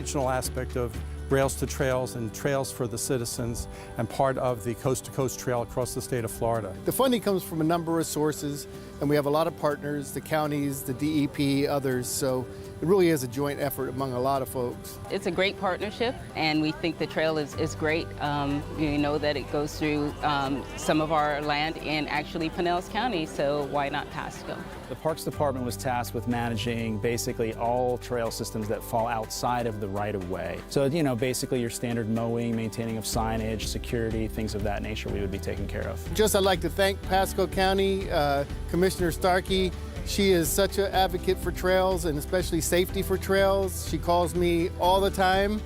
Regional aspect of Rails to Trails and Trails for the Citizens, and part of the Coast to Coast Trail across the state of Florida. The funding comes from a number of sources, and we have a lot of partners, the counties, the DEP, others, so it really is a joint effort among a lot of folks. It's a great partnership, and we think the trail is great. You know that it goes through some of our land in actually Pinellas County, so why not Pasco? The Parks Department was tasked with managing basically all trail systems that fall outside of the right-of-way. So, you know, basically your standard mowing, maintaining of signage, security, things of that nature we would be taking care of. Just I'd like to thank Pasco County Commissioner Starkey. She is such an advocate for trails and especially safety for trails. She calls me all the time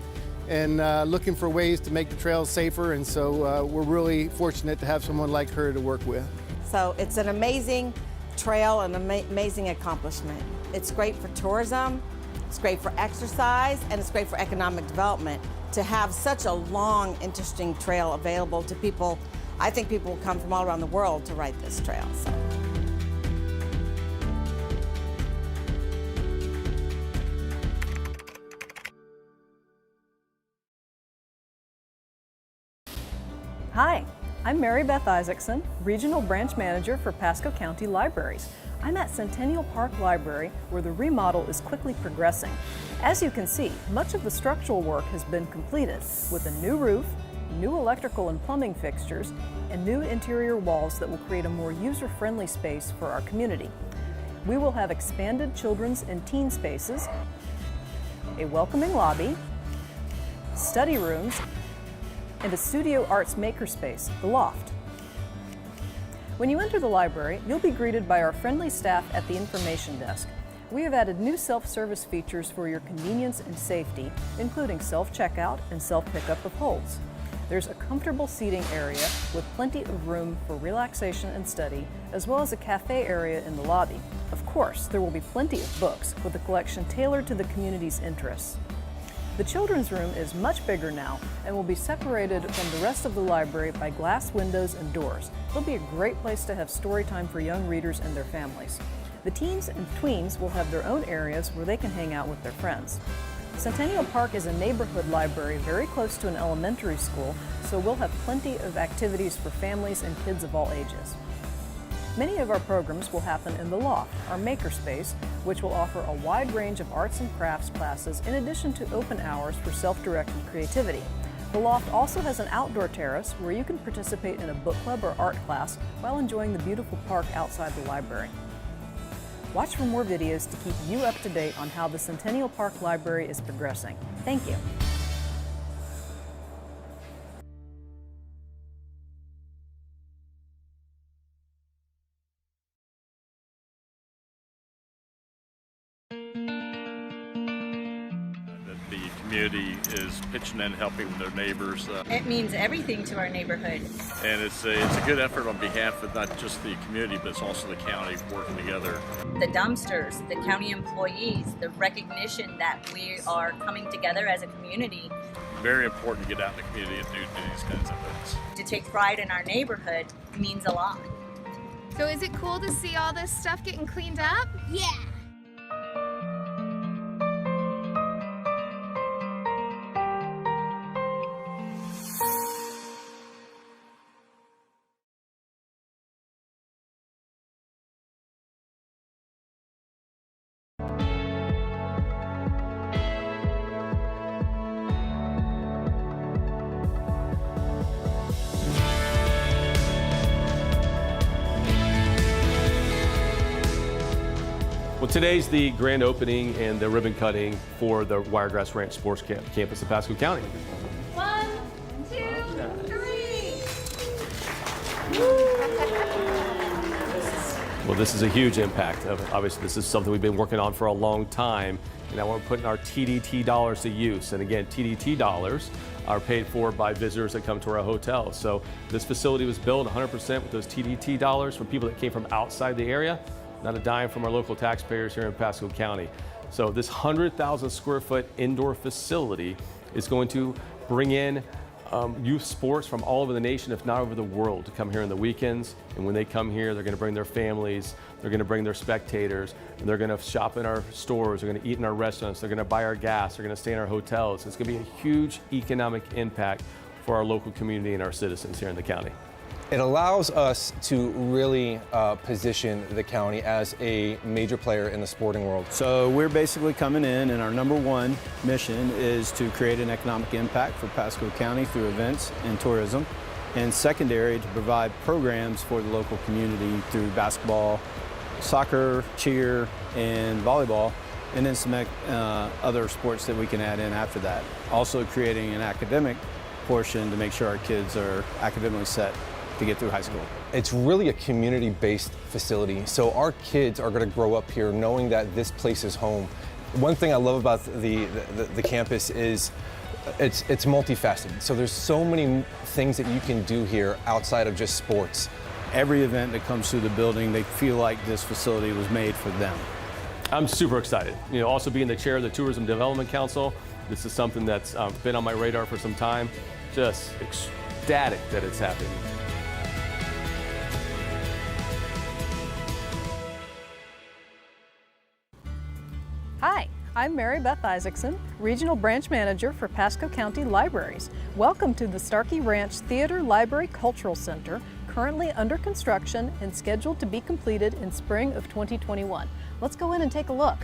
and looking for ways to make the trails safer, and so we're really fortunate to have someone like her to work with. So it's an amazing trail and amazing accomplishment. It's great for tourism, it's great for exercise, and it's great for economic development to have such a long, interesting trail available to people. I think people will come from all around the world to ride this trail. So. Hi, I'm Mary Beth Isaacson, Regional Branch Manager for Pasco County Libraries. I'm at Centennial Park Library, where the remodel is quickly progressing. As you can see, much of the structural work has been completed, with a new roof, new electrical and plumbing fixtures, and new interior walls that will create a more user-friendly space for our community. We will have expanded children's and teen spaces, a welcoming lobby, study rooms, and a studio arts makerspace, the Loft. When you enter the library, you'll be greeted by our friendly staff at the information desk. We have added new self-service features for your convenience and safety, including self-checkout and self-pickup of holds. There's a comfortable seating area with plenty of room for relaxation and study, as well as a cafe area in the lobby. Of course, there will be plenty of books with a collection tailored to the community's interests. The children's room is much bigger now and will be separated from the rest of the library by glass windows and doors. It'll be a great place to have story time for young readers and their families. The teens and tweens will have their own areas where they can hang out with their friends. Centennial Park is a neighborhood library very close to an elementary school, so we'll have plenty of activities for families and kids of all ages. Many of our programs will happen in the Loft, our makerspace, which will offer a wide range of arts and crafts classes in addition to open hours for self-directed creativity. The Loft also has an outdoor terrace where you can participate in a book club or art class while enjoying the beautiful park outside the library. Watch for more videos to keep you up to date on how the Centennial Park Library is progressing. Thank you. The community is pitching in, helping their neighbors. It means everything to our neighborhood. And it's a good effort on behalf of not just the community, but it's also the county working together. The dumpsters, the county employees, the recognition that we are coming together as a community. Very important to get out in the community and do these kinds of things. To take pride in our neighborhood means a lot. So is it cool to see all this stuff getting cleaned up? Yeah. Well, today's the grand opening and the ribbon cutting for the Wiregrass Ranch Sports Campus in Pasco County. 1, 2, 3. Well, this is a huge impact. Obviously, this is something we've been working on for a long time, and now we're putting our TDT dollars to use. And again, TDT dollars are paid for by visitors that come to our hotel. So this facility was built 100% with those TDT dollars from people that came from outside the area. Not a dime from our local taxpayers here in Pasco County. So this 100,000 square foot indoor facility is going to bring in youth sports from all over the nation, if not over the world, to come here on the weekends. And when they come here, they're going to bring their families, they're going to bring their spectators, and they're going to shop in our stores, they're going to eat in our restaurants, they're going to buy our gas, they're going to stay in our hotels. It's going to be a huge economic impact for our local community and our citizens here in the county. It allows us to really position the county as a major player in the sporting world. So we're basically coming in, and our number one mission is to create an economic impact for Pasco County through events and tourism, and secondary to provide programs for the local community through basketball, soccer, cheer, and volleyball, and then some other sports that we can add in after that. Also creating an academic portion to make sure our kids are academically set to get through high school. It's really a community-based facility, so our kids are going to grow up here knowing that this place is home. One thing I love about the campus is it's multifaceted. So there's so many things that you can do here outside of just sports. Every event that comes through the building, they feel like this facility was made for them. I'm super excited. You know, also being the chair of the Tourism Development Council, this is something that's been on my radar for some time. Just ecstatic that it's happening. Hi, I'm Mary Beth Isaacson, Regional Branch Manager for Pasco County Libraries. Welcome to the Starkey Ranch Theater Library Cultural Center, currently under construction and scheduled to be completed in spring of 2021. Let's go in and take a look.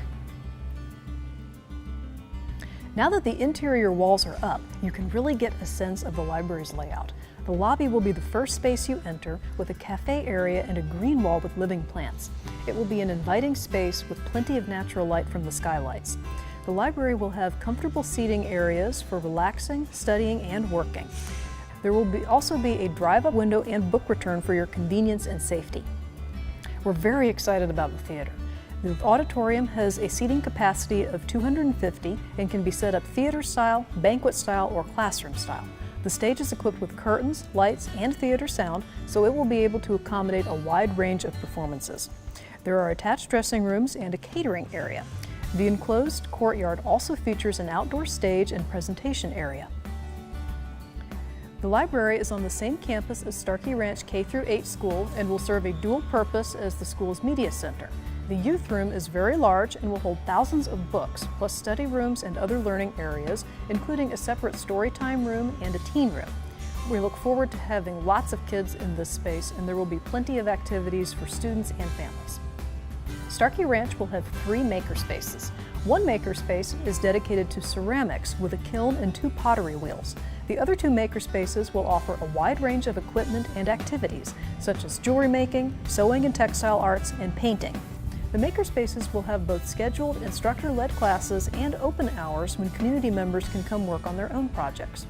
Now that the interior walls are up, you can really get a sense of the library's layout. The lobby will be the first space you enter, with a cafe area and a green wall with living plants. It will be an inviting space with plenty of natural light from the skylights. The library will have comfortable seating areas for relaxing, studying, and working. There will also be a drive-up window and book return for your convenience and safety. We're very excited about the theater. The auditorium has a seating capacity of 250 and can be set up theater style, banquet style, or classroom style. The stage is equipped with curtains, lights, and theater sound, so it will be able to accommodate a wide range of performances. There are attached dressing rooms and a catering area. The enclosed courtyard also features an outdoor stage and presentation area. The library is on the same campus as Starkey Ranch K-8 school and will serve a dual purpose as the school's media center. The youth room is very large and will hold thousands of books, plus study rooms and other learning areas, including a separate storytime room and a teen room. We look forward to having lots of kids in this space, and there will be plenty of activities for students and families. Starkey Ranch will have 3 makerspaces. One makerspace is dedicated to ceramics with a kiln and 2 pottery wheels. The other 2 makerspaces will offer a wide range of equipment and activities, such as jewelry making, sewing and textile arts, and painting. The makerspaces will have both scheduled instructor-led classes and open hours when community members can come work on their own projects.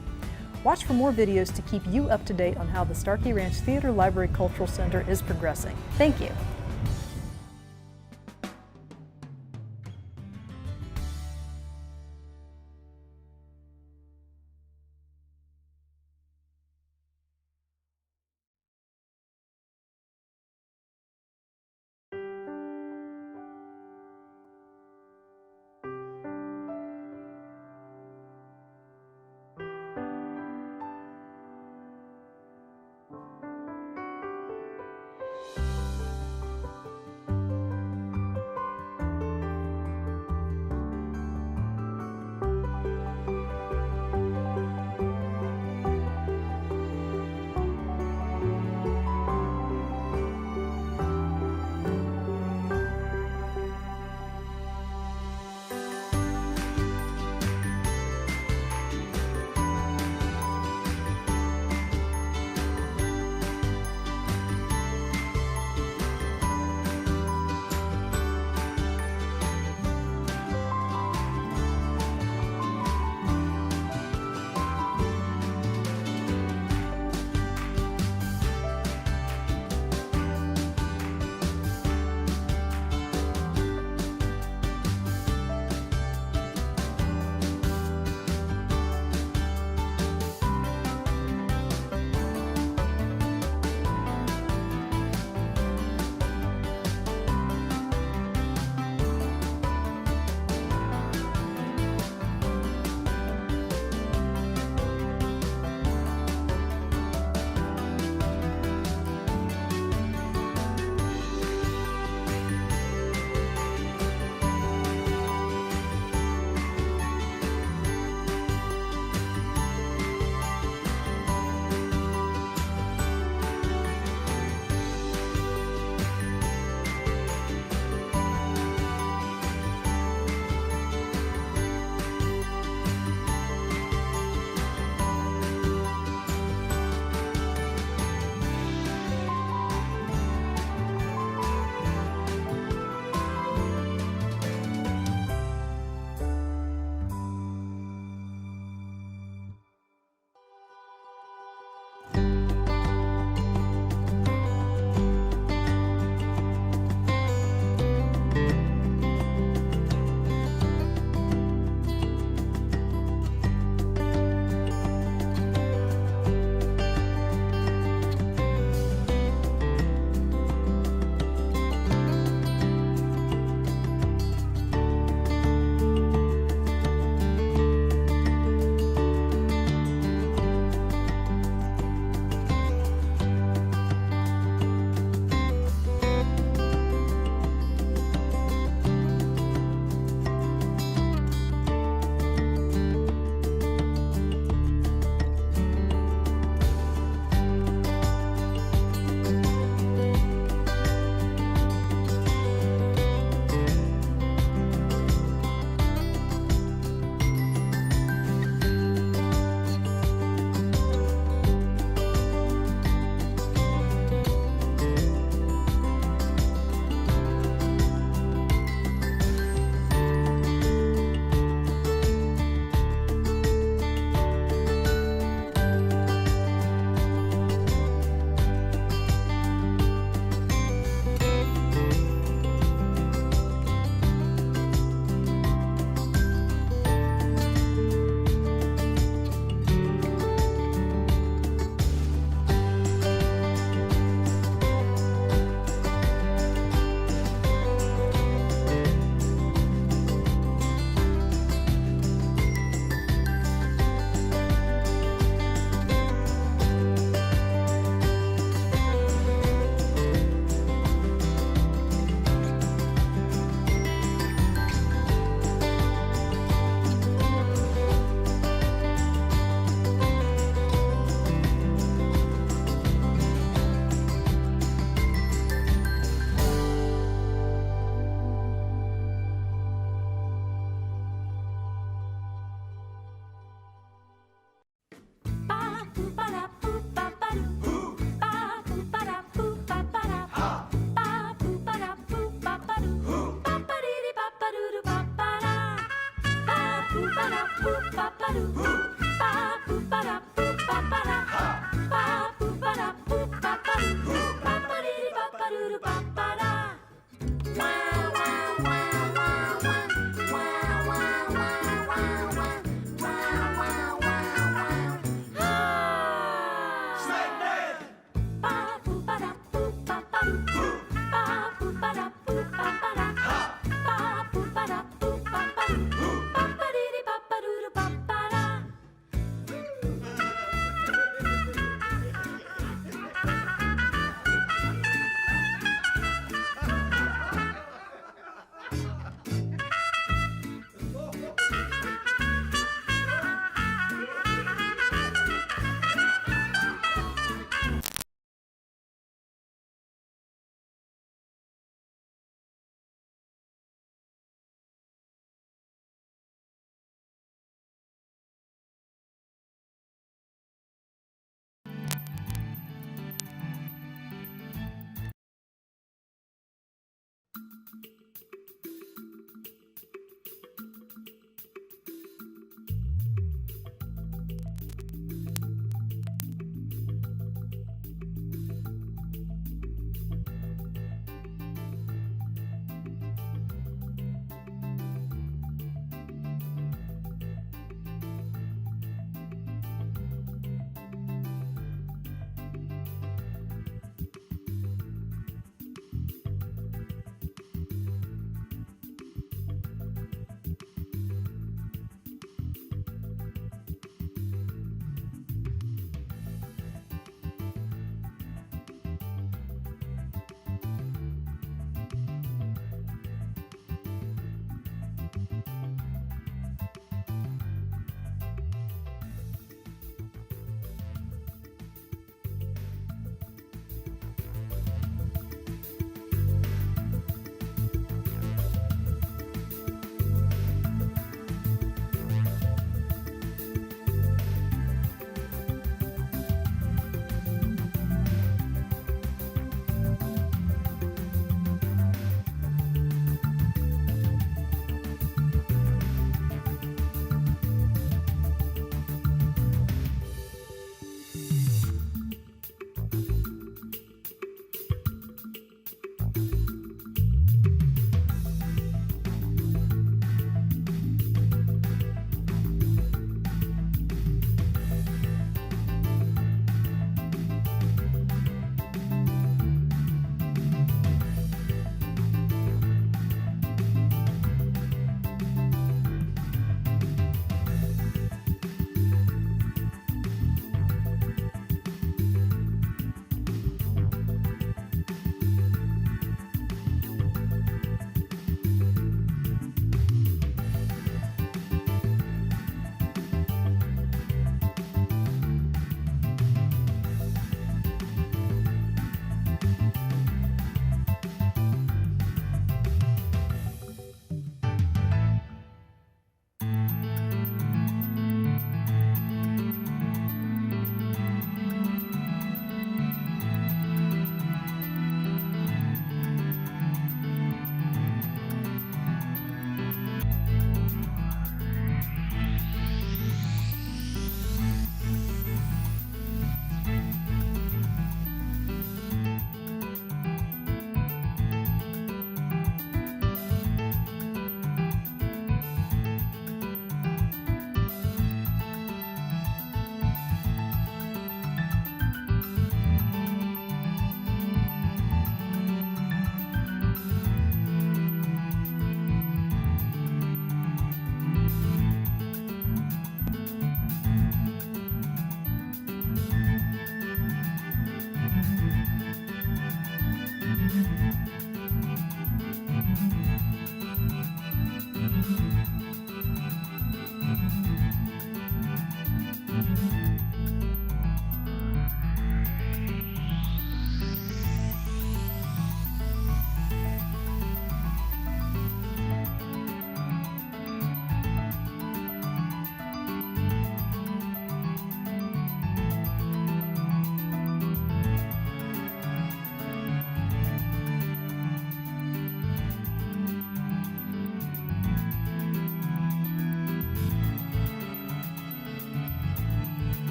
Watch for more videos to keep you up to date on how the Starkey Ranch Theater Library Cultural Center is progressing. Thank you.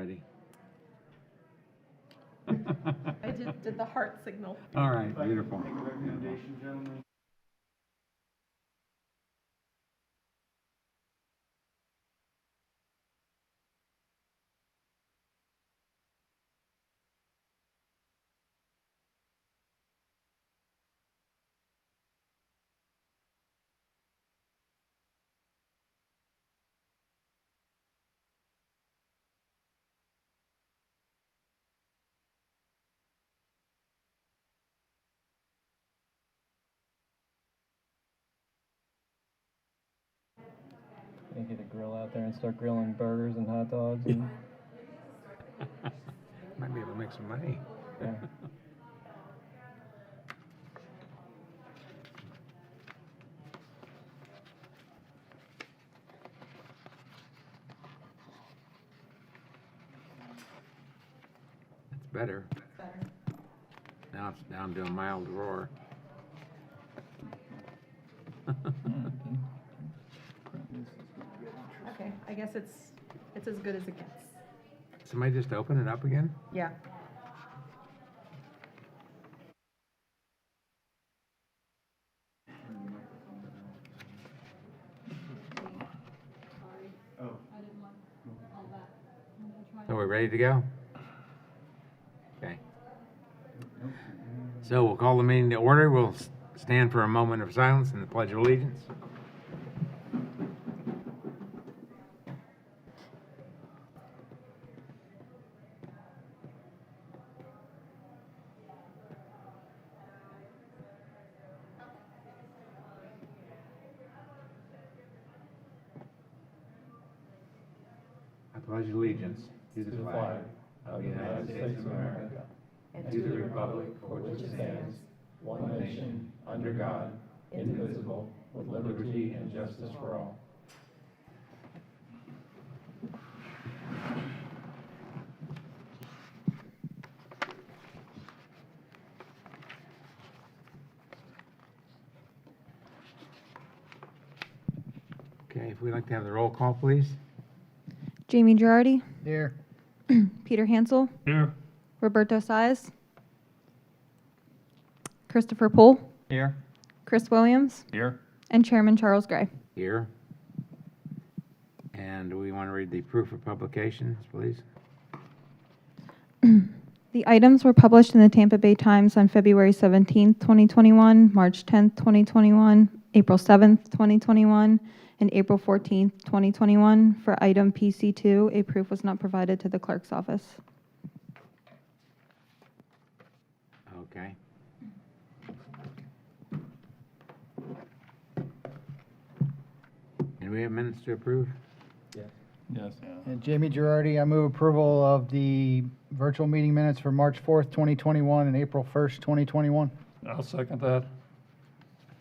ready. I did the heart signal. All right, beautiful. Gonna get a grill out there and start grilling burgers and hot dogs. And Might be able to make some money. yeah. That's better. Now it's down to a mild roar. Okay, I guess it's as good as it gets. Somebody just open it up again? Yeah. So we're ready to go? Okay. So we'll call the meeting to order. We'll stand for a moment of silence and the Pledge of Allegiance. I pledge allegiance to the flag of the United States of America and to the republic for which it stands, one nation, under God, indivisible, with liberty and justice for all. Okay, if we'd like to have the roll call, please. Jamie Girardi, Here. Peter Hansel, Here. Roberto Saez, Christopher Poole, Here. Chris Williams, Here. and Chairman Charles Gray. Here. And we want to read the proof of publications, please. The items were published in the Tampa Bay Times on February 17th, 2021, March 10th, 2021, April 7th, 2021, and April 14th, 2021. For item PC2, a proof was not provided to the clerk's office. Okay. And we have minutes to approve? Yes. And Jamie Girardi, I move approval of the virtual meeting minutes for March 4th, 2021 and April 1st, 2021. I'll second that.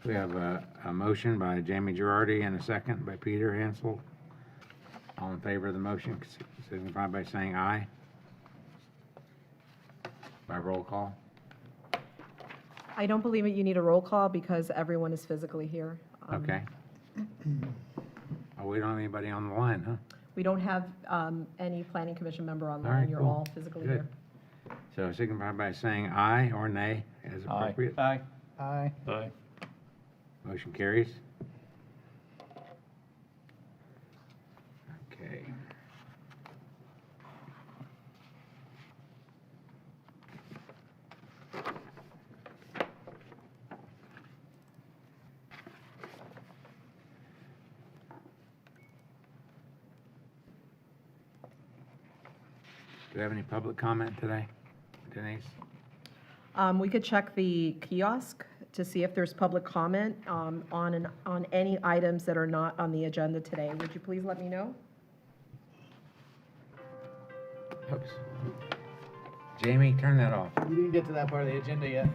We have a motion by Jamie Girardi and a second by Peter Hansel. All in favor of the motion, signify by saying aye. By roll call. I don't believe that you need a roll call because everyone is physically here. Okay. Oh, we don't have anybody on the line, huh? We don't have any planning commission member All online. right, You're cool. all physically Good. here. So signify by saying aye or nay as appropriate. Aye. Aye. Aye. Motion carries. Okay. Do we have any public comment today, Denise? We could check the kiosk to see if there's public comment on any items that are not on the agenda today. Would you please let me know? Oops. Jamie, turn that off. You didn't get to that part of the agenda yet.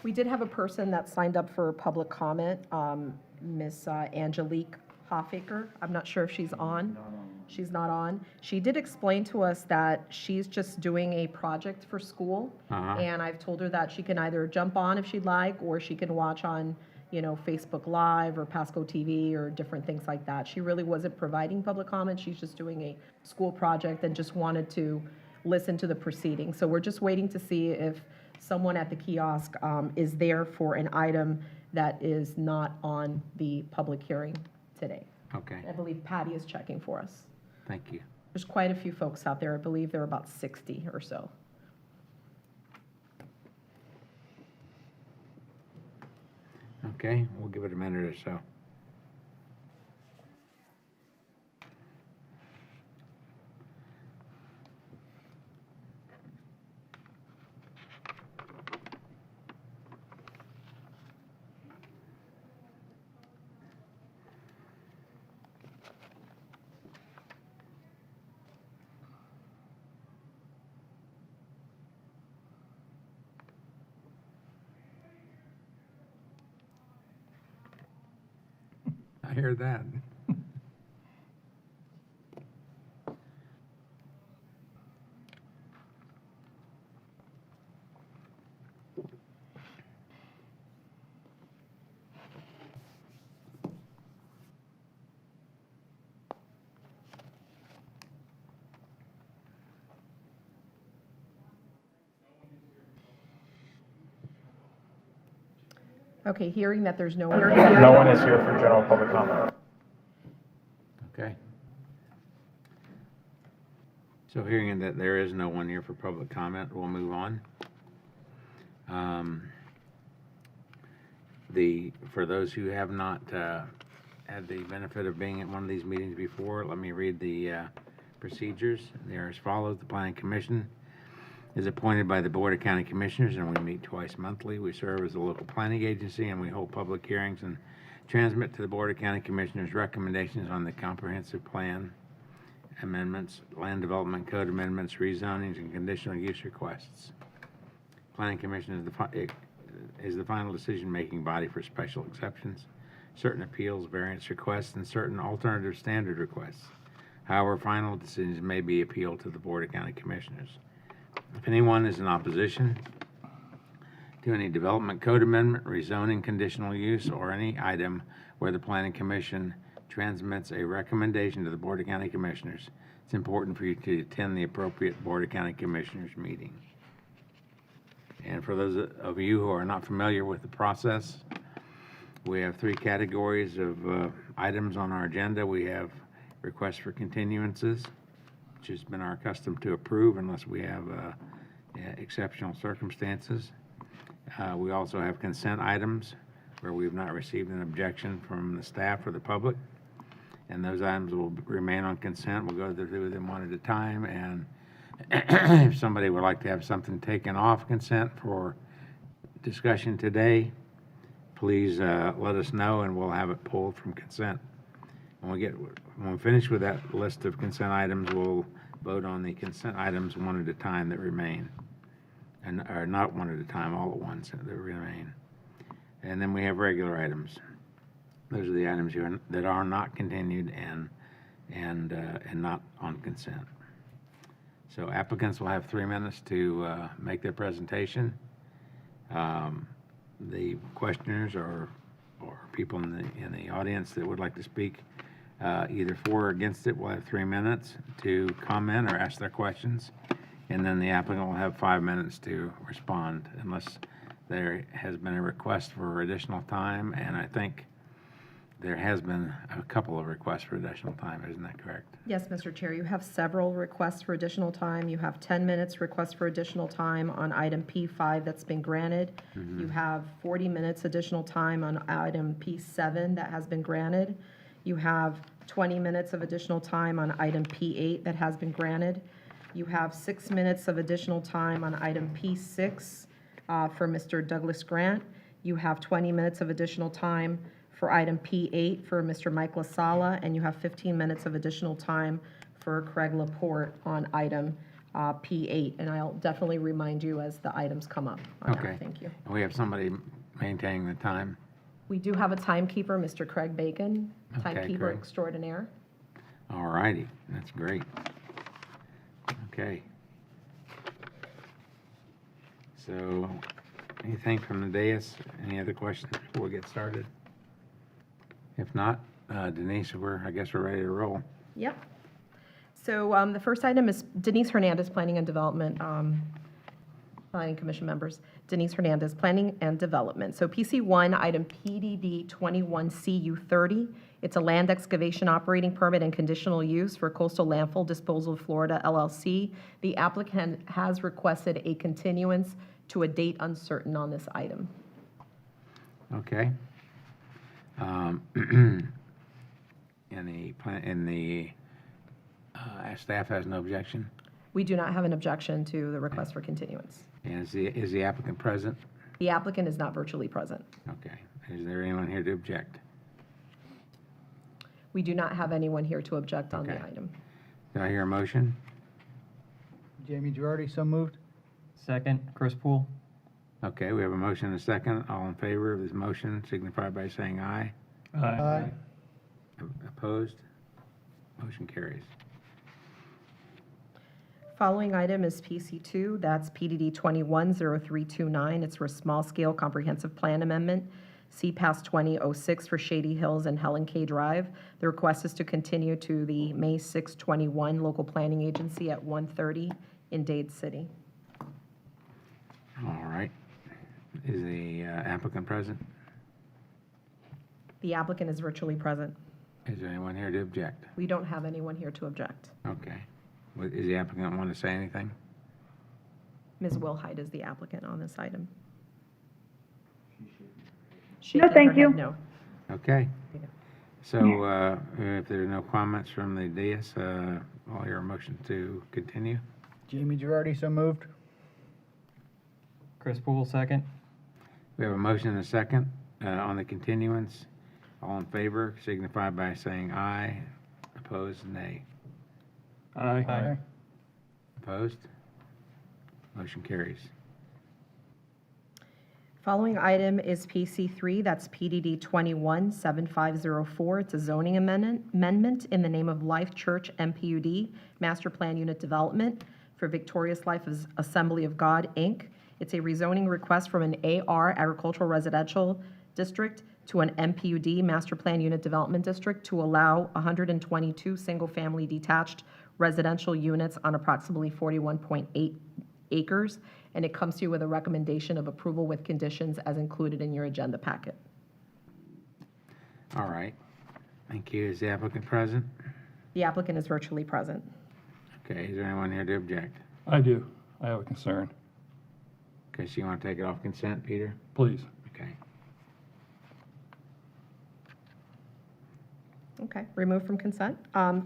We did have a person that signed up for public comment, Miss Angelique Hoffaker. I'm not sure if she's on. She's not on. She did explain to us that she's just doing a project for school. And I've told her that she can either jump on if she'd like, or she can watch on, Facebook Live or Pasco TV or different things like that. She really wasn't providing public comment. She's just doing a school project and just wanted to listen to the proceedings. So we're just waiting to see if someone at the kiosk is there for an item that is not on the public hearing today. Okay, I believe Patty is checking for us. thank you. There's quite a few folks out there. I believe there are about 60 or so. Okay, we'll give it a minute or so. I hear that. Okay, hearing that there's no one. No one is here for general public comment. Okay. So hearing that there is no one here for public comment, we'll move on. For those who have not had the benefit of being at one of these meetings before, let me read the procedures. They are as follows. The Planning Commission is appointed by the Board of County Commissioners, and we meet twice monthly. We serve as a local planning agency, and we hold public hearings and transmit to the Board of County Commissioners recommendations on the comprehensive plan amendments, land development code amendments, rezonings, and conditional use requests. Planning Commission is the final decision-making body for special exceptions, certain appeals, variance requests, and certain alternative standard requests. However, final decisions may be appealed to the Board of County Commissioners. If anyone is in opposition to any development code amendment, rezoning, conditional use, or any item where the Planning Commission transmits a recommendation to the Board of County Commissioners, it's important for you to attend the appropriate Board of County Commissioners meeting. And for those of you who are not familiar with the process, we have three categories of items on our agenda. We have requests for continuances, which has been our custom to approve unless we have exceptional circumstances. We also have consent items where we've not received an objection from the staff or the public, and those items will remain on consent. We'll go through them one at a time, and if somebody would like to have something taken off consent for discussion today, please let us know, and we'll have it pulled from consent. When we finish with that list of consent items, we'll vote on the consent items one at a time that remain, or not one at a time, all at once that remain. And then we have regular items. Those are the items that are not continued and not on consent. So applicants will have 3 minutes to make their presentation. The questioners or people in the audience that would like to speak either for or against it will have 3 minutes to comment or ask their questions, and then the applicant will have 5 minutes to respond unless there has been a request for additional time, and I think there has been a couple of requests for additional time. Isn't that correct? Yes, Mr. Chair, you have several requests for additional time. You have 10 minutes request for additional time on item P5 that's been granted. You have 40 minutes additional time on item P7 that has been granted. You have 20 minutes of additional time on item P8 that has been granted. You have 6 minutes of additional time on item P6 for Mr. Douglas Grant. You have 20 minutes of additional time for item P8 for Mr. Mike LaSala, and you have 15 minutes of additional time for Craig Laporte on item P8. And I'll definitely remind you as the items come up on that. Thank you. And we have somebody maintaining the time. We do have a timekeeper, Mr. Craig Bacon, Okay, timekeeper Craig. extraordinaire. All righty, that's great. Okay. So, anything from the dais? Any other questions before we get started? If not, Denise, I guess we're ready to roll. Yep. So the first item is Denise Hernandez, Planning and Development, Planning Commission members. Denise Hernandez, Planning and Development. So PC1, item PDD 21CU30. It's a land excavation operating permit and conditional use for Coastal Landfill Disposal Florida LLC. The applicant has requested a continuance to a date uncertain on this item. Okay. Staff has no objection? We do not have an objection to the request for continuance. And is the applicant present? The applicant is not virtually present. Okay. Is there anyone here to object? We do not have anyone here to object on the Okay. item. Do I hear a motion? Jamie Girardi, so moved. Second, Chris Poole. Okay, we have a motion and a second. All in favor of this motion signify by saying aye. Aye. Opposed? Motion carries. Following item is PC2, that's PDD 210329. It's for a small-scale comprehensive plan amendment, CPAS 2006 for Shady Hills and Helen K. Drive. The request is to continue to the May 6, 21 local planning agency at 1:30 in Dade City. All right. Is the applicant present? The applicant is virtually present. Is there anyone here to object? We don't have anyone here to object. Okay. Is the applicant want to say anything? Ms. Wilhite is the applicant on this item. No, Shaking thank her you. head no. Okay. So if there are no comments from the dais, I'll hear a motion to continue. Jamie Girardi, so moved. Chris Poole, second. We have a motion and a second on the continuance. All in favor signify by saying aye. Opposed, nay. Aye. Opposed? Motion carries. Following item is PC3, that's PDD 217504. It's a zoning amendment in the name of Life Church MPUD, Master Plan Unit Development for Victorious Life Assembly of God, Inc. It's a rezoning request from an AR, Agricultural Residential District, to an MPUD, Master Plan Unit Development District, to allow 122 single-family detached residential units on approximately 41.8 acres, and it comes to you with a recommendation of approval with conditions as included in your agenda packet. All right. Thank you. Is the applicant present? The applicant is virtually present. Okay. Is there anyone here to object? I do. I have a concern. Okay, so you want to take it off consent, Peter? Please. Okay. Okay, removed from consent.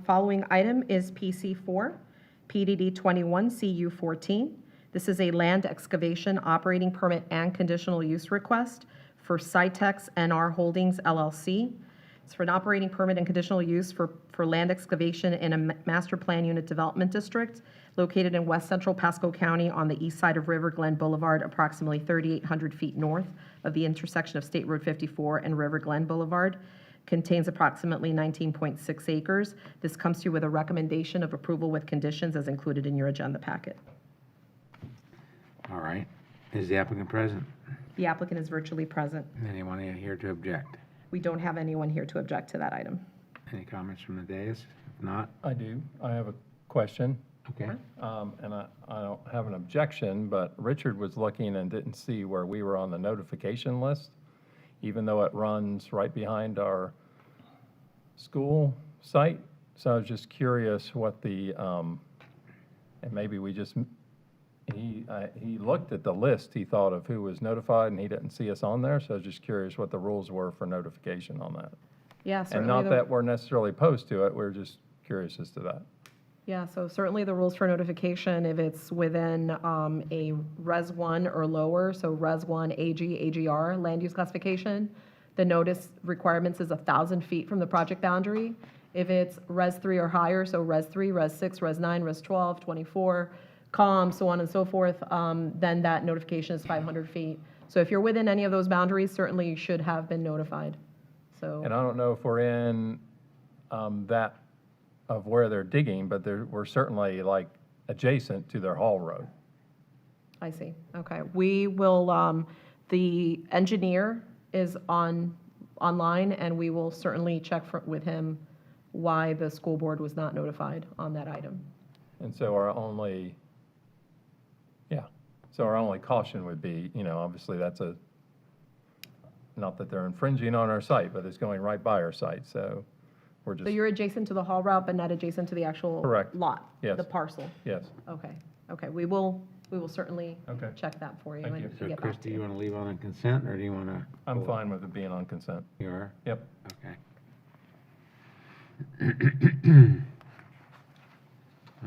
Following item is PC4, PDD 21CU14. This is a land excavation operating permit and conditional use request for Cytex NR Holdings LLC. It's for an operating permit and conditional use for land excavation in a master plan unit development district located in west central Pasco County on the east side of River Glen Boulevard, approximately 3,800 feet north of the intersection of State Road 54 and River Glen Boulevard. Contains approximately 19.6 acres. This comes to you with a recommendation of approval with conditions as included in your agenda packet. All right. Is the applicant present? The applicant is virtually present. Anyone here to object? We don't have anyone here to object to that item. Any comments from the dais? If not? I do. I have a question. Okay. And I don't have an objection, but Richard was looking and didn't see where we were on the notification list, even though it runs right behind our school site. So I was just curious what the, and maybe we just, he looked at the list, he thought of who was notified, and he didn't see us on there, so I was just curious what the rules were for notification on that. Yeah, And certainly. not that we're necessarily opposed to it, we're just curious as to that. Yeah, so certainly the rules for notification, if it's within a Res 1 or lower, so Res 1, AG, AGR, land use classification, the notice requirements is 1,000 feet from the project boundary. If it's Res 3 or higher, so Res 3, Res 6, Res 9, Res 12, 24, COM, so on and so forth, then that notification is 500 feet. So if you're within any of those boundaries, certainly you should have been notified. So. And I don't know if we're in that of where they're digging, but we're certainly like adjacent to their haul road. I see. Okay. We will, the engineer is online, and we will certainly check with him why the school board was not notified on that item. And so our only caution would be, obviously that's not that they're infringing on our site, but it's going right by our site, so we're just. So you're adjacent to the haul route, but not adjacent to the actual Correct. lot? Yes. The parcel? Yes. Okay. We will certainly Okay. check that for you Thank and you. So get Chris, back do to you you. want to leave on consent, or do you want to? I'm fine with it being on consent. You are? Yep. Okay.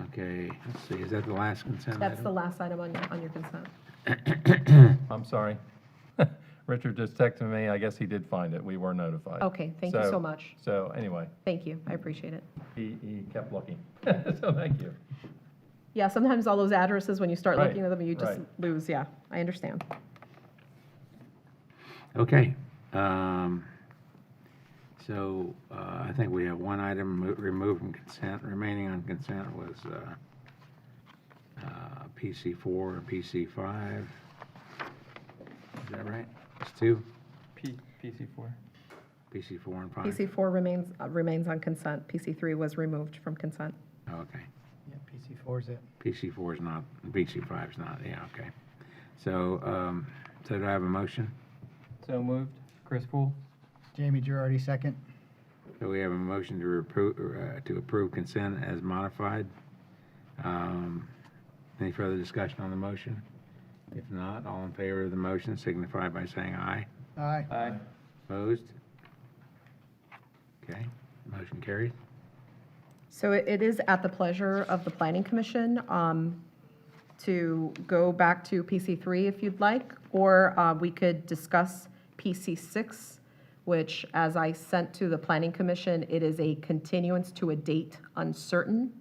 Okay, let's see, is that the last consent That's the item? last item on your consent. I'm sorry. Richard just texted me. I guess he did find it. We were notified. Okay, thank you so much. So anyway, Thank you. I appreciate it. he kept looking. So thank you. Yeah, sometimes all those addresses, when you start Right, looking at them, you just right. lose. Yeah, I understand. Okay, so I think we have one item removed from consent. Remaining on consent was PC4 and PC5. Is that right? It's two? PC4. PC4 and 5? PC4 remains on consent. PC3 was removed from consent. Okay. Yeah, PC4 is it. PC4 is not, PC5 is not, yeah, okay. So, so do I have a motion? So moved. Chris Poole. Jamie Girardi, second. So we have a motion to approve consent as modified. Any further discussion on the motion? If not, all in favor of the motion signify by saying aye. Aye. Aye. Opposed? Okay, motion carries. So it is at the pleasure of the Planning Commission to go back to PC3 if you'd like, or we could discuss PC6, which, as I sent to the Planning Commission, it is a continuance to a date uncertain.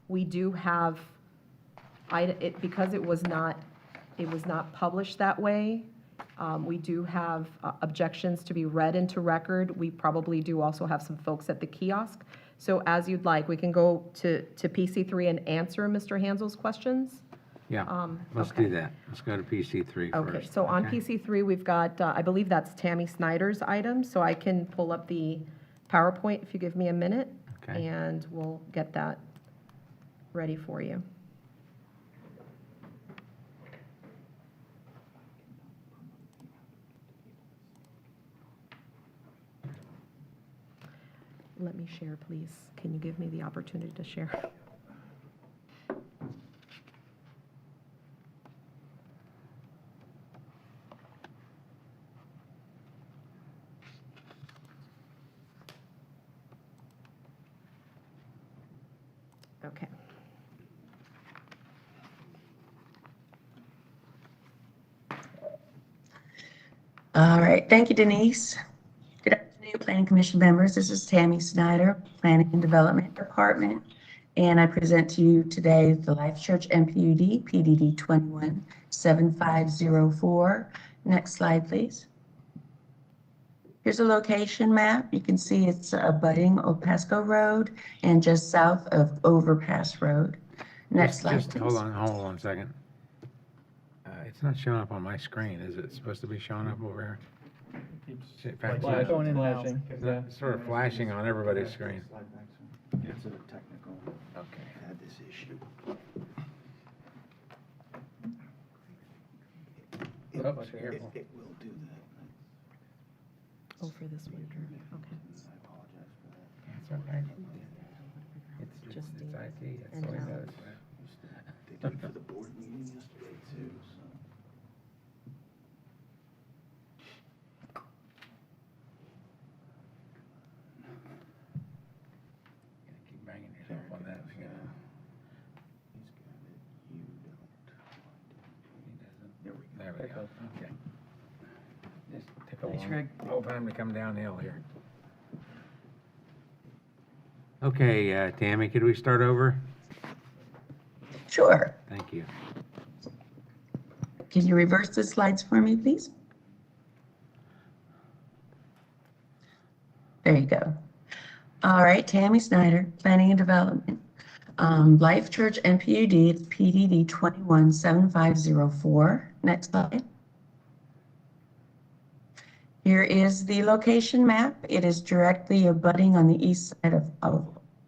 We do have, because it was not published that way, we do have objections to be read into record. We probably do also have some folks at the kiosk. So as you'd like, we can go to PC3 and answer Mr. Hansel's questions. Yeah, let's okay. do that. Let's go to PC3 Okay, first. so on PC3, we've got, I believe that's Tammy Snyder's item, so I can pull up the PowerPoint if you give me a minute. Okay. And we'll get that ready for you. Let me share, please. Can you give me the opportunity to share? Okay. All right, thank you, Denise. Good afternoon, Planning Commission members. This is Tammy Snyder, Planning and Development Department, and I present to you today the Life Church MPUD, PDD 217504. Next slide, please. Here's a location map. You can see it's abutting Old Pasco Road and just south of Overpass Road. Next slide, please. Hold on a second. It's not showing up on my screen. Is it supposed to be showing up over here? Going in and out. It's sort of flashing on everybody's screen. It's a technical. Okay. I had this issue. It will do that. Oh, for this one, okay. I apologize for that. It's okay. It's Just IT. That's and all it out. does. They did it for the board meeting yesterday too, so. Keep banging yourself on that. He's got it, you don't. He doesn't. There we go. There we go. Okay. Just took a Thanks, Greg. long time to come downhill here. Okay, Tammy, could we start over? Sure. Thank you. Can you reverse the slides for me, please? There you go. All right, Tammy Snyder, Planning and Development. Life Church NPUD, it's PDD 217504. Next slide. Here is the location map. It is directly abutting on the east side of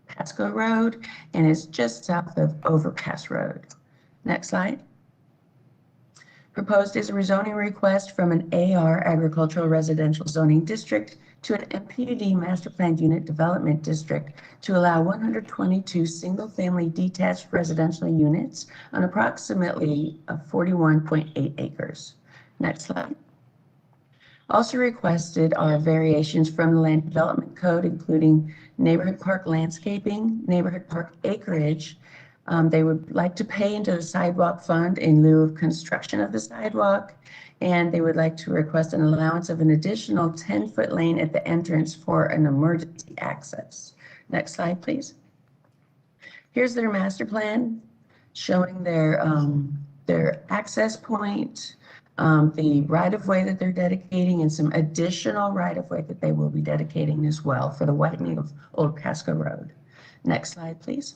Pasco Road and is just south of Overpass Road. Next slide. Proposed is a rezoning request from an AR Agricultural Residential Zoning District to an MPUD Master Planned Unit Development District to allow 122 single-family detached residential units on approximately 41.8 acres. Next slide. Also requested are variations from the Land Development Code, including neighborhood park landscaping, neighborhood park acreage. They would like to pay into the sidewalk fund in lieu of construction of the sidewalk, and they would like to request an allowance of an additional 10-foot lane at the entrance for an emergency access. Next slide, please. Here's their master plan showing their access point, the right-of-way that they're dedicating, and some additional right-of-way that they will be dedicating as well for the widening of Old Pasco Road. Next slide, please.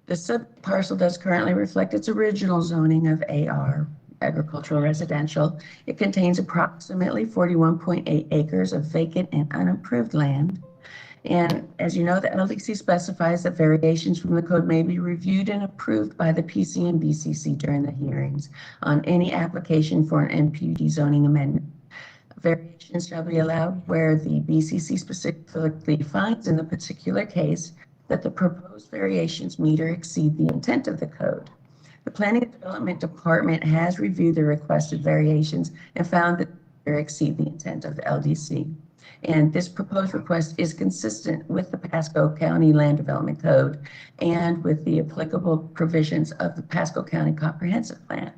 The sub-parcel does currently reflect its original zoning of AR, Agricultural Residential. It contains approximately 41.8 acres of vacant and unimproved land. And as you know, the LDC specifies that variations from the code may be reviewed and approved by the PC and BCC during the hearings on any application for an MPUD zoning amendment. Variations shall be allowed where the BCC specifically finds in the particular case that the proposed variations meet or exceed the intent of the code. The Planning and Development Department has reviewed the requested variations and found that they exceed the intent of the LDC. And this proposed request is consistent with the Pasco County Land Development Code and with the applicable provisions of the Pasco County Comprehensive Plan.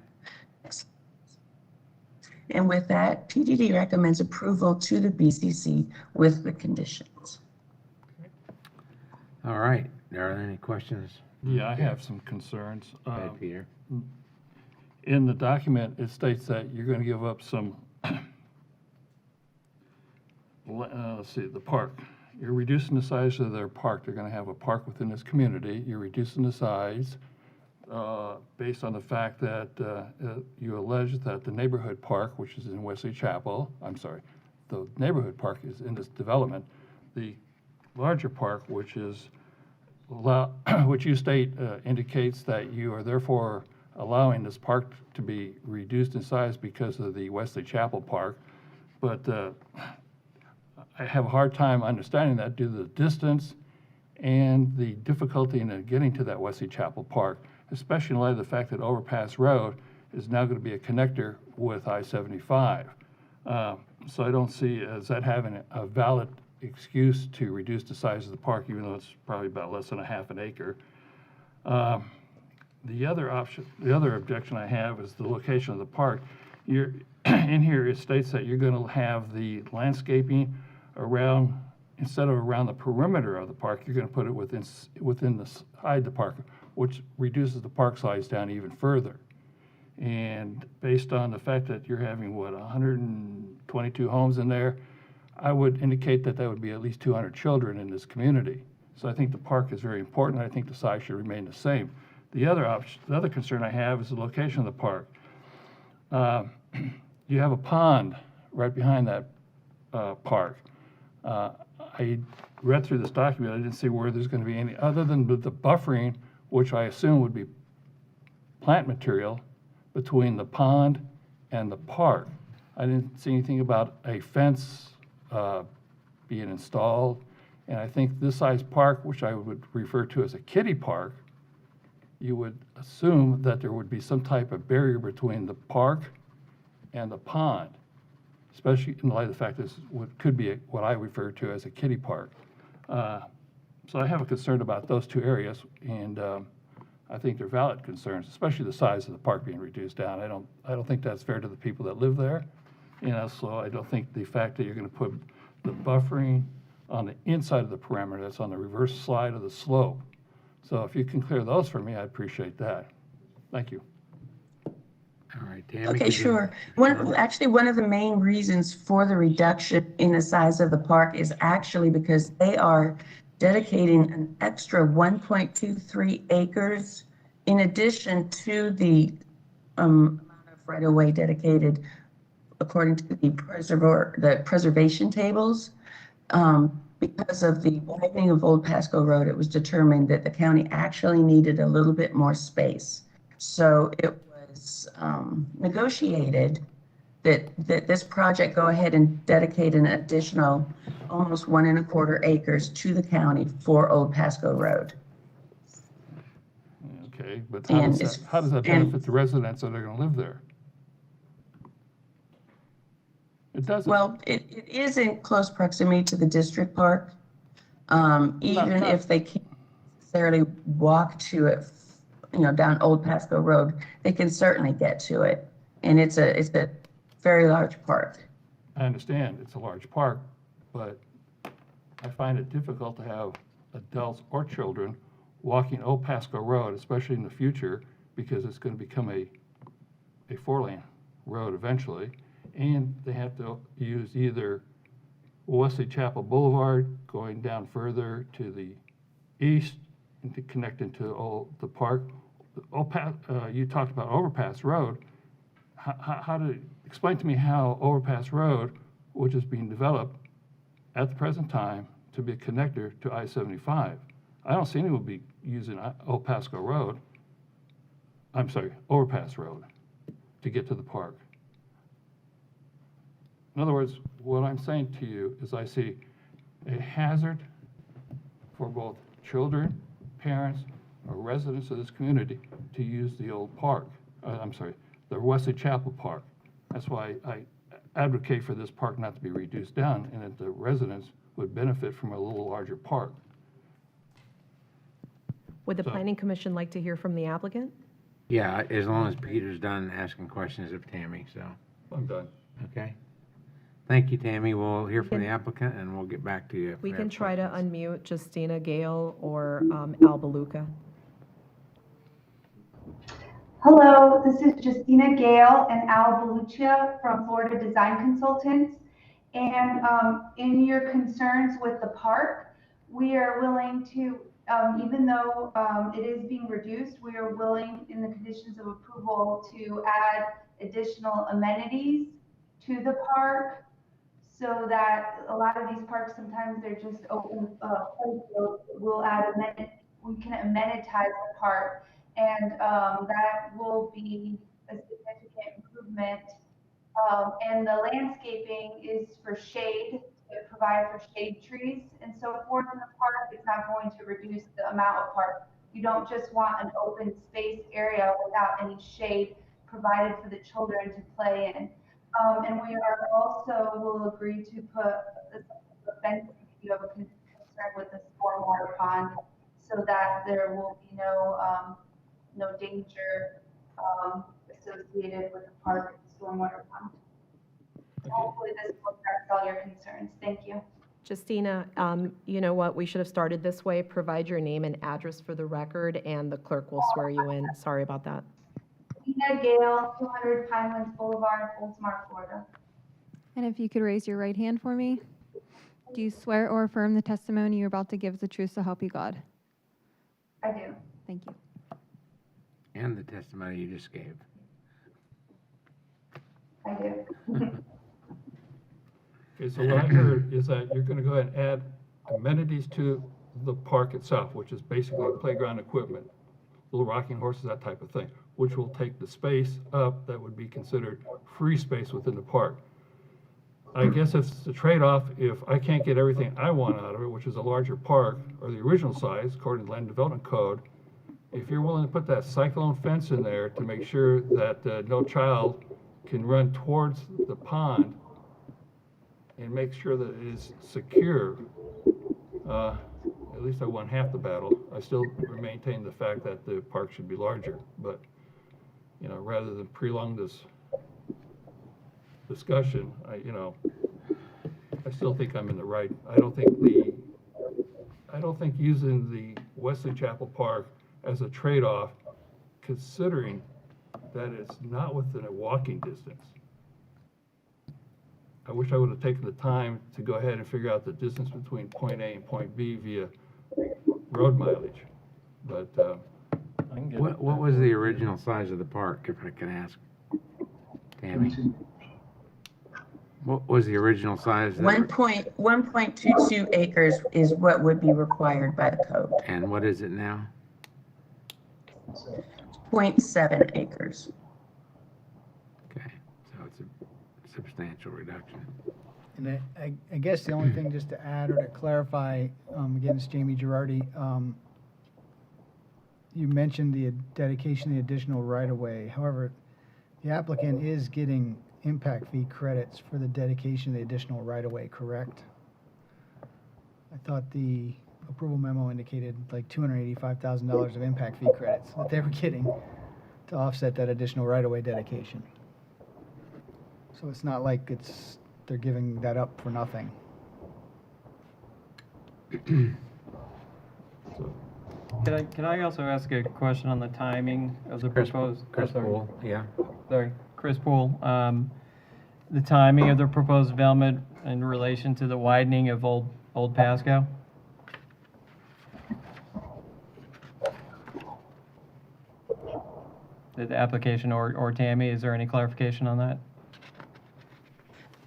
And with that, PDD recommends approval to the BCC with the conditions. All right, are there any questions? Yeah, I have some concerns. Go ahead, Peter. In the document, it states that you're going to give up some, let's see, the park. You're reducing the size of their park. They're going to have a park within this community. You're reducing the size based on the fact that you allege that the neighborhood park, which is in Wesley Chapel, the neighborhood park is in this development. The larger park, which you state indicates that you are therefore allowing this park to be reduced in size because of the Wesley Chapel Park. But I have a hard time understanding that due to the distance and the difficulty in getting to that Wesley Chapel Park, especially in light of the fact that Overpass Road is now going to be a connector with I-75. So I don't see as that having a valid excuse to reduce the size of the park, even though it's probably about less than a half an acre. The other objection I have is the location of the park. In here it states that you're going to have the landscaping around, instead of around the perimeter of the park, you're going to put it within the park, which reduces the park size down even further. And based on the fact that you're having, 122 homes in there, I would indicate that would be at least 200 children in this community. So I think the park is very important. I think the size should remain the same. The other concern I have is the location of the park. You have a pond right behind that park. I read through this document. I didn't see where there's going to be any, other than the buffering, which I assume would be plant material between the pond and the park. I didn't see anything about a fence being installed. And I think this size park, which I would refer to as a kiddie park, you would assume that there would be some type of barrier between the park and the pond, especially in light of the fact this could be what I refer to as a kiddie park. So I have a concern about those two areas, and I think they're valid concerns, especially the size of the park being reduced down. I don't think that's fair to the people that live there. So I don't think the fact that you're going to put the buffering on the inside of the perimeter, that's on the reverse side of the slope. So if you can clear those for me, I'd appreciate that. Thank you. All right, Tammy. Okay, sure. One of the main reasons for the reduction in the size of the park is actually because they are dedicating an extra 1.23 acres in addition to the amount of right-of-way dedicated according to the preservation tables. Because of the widening of Old Pasco Road, it was determined that the county actually needed a little bit more space. So it was negotiated that this project go ahead and dedicate an additional almost 1.25 acres to the county for Old Pasco Road. Okay, but how does that benefit the residents that are going to live there? It doesn't. Well, it is in close proximity to the district park. Even if they can't necessarily walk to it, down Old Pasco Road, they can certainly get to it. And it's a very large park. I understand it's a large park, but I find it difficult to have adults or children walking Old Pasco Road, especially in the future, because it's going to become a 4-lane road eventually. And they have to use either Wesley Chapel Boulevard going down further to the east and to connect into the park. You talked about Overpass Road. Explain to me how Overpass Road, which is being developed at the present time to be a connector to I-75. I don't see anyone be using Old Pasco Road. I'm sorry, Overpass Road to get to the park. In other words, what I'm saying to you is I see a hazard for both children, parents, or residents of this community to use the old park. The Wesley Chapel Park. That's why I advocate for this park not to be reduced down and that the residents would benefit from a little larger park. Would the Planning Commission like to hear from the applicant? Yeah, as long as Peter's done asking questions of Tammy, so. I'm done. Okay. Thank you, Tammy. We'll hear from the applicant and we'll get back to you. if We have can try to questions. unmute Justina Gale or Al Beluca. Hello, this is Justina Gale and Al Beluccia from Florida Design Consultants. And in your concerns with the park, we are willing to, even though it is being reduced, we are willing in the conditions of approval to add additional amenities to the park, so that a lot of these parks, sometimes they're just open playfields. We'll add we can amenitize the park, and that will be a significant improvement. And the landscaping is for shade, to provide for shade trees and so forth in the park. It's not going to reduce the amount of park. You don't just want an open space area without any shade provided for the children to play in. And we are also will agree to put a fence if you have a concern with the stormwater pond, so that there will be no danger associated with the park stormwater pond. Hopefully this will address all your concerns. Thank you. Justina, you know what? We should have started this way. Provide your name and address for the record, and the clerk will swear you in. Sorry about that. Tina Gale, 200 Pinelands Boulevard, Oldsmar, Florida. And if you could raise your right hand for me. Do you swear or affirm the testimony you're about to give is the truth, so help you God? I do. Thank you. And the testimony you just gave. I do. Okay, so what I heard is that you're going to go ahead and add amenities to the park itself, which is basically playground equipment, little rocking horses, that type of thing, which will take the space up that would be considered free space within the park. I guess it's the trade-off if I can't get everything I want out of it, which is a larger park, or the original size, according to Land Development Code. If you're willing to put that cyclone fence in there to make sure that no child can run towards the pond and make sure that it is secure, at least I won half the battle. I still maintain the fact that the park should be larger, but rather than prolong this discussion, I still think I'm in the right. I don't think using the Wesley Chapel Park as a trade-off, considering that it's not within a walking distance. I wish I would have taken the time to go ahead and figure out the distance between point A and point B via road mileage. But What was the original size of the park, if I can ask? Tammy? What was the original size? 1.22 acres is what would be required by the code. And what is it now? 0.7 acres. Okay, so it's a substantial reduction. And I guess the only thing just to add or to clarify, again, it's Jamie Girardi. You mentioned the dedication, the additional right-of-way. However, the applicant is getting impact fee credits for the dedication of the additional right-of-way, correct? I thought the approval memo indicated like $285,000 of impact fee credits that they were getting to offset that additional right-of-way dedication. So it's not like they're giving that up for nothing. Can I also ask a question on the timing of the proposed? Chris Poole, yeah. Sorry, Chris Poole. The timing of the proposed development in relation to the widening of Old Pasco? The application or Tammy, is there any clarification on that?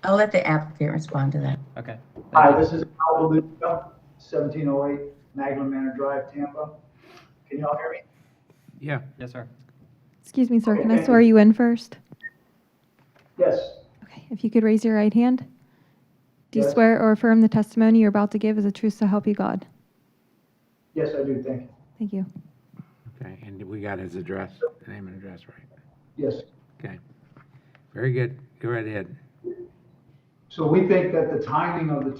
I'll let the applicant respond to that. Okay. Hi, this is Al Luca, 1708 Magdalen Manor Drive, Tampa. Can you all hear me? Yeah. Yes, sir. Excuse me, sir, Okay, can I thank swear you in first? Yes. Okay, if you could raise your right hand. Do you Yes. swear or affirm the testimony you're about to give is a truth so help you God? Yes, I do, thank you. Thank you. Okay, and we got his address, name and address, right? Yes. Okay, very good. Go right ahead. So we think that the timing of the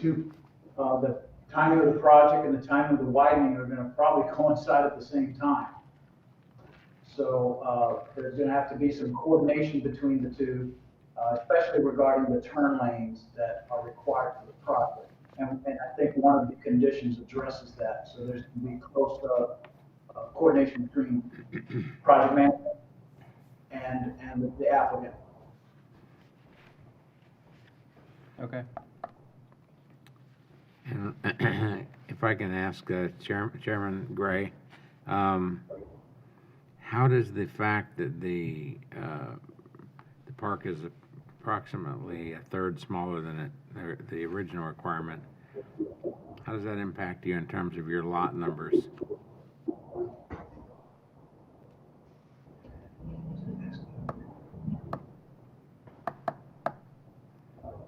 timing of the project and the timing of the widening are gonna probably coincide at the same time. So there's gonna have to be some coordination between the two, especially regarding the turn lanes that are required for the project. And I think one of the conditions addresses that. So there's gonna be close coordination between project management and the applicant. Okay. And if I can ask Chairman Gray, how does the fact that the park is approximately a third smaller than the original requirement, how does that impact you in terms of your lot numbers?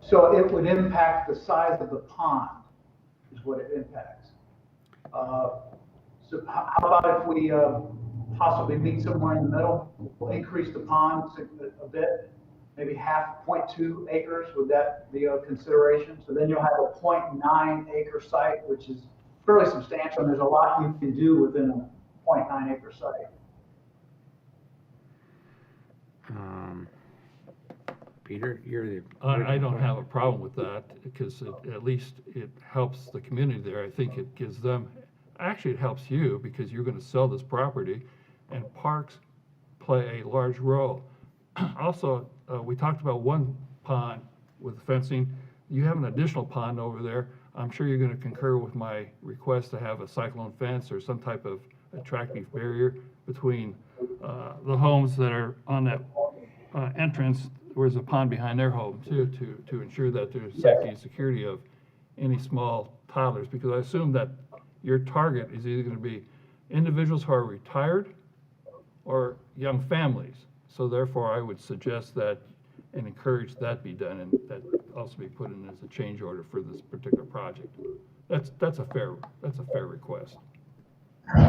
So it would impact the size of the pond, is what it impacts. So how about if we possibly meet somewhere in the middle? We'll increase the pond a bit, maybe 0.2 acres. Would that be a consideration? So then you'll have a 0.9 acre site, which is fairly substantial, and there's a lot you can do within a 0.9 acre site. Peter, you're the... I don't have a problem with that because at least it helps the community there. I think it gives them, actually it helps you because you're going to sell this property and parks play a large role. Also, we talked about one pond with fencing. You have an additional pond over there. I'm sure you're going to concur with my request to have a cyclone fence or some type of attractive barrier between the homes that are on that entrance. There's a pond behind their home too, to ensure that there's safety and security of any small toddlers, because I assume that your target is either going to be individuals who are retired or young families. So therefore, I would suggest that and encourage that be done, and that also be put in as a change order for this particular project. That's a fair request.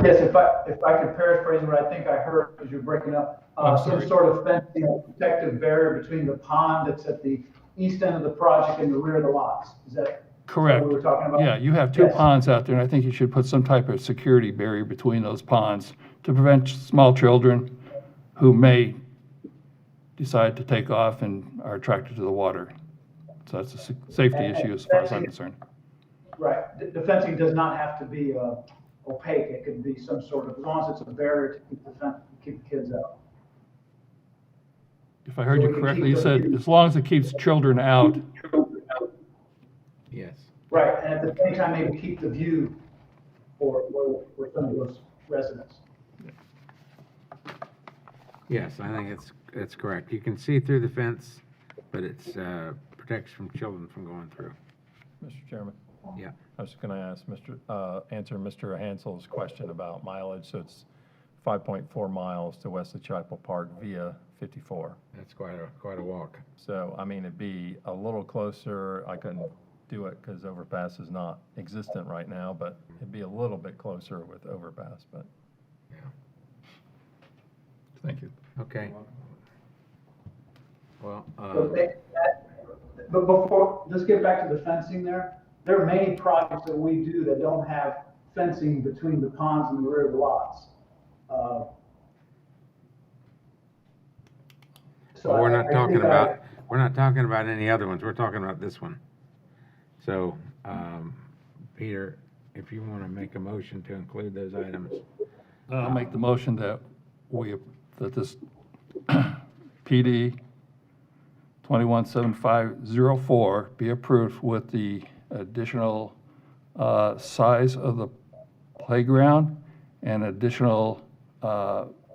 Yes, if I could paraphrase what I think I heard as you're breaking up, some sort of fencing, protective barrier between the pond that's at the east end of the project and the rear of the lots. Is that Correct. what we were talking about? Yeah, you have two ponds out there, and I think you should put some type of security barrier between those ponds to prevent small children who may decide to take off and are attracted to the water. So that's a safety issue as far as I'm concerned. Right. The fencing does not have to be opaque. It could be some sort of, as long as it's a barrier to keep the kids out. If I heard you correctly, you said as long as it keeps children out. Yes. Right, and at the same time, maybe keep the view for some of those residents. Yes, I think it's correct. You can see through the fence, but it's protects from children from going through. Mr. Chairman? Yeah. I was going to ask answer Mr. Hansel's question about mileage. So it's 5.4 miles to west of Chapel Park via 54. That's quite a walk. So, I mean, it'd be a little closer. I couldn't do it because overpass is not existent right now, but it'd be a little bit closer with overpass, but. Yeah. Thank you. Okay. Well, But before, let's get back to the fencing there. There are many projects that we do that don't have fencing between the ponds and the rear lots. So we're not talking about any other ones. We're talking about this one. So, Peter, if you want to make a motion to include those items. I'll make the motion that this PD 217504 be approved with the additional size of the playground and additional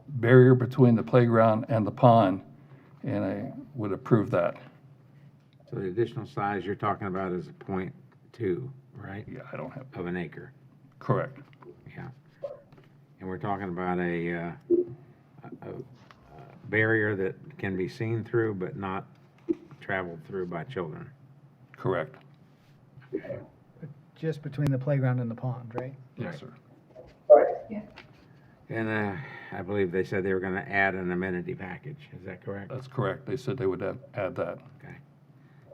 barrier between the playground and the pond, and I would approve that. So the additional size you're talking about is 0.2, right? Yeah, I don't have. Of an acre. Correct. Yeah. And we're talking about a barrier that can be seen through but not traveled through by children. Correct. Okay. Just between the playground and the pond, right? Yes, sir. And I believe they said they were going to add an amenity package. Is that correct? That's correct. They said they would add that. Okay.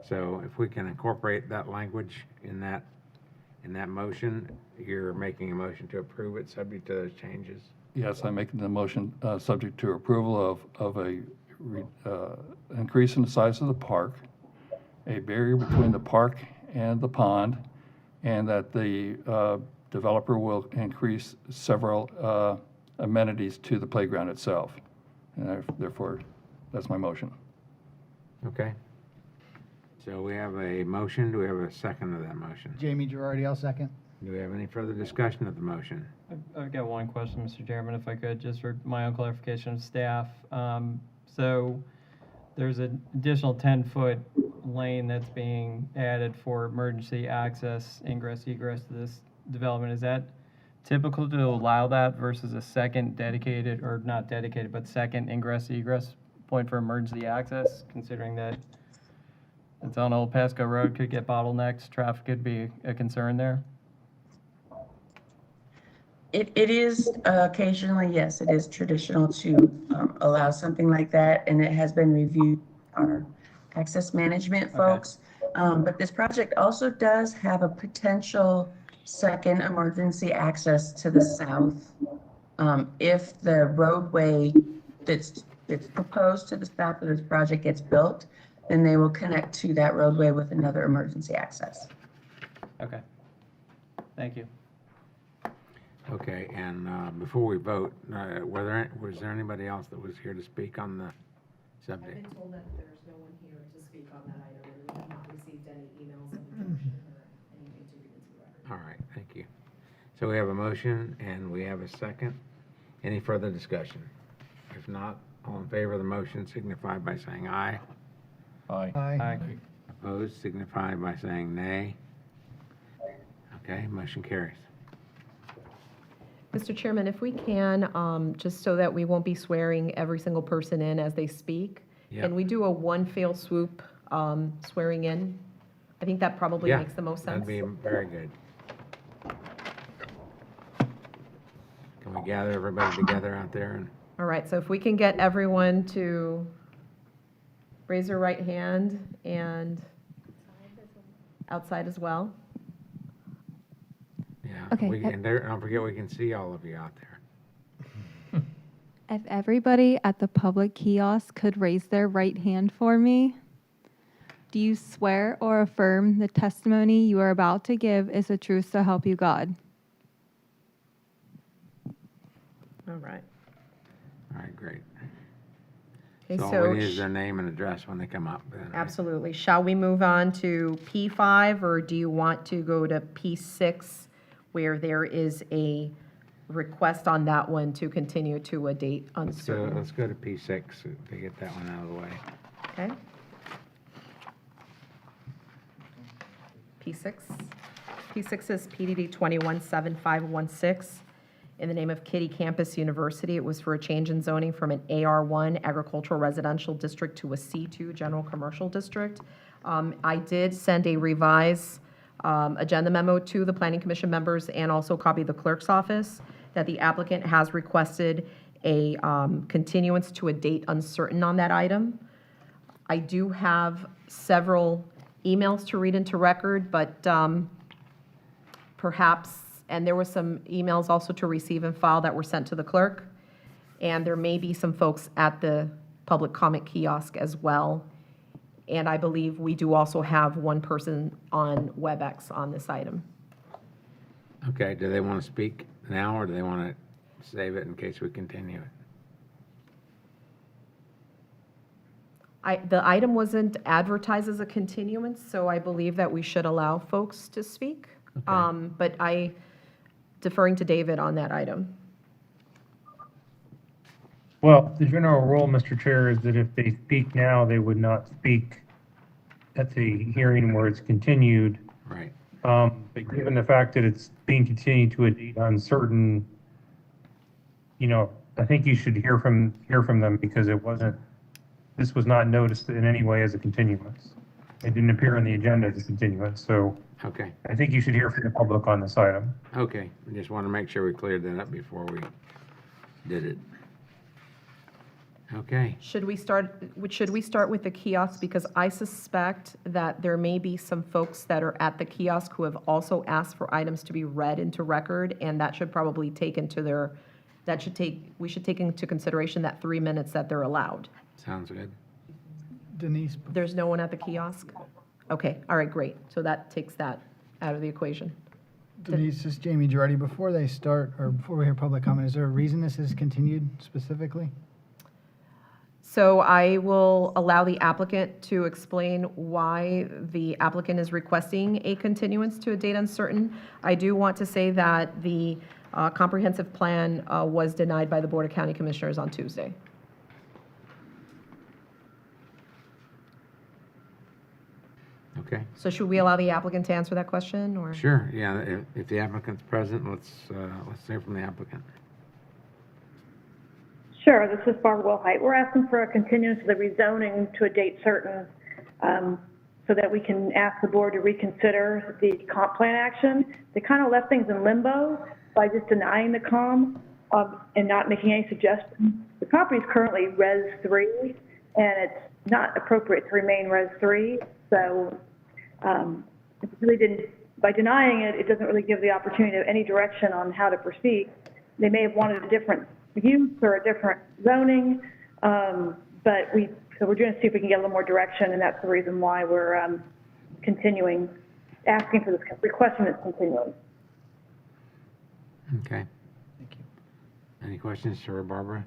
So if we can incorporate that language in that motion, you're making a motion to approve it subject to those changes? Yes, I'm making the motion subject to approval of a increase in the size of the park, a barrier between the park and the pond, and that the developer will increase several amenities to the playground itself. And therefore, that's my motion. Okay. So we have a motion. Do we have a second to that motion? Jamie Girardi, I'll second. Do we have any further discussion of the motion? I've got one question, Mr. Chairman, if I could, just for my own clarification of staff. So there's an additional 10-foot lane that's being added for emergency access, ingress, egress to this development. Is that typical to allow that versus a second dedicated, or not dedicated, but second ingress, egress point for emergency access, considering that it's on Old Pasco Road, could get bottlenecks, traffic could be a concern there? It is occasionally, yes, it is traditional to allow something like that, and it has been reviewed by our access management folks. But this project also does have a potential second emergency access to the south. If the roadway that's proposed to the south of this project gets built, then they will connect to that roadway with another emergency access. Okay. Thank you. Okay, and before we vote, was there anybody else that was here to speak on the subject? I've been told that there's no one here to speak on that item, and we have not received any emails of objection or anything to read into the record. All right, thank you. So we have a motion and we have a second. Any further discussion? If not, all in favor of the motion signify by saying aye. Aye. Aye. Opposed signify by saying nay. Okay, motion carries. Mr. Chairman, if we can, just so that we won't be swearing every single person in as they speak, can we do a one fell swoop swearing in? I think that probably makes the most sense. That'd be very good. Can we gather everybody together out there? And All right, so if we can get everyone to raise their right hand and outside as well. yeah, Okay. don't forget we can see all of you out there. If everybody at the public kiosk could raise their right hand for me. Do you swear or affirm the testimony you are about to give is the truth so help you God? All right. All right, great. Okay, So so we need their name and address when they come up. Then, right? absolutely. Shall we move on to P5, or do you want to go to P6, where there is a request on that one to continue to a date uncertain? Let's go to P6 to get that one out of the way. Okay. P6. P6 is PDD 217516. In the name of Kitty Campus University, it was for a change in zoning from an AR1 agricultural residential district to a C2 general commercial district. I did send a revised agenda memo to the Planning Commission members and also copied the clerk's office that the applicant has requested a continuance to a date uncertain on that item. I do have several emails to read into record, but perhaps, and there were some emails also to receive and file that were sent to the clerk, and there may be some folks at the public comment kiosk as well. And I believe we do also have one person on WebEx on this item. Okay, do they want to speak now, or do they want to save it in case we continue it? The item wasn't advertised as a continuance, so I believe that we should allow folks to speak. Okay. But I deferring to David on that item. Well, the general rule, Mr. Chair, is that if they speak now, they would not speak at the hearing where it's continued. Right. But given the fact that it's being continued to a date uncertain, I think you should hear from them, because this was not noticed in any way as a continuance. It didn't appear on the agenda as a continuance, so Okay. I think you should hear from the public on this item. Okay, we just want to make sure we cleared that up before we did it. Okay. Should we start with the kiosk? Because I suspect that there may be some folks that are at the kiosk who have also asked for items to be read into record, and that should probably we should take into consideration that 3 minutes that they're allowed. Sounds good. Denise, There's no one at the kiosk? Okay, all right, great. So that takes that out of the equation. Denise, this is Jamie Girardi. Before they start, or before we hear public comment, is there a reason this is continued specifically? So I will allow the applicant to explain why the applicant is requesting a continuance to a date uncertain. I do want to say that the comprehensive plan was denied by the Board of County Commissioners on Tuesday. Okay. So should we allow the applicant to answer that question, or? Sure, yeah, if the applicant's present, let's hear from the applicant. Sure, this is Barbara Wilhite. We're asking for a continuance of the rezoning to a date certain so that we can ask the board to reconsider the comp plan action. They kind of left things in limbo by just denying the comp and not making any suggestions. The property is currently Res 3, and it's not appropriate to remain Res 3. So it really didn't, by denying it, it doesn't really give the opportunity of any direction on how to proceed. They may have wanted a different use or a different zoning, but we're going to see if we can get a little more direction, and that's the reason why we're continuing, asking for this, requesting this continuance. Okay. Thank you. Any questions for Barbara?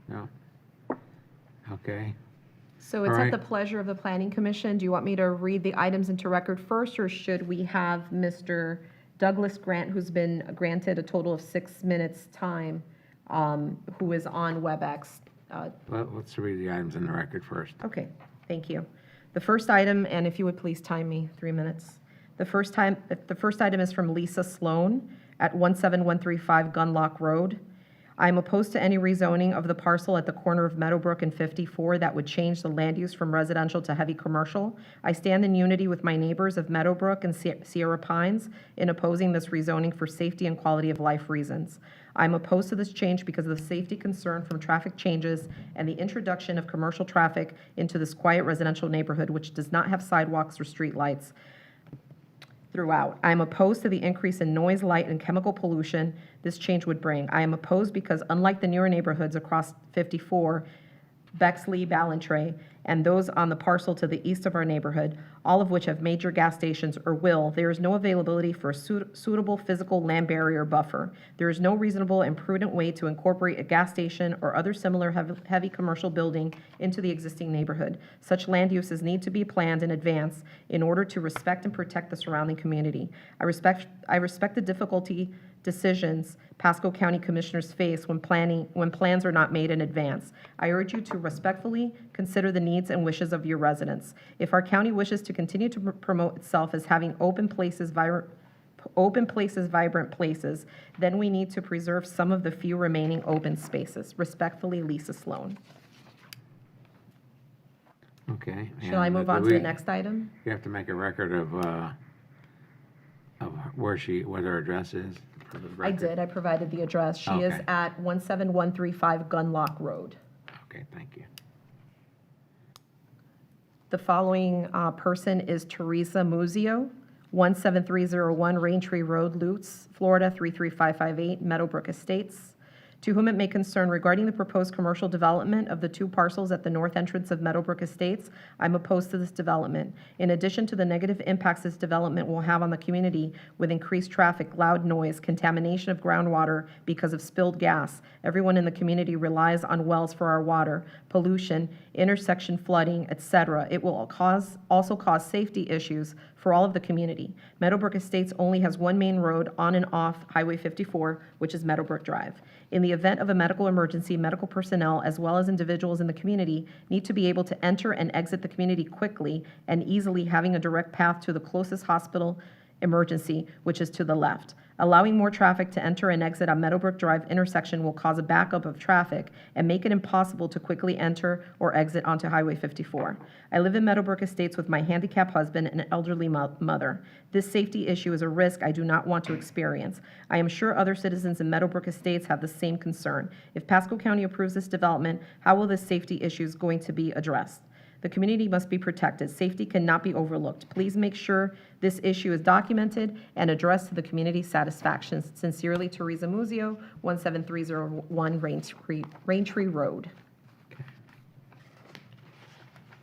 No? Okay. So it's at the pleasure of the Planning Commission. Do you want me to read the items into record first, or should we have Mr. Douglas Grant, who's been granted a total of 6 minutes time, who is on WebEx? Let's read the items in the record first. Okay, thank you. The first item, and if you would please time me 3 minutes. The first item is from Lisa Sloan at 17135 Gunlock Road. I'm opposed to any rezoning of the parcel at the corner of Meadowbrook and 54 that would change the land use from residential to heavy commercial. I stand in unity with my neighbors of Meadowbrook and Sierra Pines in opposing this rezoning for safety and quality of life reasons. I'm opposed to this change because of the safety concern from traffic changes and the introduction of commercial traffic into this quiet residential neighborhood, which does not have sidewalks or street lights throughout. I am opposed to the increase in noise, light, and chemical pollution this change would bring. I am opposed because, unlike the newer neighborhoods across 54, Bexley, Ballantrae, and those on the parcel to the east of our neighborhood, all of which have major gas stations or will, there is no availability for a suitable physical land barrier buffer. There is no reasonable and prudent way to incorporate a gas station or other similar heavy commercial building into the existing neighborhood. Such land uses need to be planned in advance in order to respect and protect the surrounding community. I respect the difficulty decisions Pasco County Commissioners face when plans are not made in advance. I urge you to respectfully consider the needs and wishes of your residents. If our county wishes to continue to promote itself as having open places, vibrant places, then we need to preserve some of the few remaining open spaces. Respectfully, Lisa Sloan. Okay. Shall I move on to the next item? You have to make a record of where her address is. For the I record. did. I provided the address. She is Okay. at 17135 Gunlock Road. Okay, thank you. The following person is Teresa Muzio, 17301 Raintree Road, Lutz, Florida 33558, Meadowbrook Estates. To whom it may concern, regarding the proposed commercial development of the two parcels at the north entrance of Meadowbrook Estates, I'm opposed to this development. In addition to the negative impacts this development will have on the community with increased traffic, loud noise, contamination of groundwater because of spilled gas, everyone in the community relies on wells for our water, pollution, intersection flooding, etc. It will also cause safety issues for all of the community. Meadowbrook Estates only has one main road on and off Highway 54, which is Meadowbrook Drive. In the event of a medical emergency, medical personnel, as well as individuals in the community, need to be able to enter and exit the community quickly and easily, having a direct path to the closest hospital emergency, which is to the left. Allowing more traffic to enter and exit on Meadowbrook Drive intersection will cause a backup of traffic and make it impossible to quickly enter or exit onto Highway 54. I live in Meadowbrook Estates with my handicapped husband and an elderly mother. This safety issue is a risk I do not want to experience. I am sure other citizens in Meadowbrook Estates have the same concern. If Pasco County approves this development, how will this safety issue going to be addressed? The community must be protected. Safety cannot be overlooked. Please make sure this issue is documented and addressed to the community's satisfaction. Sincerely, Teresa Muzio, 17301 Raintree Road.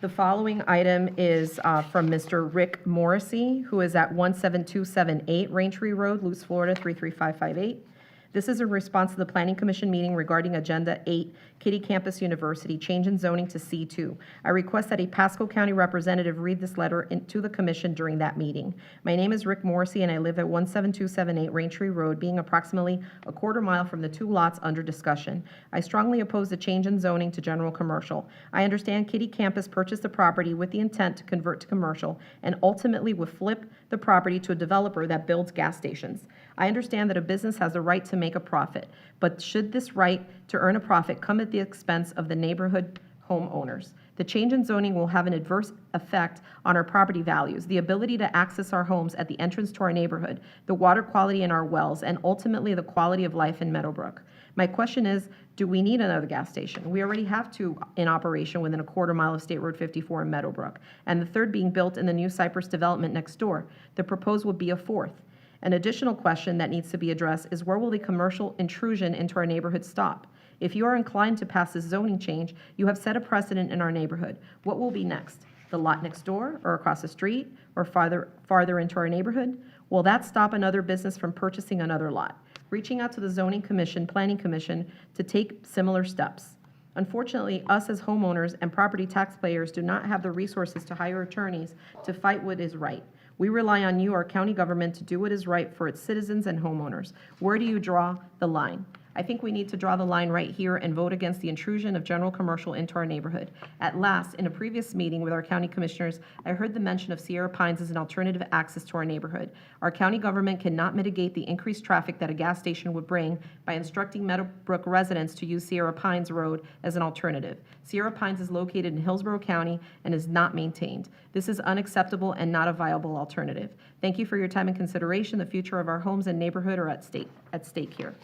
The following item is from Mr. Rick Morrissey, who is at 17278 Raintree Road, Lutz, Florida 33558. This is a response to the Planning Commission meeting regarding Agenda 8, Kitty Campus University, change in zoning to C2. I request that a Pasco County representative read this letter to the commission during that meeting. My name is Rick Morrissey, and I live at 17278 Raintree Road, being approximately a quarter mile from the two lots under discussion. I strongly oppose the change in zoning to general commercial. I understand Kitty Campus purchased the property with the intent to convert to commercial and ultimately would flip the property to a developer that builds gas stations. I understand that a business has the right to make a profit, but should this right to earn a profit come at the expense of the neighborhood homeowners? The change in zoning will have an adverse effect on our property values, the ability to access our homes at the entrance to our neighborhood, the water quality in our wells, and ultimately the quality of life in Meadowbrook. My question is, do we need another gas station? We already have two in operation within a quarter mile of State Road 54 in Meadowbrook, and the third being built in the new Cypress development next door. The proposed would be a fourth. An additional question that needs to be addressed is, where will the commercial intrusion into our neighborhood stop? If you are inclined to pass this zoning change, you have set a precedent in our neighborhood. What will be next? The lot next door, or across the street, or farther into our neighborhood? Will that stop another business from purchasing another lot? Reaching out to the Zoning Commission, Planning Commission to take similar steps. Unfortunately, us as homeowners and property taxpayers do not have the resources to hire attorneys to fight what is right. We rely on you, our county government, to do what is right for its citizens and homeowners. Where do you draw the line? I think we need to draw the line right here and vote against the intrusion of general commercial into our neighborhood. At last, in a previous meeting with our county commissioners, I heard the mention of Sierra Pines as an alternative access to our neighborhood. Our county government cannot mitigate the increased traffic that a gas station would bring by instructing Meadowbrook residents to use Sierra Pines Road as an alternative. Sierra Pines is located in Hillsborough County and is not maintained. This is unacceptable and not a viable alternative. Thank you for your time and consideration. The future of our homes and neighborhood are at stake here.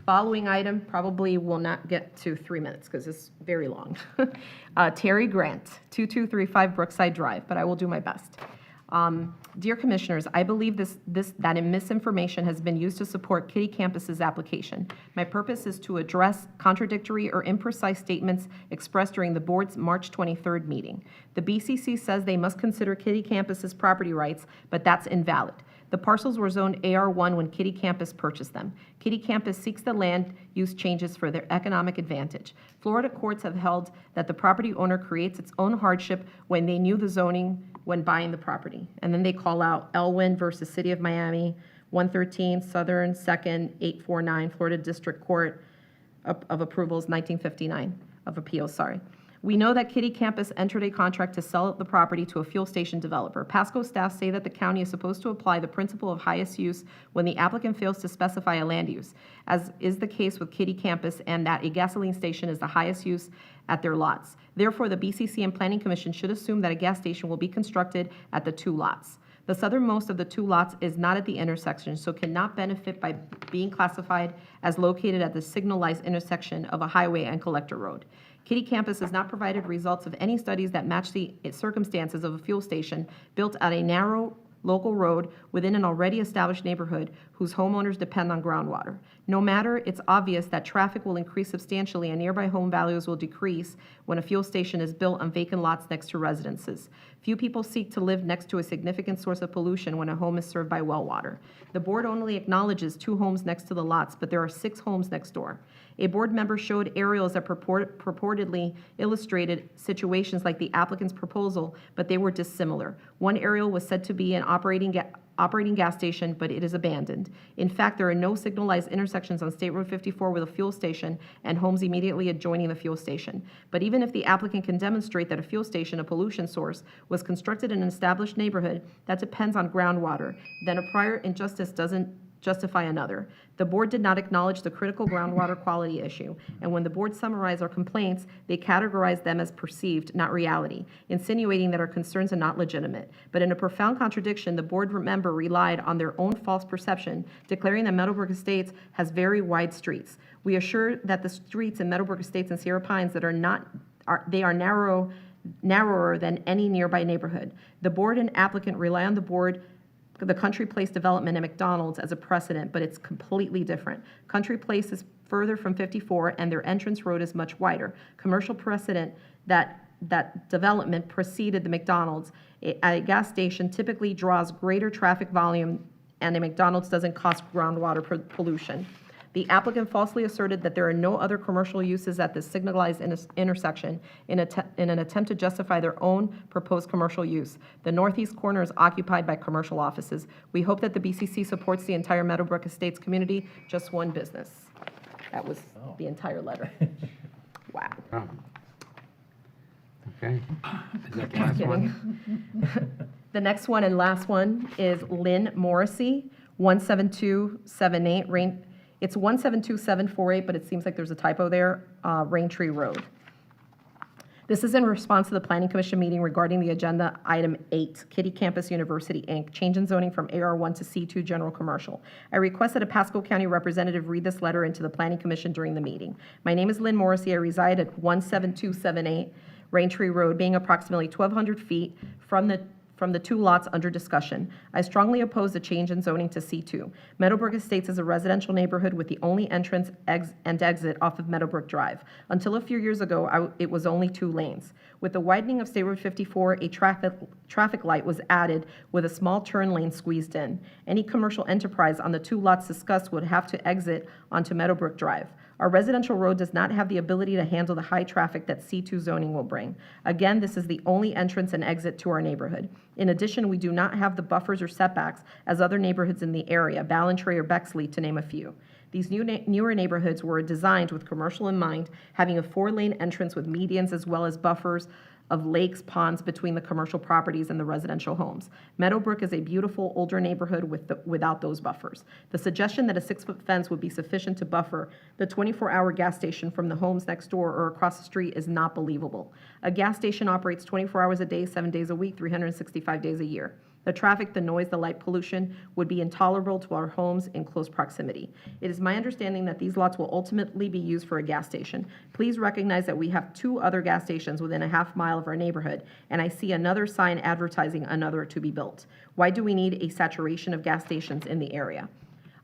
Following item probably will not get to 3 minutes because it's very long. Terry Grant, 2235 Brookside Drive, but I will do my best. Dear Commissioners, I believe that misinformation has been used to support Kitty Campus's application. My purpose is to address contradictory or imprecise statements expressed during the board's March 23rd meeting. The BCC says they must consider Kitty Campus's property rights, but that's invalid. The parcels were zoned AR1 when Kitty Campus purchased them. Kitty Campus seeks the land use changes for their economic advantage. Florida courts have held that the property owner creates its own hardship when they knew the zoning when buying the property. And then they call out Elwin versus City of Miami, 113 Southern 2nd 849, Florida District Court of Approvals, 1959, of Appeals, sorry. We know that Kitty Campus entered a contract to sell the property to a fuel station developer. Pasco staff say that the county is supposed to apply the principle of highest use when the applicant fails to specify a land use, as is the case with Kitty Campus, and that a gasoline station is the highest use at their lots. Therefore, the BCC and Planning Commission should assume that a gas station will be constructed at the two lots. The southernmost of the two lots is not at the intersection, so cannot benefit by being classified as located at the signalized intersection of a highway and collector road. Kitty Campus has not provided results of any studies that match the circumstances of a fuel station built at a narrow local road within an already established neighborhood whose homeowners depend on groundwater. No matter, it's obvious that traffic will increase substantially and nearby home values will decrease when a fuel station is built on vacant lots next to residences. Few people seek to live next to a significant source of pollution when a home is served by well water. The board only acknowledges 2 homes next to the lots, but there are 6 homes next door. A board member showed aerials that purportedly illustrated situations like the applicant's proposal, but they were dissimilar. One aerial was said to be an operating gas station, but it is abandoned. In fact, there are no signalized intersections on State Road 54 with a fuel station and homes immediately adjoining the fuel station. But even if the applicant can demonstrate that a fuel station, a pollution source, was constructed in an established neighborhood that depends on groundwater, then a prior injustice doesn't justify another. The board did not acknowledge the critical groundwater quality issue, and when the board summarized our complaints, they categorized them as perceived, not reality, insinuating that our concerns are not legitimate. But in a profound contradiction, the board member relied on their own false perception, declaring that Meadowbrook Estates has very wide streets. We assure that the streets in Meadowbrook Estates and Sierra Pines that are narrower than any nearby neighborhood. The board and applicant rely on the Country Place development at McDonald's as a precedent, but it's completely different. Country Place is further from 54 and their entrance road is much wider. Commercial precedent that development preceded the McDonald's. A gas station typically draws greater traffic volume and a McDonald's doesn't cause groundwater pollution. The applicant falsely asserted that there are no other commercial uses at this signalized intersection in an attempt to justify their own proposed commercial use. The northeast corner is occupied by commercial offices. We hope that the BCC supports the entire Meadowbrook Estates community, just one business. That was the entire letter. Wow. Oh. Okay. Is that the last one? The next one and last one is Lynn Morrissey, 17278 It's 172748, but it seems like there's a typo there, Raintree Road. This is in response to the Planning Commission meeting regarding the agenda item 8, Kitty Campus University, Inc., change in zoning from AR1 to C2 General Commercial. I request that a Pasco County representative read this letter into the Planning Commission during the meeting. My name is Lynn Morrissey. I reside at 17278 Raintree Road, being approximately 1,200 feet from the 2 lots under discussion. I strongly oppose the change in zoning to C2. Meadowbrook Estates is a residential neighborhood with the only entrance and exit off of Meadowbrook Drive. Until a few years ago, it was only 2 lanes. With the widening of State Road 54, a traffic light was added with a small turn lane squeezed in. Any commercial enterprise on the 2 lots discussed would have to exit onto Meadowbrook Drive. Our residential road does not have the ability to handle the high traffic that C2 zoning will bring. Again, this is the only entrance and exit to our neighborhood. In addition, we do not have the buffers or setbacks as other neighborhoods in the area, Ballantrae or Bexley, to name a few. These newer neighborhoods were designed with commercial in mind, having a 4-lane entrance with medians as well as buffers of lakes, ponds between the commercial properties and the residential homes. Meadowbrook is a beautiful older neighborhood without those buffers. The suggestion that a 6-foot fence would be sufficient to buffer the 24-hour gas station from the homes next door or across the street is not believable. A gas station operates 24 hours a day, 7 days a week, 365 days a year. The traffic, the noise, the light pollution would be intolerable to our homes in close proximity. It is my understanding that these lots will ultimately be used for a gas station. Please recognize that we have 2 other gas stations within a half mile of our neighborhood, and I see another sign advertising another to be built. Why do we need a saturation of gas stations in the area?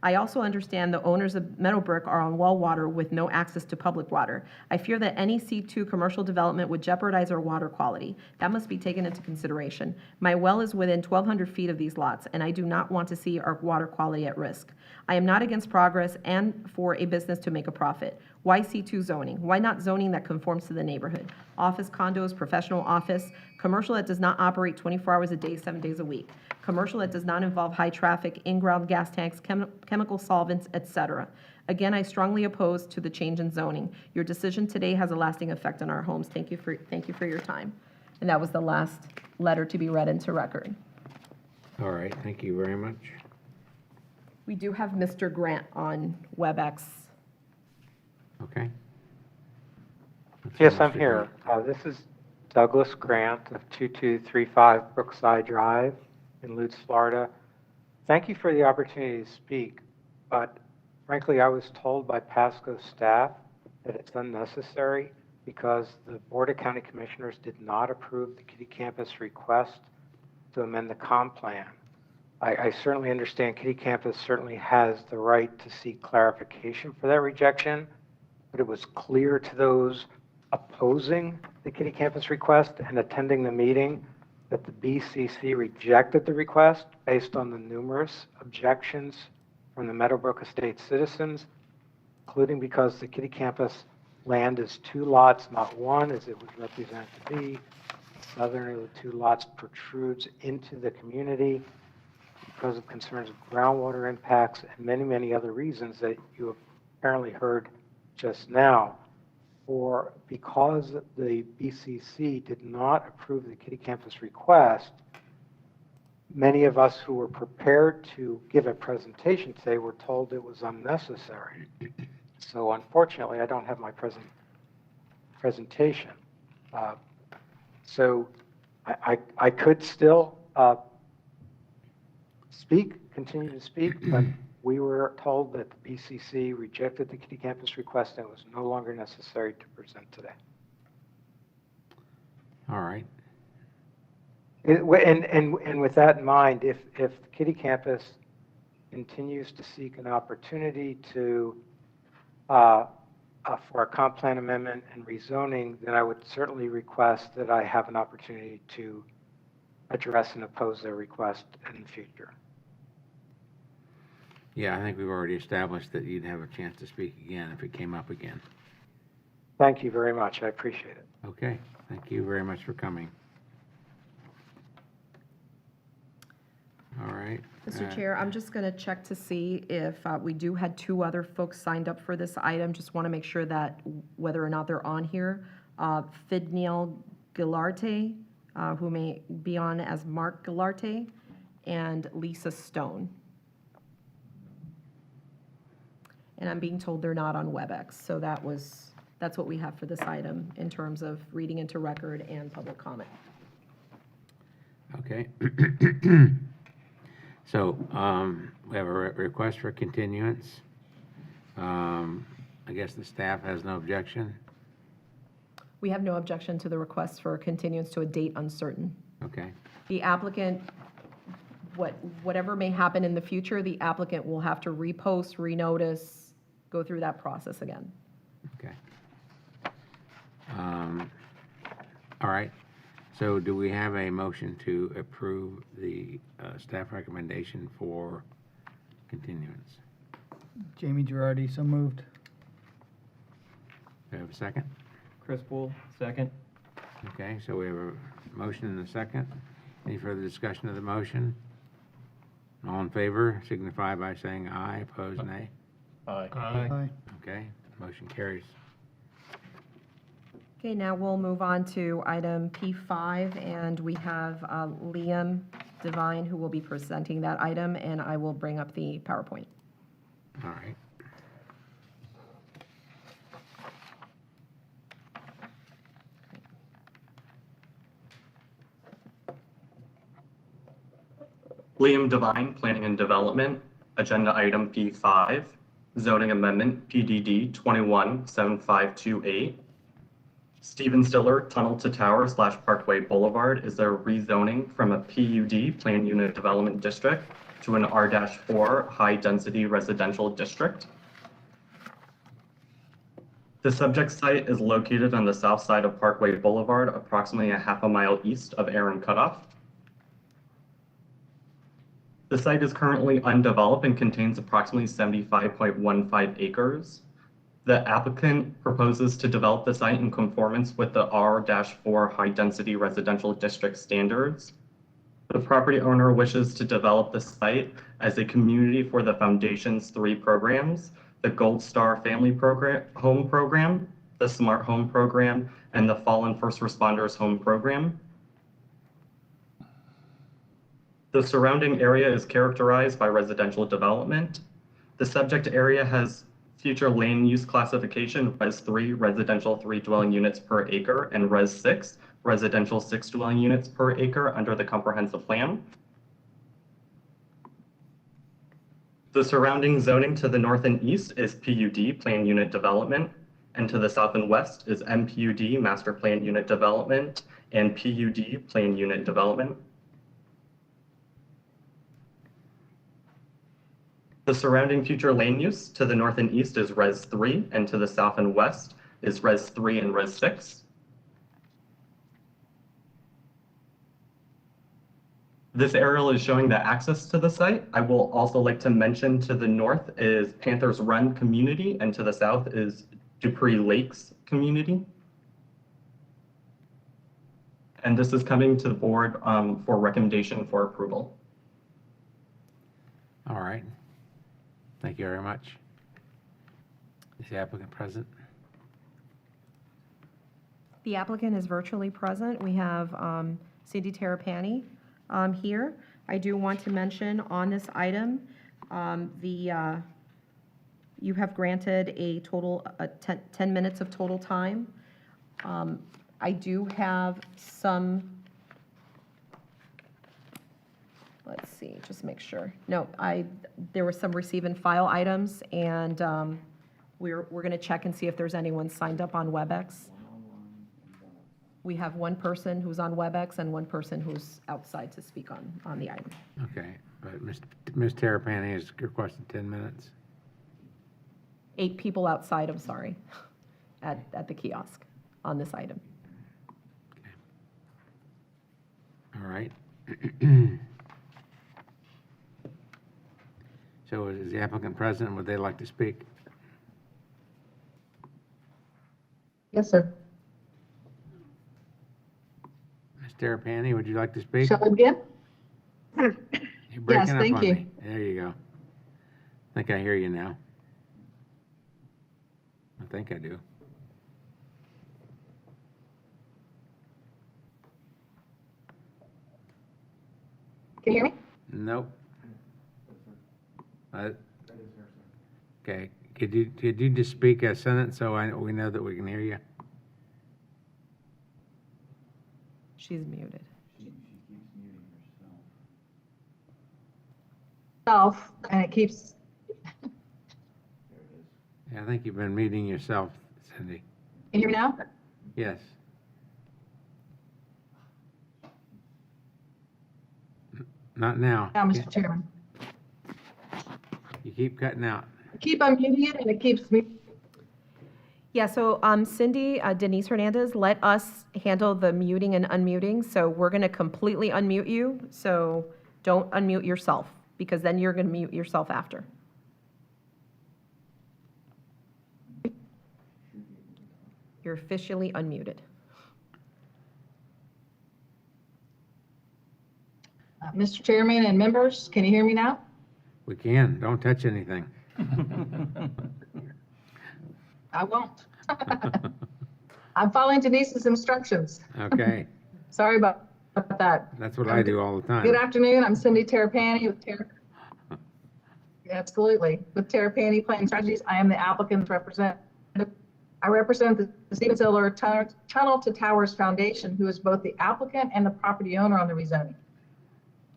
I also understand the owners of Meadowbrook are on well water with no access to public water. I fear that any C2 commercial development would jeopardize our water quality. That must be taken into consideration. My well is within 1,200 feet of these lots, and I do not want to see our water quality at risk. I am not against progress and for a business to make a profit. Why C2 zoning? Why not zoning that conforms to the neighborhood? Office, condos, professional office, commercial that does not operate 24 hours a day, 7 days a week. Commercial that does not involve high traffic, in-ground gas tanks, chemical solvents, etc. Again, I strongly oppose to the change in zoning. Your decision today has a lasting effect on our homes. Thank you for your time. And that was the last letter to be read into record. All right, thank you very much. We do have Mr. Grant on WebEx. Okay. Yes, I'm here. This is Douglas Grant of 2235 Brookside Drive in Lutz, Florida. Thank you for the opportunity to speak, but frankly, I was told by Pasco staff that it's unnecessary because the Board of County Commissioners did not approve the Kitty Campus request to amend the comp plan. I certainly understand Kitty Campus certainly has the right to seek clarification for that rejection, but it was clear to those opposing the Kitty Campus request and attending the meeting that the BCC rejected the request based on the numerous objections from the Meadowbrook Estate citizens, including because the Kitty Campus land is 2 lots, not 1, as it was represented to be. Southern of the 2 lots protrudes into the community because of concerns of groundwater impacts and many, many other reasons that you have apparently heard just now. Or because the BCC did not approve the Kitty Campus request, many of us who were prepared to give a presentation today were told it was unnecessary. So unfortunately, I don't have my presentation. So I could still continue to speak, but we were told that the BCC rejected the Kitty Campus request and it was no longer necessary to present today. All right. And with that in mind, if the Kitty Campus continues to seek an opportunity to for a comp plan amendment and rezoning, then I would certainly request that I have an opportunity to address and oppose their request in the future. Yeah, I think we've already established that you'd have a chance to speak again if it came up again. Thank you very much. I appreciate it. Okay, thank you very much for coming. All right. Mr. Chair, I'm just going to check to see if we had 2 other folks signed up for this item. Just want to make sure that whether or not they're on here. Fidniel Gilarte, who may be on as Mark Gilarte, and Lisa Stone. And I'm being told they're not on WebEx, so that's what we have for this item in terms of reading into record and public comment. Okay. So we have a request for continuance. I guess the staff has no objection. We have no objection to the request for continuance to a date uncertain. Okay. The applicant, whatever may happen in the future, the applicant will have to repost, renotice, go through that process again. Okay. All right. So do we have a motion to approve the staff recommendation for continuance? Jamie Girardi, so moved. Do we have a second? Chris Poole, second. Okay, so we have a motion and a second. Any further discussion of the motion? All in favor signify by saying aye. Opposed, nay. Aye. Aye. Okay, motion carries. Okay, now we'll move on to item P5, and we have Liam Devine who will be presenting that item, and I will bring up the PowerPoint. All right. Liam Devine, Planning and Development, Agenda Item P5, Zoning Amendment PDD 217528. Stephen Stiller, Tunnel to Tower / Parkway Boulevard is a rezoning from a PUD, Planned Unit Development District, to an R-4 High Density Residential District. The subject site is located on the south side of Parkway Boulevard, approximately a half a mile east of Aaron Cutoff. The site is currently undeveloped and contains approximately 75.15 acres. The applicant proposes to develop the site in conformance with the R-4 High Density Residential District standards. The property owner wishes to develop the site as a community for the Foundation's 3 programs, the Gold Star Family Home Program, the Smart Home Program, and the Fallen First Responders Home Program. The surrounding area is characterized by residential development. The subject area has future land use classification Res 3, residential 3 dwelling units per acre, and Res 6, residential 6 dwelling units per acre under the comprehensive plan. The surrounding zoning to the north and east is PUD, Planned Unit Development, and to the south and west is MPUD, Master Planned Unit Development, and PUD, Planned Unit Development. The surrounding future land use to the north and east is Res 3, and to the south and west is Res 3 and Res 6. This aerial is showing the access to the site. I will also like to mention to the north is Panthers Run Community, and to the south is Dupree Lakes Community. And this is coming to the board for recommendation for approval. All right. Thank you very much. Is the applicant present? The applicant is virtually present. We have Cindy Terrapini here. I do want to mention on this item, you have granted a total 10 minutes of total time. I do have some, let's see, just make sure. No, there were some receive and file items, and we're going to check and see if there's anyone signed up on WebEx. We have one person who's on WebEx and one person who's outside to speak on the item. Okay, but Ms. Terrapini has requested 10 minutes. 8 people outside, I'm sorry, at the kiosk on this item. Okay. All right. So is the applicant present? Would they like to speak? Yes, sir. Ms. Terrapini, would you like to speak? Shall I begin? You're breaking Yes, up thank on you. me. There you go. I think I hear you now. I think I do. Can you hear me? Nope. Okay, could you just speak a sentence so we know that we can hear you? She's muted. Self, and it keeps, Yeah, I think you've been muting yourself, Cindy. can you hear me now? Yes. Not now. Now, Mr. Chairman. You keep cutting out. I keep unmuting it and it keeps me. Yeah, so Cindy, Denise Hernandez, let us handle the muting and unmuting. So we're going to completely unmute you. So don't unmute yourself, because then you're going to mute yourself after. You're officially unmuted. Mr. Chairman and members, can you hear me now? We can. Don't touch anything. I won't. I'm following Denise's instructions. Okay. Sorry about that. That's what I do all the time. Good afternoon. I'm Cindy Terrapini with Absolutely. With Terrapini Planning Strategies, I am the applicant's representative. I represent the Stephen Stiller Tunnel to Towers Foundation, who is both the applicant and the property owner on the rezoning.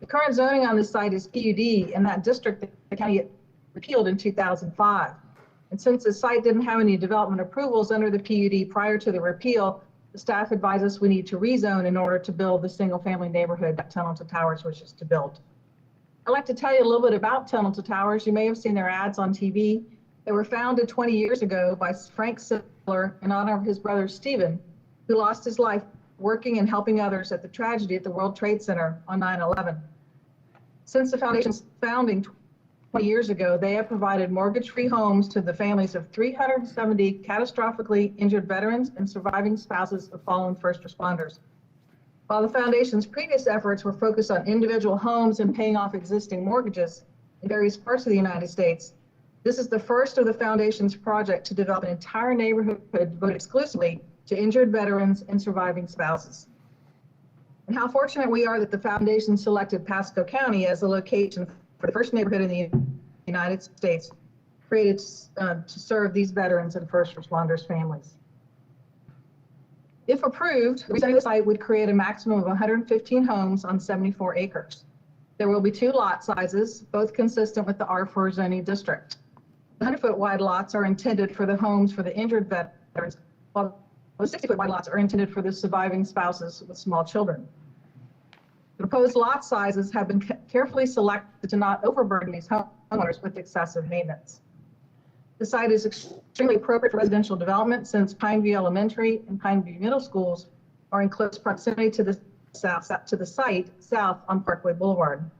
The current zoning on this site is PUD, and that district the county repealed in 2005. And since the site didn't have any development approvals under the PUD prior to the repeal, the staff advised us we need to rezone in order to build the single-family neighborhood that Tunnelton Towers wishes to build. I'd like to tell you a little bit about Tunnelton Towers. You may have seen their ads on TV. They were founded 20 years ago by Frank Siller in honor of his brother Stephen, who lost his life working and helping others at the tragedy at the World Trade Center on 9/11. Since the foundation's founding 20 years ago, they have provided mortgage-free homes to the families of 370 catastrophically injured veterans and surviving spouses of fallen first responders. While the foundation's previous efforts were focused on individual homes and paying off existing mortgages in various parts of the United States, this is the first of the foundation's project to develop an entire neighborhood devoted exclusively to injured veterans and surviving spouses. And how fortunate we are that the foundation selected Pasco County as the location for the first neighborhood in the United States created to serve these veterans and first responders' families. If approved, the rezoning of the site would create a maximum of 115 homes on 74 acres. There will be 2 lot sizes, both consistent with the R4 zoning district. The 100-foot wide lots are intended for the homes for the injured veterans, while the 60-foot wide lots are intended for the surviving spouses with small children. The proposed lot sizes have been carefully selected to not overburden these homeowners with excessive maintenance. The site is extremely appropriate for residential development since Pineview Elementary and Pineview Middle Schools are in close proximity to the site south on Parkway Boulevard.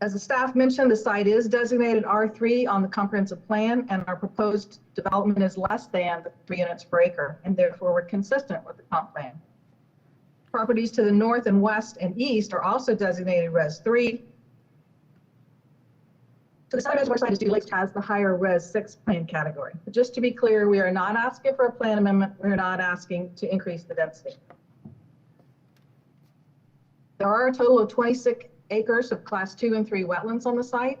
As the staff mentioned, the site is designated R3 on the comprehensive plan, and our proposed development is less than the 3 units per acre, and therefore we're consistent with the comp plan. Properties to the north and west and east are also designated Res 3. So the side reservoir site is due lake has the higher Res 6 plan category. But just to be clear, we are not asking for a plan amendment. We're not asking to increase the density. There are a total of 26 acres of class 2 and 3 wetlands on the site,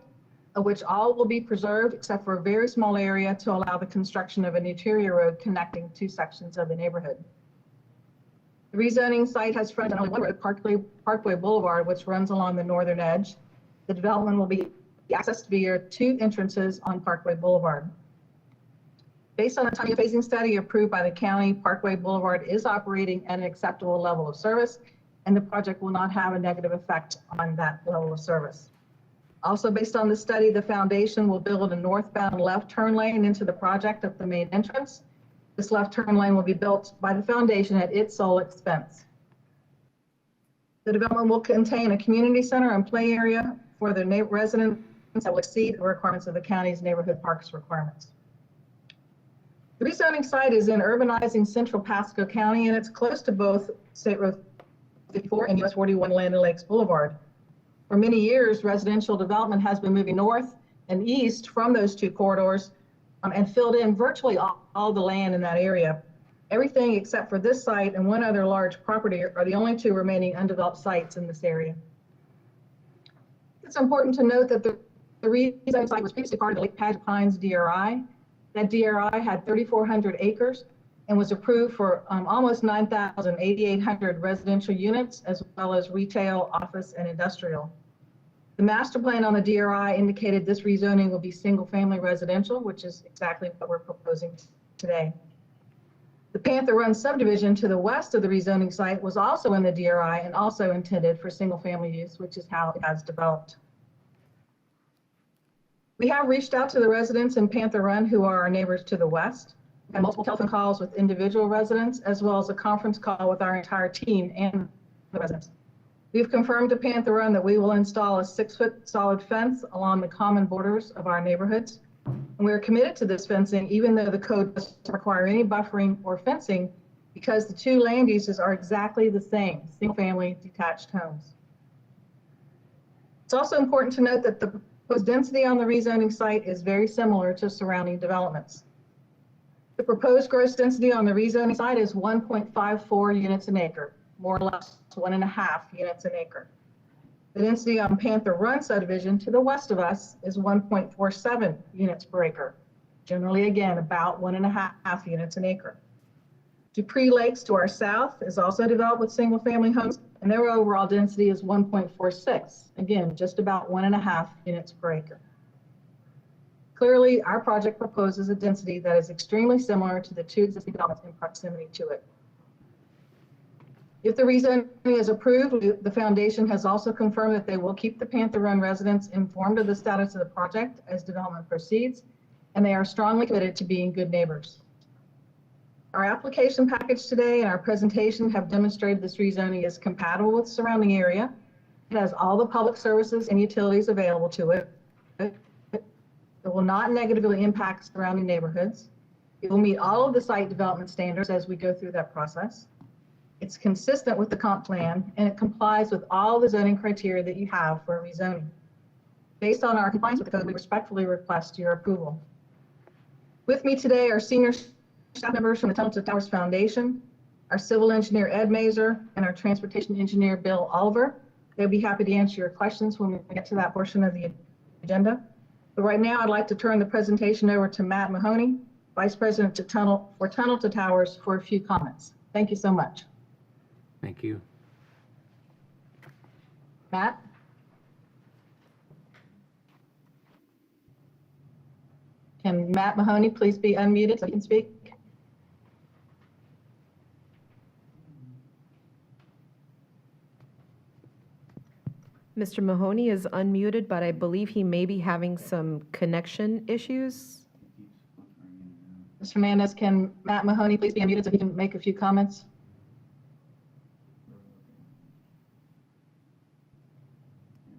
of which all will be preserved except for a very small area to allow the construction of an interior road connecting 2 sections of the neighborhood. The rezoning site has frontage on only one road, Parkway Boulevard, which runs along the northern edge. The development will be accessed via 2 entrances on Parkway Boulevard. Based on a timing phasing study approved by the county, Parkway Boulevard is operating at an acceptable level of service, and the project will not have a negative effect on that level of service. Also, based on the study, the foundation will build a northbound left turn lane into the project at the main entrance. This left turn lane will be built by the foundation at its sole expense. The development will contain a community center and play area for the residents that will exceed the requirements of the county's neighborhood parks requirements. The rezoning site is in urbanizing central Pasco County, and it's close to both State Road 54 and US 41 Land and Lakes Boulevard. For many years, residential development has been moving north and east from those 2 corridors and filled in virtually all the land in that area. Everything except for this site and one other large property are the only 2 remaining undeveloped sites in this area. It's important to note that the rezoning site was previously part of the Lake Padgett Pines DRI. That DRI had 3,400 acres and was approved for almost 8,800 residential units, as well as retail, office, and industrial. The master plan on the DRI indicated this rezoning will be single-family residential, which is exactly what we're proposing today. The Panther Run subdivision to the west of the rezoning site was also in the DRI and also intended for single-family use, which is how it has developed. We have reached out to the residents in Panther Run who are our neighbors to the west, and multiple telephone calls with individual residents, as well as a conference call with our entire team and the residents. We've confirmed to Panther Run that we will install a 6-foot solid fence along the common borders of our neighborhoods. And we are committed to this fencing, even though the code doesn't require any buffering or fencing, because the 2 land uses are exactly the same, single-family detached homes. It's also important to note that the proposed density on the rezoning site is very similar to surrounding developments. The proposed gross density on the rezoning site is 1.54 units an acre, more or less 1.5 units an acre. The density on Panther Run subdivision to the west of us is 1.47 units per acre, generally again about 1.5 units an acre. Dupree Lakes to our south is also developed with single-family homes and their overall density is 1.46. Again, just about 1.5 units per acre. Clearly, our project proposes a density that is extremely similar to the 2 existing developments in proximity to it. If the rezoning is approved, the foundation has also confirmed that they will keep the Panther Run residents informed of the status of the project as development proceeds, and they are strongly committed to being good neighbors. Our application package today and our presentation have demonstrated this rezoning is compatible with the surrounding area. It has all the public services and utilities available to it. It will not negatively impact surrounding neighborhoods. It will meet all of the site development standards as we go through that process. It's consistent with the comp plan, and it complies with all the zoning criteria that you have for rezoning. Based on our compliance with the code, we respectfully request your approval. With me today are senior staff members from the Tunnel to Towers Foundation, our civil engineer Ed Mazer, and our transportation engineer Bill Oliver. They'll be happy to answer your questions when we get to that portion of the agenda. But right now, I'd like to turn the presentation over to Matt Mahoney, Vice President for Tunnel to Towers, for a few comments. Thank you so much. Thank you. Matt? Can Matt Mahoney please be unmuted so he can speak? Mr. Mahoney is unmuted, but I believe he may be having some connection issues. Mr. Hernandez, can Matt Mahoney please be unmuted so he can make a few comments?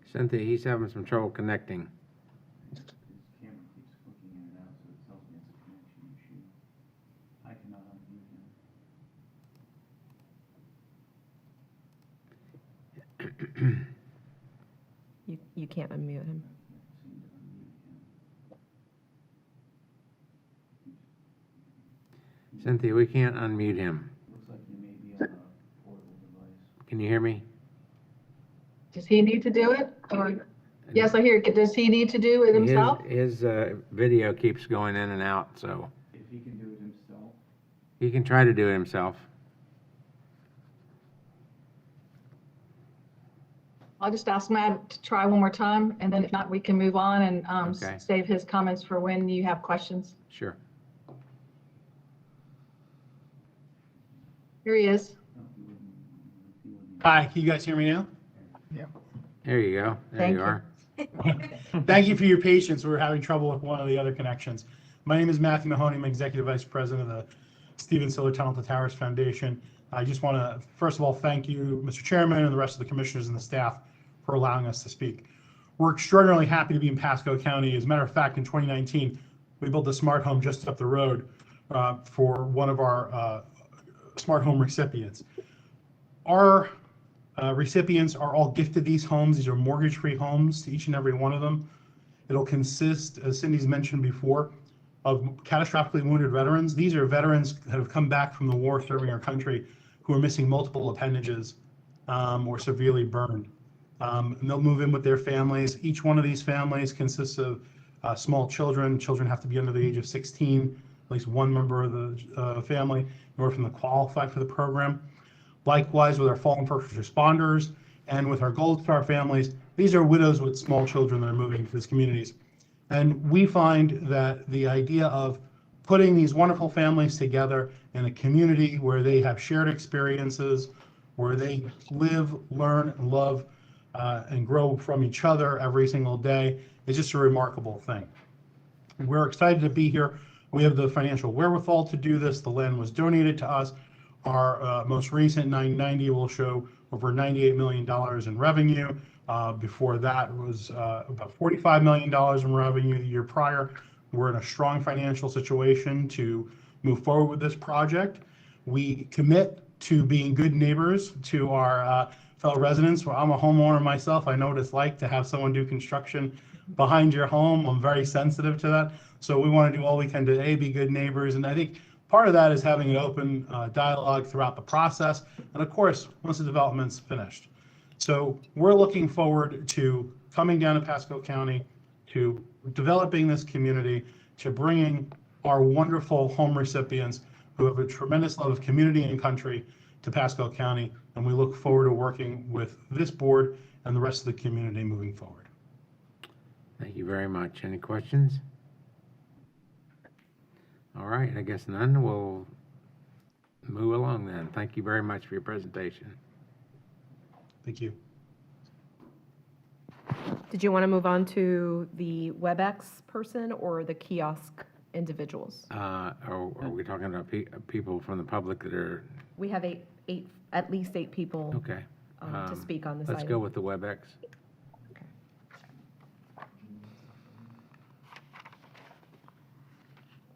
Cynthia, he's having some trouble connecting. You can't unmute him. Cynthia, we can't unmute him. Can you hear me? Does he need to do it? Or yes, I hear it. Does he need to do it himself? His video keeps going in and out, so. If he can do it himself. He can try to do it himself. I'll just ask Matt to try one more time, and then if not, we can move on and Okay. save his comments for when you have questions. Sure. Here he is. Hi, can you guys hear me now? There you go. There Thank you are. Thank you for your patience. We were having trouble with one of the other connections. My name is Matthew Mahoney. I'm Executive Vice President of the Stephen Siller Tunnel to Towers Foundation. I just want to, first of all, thank you, Mr. Chairman, and the rest of the commissioners and the staff for allowing us to speak. We're extraordinarily happy to be in Pasco County. As a matter of fact, in 2019, we built a smart home just up the road for one of our smart home recipients. Our recipients are all gifted these homes. These are mortgage-free homes to each and every one of them. It'll consist, as Cindy's mentioned before, of catastrophically wounded veterans. These are veterans that have come back from the war serving our country who are missing multiple appendages or severely burned. And they'll move in with their families. Each one of these families consists of small children. Children have to be under the age of 16, at least one member of the family, in order for them to qualify for the program. Likewise, with our fallen first responders and with our Gold Star families, these are widows with small children that are moving to these communities. And we find that the idea of putting these wonderful families together in a community where they have shared experiences, where they live, learn, and love, and grow from each other every single day is just a remarkable thing. We're excited to be here. We have the financial wherewithal to do this. The land was donated to us. Our most recent 990 will show over $98 million in revenue. Before that was about $45 million in revenue the year prior. We're in a strong financial situation to move forward with this project. We commit to being good neighbors to our fellow residents. Well, I'm a homeowner myself. I know what it's like to have someone do construction behind your home. I'm very sensitive to that. So we want to do all we can to be good neighbors. And I think part of that is having an open dialogue throughout the process. And of course, once the development's finished. So we're looking forward to coming down to Pasco County, to developing this community, to bringing our wonderful home recipients who have a tremendous love of community and country to Pasco County, and we look forward to working with this board and the rest of the community moving forward. Thank you very much. Any questions? All right, I guess none. We'll move along then. Thank you very much for your presentation. Thank you. Did you want to move on to the WebEx person or the kiosk individuals? Are we talking about people from the public that are? We have at least eight people Okay. to speak on this Let's item. go with the WebEx.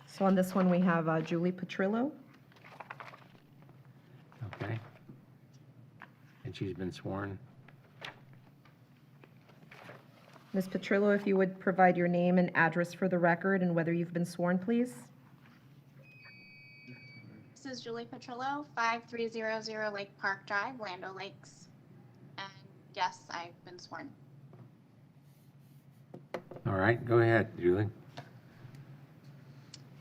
So on this one, we have Julie Petrillo. Okay. And she's been sworn. Ms. Petrillo, if you would provide your name and address for the record and whether you've been sworn, please. This is Julie Petrillo, 5300 Lake Park Drive, Lando Lakes. And yes, I've been sworn. All right, go ahead, Julie.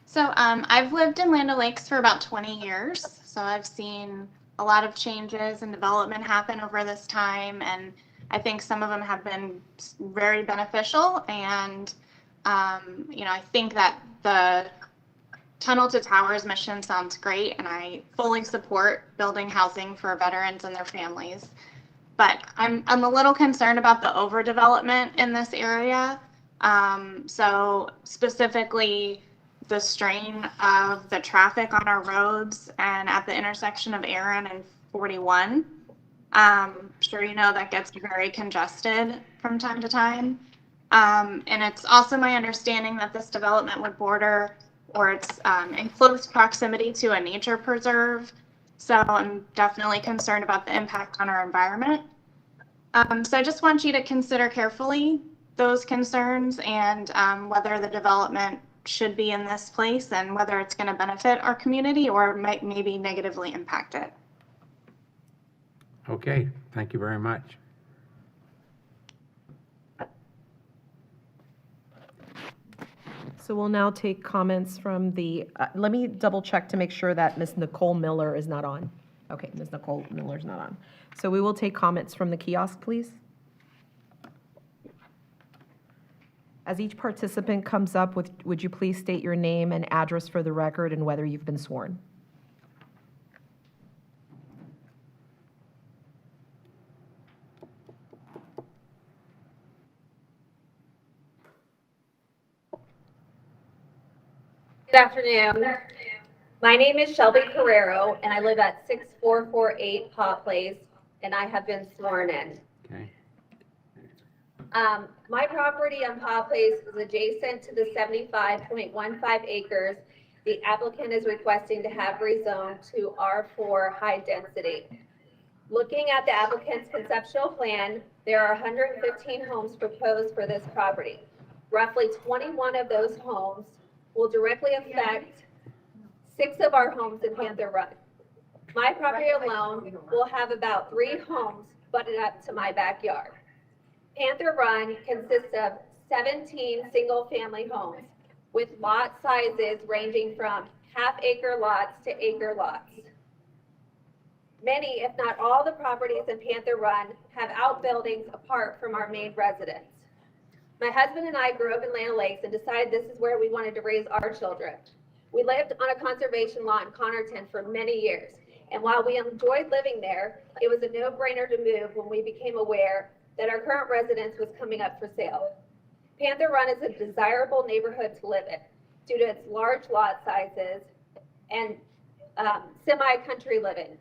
So I've lived in Lando Lakes for about 20 years. So I've seen a lot of changes and development happen over this time. And I think some of them have been very beneficial. And, I think that the Tunnel to Towers mission sounds great. And I fully support building housing for veterans and their families. But I'm a little concerned about the overdevelopment in this area. So specifically, the strain of the traffic on our roads and at the intersection of Aaron and 41. Sure you know that gets very congested from time to time. And it's also my understanding that this development would border or it's in close proximity to a nature preserve. So I'm definitely concerned about the impact on our environment. So I just want you to consider carefully those concerns and whether the development should be in this place and whether it's going to benefit our community or might maybe negatively impact it. Okay, thank you very much. So we'll now take comments from the, let me double check to make sure that Ms. Nicole Miller is not on. Okay, Ms. Nicole Miller is not on. So we will take comments from the kiosk, please. As each participant comes up, would you please state your name and address for the record and whether you've been sworn? Good afternoon. My name is Shelby Carrero, and I live at 6448 Paw Place, and I have been sworn in. Okay. My property on Paw Place is adjacent to the 75.15 acres the applicant is requesting to have rezoned to R4 high density. Looking at the applicant's conceptual plan, there are 115 homes proposed for this property. Roughly 21 of those homes will directly affect 6 of our homes in Panther Run. My property alone will have about 3 homes butted up to my backyard. Panther Run consists of 17 single-family homes with lot sizes ranging from half-acre lots to acre lots. Many, if not all, the properties in Panther Run have outbuildings apart from our main residence. My husband and I grew up in Land Lakes and decided this is where we wanted to raise our children. We lived on a conservation lot in Connerton for many years, and while we enjoyed living there, it was a no-brainer to move when we became aware that our current residence was coming up for sale. Panther Run is a desirable neighborhood to live in due to its large lot sizes and semi-country living.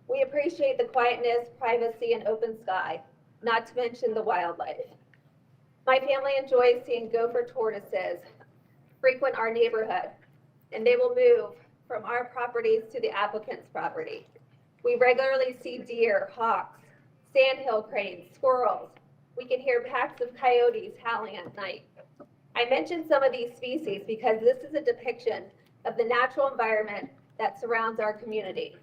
We appreciate the quietness, privacy, and open sky, not to mention the wildlife. My family enjoys seeing gopher tortoises frequent our neighborhood, and they will move from our properties to the applicant's property. We regularly see deer, hawks, sandhill cranes, squirrels. We can hear packs of coyotes howling at night. I mention some of these species because this is a depiction of the natural environment that surrounds our community.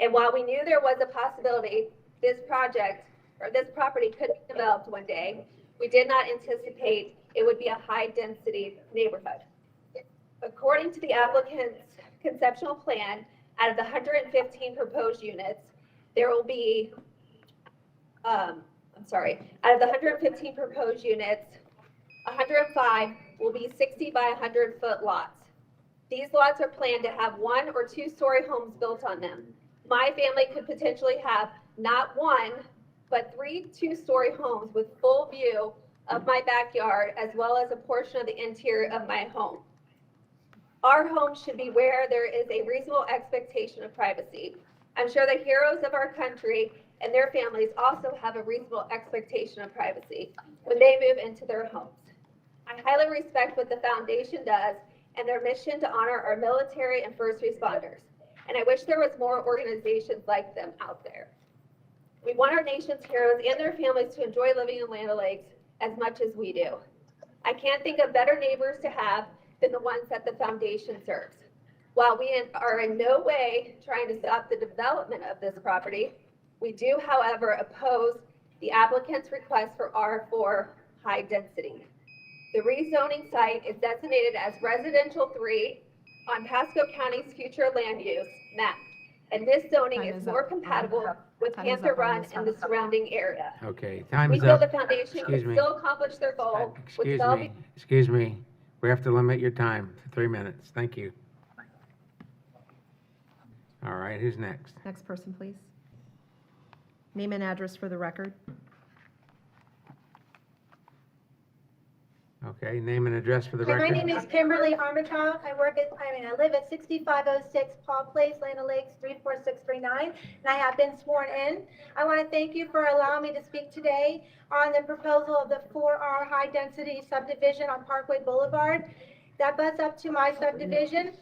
And while we knew there was a possibility this project or this property could be developed one day, we did not anticipate it would be a high-density neighborhood. According to the applicant's conceptual plan, Out of the 115 proposed units, there will be, out of the 115 proposed units, 105 will be 60 by 100 foot lots. These lots are planned to have 1 or 2 story homes built on them. My family could potentially have not 1, but 3 2-story homes with full view of my backyard, as well as a portion of the interior of my home. Our home should be where there is a reasonable expectation of privacy. I'm sure the heroes of our country and their families also have a reasonable expectation of privacy when they move into their homes. I highly respect what the foundation does and their mission to honor our military and first responders. And I wish there was more organizations like them out there. We want our nation's heroes and their families to enjoy living in Land O'Lakes as much as we do. I can't think of better neighbors to have than the ones that the foundation serves. While we are in no way trying to stop the development of this property, we do, however, oppose the applicant's request for R4 high density. The rezoning site is designated as residential 3 on Pasco County's future land use map. And this zoning is more compatible with Panther Run and the surrounding area. Okay, time We is feel up. the foundation can Excuse me. still accomplish their goal with Excuse developing. me, excuse me. We have to limit your time to 3 minutes. Thank you. All right, who's next? Next person, please. Name and address for the record. Okay, name and address for the Okay, record. my name is Kimberly Armitage. I live at 6506 Paul Place, Land O'Lakes, 34639, and I have been sworn in. I want to thank you for allowing me to speak today on the proposal of the 4R high density subdivision on Parkway Boulevard. That butts up to my subdivision.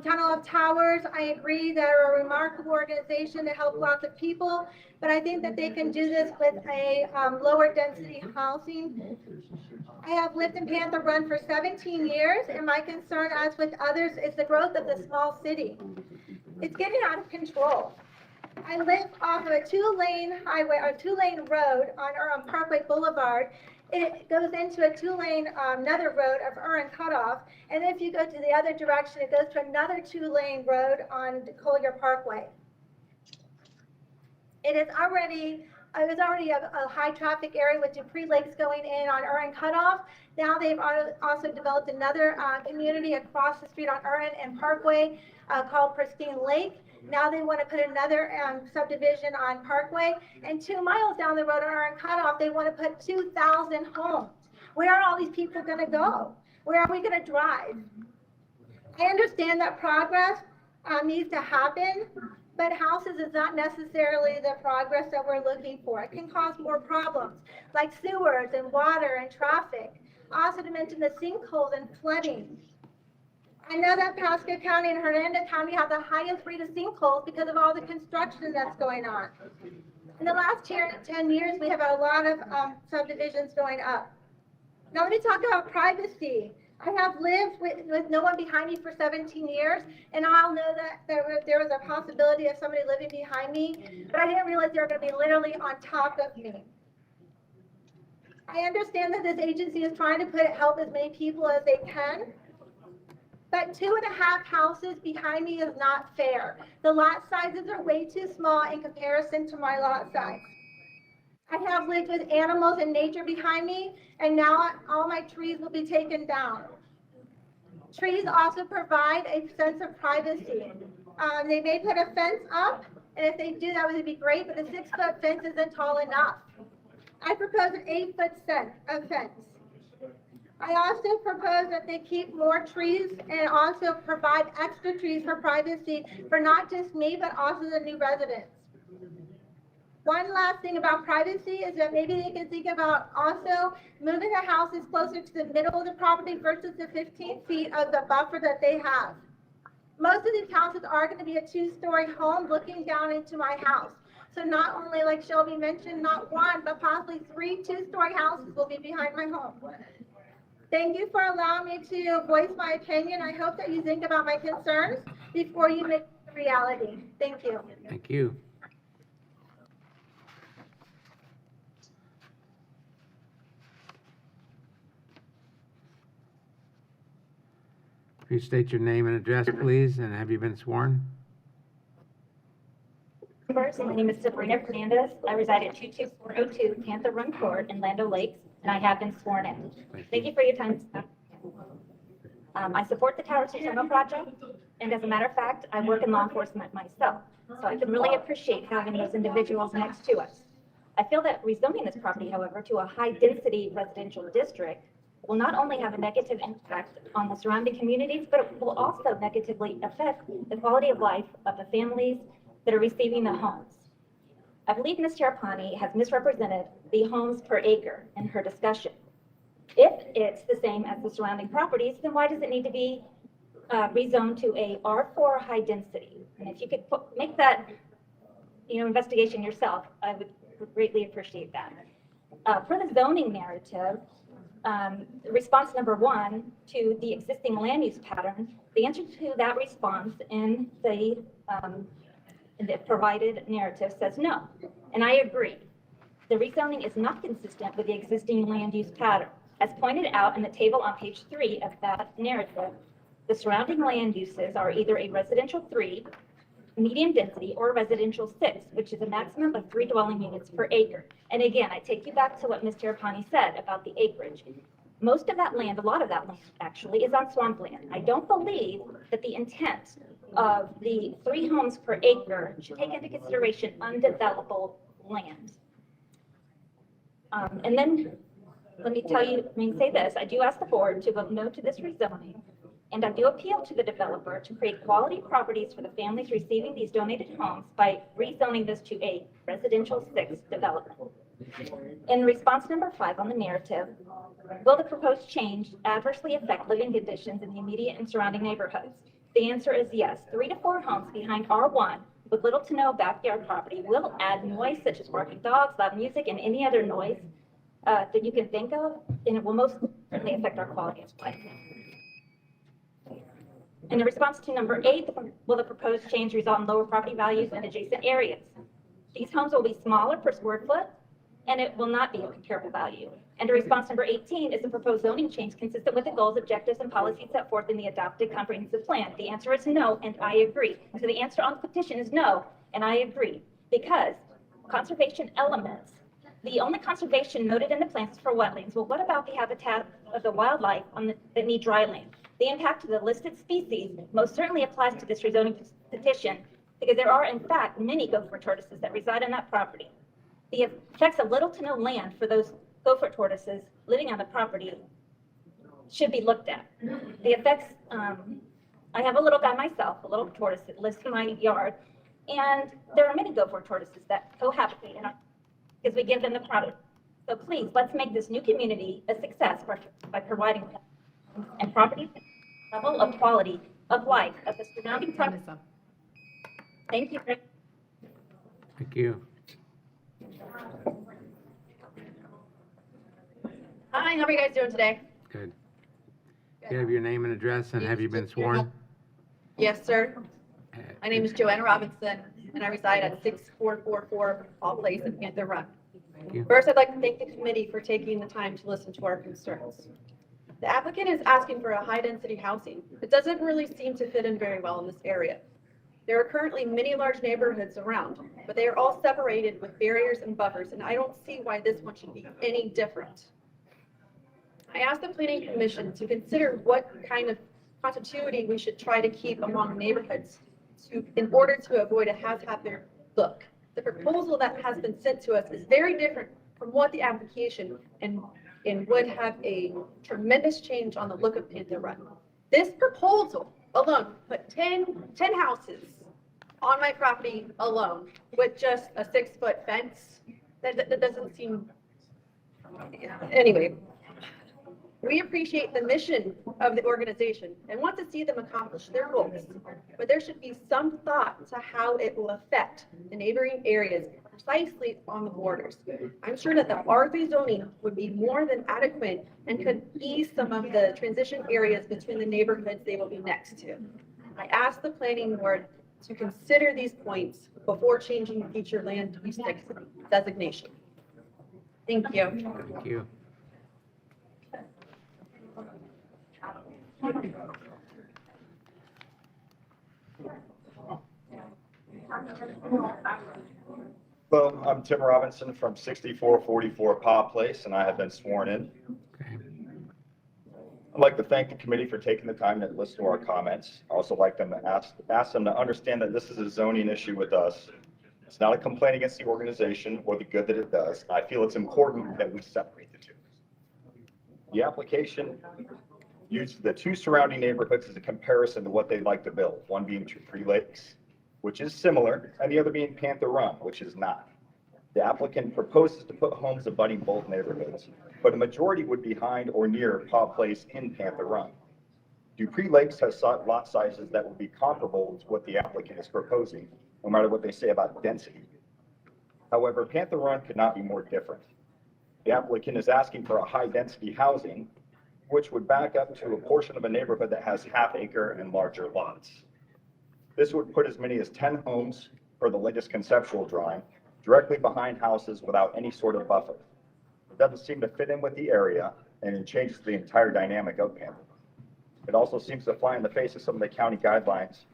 Tunnel of Towers, I agree, they're a remarkable organization to help lots of people, but I think that they can do this with a lower density housing. I have lived in Panther Run for 17 years, and my concern, as with others, is the growth of the small city. It's getting out of control. I live off of a 2-lane highway, or 2-lane road on Parkway Boulevard. It goes into a 2-lane another road of Urin Cutoff, and if you go to the other direction, it goes to another 2-lane road on Collier Parkway. It was already a high traffic area with Dupree Lakes going in on Urin Cutoff. Now they've also developed another community across the street on Urin and Parkway called Pristine Lake. Now they want to put another subdivision on Parkway, and 2 miles down the road on Urin Cutoff, they want to put 2,000 homes. Where are all these people going to go? Where are we going to drive? I understand that progress needs to happen, but houses is not necessarily the progress that we're looking for. It can cause more problems, like sewers and water and traffic. Also to mention the sinkholes and flooding. I know that Pasco County and Hernando County have the highest rate of sinkholes because of all the construction that's going on. In the last 10 years, we have had a lot of subdivisions going up. Now let me talk about privacy. I have lived with no one behind me for 17 years, and I'll know that there was a possibility of somebody living behind me, but I didn't realize they were going to be literally on top of me. I understand that this agency is trying to help as many people as they can, but 2.5 houses behind me is not fair. The lot sizes are way too small in comparison to my lot size. I have lived with animals and nature behind me, and now all my trees will be taken down. Trees also provide a sense of privacy. They may put a fence up, and if they do, that would be great, but a 6-foot fence isn't tall enough. I propose an 8-foot fence. I also propose that they keep more trees and also provide extra trees for privacy for not just me, but also the new residents. One last thing about privacy is that maybe they can think about also moving the houses closer to the middle of the property versus the 15 feet of the buffer that they have. Most of these houses are going to be a 2-story home looking down into my house. So not only, like Shelby mentioned, not 1, but possibly 3 2-story houses will be behind my home. Thank you for allowing me to voice my opinion. I hope that you think about my concerns before you make it a reality. Thank you. Thank you. Please state your name and address, please, and have you been sworn? councilors. My name is Sabrina Fernandez. I reside at 22402 Panther Run Court in Land O'Lakes, and I have been sworn in. Thank you for your time. I support the Tower Sustainable Project, and as a matter of fact, I work in law enforcement myself, so I can really appreciate having those individuals next to us. I feel that rezoning this property, however, to a high-density residential district will not only have a negative impact on the surrounding communities, but it will also negatively affect the quality of life of the families that are receiving the homes. I believe Ms. Terrapini has misrepresented the homes per acre in her discussion. If it's the same as the surrounding properties, then why does it need to be rezoned to a R4 high density? And if you could make that, investigation yourself, I would greatly appreciate that. For the zoning narrative, response number 1 to the existing land use pattern, the answer to that response in the provided narrative says no, and I agree. The rezoning is not consistent with the existing land use pattern. As pointed out in the table on page 3 of that narrative, the surrounding land uses are either a residential 3, medium density, or residential 6, which is a maximum of 3 dwelling units per acre. And again, I take you back to what Ms. Terrapini said about the acreage. Most of that land, a lot of that land actually, is on swampland. I don't believe that the intent of the 3 homes per acre should take into consideration undevelopable land. And then let me say this, I do ask the board to vote no to this rezoning, and I do appeal to the developer to create quality properties for the families receiving these donated homes by rezoning this to a residential 6 development. In response number 5 on the narrative, will the proposed change adversely affect living conditions in the immediate and surrounding neighborhoods? The answer is yes. 3 to 4 homes behind R1 with little to no backyard property will add noise such as barking dogs, loud music, and any other noise that you can think of, and it will most certainly affect our quality of life. In response to number 8, will the proposed change result in lower property values in adjacent areas? These homes will be smaller per square foot, and it will not be a comparable value. And response number 18, is the proposed zoning change consistent with the goals, objectives, and policies set forth in the adopted comprehensive plan? The answer is no, and I agree. So the answer on the petition is no, and I agree, because conservation elements, the only conservation noted in the plans is for wetlands. Well, what about the habitat of the wildlife that need dry land? The impact to the listed species most certainly applies to this rezoning petition, because there are in fact many gopher tortoises that reside on that property. The effects of little to no land for those gopher tortoises living on the property should be looked at. The effects, I have a little guy myself, a little tortoise that lives in my yard, and there are many gopher tortoises that cohabitate in our, because we give them the product. So please, let's make this new community a success by providing and property level of quality of life of the surrounding property. Thank you. Thank you. Hi, how are you guys doing today? Good. Do you have your name and address, and have you been sworn? Yes, sir. My name is Joanna Robinson, and I reside at 6444 Hall Place in Panther Run. Thank you. First, I'd like to thank the committee for taking the time to listen to our concerns. The applicant is asking for a high-density housing. It doesn't really seem to fit in very well in this area. There are currently many large neighborhoods around, but they are all separated with barriers and buffers, and I don't see why this one should be any different. I asked the Planning Commission to consider what kind of continuity we should try to keep among neighborhoods in order to avoid a haphazard look. The proposal that has been sent to us is very different from what the application and would have a tremendous change on the look of Panther Run. This proposal alone put 10 houses on my property alone with just a 6-foot fence. That doesn't seem, anyway. We appreciate the mission of the organization and want to see them accomplish their goals, but there should be some thought to how it will affect the neighboring areas precisely on the borders. I'm sure that the R3 zoning would be more than adequate and could ease some of the transition areas between the neighborhoods they will be next to. I asked the planning board to consider these points before changing future land use designation. Thank you. Thank you. Hello, I'm Tim Robinson from 6444 Pop Place, and I have been sworn in. I'd like to thank the committee for taking the time to listen to our comments. I also like them to ask them to understand that this is a zoning issue with us. It's not a complaint against the organization or the good that it does. I feel it's important that we separate the two. The application used the two surrounding neighborhoods as a comparison to what they'd like to build, one being Tree Lakes, which is similar, and the other being Panther Run, which is not. The applicant proposes to put homes abutting both neighborhoods, but a majority would be behind or near Pop Place in Panther Run. Dupree Lakes has lot sizes that would be comparable to what the applicant is proposing, no matter what they say about density. However, Panther Run could not be more different. The applicant is asking for a high-density housing, which would back up to a portion of a neighborhood that has half-acre and larger lots. This would put as many as 10 homes, per the latest conceptual drawing, directly behind houses without any sort of buffer. It doesn't seem to fit in with the area, and it changes the entire dynamic of Panther. It also seems to fly in the face of some of the county guidelines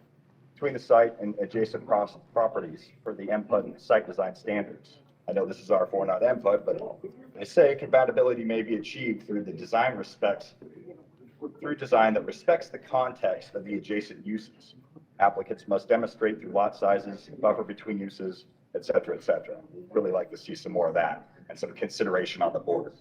between the site and adjacent properties for the MPUD site design standards. I know this is R4, not MPUD, but they say compatibility may be achieved through design that respects the context of the adjacent uses. Applicants must demonstrate through lot sizes, buffer between uses, et cetera, et cetera. Really like to see some more of that and some consideration on the border.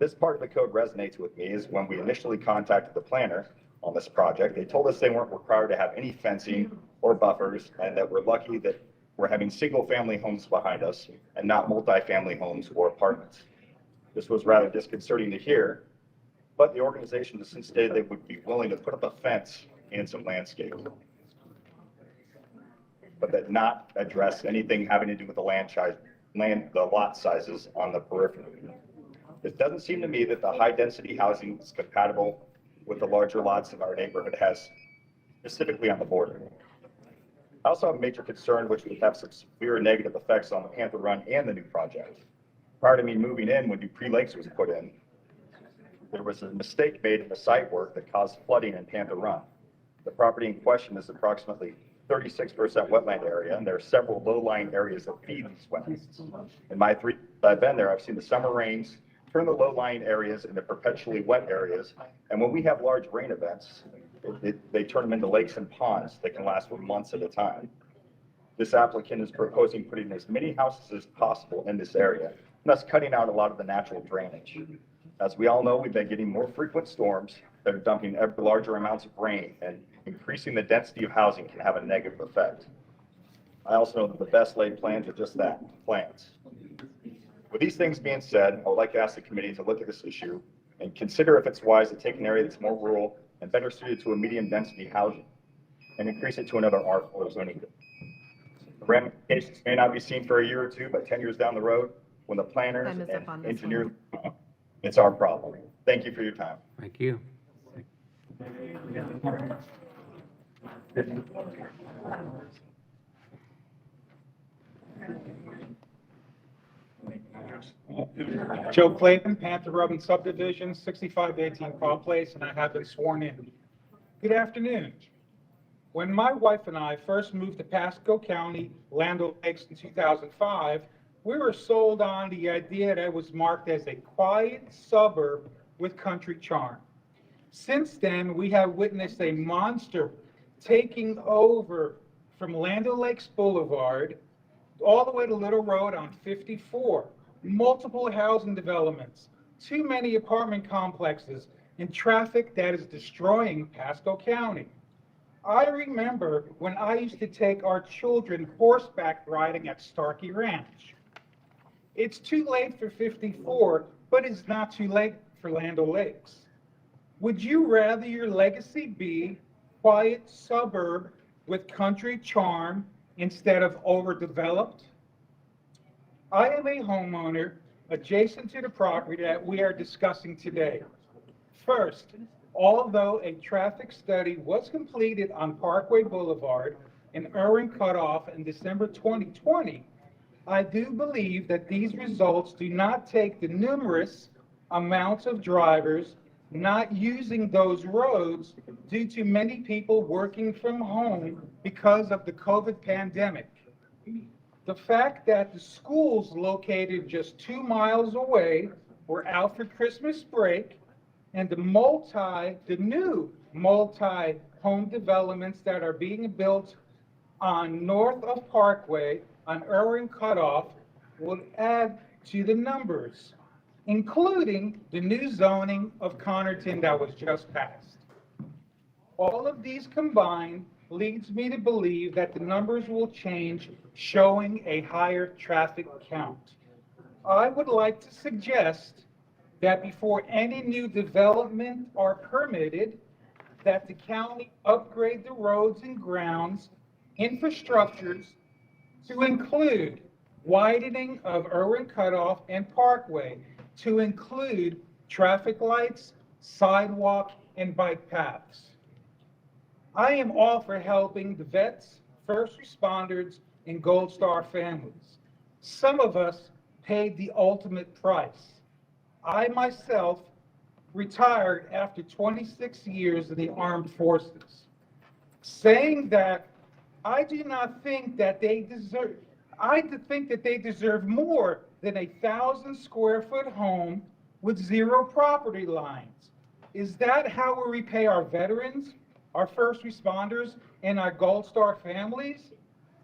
This part of the code resonates with me is when we initially contacted the planner on this project, they told us they weren't required to have any fencing or buffers, and that we're lucky that we're having single-family homes behind us and not multi-family homes or apartments. This was rather disconcerting to hear, but the organization has since stated they would be willing to put up a fence and some landscaping, but that not address anything having to do with the lot sizes on the periphery. It doesn't seem to me that the high-density housing is compatible with the larger lots that our neighborhood has, specifically on the border. I also have a major concern which would have some severe negative effects on the Panther Run and the new project. Prior to me moving in, when Dupree Lakes was put in, there was a mistake made in the site work that caused flooding in Panther Run. The property in question is approximately 36% wetland area, and there are several low-lying areas that feed these wetlands. In my 3 years I've been there, I've seen the summer rains turn the low-lying areas into perpetually wet areas, and when we have large rain events, they turn them into lakes and ponds that can last for months at a time. This applicant is proposing putting as many houses as possible in this area, thus cutting out a lot of the natural drainage. As we all know, we've been getting more frequent storms that are dumping ever larger amounts of rain, and increasing the density of housing can have a negative effect. I also know that the best laid plans are just that, plans. With these things being said, I would like to ask the committee to look at this issue and consider if it's wise to take an area that's more rural and better suited to a medium density housing and increase it to another R4 zoning. The ramifications may not be seen for a year or two, but 10 years down the road, when the planners and engineers, it's our problem. Thank you for your time. Thank you. Joe Clayton, Panther Run Subdivision, 6518 Paul Place, and I have been sworn in. Good afternoon. When my wife and I first moved to Pasco County, Land O'Lakes in 2005, we were sold on the idea that it was marked as a quiet suburb with country charm. Since then, we have witnessed a monster taking over from Land O'Lakes Boulevard all the way to Little Road on 54. Multiple housing developments, too many apartment complexes, and traffic that is destroying Pasco County. I remember when I used to take our children horseback riding at Starkey Ranch. It's too late for 54, but it's not too late for Land O'Lakes. Would you rather your legacy be quiet suburb with country charm instead of overdeveloped? I am a homeowner adjacent to the property that we are discussing today. First, although a traffic study was completed on Parkway Boulevard and Irwin Cutoff in December 2020, I do believe that these results do not take the numerous amounts of drivers not using those roads due to many people working from home because of the COVID pandemic. The fact that the schools located just 2 miles away were out for Christmas break, and the new multi-home developments that are being built on north of Parkway on Irwin Cutoff will add to the numbers, including the new zoning of Connerton that was just passed. All of these combined leads me to believe that the numbers will change, showing a higher traffic count. I would like to suggest that before any new development are permitted, that the county upgrade the roads and grounds infrastructures to include widening of Irwin Cutoff and Parkway, to include traffic lights, sidewalk, and bike paths. I am all for helping the vets, first responders, and Gold Star families. Some of us paid the ultimate price. I myself retired after 26 years in the armed forces. Saying that, I do not think that they deserve, I think that they deserve more than a 1,000-square-foot home with 0 property lines. Is that how we repay our veterans, our first responders, and our Gold Star families?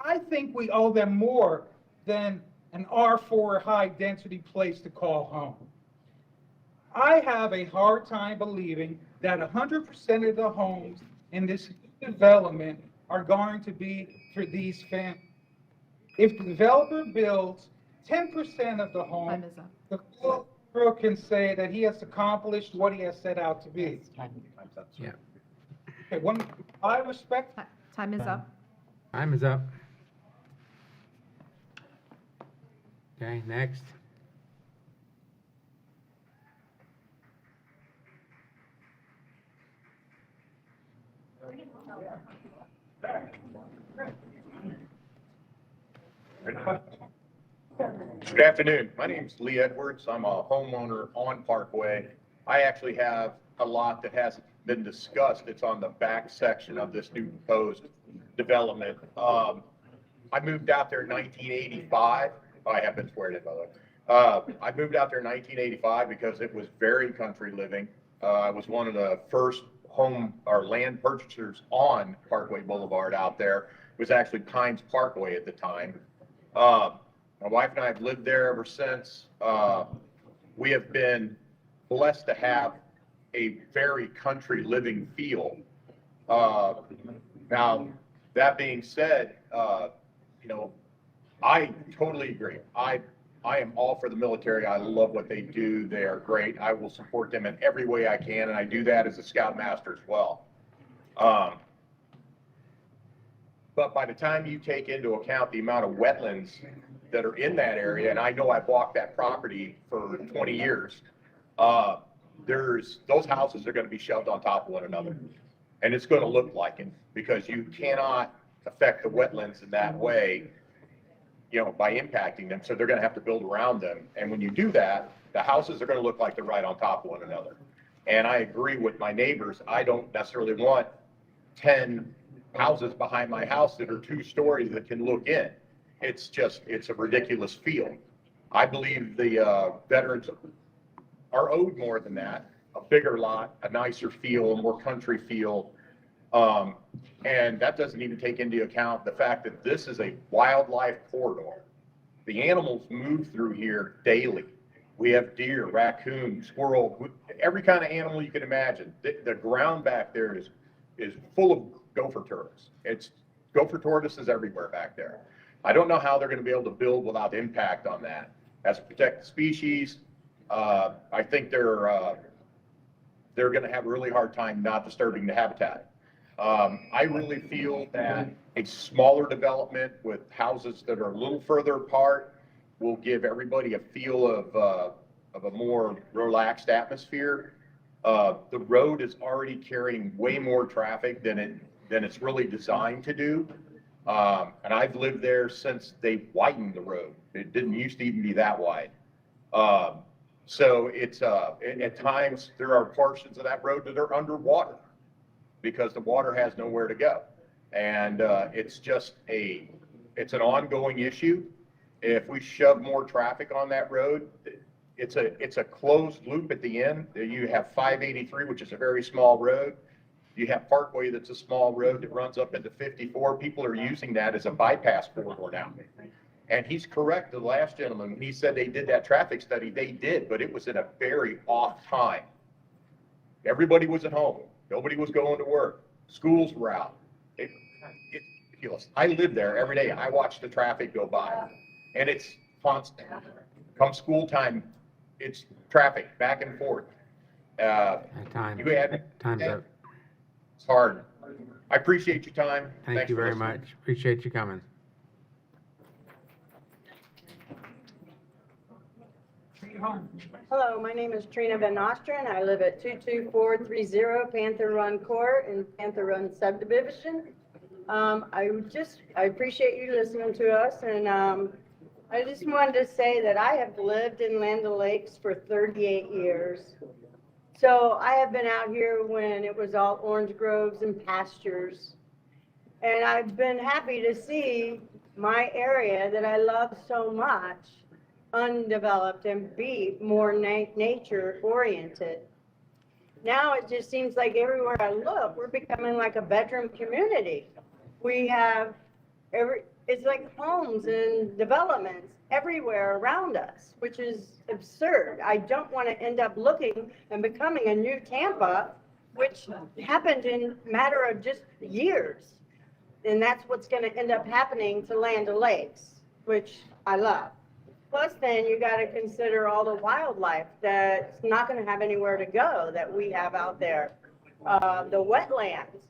I think we owe them more than an R4 high-density place to call home. I have a hard time believing that 100% of the homes in this development are going to be for these families. If the developer builds 10% of the home, the developer can say that he has accomplished what he has set out to be. Yeah. Okay, I respect. Time is up. Time is up. Okay, next. Good afternoon. My name is Lee Edwards. I'm a homeowner on Parkway. I actually have a lot that hasn't been discussed. It's on the back section of this new proposed development. I moved out there in 1985. I have been swearing in, by the way. I moved out there in 1985 because it was very country living. I was one of the first home or land purchasers on Parkway Boulevard out there. It was actually Pines Parkway at the time. My wife and I have lived there ever since. We have been blessed to have a very country living feel. Now, that being said, you know, I totally agree. I am all for the military. I love what they do. They are great. I will support them in every way I can, and I do that as a Scoutmaster as well. But by the time you take into account the amount of wetlands that are in that area, and I know I've walked that property for 20 years, those houses are going to be shoved on top of one another. And it's going to look like it, because you cannot affect the wetlands in that way, you know, by impacting them. So they're going to have to build around them. And when you do that, the houses are going to look like they're right on top of one another. And I agree with my neighbors. I don't necessarily want 10 houses behind my house that are 2 stories that can look in. It's a ridiculous feel. I believe the veterans are owed more than that, a bigger lot, a nicer feel, a more country feel. And that doesn't even take into account the fact that this is a wildlife corridor. The animals move through here daily. We have deer, raccoon, squirrel, every kind of animal you can imagine. The ground back there is full of gopher tortoise. It's gopher tortoises everywhere back there. I don't know how they're going to be able to build without impact on that. As a protected species, I think they're going to have a really hard time not disturbing the habitat. I really feel that a smaller development with houses that are a little further apart will give everybody a feel of a more relaxed atmosphere. The road is already carrying way more traffic than it's really designed to do. And I've lived there since they widened the road. It didn't used to even be that wide. So it's at times there are portions of that road that are underwater because the water has nowhere to go. And it's just a It's an ongoing issue. If we shove more traffic on that road, it's a closed loop at the end. You have 583, which is a very small road. You have Parkway, that's a small road that runs up into 54. People are using that as a bypass corridor now. And he's correct, the last gentleman, when he said they did that traffic study, they did, but it was at a very off time. Everybody was at home. Nobody was going to work. Schools were out. It's ridiculous. I live there every day. I watch the traffic go by, and it's constant. Come school time, it's traffic back and forth. Time's up. It's hard. I appreciate your time. Thank Thanks you for very listening. much. Appreciate you coming. Hello, my name is Trina Van Nostrand. I live at 22430 Panther Run Court in Panther Run subdivision. I appreciate you listening to us, and I just wanted to say that I have lived in Land O'Lakes for 38 years. So I have been out here when it was all orange groves and pastures. And I've been happy to see my area that I love so much undeveloped and be more nature oriented. Now it just seems like everywhere I look, we're becoming like a bedroom community. We have it's like homes and developments everywhere around us, which is absurd. I don't want to end up looking and becoming a new Tampa, which happened in a matter of just years. And that's what's going to end up happening to Land O'Lakes, which I love. Plus, then you got to consider all the wildlife that's not going to have anywhere to go that we have out there. The wetlands,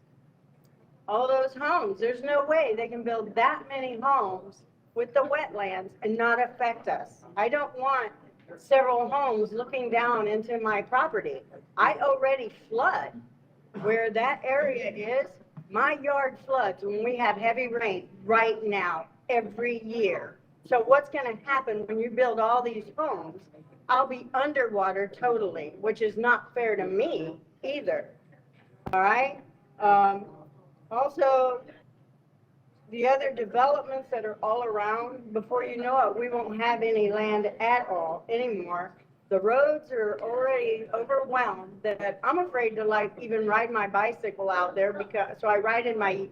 all those homes. There's no way they can build that many homes with the wetlands and not affect us. I don't want several homes looking down into my property. I already flood where that area is. My yard floods when we have heavy rain right now, every year. So what's going to happen when you build all these homes? I'll be underwater totally, which is not fair to me either. All right? Also, the other developments that are all around, before you know it, we won't have any land at all anymore. The roads are already overwhelmed that I'm afraid to like even ride my bicycle out there because so I ride in my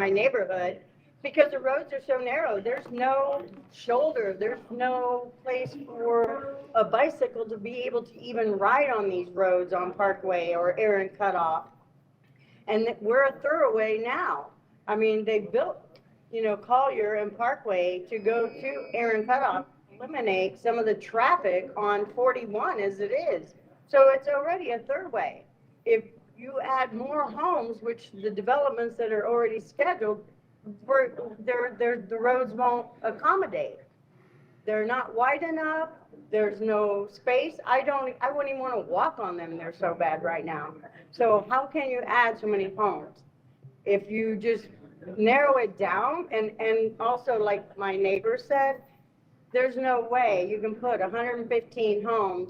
neighborhood because the roads are so narrow. There's no shoulder. There's no place for a bicycle to be able to even ride on these roads on Parkway or Aaron Cutoff. And we're a thoroughway now. I mean, they built, Collier and Parkway to go to Aaron Cutoff, eliminate some of the traffic on 41 as it is. So it's already a thoroughway. If you add more homes, which the developments that are already scheduled, the roads won't accommodate. They're not wide enough. There's no space. I wouldn't even want to walk on them. They're so bad right now. So how can you add so many homes? If you just narrow it down, and also like my neighbor said, there's no way you can put 115 homes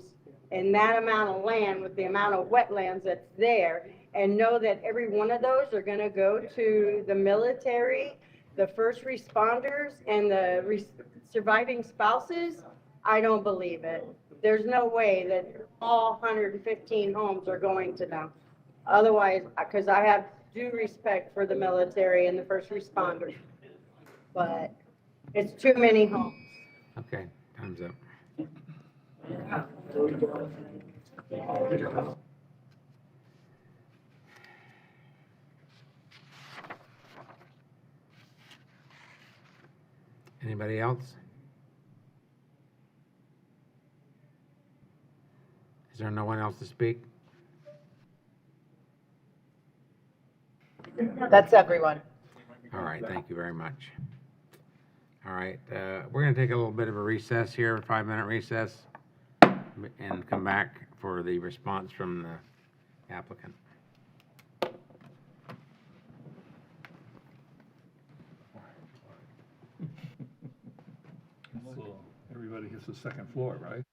in that amount of land with the amount of wetlands that's there and know that every one of those are going to go to the military, the first responders, and the surviving spouses. I don't believe it. There's no way that all 115 homes are going to them. Otherwise, because I have due respect for the military and the first responders, but it's too many homes. Okay, time's up. Anybody else? Is there no one else to speak? That's everyone. All right, thank you very much. All right, we're going to take a little bit of a recess here, a 5-minute recess, and come back for the response from the applicant. So everybody gets the second floor, right?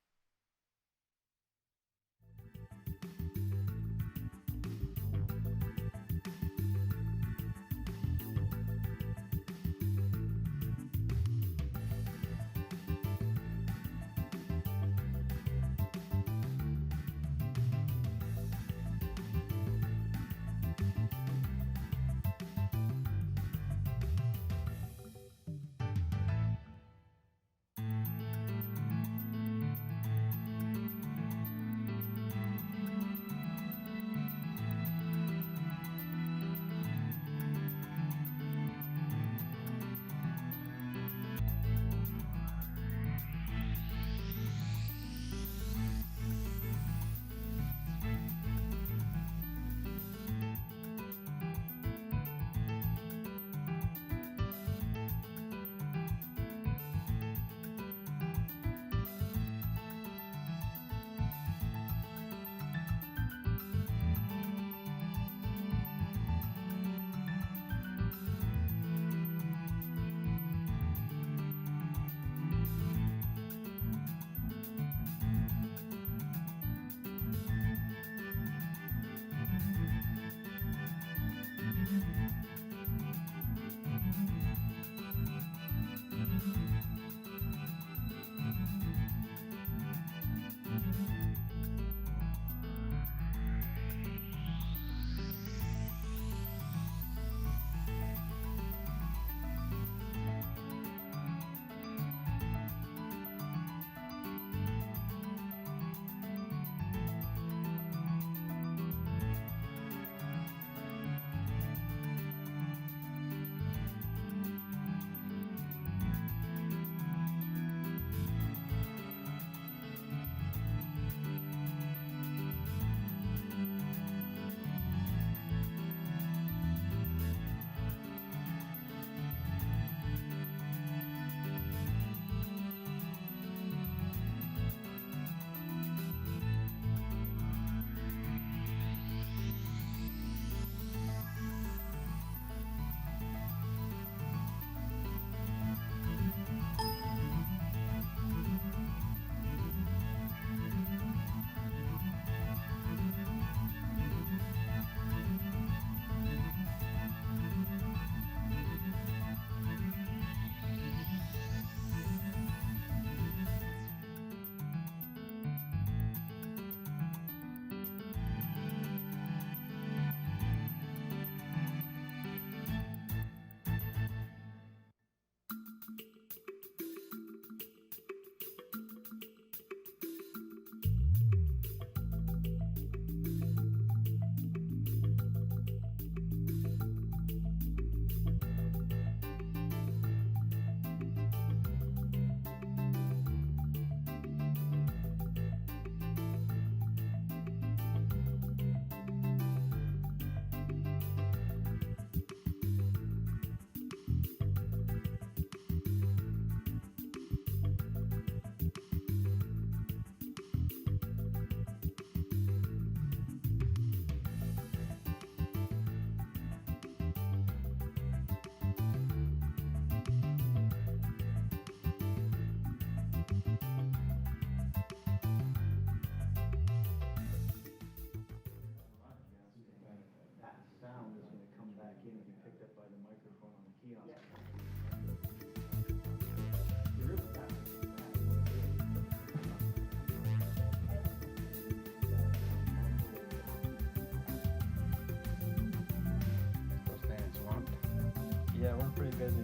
Yeah, we're pretty busy.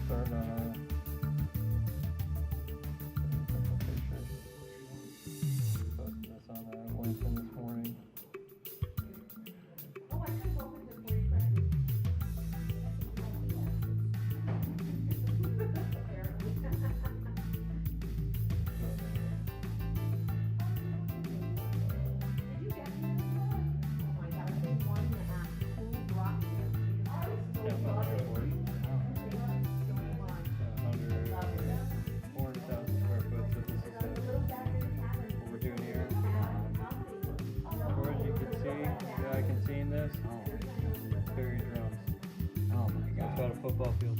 Started on our posted this on LinkedIn this morning. Football field.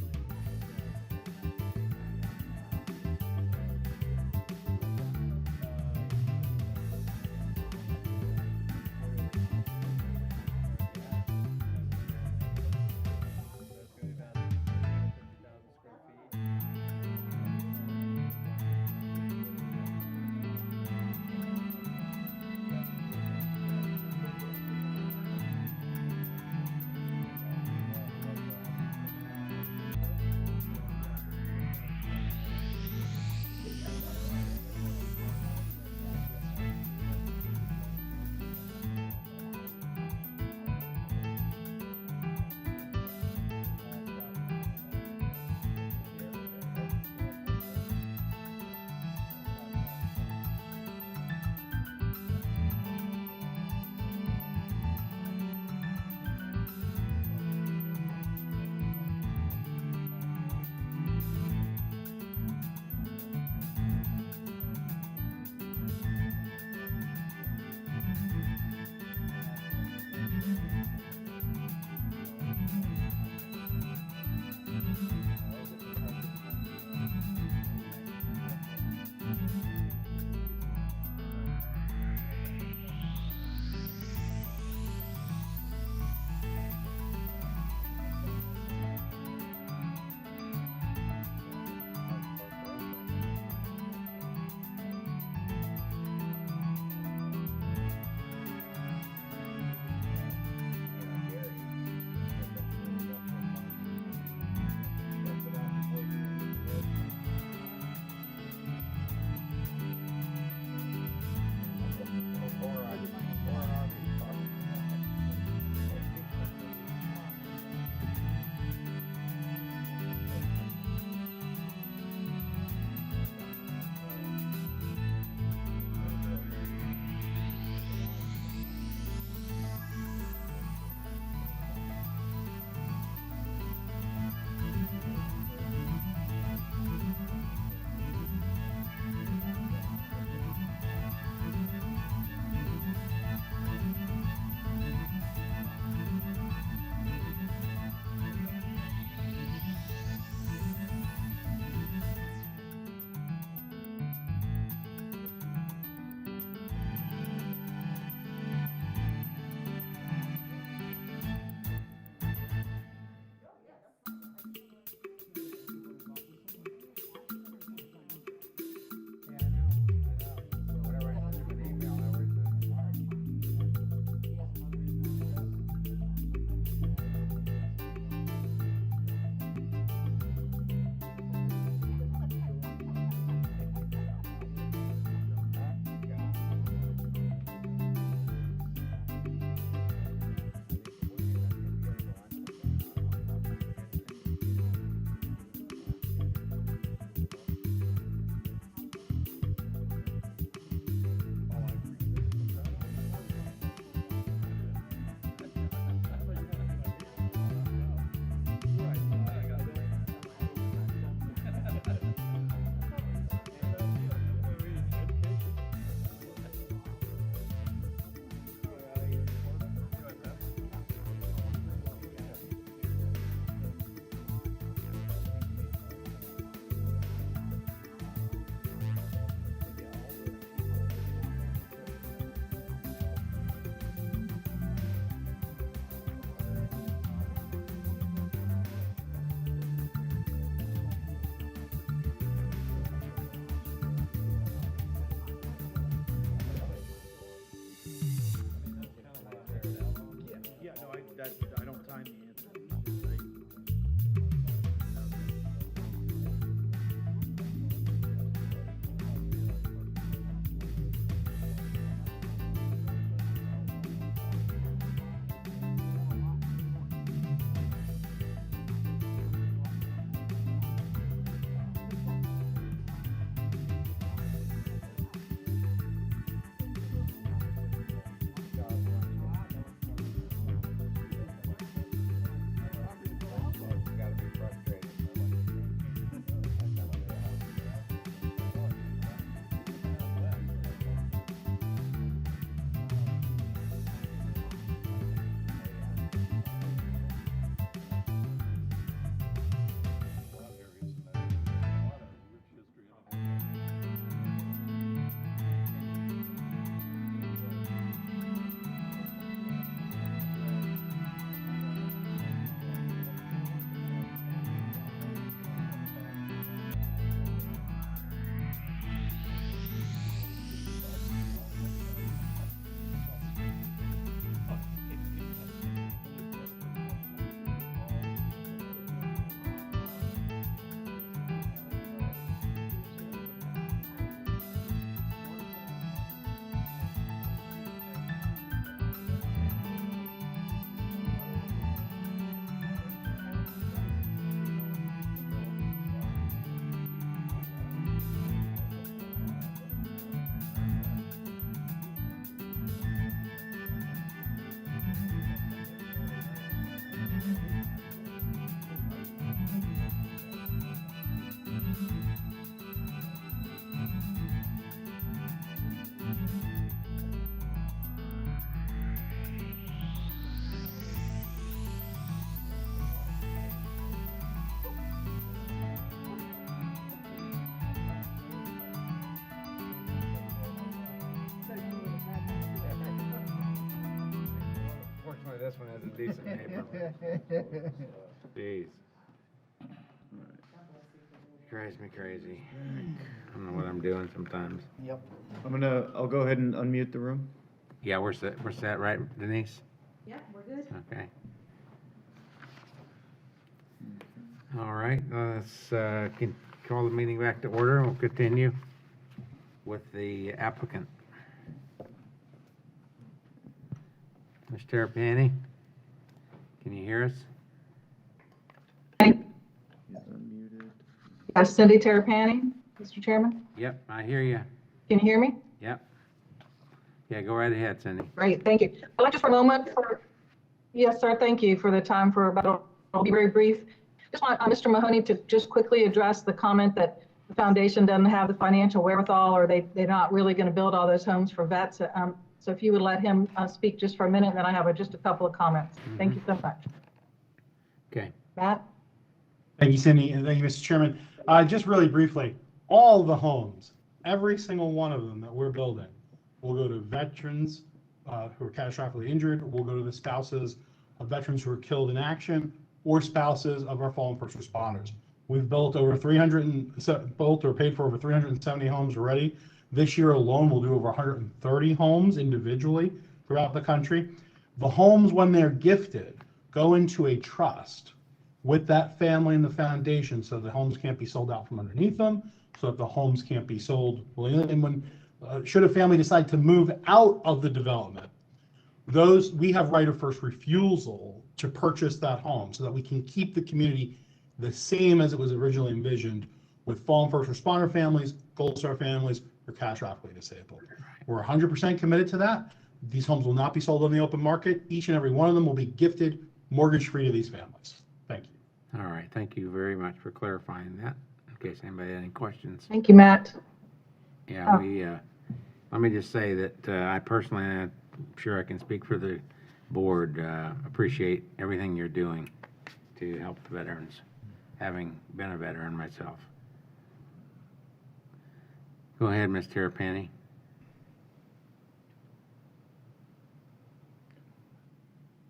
decent neighborhood. Jeez. Drives me crazy. I don't know what I'm doing sometimes. Yep. I'll go ahead and unmute the room. Yeah, we're set, right, Denise? Yeah, we're good. Okay. All right, let's call the meeting back to order. We'll continue with the applicant. Ms. Terrapini, can you hear us? Cindy Terrapini, Mr. Chairman. Yep, I hear you. Can you hear me? Yep. Yeah, go right ahead, Cindy. Great, thank you. I'd like just for a moment yes, sir, thank you for the time for about, I'll be very brief. Just want Mr. Mahoney to just quickly address the comment that the foundation doesn't have the financial wherewithal, or they're not really going to build all those homes for vets. So if you would let him speak just for a minute, then I have just a couple of comments. Thank you so much. Okay. Matt? Thank you, Cindy, and thank you, Mr. Chairman. Just really briefly, all the homes, every single one of them that we're building will go to veterans who are catastrophically injured, will go to the spouses of veterans who were killed in action, or spouses of our fallen first responders. We've built over built or paid for over 370 homes already. This year alone, we'll do over 130 homes individually throughout the country. The homes, when they're gifted, go into a trust with that family and the foundation, so the homes can't be sold out from underneath them, so that the homes can't be sold. And when should a family decide to move out of the development, we have right of first refusal to purchase that home, so that we can keep the community the same as it was originally envisioned, with fallen first responder families, Gold Star families, or catastrophically disabled. We're 100% committed to that. These homes will not be sold on the open market. Each and every one of them will be gifted mortgage-free to these families. Thank you. All right, thank you very much for clarifying that, in case anybody had any questions. Thank you, Matt. Yeah, let me just say that I personally, and I'm sure I can speak for the board, appreciate everything you're doing to help the veterans, having been a veteran myself. Go ahead, Ms. Terrapini.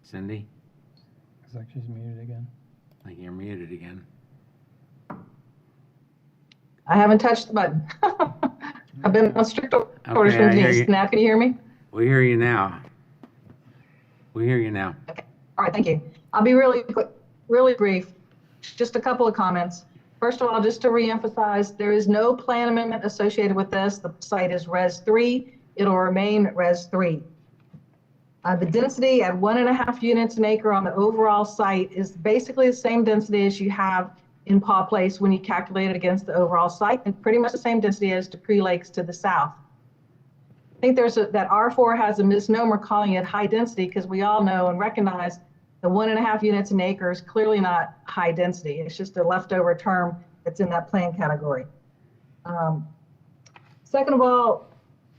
Cindy? Looks like she's muted again. I think you're muted again. I haven't touched the button. I've been on strict orders from Denise. Now, can you hear me? We hear you now. We hear you now. Okay. All right, thank you. I'll be really quick, really brief. Just a couple of comments. First of all, just to reemphasize, there is no plan amendment associated with this. The site is Res 3. It'll remain Res 3. The density at 1.5 units an acre on the overall site is basically the same density as you have in Paw Place when you calculate it against the overall site, and pretty much the same density as Dupree Lakes to the south. I think that R4 has a misnomer calling it high density, because we all know and recognize the 1.5 units an acre is clearly not high density. It's just a leftover term that's in that plan category. Second of all,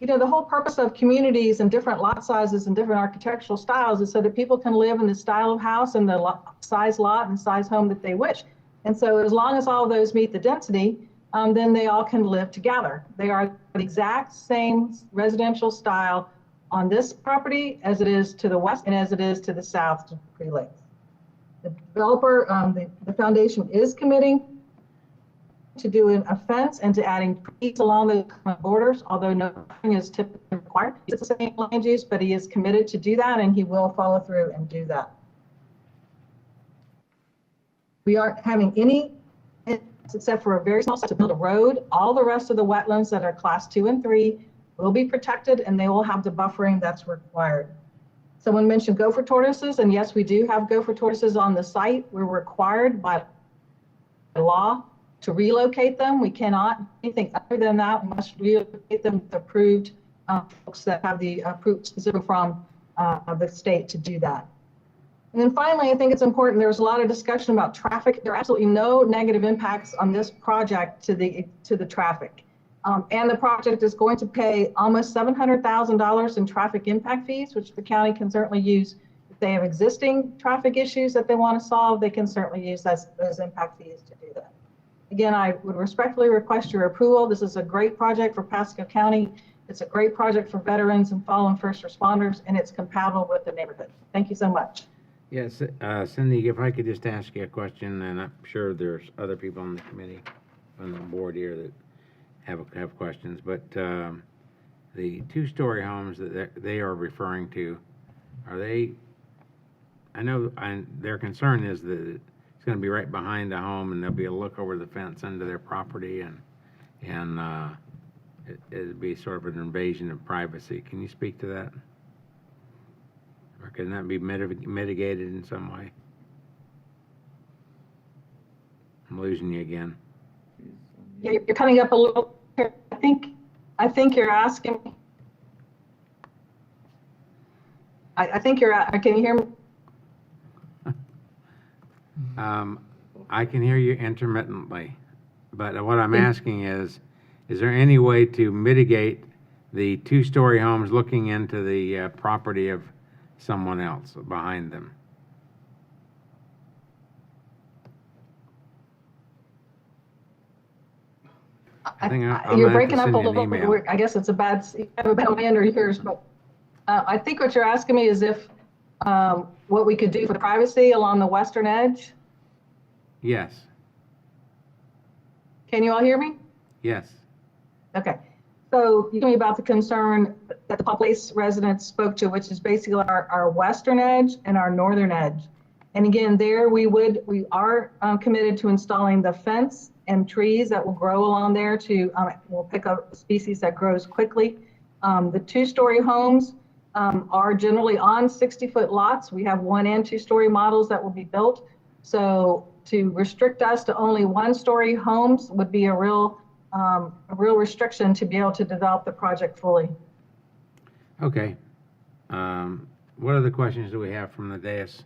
the whole purpose of communities and different lot sizes and different architectural styles is so that people can live in the style of house and the size lot and size home that they wish. And so as long as all of those meet the density, then they all can live together. They are the exact same residential style on this property as it is to the west and as it is to the south to Dupree Lakes. The developer, the foundation is committing to doing a fence and to adding trees along the borders, although nothing is typically required. It's the same land use, but he is committed to do that, and he will follow through and do that. We aren't having any, except for a very small site to build a road. All the rest of the wetlands that are class 2 and 3 will be protected, and they will have the buffering that's required. Someone mentioned gopher tortoises, and yes, we do have gopher tortoises on the site. We're required by law to relocate them. We cannot do anything other than that. We must relocate them with approved folks that have the approved specific from the state to do that. And then finally, I think it's important, there's a lot of discussion about traffic. There are absolutely no negative impacts on this project to the traffic. And the project is going to pay almost $700,000 in traffic impact fees, which the county can certainly use. If they have existing traffic issues that they want to solve, they can certainly use those impact fees to do that. Again, I would respectfully request your approval. This is a great project for Pasco County. It's a great project for veterans and fallen first responders, and it's compatible with the neighborhood. Thank you so much. Yes, Cindy, if I could just ask you a question, and I'm sure there's other people on the committee, on the board here that have questions, but the two-story homes that they are referring to, are they, I know their concern is that it's going to be right behind the home and there'll be a look over the fence into their property and it'd be sort of an invasion of privacy. Can you speak to that? Or can that be mitigated in some way? I'm losing you again. Yeah, you're coming up a little. I think you're asking. I think you're. Can you hear me? I can hear you intermittently, but what I'm asking is there any way to mitigate the two-story homes looking into the property of someone else behind them? I think you're breaking up a little bit. I guess it's a bad land or yours, but I think what you're asking me is if what we could do for privacy along the western edge. Yes. Can you all hear me? Yes. Okay. So you told me about the concern that the Park Place residents spoke to, which is basically our western edge and our northern edge. And again, there we are committed to installing the fence and trees that will grow along there to, we'll pick up species that grows quickly. The two-story homes are generally on 60-foot lots. We have 1 and 2-story models that will be built. So to restrict us to only 1-story homes would be a real restriction to be able to develop the project fully. Okay. What other questions do we have from the dais?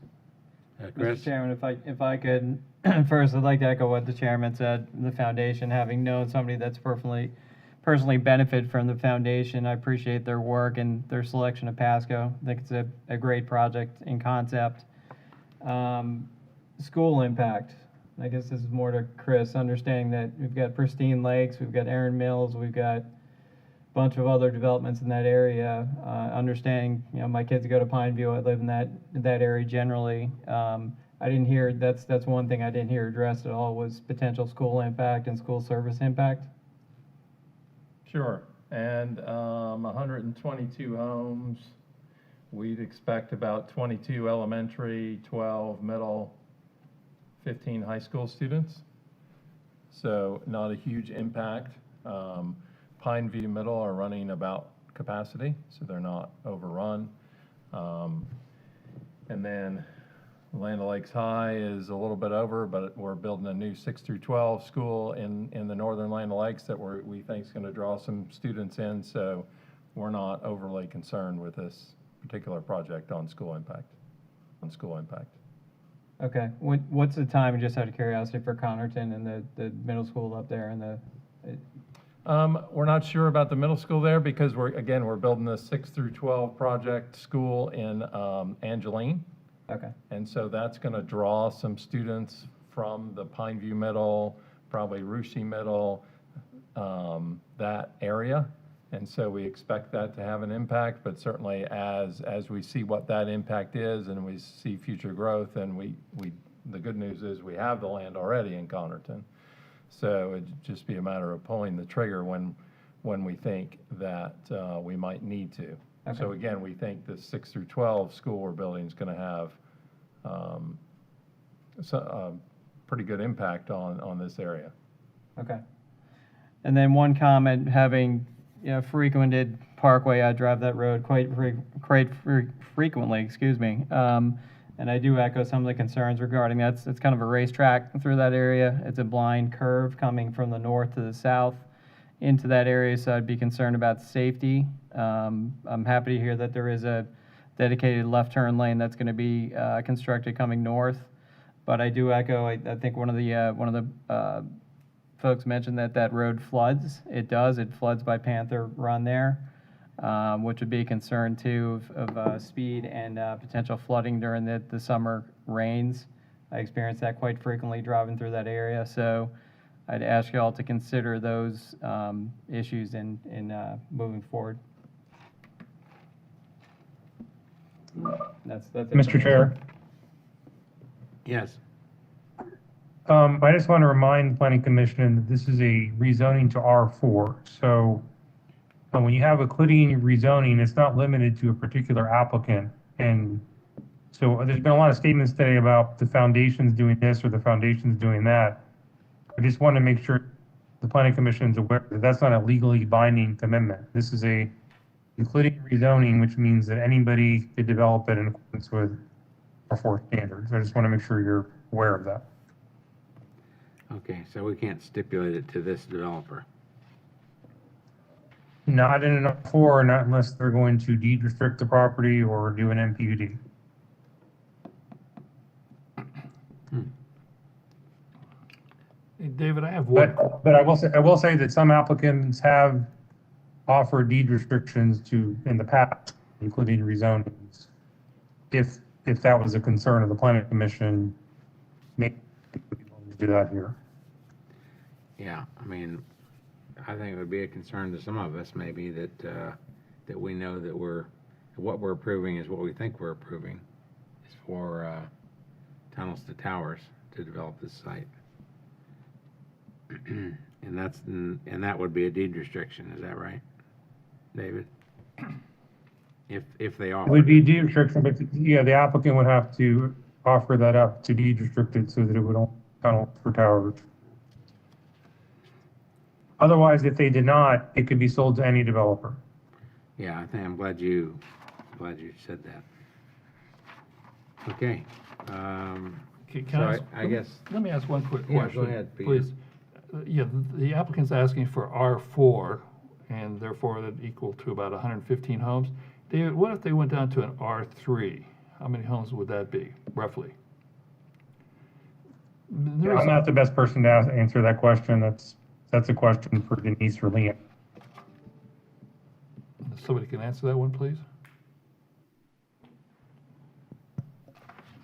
Chris? Mr. Chairman, if I could, first I'd like to echo what the chairman said. The foundation, having known somebody that's personally benefited from the foundation, I appreciate their work and their selection of Pasco. I think it's a great project in concept. School impact. I guess this is more to Chris, understanding that we've got pristine lakes, we've got Erin Mills, we've got a bunch of other developments in that area. Understanding, my kids go to Pineview, I live in that area generally. I didn't hear, that's one thing I didn't hear addressed at all, was potential school impact and school service impact. Sure, and 122 homes. We'd expect about 22 elementary, 12 middle, 15 high school students. So not a huge impact. Pineview Middle are running about capacity, so they're not overrun. And then Land O'Lakes High is a little bit over, but we're building a new 6 through 12 school in the northern Land O'Lakes that we think is going to draw some students in. So we're not overly concerned with this particular project on school impact. Okay, what's the time, just out of curiosity, for Connerton and the middle school up there and we're not sure about the middle school there because we're building the 6 through 12 project school in Angeline. Okay. And so that's going to draw some students from the Pineview Middle, probably Russia Middle, that area. And so we expect that to have an impact, but certainly as we see what that impact is and we see future growth, and the good news is we have the land already in Connerton. So it'd just be a matter of pulling the trigger when we think that we might need to. Okay. So again, we think the 6 through 12 school we're building is going to have pretty good impact on this area. Okay. And then one comment, having frequented Parkway, I drive that road quite frequently, excuse me. And I do echo some of the concerns regarding that. It's kind of a racetrack through that area. It's a blind curve coming from the north to the south into that area, so I'd be concerned about safety. I'm happy to hear that there is a dedicated left turn lane that's going to be constructed coming north. But I do echo, I think one of the folks mentioned that road floods. It does. It floods by Panther Run there, which would be a concern too of speed and potential flooding during the summer rains. I experience that quite frequently driving through that area. So I'd ask you all to consider those issues in moving forward. That's it. Mr. Chair. Yes. I just want to remind the Planning Commission that this is a rezoning to R4. So when you have a clean rezoning, it's not limited to a particular applicant. And so there's been a lot of statements today about the foundation's doing this or the foundation's doing that. I just want to make sure the Planning Commission is aware that that's not a legally binding commitment. This is a including rezoning, which means that anybody could develop it in accordance with R4 standards. I just want to make sure you're aware of that. Okay, so we can't stipulate it to this developer. Not in an R4, not unless they're going to deed restrict the property or do an MPUD. Hey, David, I have one. But I will say that some applicants have offered deed restrictions in the past, including rezonings. If that was a concern of the Planning Commission, maybe we can do that here. Yeah, I mean, I think it would be a concern to some of us maybe that, that we know that what we're approving is what we think we're approving. Is for, tunnels to towers to develop this site. And that would be a deed restriction, is that right, David? If they offer. It would be deed restriction, but yeah, the applicant would have to offer that up to deed restricted so that it would only tunnel for towers. Otherwise, if they did not, it could be sold to any developer. Yeah, I think I'm glad you said that. Okay. Can So I ask- I guess. Let me ask one quick Yeah, question. go ahead, Peter. Please. Yeah, the applicant's asking for R4, and therefore that equal to about 115 homes. David, what if they went down to an R3? How many homes would that be, roughly? Yeah, I'm not the best person to answer that question. That's a question for Denise or Liam. Somebody can answer that one, please?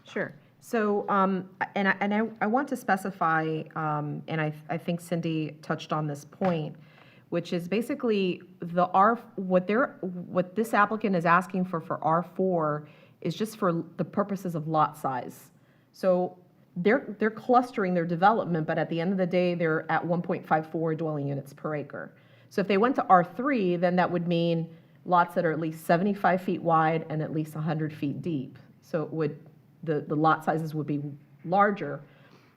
Sure. So, I want to specify, and I think Cindy touched on this point, which is basically what this applicant is asking for R4 is just for the purposes of lot size. So they're clustering their development, but at the end of the day, they're at 1.54 dwelling units per acre. So if they went to R3, then that would mean lots that are at least 75 feet wide and at least 100 feet deep. So it would, the lot sizes would be larger.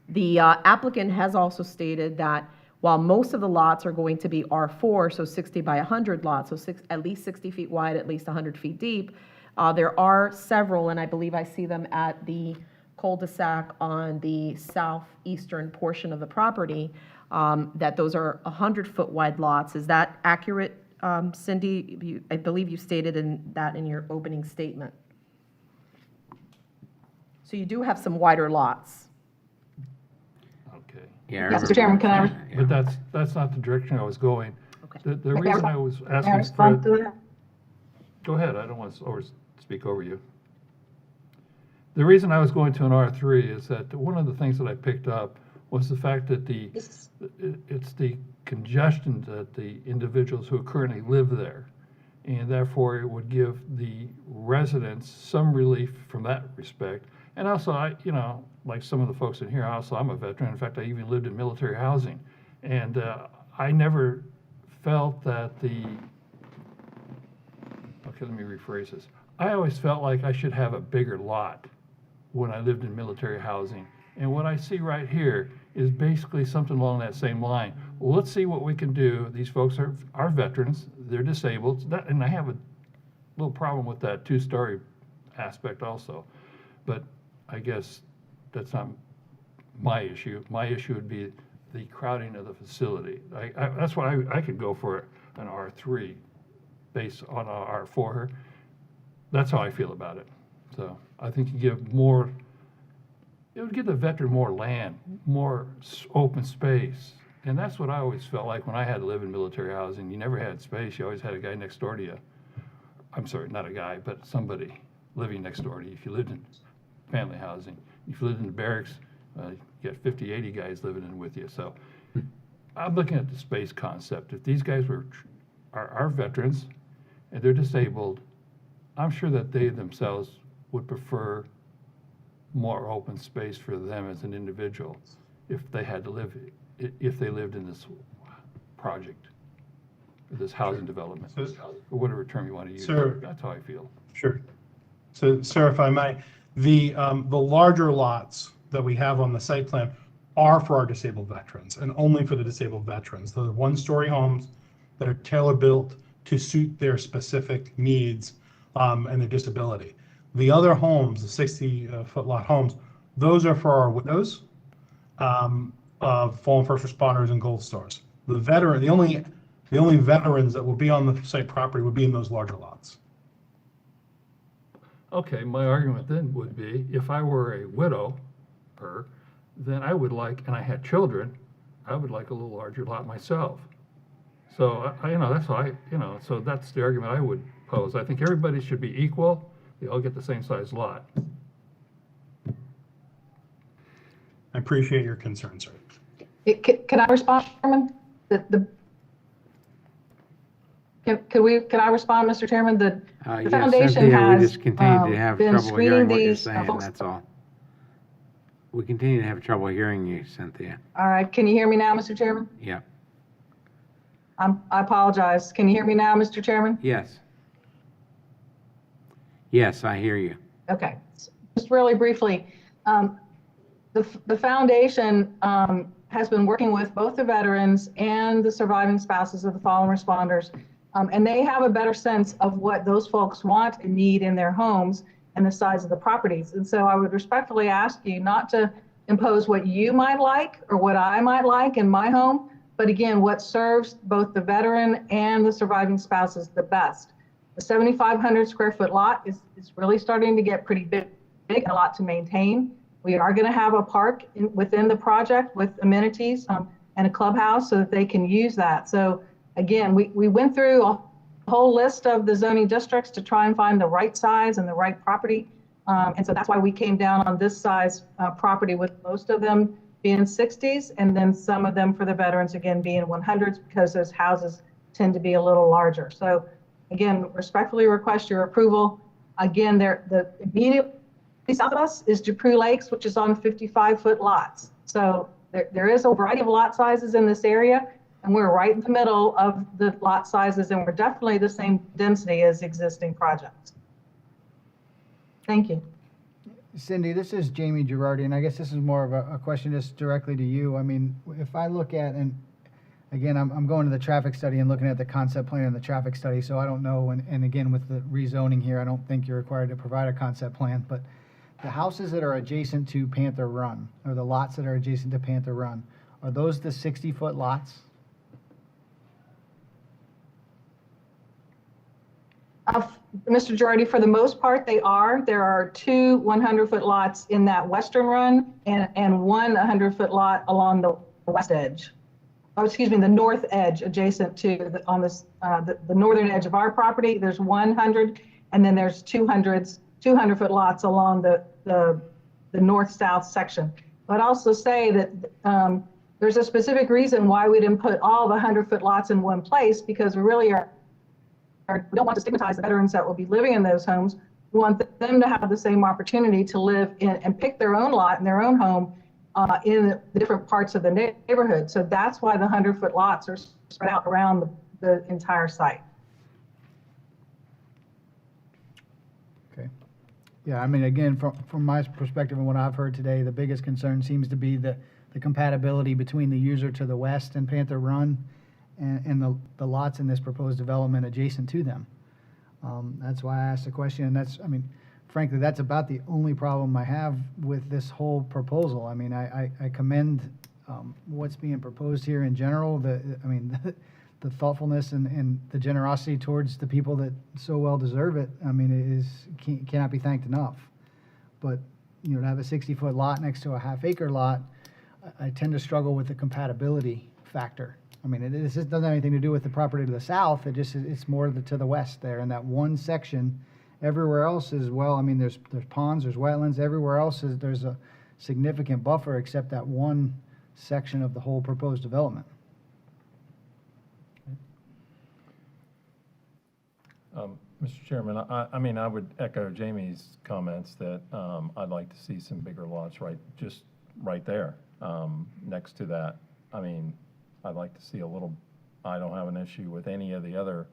The applicant has also stated that while most of the lots are going to be R4, so 60 by 100 lots, so at least 60 feet wide, at least 100 feet deep, there are several, and I believe I see them at the cul-de-sac on the southeastern portion of the property, that those are 100-foot wide lots. Is that accurate, Cindy? I believe you stated in your opening statement. So you do have some wider lots. Okay. Yeah. Mr. Chairman, can I? But that's not the direction I was going. Okay. The reason I was May I asking respond for, to that? go ahead, I don't want to speak over you. The reason I was going to an R3 is that one of the things that I picked up was the fact that it's the congestion that the individuals who currently live there. And therefore, it would give the residents some relief from that respect. And also, like some of the folks in here, I'm a veteran. In fact, I even lived in military housing. And I never felt that okay, let me rephrase this. I always felt like I should have a bigger lot when I lived in military housing. And what I see right here is basically something along that same line. Well, let's see what we can do. These folks are veterans, they're disabled, and I have a little problem with that two-story aspect also. But I guess that's not my issue. My issue would be the crowding of the facility. That's why I could go for an R3 based on a R4. That's how I feel about it. So I think you give more, it would give the veteran more land, more open space. And that's what I always felt like when I had to live in military housing. You never had space. You always had a guy next door to you. I'm sorry, not a guy, but somebody living next door to you. If you lived in family housing, if you lived in the barracks, you got 50, 80 guys living in with you. So I'm looking at the space concept. If these guys are veterans and they're disabled, I'm sure that they themselves would prefer more open space for them as an individual if they had to live, if they lived in this project, this housing development, or whatever term you want to use. Sir. That's how I feel. Sure. So, sir, if I may, the larger lots that we have on the site plan are for our disabled veterans and only for the disabled veterans. They're one-story homes that are tailor-built to suit their specific needs and their disability. The other homes, the 60-foot lot homes, those are for our widows, fallen first responders, and gold stars. The only veterans that will be on the site property would be in those larger lots. Okay, my argument then would be, if I were a widow, then I would like, and I had children, I would like a little larger lot myself. So, that's why, so that's the argument I would pose. I think everybody should be equal. They all get the same size lot. I appreciate your concern, sir. Can I respond, Chairman? Can I respond, Mr. Chairman? The Yes, foundation Cynthia, we has just continue to have been trouble screening hearing what you're these. saying, that's all. We continue to have trouble hearing you, Cynthia. All right, can you hear me now, Mr. Chairman? Yeah. I apologize. Can you hear me now, Mr. Chairman? Yes. Yes, I hear you. Okay, just really briefly, the foundation has been working with both the veterans and the surviving spouses of the fallen responders, and they have a better sense of what those folks want and need in their homes and the size of the properties. And so I would respectfully ask you not to impose what you might like or what I might like in my home, but again, what serves both the veteran and the surviving spouses the best. The 7,500 square foot lot is really starting to get pretty big, a lot to maintain. We are going to have a park within the project with amenities and a clubhouse so that they can use that. So again, we went through a whole list of the zoning districts to try and find the right size and the right property. And so that's why we came down on this size property, with most of them being 60s and then some of them for the veterans, again, being 100s, because those houses tend to be a little larger. So again, respectfully request your approval. Again, the immediately south of us is Dupree Lakes, which is on 55-foot lots. So there is a variety of lot sizes in this area, and we're right in the middle of the lot sizes, and we're definitely the same density as existing projects. Thank you. Cindy, this is Jamie Girardi, and I guess this is more of a question just directly to you. I mean, if I look at, and again, I'm going to the traffic study and looking at the concept plan and the traffic study, so I don't know, and again, with the rezoning here, I don't think you're required to provide a concept plan, but the houses that are adjacent to Panther Run, or the lots that are adjacent to Panther Run, are those the 60-foot lots? Mr. Girardi, for the most part, they are. There are two 100-foot lots in that western run and one 100-foot lot along the west edge. Oh, excuse me, the north edge adjacent to the northern edge of our property. There's 100, and then there's 200-foot lots along the north-south section. I'd also say that there's a specific reason why we didn't put all the 100-foot lots in one place, because we really we don't want to stigmatize the veterans that will be living in those homes. We want them to have the same opportunity to live in and pick their own lot in their own home in the different parts of the neighborhood. So that's why the 100-foot lots are spread out around the entire site. Okay. Yeah, I mean, again, from my perspective and what I've heard today, the biggest concern seems to be the compatibility between the user to the west and Panther Run and the lots in this proposed development adjacent to them. That's why I asked the question, and that's, I mean, frankly, that's about the only problem I have with this whole proposal. I mean, I commend what's being proposed here in general, the thoughtfulness and the generosity towards the people that so well deserve it. I mean, cannot be thanked enough. But, you know, to have a 60-foot lot next to a half-acre lot, I tend to struggle with the compatibility factor. I mean, it just doesn't have anything to do with the property to the south. It's more to the west there in that one section. Everywhere else is, well, I mean, there's ponds, there's wetlands. Everywhere else there's a significant buffer except that one section of the whole proposed development. Mr. Chairman, I mean, I would echo Jamie's comments that I'd like to see some bigger lots just right there, next to that. I mean, I'd like to see I don't have an issue with any of the other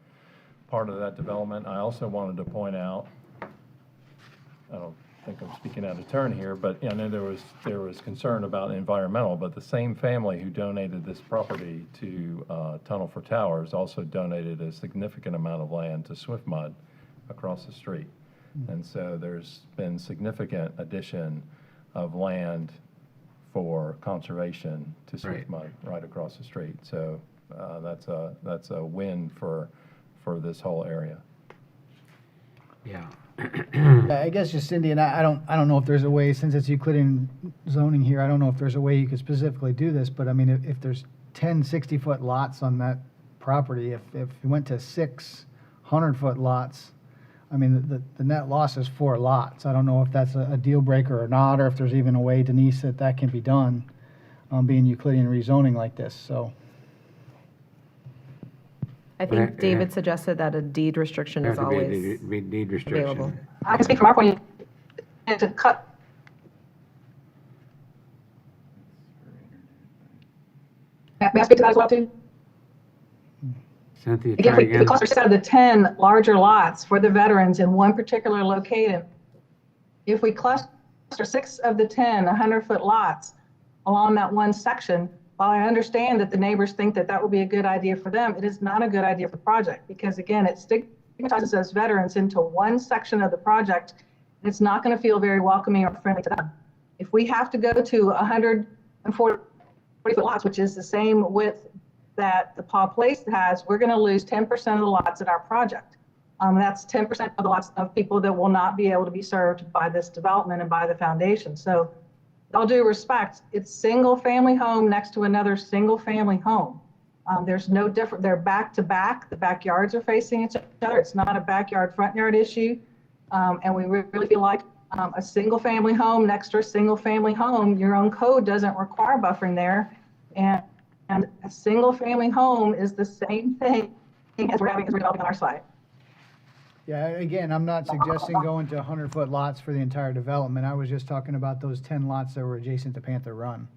part of that development. I also wanted to point out, I don't think I'm speaking out of turn here, but I know there was concern about environmental, but the same family who donated this property to Tunnel for Towers also donated a significant amount of land to Swift Mud across the street. And so there's been significant addition of land for conservation to Swift Mud right across the street. So that's a win for this whole area. Yeah. I guess just Cindy, and I don't know if there's a way, since it's Euclidean zoning here, I don't know if there's a way you could specifically do this, but I mean, if there's 10 60-foot lots on that property, if you went to 6 100-foot lots, I mean, the net loss is 4 lots. I don't know if that's a deal breaker or not, or if there's even a way, Denise, that can be done, being Euclidean rezoning like this, so. I think David suggested that a deed restriction is always deed restriction. available. I can speak from our point of view to cut. May I speak to that as well, too? Cynthia, Again, try if we again. cluster 6 out of the 10 larger lots for the veterans in one particular location, if we cluster 6 of the 10 100-foot lots along that one section, while I understand that the neighbors think that that would be a good idea for them, it is not a good idea for the project, because again, it stigmatizes those veterans into one section of the project, and it's not going to feel very welcoming or friendly to them. If we have to go to 140-foot lots, which is the same width that the Paul Place has, we're going to lose 10% of the lots in our project. That's 10% of the lots of people that will not be able to be served by this development and by the foundation. So, with all due respect, it's single family home next to another single family home. There's no different, they're back to back, the backyards are facing each other. It's not a backyard front yard issue. And we really feel like a single family home next to a single family home, your own code doesn't require buffering there. And a single family home is the same thing as we're developing on our side. Yeah, again, I'm not suggesting going to 100-foot lots for the entire development. I was just talking about those 10 lots that were adjacent to Panther Run.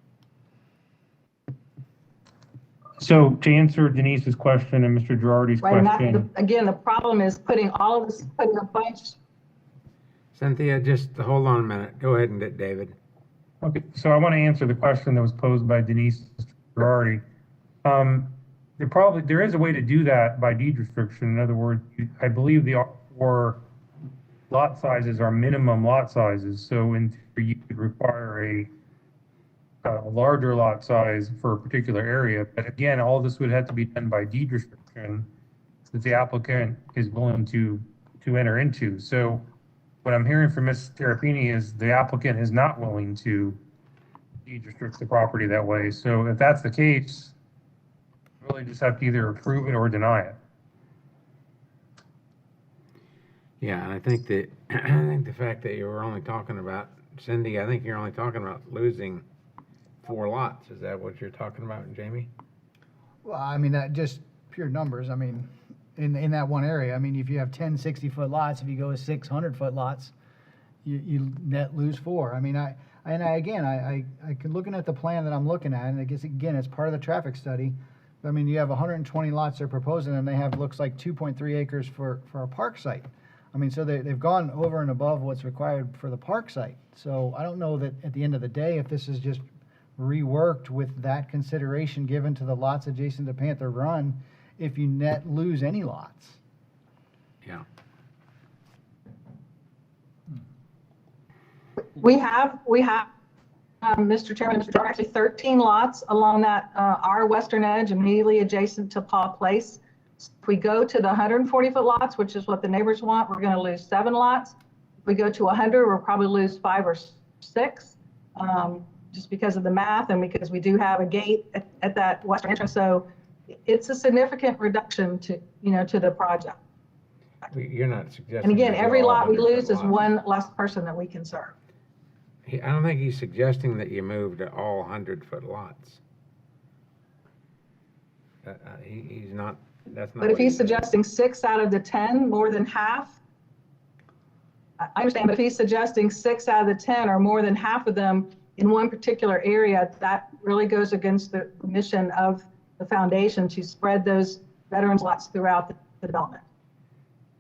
So to answer Denise's question and Mr. Girardi's Right, question. again, the problem is putting all of this, putting a bunch. Cynthia, just hold on a minute. Go ahead and David. Okay, so I want to answer the question that was posed by Denise Girardi. There is a way to do that by deed restriction. In other words, I believe the R4 lot sizes are minimum lot sizes. So in theory, you could require a larger lot size for a particular area. But again, all this would have to be done by deed restriction that the applicant is willing to enter into. So what I'm hearing from Ms. Terrapini is the applicant is not willing to deed restrict the property that way. So if that's the case, you really just have to either approve it or deny it. Yeah, and I think the fact that you were only talking about, Cindy, I think you're only talking about losing 4 lots. Is that what you're talking about, Jamie? Well, I mean, that just pure numbers. I mean, in that one area, I mean, if you have 10 60-foot lots, if you go with 6 100-foot lots, you net lose 4. I mean, I looking at the plan that I'm looking at, and I guess again, it's part of the traffic study. I mean, you have 120 lots they're proposing, and they have, looks like 2.3 acres for a park site. I mean, so they've gone over and above what's required for the park site. So I don't know that at the end of the day, if this is just reworked with that consideration given to the lots adjacent to Panther Run, if you net lose any lots. Yeah. We have, Mr. Chairman, Mr. Jordan, actually 13 lots along that, our western edge immediately adjacent to Paul Place. If we go to the 140-foot lots, which is what the neighbors want, we're going to lose 7 lots. If we go to 100, we'll probably lose 5 or 6, just because of the math and because we do have a gate at that western entrance. So it's a significant reduction to the project. You're not suggesting. And again, every lot we lose is lots. one less person that we can serve. I don't think he's suggesting that you move to all 100-foot lots. He's not That's not But if what he he's said. suggesting 6 out of the 10, more than half, I understand, but if he's suggesting 6 out of the 10 or more than half of them in one particular area, that really goes against the mission of the foundation to spread those veterans lots throughout the development.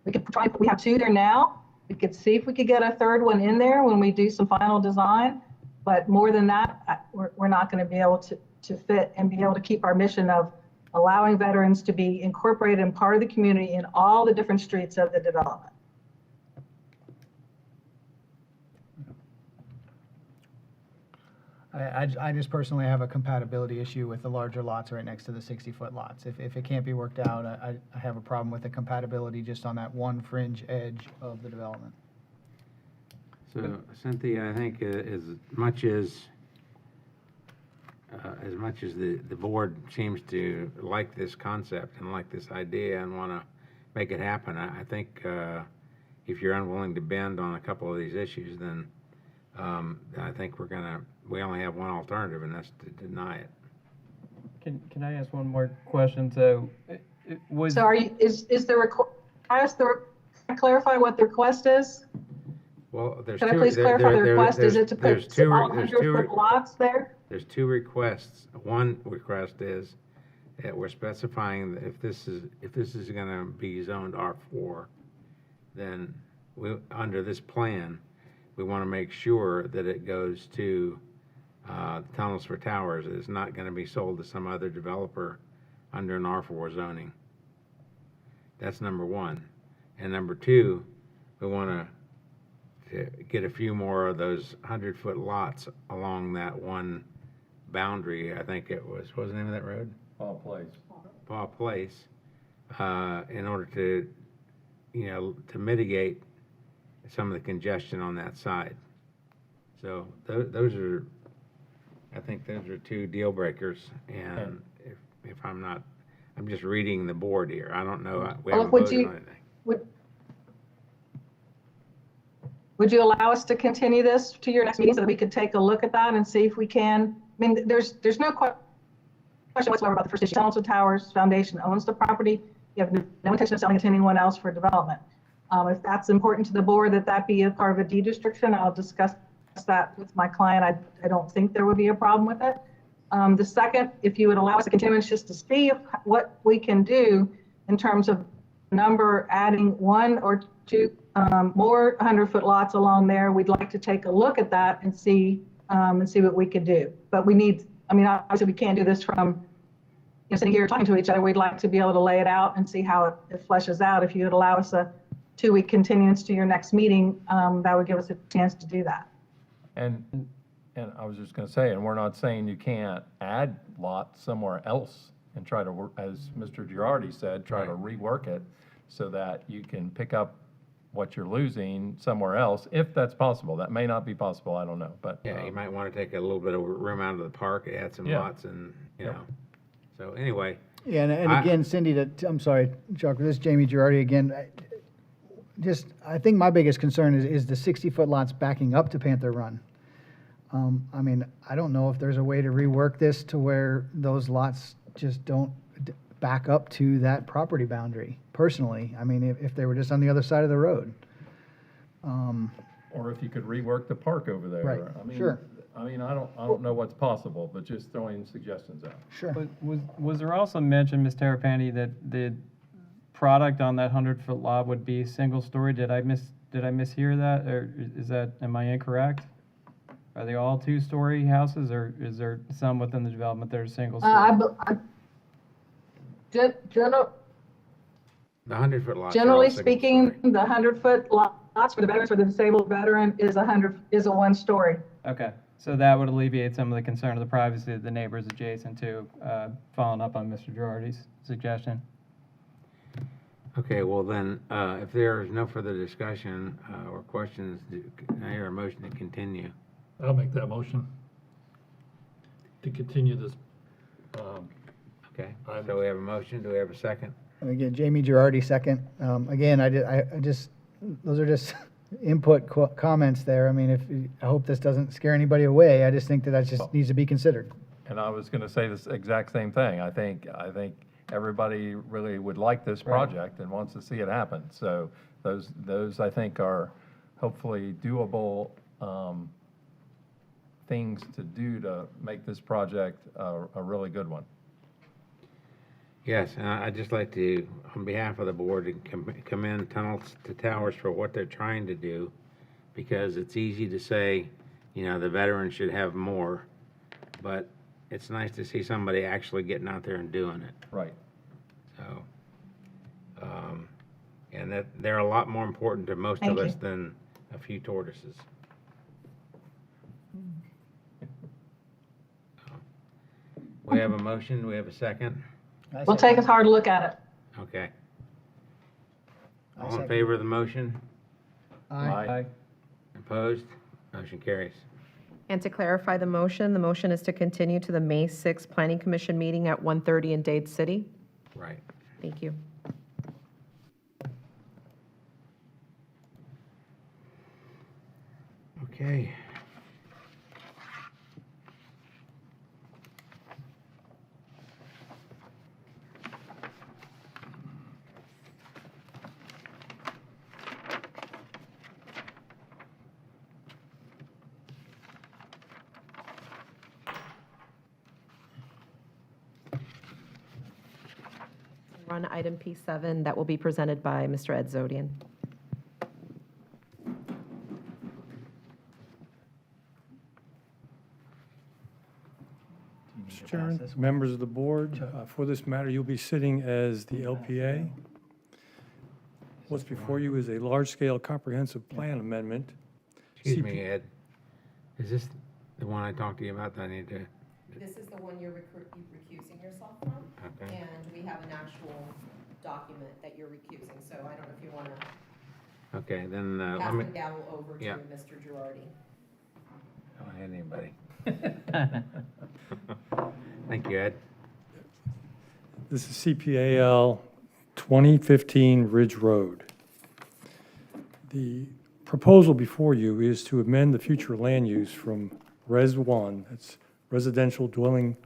We could try, we have 2 there now. We could see if we could get a 3rd one in there when we do some final design. But more than that, we're not going to be able to fit and be able to keep our mission of allowing veterans to be incorporated and part of the community in all the different streets of the development. I just personally have a compatibility issue with the larger lots right next to the 60-foot lots. If it can't be worked out, I have a problem with the compatibility just on that one fringe edge of the development. So Cynthia, I think as much as the board seems to like this concept and like this idea and want to make it happen, I think if you're unwilling to bend on a couple of these issues, then I think we only have one alternative, and that's to deny it. Can I ask one more question? So, was... So are you, is the can I clarify what the request is? Well, there's Can I please clarify the request? Is it to put all 100-foot lots there? There's 2 requests. One request is that we're specifying that if this is going to be zoned R4, then under this plan, we want to make sure that it goes to the Tunnels for Towers. It's not going to be sold to some other developer under an R4 zoning. That's number 1. And number 2, we want to get a few more of those 100-foot lots along that one boundary. I think it was, what's the name of that road? Paul Place. Paul Place, in order to, to mitigate some of the congestion on that side. So those are, I think those are 2 deal breakers. And if I'm just reading the board here. I don't know. We haven't voted on anything. Would you allow us to continue this to your next meeting so that we could take a look at that and see if we can? I mean, there's no question whatsoever about the first issue. Tunnels to Towers Foundation owns the property. You have no intention of selling it to anyone else for development. If that's important to the board, that be a part of a deed restriction, I'll discuss that with my client. I don't think there would be a problem with it. The second, if you would allow us a continuance just to see what we can do in terms of number, adding 1 or 2 more 100-foot lots along there, we'd like to take a look at that and see what we could do. But we need, obviously we can't do this from sitting here talking to each other. We'd like to be able to lay it out and see how it fleshes out. If you would allow us a 2-week continuance to your next meeting, that would give us a chance to do that. And I was just going to say, and we're not saying you can't add lots somewhere else and try to work, as Mr. Girardi said, try to rework it so that you can pick up what you're losing somewhere else, if that's possible. That may not be possible, I don't know, but. Yeah, you might want to take a little bit of room out of the park, add some lots and, you know. So anyway. Yeah, and again, Cindy, I'm sorry, Chuck, this is Jamie Girardi again. I think my biggest concern is the 60-foot lots backing up to Panther Run. I don't know if there's a way to rework this to where those lots just don't back up to that property boundary, personally. If they were just on the other side of the road. Or if you could rework the park over there. Right, sure. I don't know what's possible, but just throwing suggestions out. Sure. But was there also mention, Ms. Terrapini, that the product on that 100-foot lot would be single story? Did I mishear that, or am I incorrect? Are they all 2-story houses, or is there some within the development that are single story? The 100-foot lots. Generally speaking, the 100-foot lots for the veterans, for the disabled veteran, is a 1-story. Okay, so that would alleviate some of the concern of the privacy of the neighbors adjacent to, following up on Mr. Girardi's suggestion. Okay, well then, if there is no further discussion or questions, I hear a motion to continue. I'll make that motion to continue this. Okay, so we have a motion. Do we have a second? And again, Jamie Girardi, second. Again, those are just input comments there. I hope this doesn't scare anybody away. I just think that just needs to be considered. And I was going to say this exact same thing. I think everybody really would like this project and wants to see it happen. So those I think are hopefully doable things to do to make this project a really good one. Yes, and I'd just like to, on behalf of the board, commend Tunnels to Towers for what they're trying to do, because it's easy to say, you know, the veterans should have more, but it's nice to see somebody actually getting out there and doing it. Right. So, and that they're a lot more important to most of us than a few tortoises. We have a motion, we have a second? We'll take a hard look at it. Okay. All in favor of the motion? Aye. Opposed? Motion carries. And to clarify the motion is to continue to the May 6th Planning Commission meeting at 1:30 in Dade City. Right. Thank you. Okay. We're on item P7 that will be presented by Mr. Ed Zodian. Mr. Chairman, members of the board, for this matter, you'll be sitting as the LPA. What's before you is a large-scale comprehensive plan amendment. Excuse me, Ed. Is this the one I talked to you about that I need to? This is the one you're recusing yourself from. Okay. And we have an actual document that you're recusing, so I don't know if you want to Okay, then, let pass me, the gavel over to yeah. Mr. Girardi. I don't hit anybody. Thank you, Ed. This is CPAL 2015 Ridge Road. The proposal before you is to amend the future land use from Res 1, that's residential dwelling,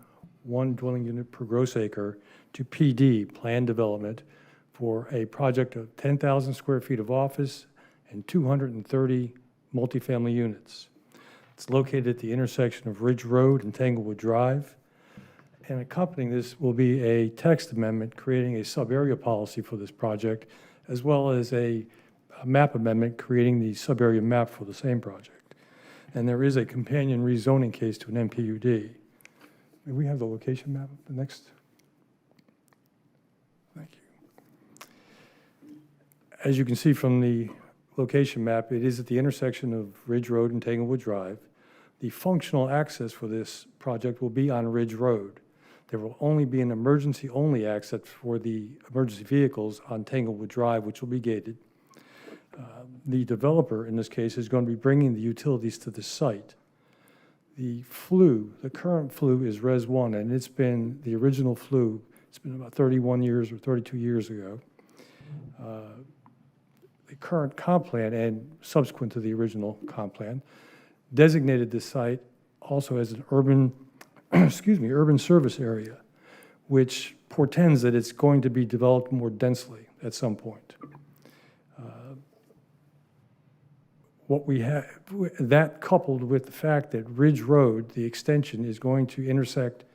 1 dwelling unit per gross acre, to PD, planned development, for a project of 10,000 square feet of office and 230 multifamily units. It's located at the intersection of Ridge Road and Tanglewood Drive. And accompanying this will be a text amendment creating a sub-area policy for this project, as well as a map amendment creating the sub-area map for the same project. And there is a companion rezoning case to an MPUD. May we have the location map, the next? Thank you. As you can see from the location map, it is at the intersection of Ridge Road and Tanglewood Drive. The functional access for this project will be on Ridge Road. There will only be an emergency-only access for the emergency vehicles on Tanglewood Drive, which will be gated. The developer, in this case, is going to be bringing the utilities to the site. The current flue is Res 1, and it's been the original flue. It's been about 31 years or 32 years ago. The current comp plan, and subsequent to the original comp plan, designated this site also as an urban, urban service area, which portends that it's going to be developed more densely at some point. What we have, that coupled with the fact that Ridge Road, the extension, is going to intersect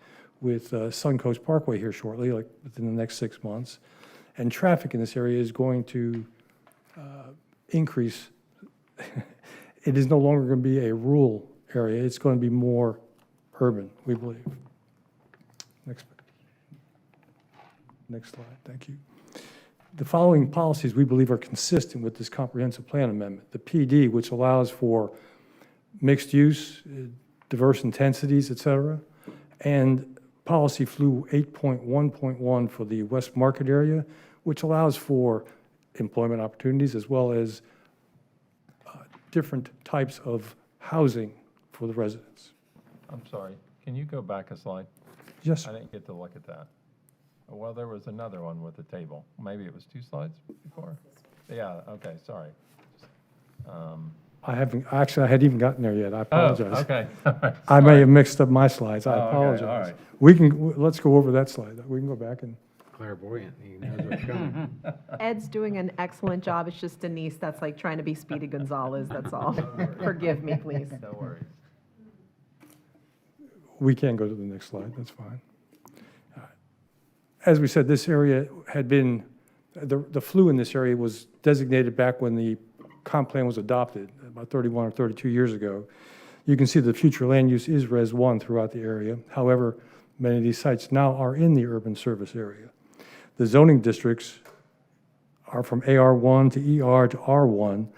with Suncoast Parkway here shortly, like within the next 6 months, and traffic in this area is going to increase. It is no longer going to be a rural area. It's going to be more urban, we believe. Next slide, thank you. The following policies we believe are consistent with this comprehensive plan amendment. The PD, which allows for mixed use, diverse intensities, et cetera, and policy flu 8.1.1 for the West Market area, which allows for employment opportunities as well as different types of housing for the residents. I'm sorry, can you go back a slide? Yes. I didn't get to look at that. Well, there was another one with the table. Maybe it was 2 slides before? Yeah, okay, sorry. I hadn't even gotten there yet. I apologize. Okay. I may have mixed up my slides. I Oh, okay, apologize. all right. Let's go over that slide. We can go back and. clairvoyant. He knows what's coming. Ed's doing an excellent job. It's just Denise that's like trying to be Speedy Gonzalez, that's all. Forgive me, please. No worries. We can go to the next slide, that's fine. As we said, this area had been, the flu in this area was designated back when the comp plan was adopted, about 31 or 32 years ago. You can see the future land use is Res 1 throughout the area. However, many of these sites now are in the urban service area. The zoning districts are from AR1 to ER to R1,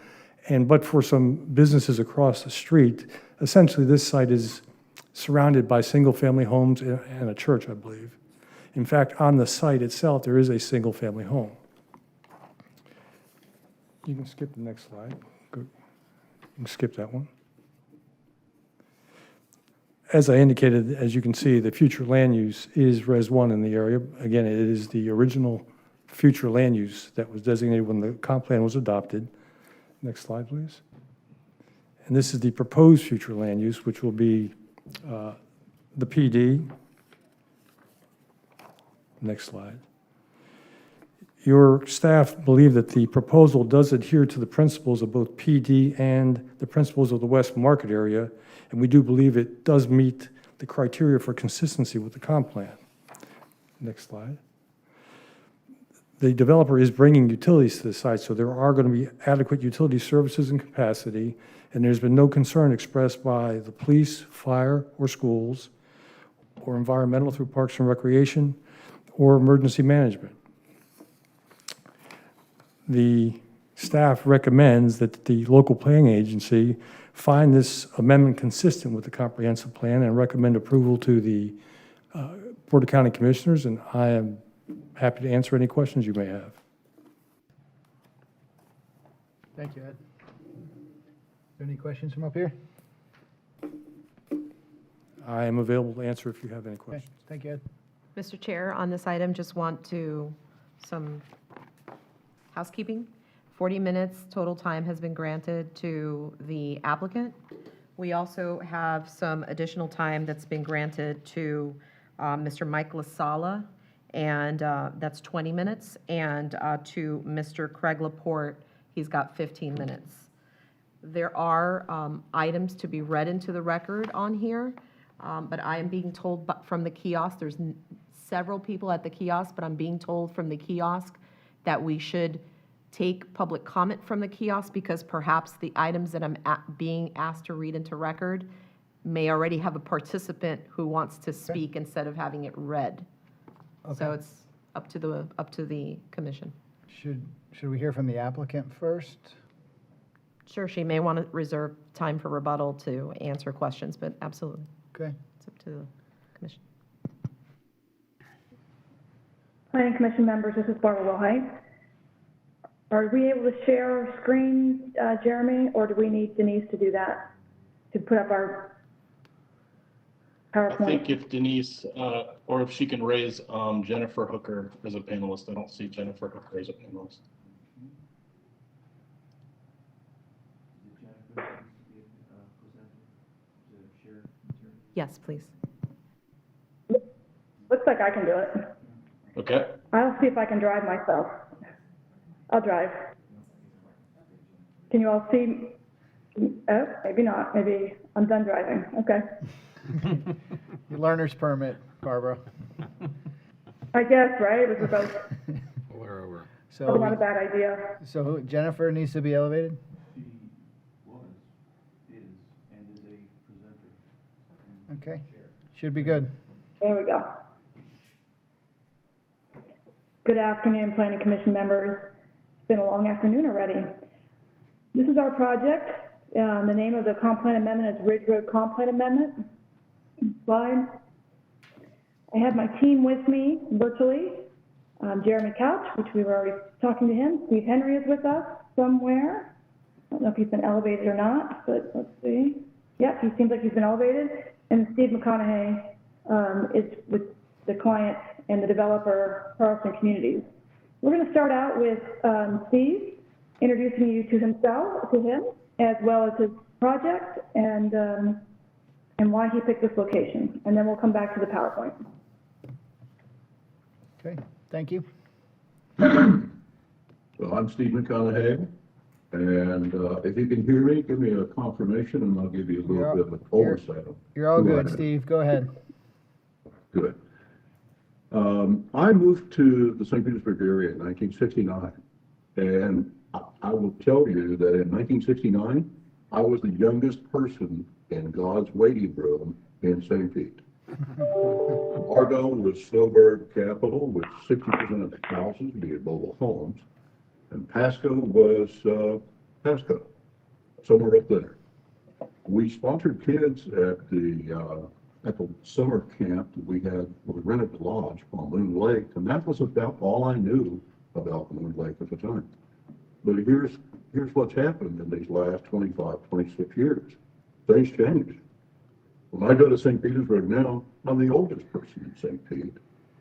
and but for some businesses across the street, essentially this site is surrounded by single-family homes and a church, I believe. In fact, on the site itself, there is a single-family home. You can skip the next slide. Good. You can skip that one. As I indicated, as you can see, the future land use is Res 1 in the area. Again, it is the original future land use that was designated when the comp plan was adopted. Next slide, please. And this is the proposed future land use, which will be the PD. Next slide. Your staff believe that the proposal does adhere to the principles of both PD and the principles of the West Market area, and we do believe it does meet the criteria for consistency with the comp plan. Next slide. The developer is bringing utilities to the site, so there are going to be adequate utility services and capacity, and there's been no concern expressed by the police, fire, or schools, or environmental through Parks and Recreation, or emergency management. The staff recommends that the local planning agency find this amendment consistent with the comprehensive plan and recommend approval to the Board of County Commissioners, and I am happy to answer any questions you may have. Thank you, Ed. Are there any questions from up here? I am available to answer if you have any questions. Okay, thank you, Ed. Mr. Chair, on this item, just want to, some housekeeping. 40 minutes total time has been granted to the applicant. We also have some additional time that's been granted to Mr. Mike LaSala, and that's 20 minutes, and to Mr. Craig Laporte, he's got 15 minutes. There are items to be read into the record on here, but I am being told from the kiosk, there's several people at the kiosk, but I'm being told from the kiosk that we should take public comment from the kiosk because perhaps the items that I'm being asked to read into record may already have a participant who wants to speak instead of having it read. Okay. So it's up to the commission. Should we hear from the applicant first? Sure, she may want to reserve time for rebuttal to answer questions, but absolutely. Okay. It's up to the commission. Planning Commission members, this is Barbara Wilhite. Are we able to share our screen, Jeremy, or do we need Denise to do that, to put up our PowerPoint? I think if Denise, or if she can raise Jennifer Hooker as a panelist. I don't see Jennifer Hooker as a panelist. Yes, please. Looks like I can do it. Okay. I'll see if I can drive myself. I'll drive. Can you all see? Oh, maybe not. Maybe I'm done driving. Okay. Your learner's permit, Barbara. I guess, right? It was both. We're over. So, Not a bad idea. so Jennifer needs to be elevated? Okay, should be good. There we go. Good afternoon, Planning Commission members. It's been a long afternoon already. This is our project. The name of the comp plan amendment is Ridge Road Comp Plan Amendment. Slide. I have my team with me virtually. Jeremy Couch, which we were already talking to him. Steve Henry is with us somewhere. I don't know if he's been elevated or not, but let's see. Yep, he seems like he's been elevated. And Steve McConaughey is with the client and the developer, Carlson Communities. We're going to start out with Steve introducing you to him, as well as his project and why he picked this location. And then we'll come back to the PowerPoint. Okay, Thank you. So I'm Steve McConaughey, and if you can hear me, give me a confirmation and I'll give you a little bit of an oversight. You're all who I good, am. Steve. Go ahead. Good. I moved to the St. Petersburg area in 1969, and I will tell you that in 1969, I was the youngest person in God's waiting room in St. Pete. Largo was snowbird capital with 60% of the houses being mobile homes, and Pasco was Pasco, somewhere up there. We sponsored kids at the summer camp that we had. We rented the lodge on Moon Lake, and that was about all I knew about Moon Lake at the time. But here's what's happened in these last 25, 26 years. Things changed. When I go to St. Petersburg now, I'm the oldest person in St. Pete.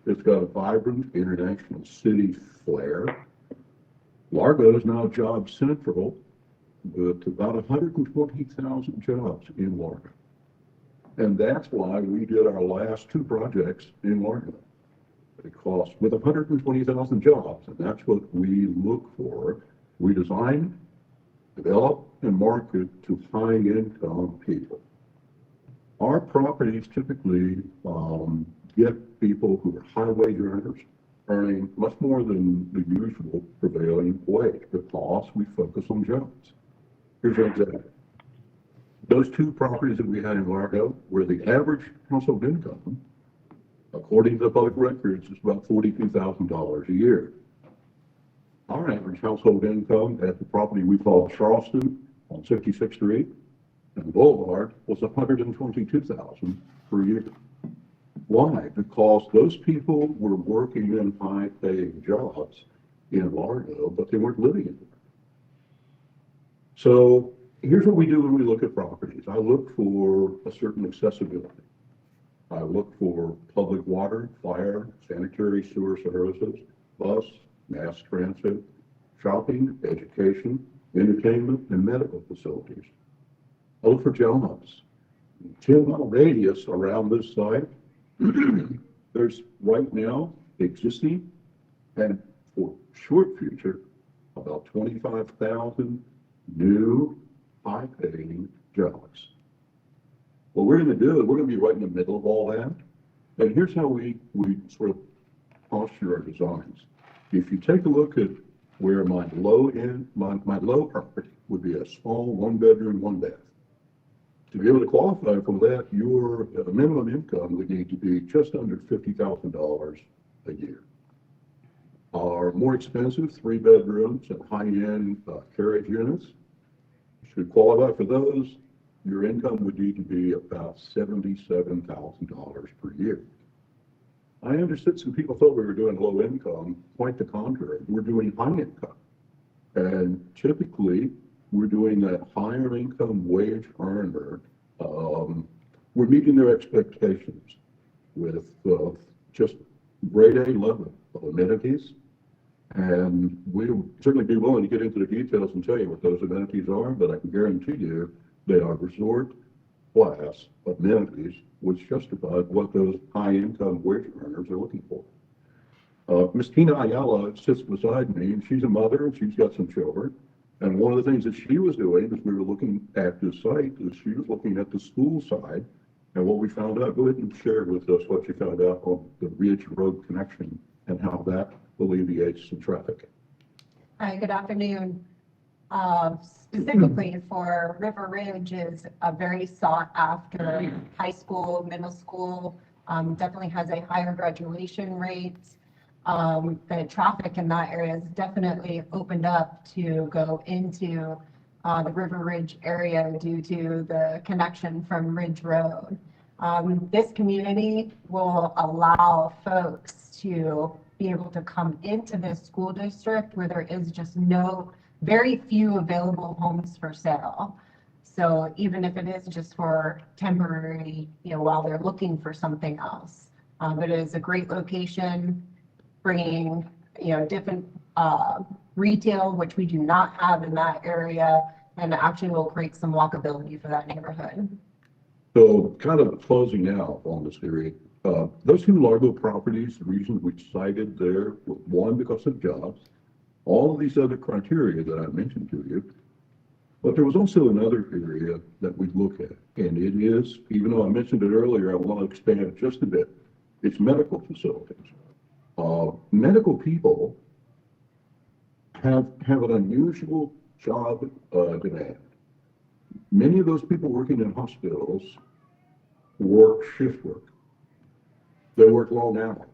It's got a vibrant international city flair. Largo is now job central with about 120,000 jobs in Largo. And that's why we did our last two projects in Largo. Because with 120,000 jobs, and that's what we look for, we design, develop, and market to high-income people. Our properties typically get people who are high-wage earners earning much more than the usual prevailing wage because we focus on jobs. Here's an example. Those two properties that we had in Largo, where the average household income, according to the public records, is about $42,000 a year. Our average household income at the property we call Charleston on 66th Street and Boulevard was $122,000 per year. Why? Because those people were working in high-paying jobs in Largo, but they weren't living in there. So here's what we do when we look at properties. I look for a certain accessibility. I look for public water, fire, sanitary sewer services, bus, mass transit, shopping, education, entertainment, and medical facilities. I look for jobs. 10-mile radius around this site, there's right now existing and for short future about 25,000 new high-paying jobs. What we're going to do is we're going to be right in the middle of all that. And here's how we sort of posture our designs. If you take a look at where my low property would be a small one-bedroom, one-bath. To be able to qualify for that, your minimum income would need to be just under $50,000 a year. Our more expensive 3 bedrooms and high-end carriage units, to qualify for those, your income would need to be about $77,000 per year. I understood some people thought we were doing low income. Quite the contrary. We're doing high income. And typically, we're doing that higher income wage earner. We're meeting their expectations with just grade A level of amenities. And we'll certainly be willing to get into the details and tell you what those amenities are, but I can guarantee you they are resort class amenities which justify what those high income wage earners are looking for. Ms. Tina Ayala sits beside me, and she's a mother, and she's got some children. And one of the things that she was doing as we were looking at this site is she was looking at the school side. And what we found out, go ahead and share with us what you found out on the Ridge Road connection and how that alleviates some traffic. Hi, good afternoon. Specifically for River Ridge is a very sought after high school, middle school, definitely has a higher graduation rate. The traffic in that area has definitely opened up to go into the River Ridge area due to the connection from Ridge Road. This community will allow folks to be able to come into this school district where there is just very few available homes for sale. So even if it is just for temporary, while they're looking for something else, but it is a great location, bringing, different retail, which we do not have in that area, and actually will create some walkability for that neighborhood. So kind of closing out on this theory, Those two Largo properties, the reason we cited there, were one, because of jobs, all of these other criteria that I mentioned to you. But there was also another area that we look at, and it is, even though I mentioned it earlier, I want to expand it just a bit. It's medical facilities. Medical people have an unusual job demand. Many of those people working in hospitals work shift work. They work long hours,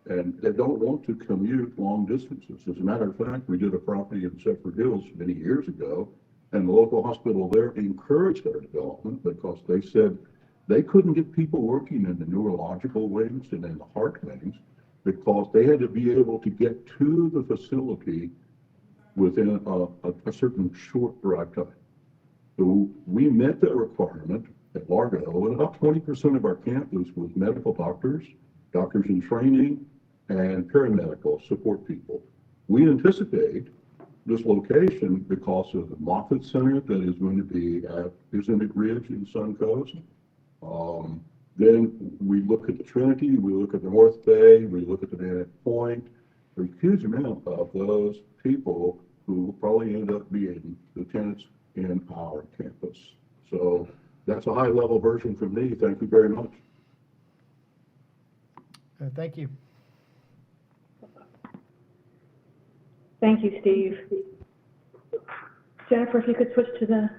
and they don't want to commute long distances. As a matter of fact, we did a property in Shepherd Hills many years ago, and the local hospital there encouraged our development because they said they couldn't get people working in the neurological wings and in the heart wings because they had to be able to get to the facility within a certain short drive time. So we met that requirement at Largo, and about 20% of our campus was medical doctors, doctors in training, and paramedical support people. We anticipate this location because of the Moffitt Center that is going to be at Yosemite Ridge in Suncoast. Then we look at the Trinity, we look at the North Bay, we look at the Bannock Point. There's a huge amount of those people who will probably end up being lieutenants in our campus. So that's a high-level version from me. Thank you very much. Thank you. Thank you, Steve. Jennifer, if you could switch to the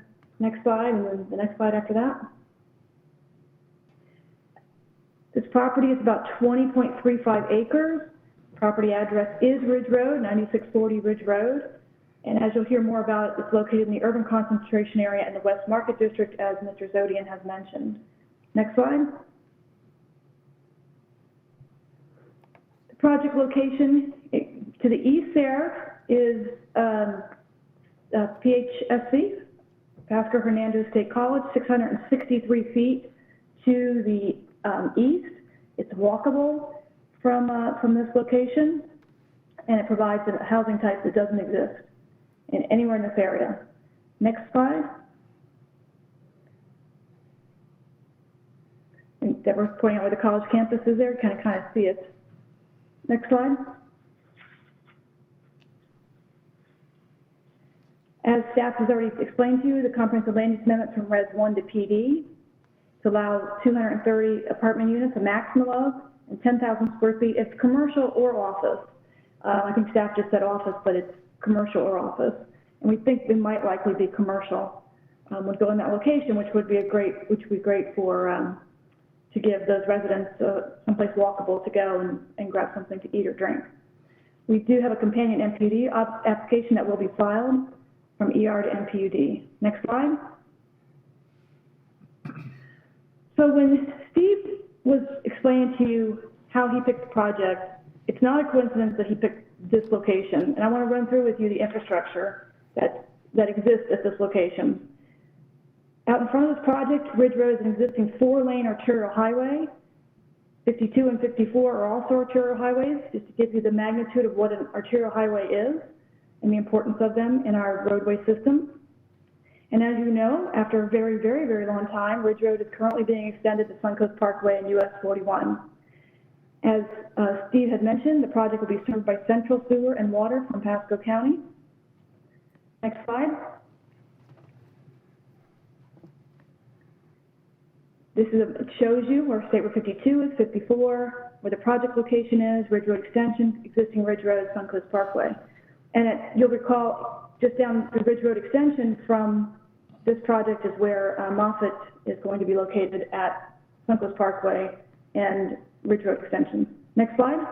next slide and then the next slide after that. This property is about 20.35 acres. Property address is Ridge Road, 9640 Ridge Road. And as you'll hear more about, it's located in the urban concentration area in the West Market District, as Mr. Zodian has mentioned. Next slide. The project location, to the east there is PHSC, Pasco Hernandez State College, 663 feet to the east. It's walkable from this location, and it provides a housing type that doesn't exist anywhere in this area. Next slide. And that we're pointing out where the college campus is there, kind of see it. Next slide. As staff has already explained to you, the comprehensive land use amendment from Res 1 to PD to allow 230 apartment units, a maximum of, and 10,000 square feet. It's commercial or office. I think staff just said office, but it's commercial or office. And we think they might likely be commercial. Would go in that location, which would be great for to give those residents someplace walkable to go and grab something to eat or drink. We do have a companion MPUD application that will be filed from ER to MPUD. Next slide. So when Steve was explaining to you how he picked the project, it's not a coincidence that he picked this location. And I want to run through with you the infrastructure that exists at this location. Out in front of this project, Ridge Road is an existing 4-lane arterial highway. 52 and 54 are also arterial highways, just to give you the magnitude of what an arterial highway is and the importance of them in our roadway system. And as you know, after a very, very, very long time, Ridge Road is currently being extended to Suncoast Parkway and US 41. As Steve had mentioned, the project will be served by central sewer and water from Pasco County. Next slide. This shows you where State Road 52 is, 54, where the project location is, Ridge Road Extension, existing Ridge Road, Suncoast Parkway. And you'll recall, just down the Ridge Road Extension from this project is where Moffitt is going to be located at Suncoast Parkway and Ridge Road Extension. Next slide.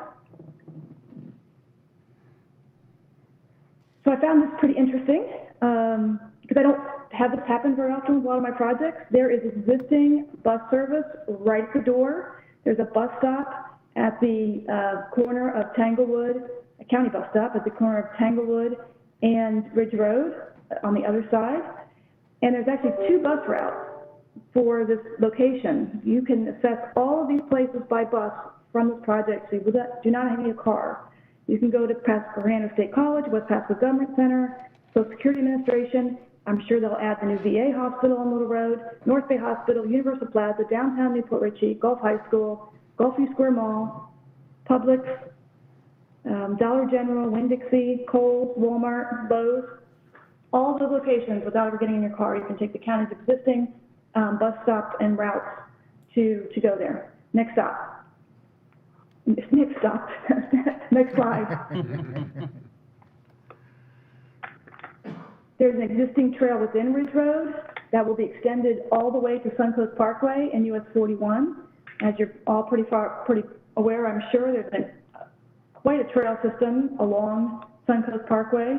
So I found this pretty interesting because I don't have this happen very often with a lot of my projects. There is existing bus service right at the door. There's a bus stop at the corner of Tanglewood, a county bus stop at the corner of Tanglewood and Ridge Road on the other side. And there's actually 2 bus routes for this location. You can access all of these places by bus from this project, so you do not need a car. You can go to Pasco Hernandez State College, West Pasco Government Center, Social Security Administration. I'm sure they'll add the new VA hospital on Little Road, North Bay Hospital, Universal Plaza, downtown Newport Richey, Gulf High School, Gulfview Square Mall, Publix, Dollar General, Winn-Dixie, Kohl's, Walmart, Lowe's, all those locations without ever getting in your car. You can take the county's existing bus stops and routes to go there. Next stop. Next stop. Next slide. There's an existing trail within Ridge Road that will be extended all the way to Suncoast Parkway and US 41. As you're all pretty aware, I'm sure, there's quite a trail system along Suncoast Parkway.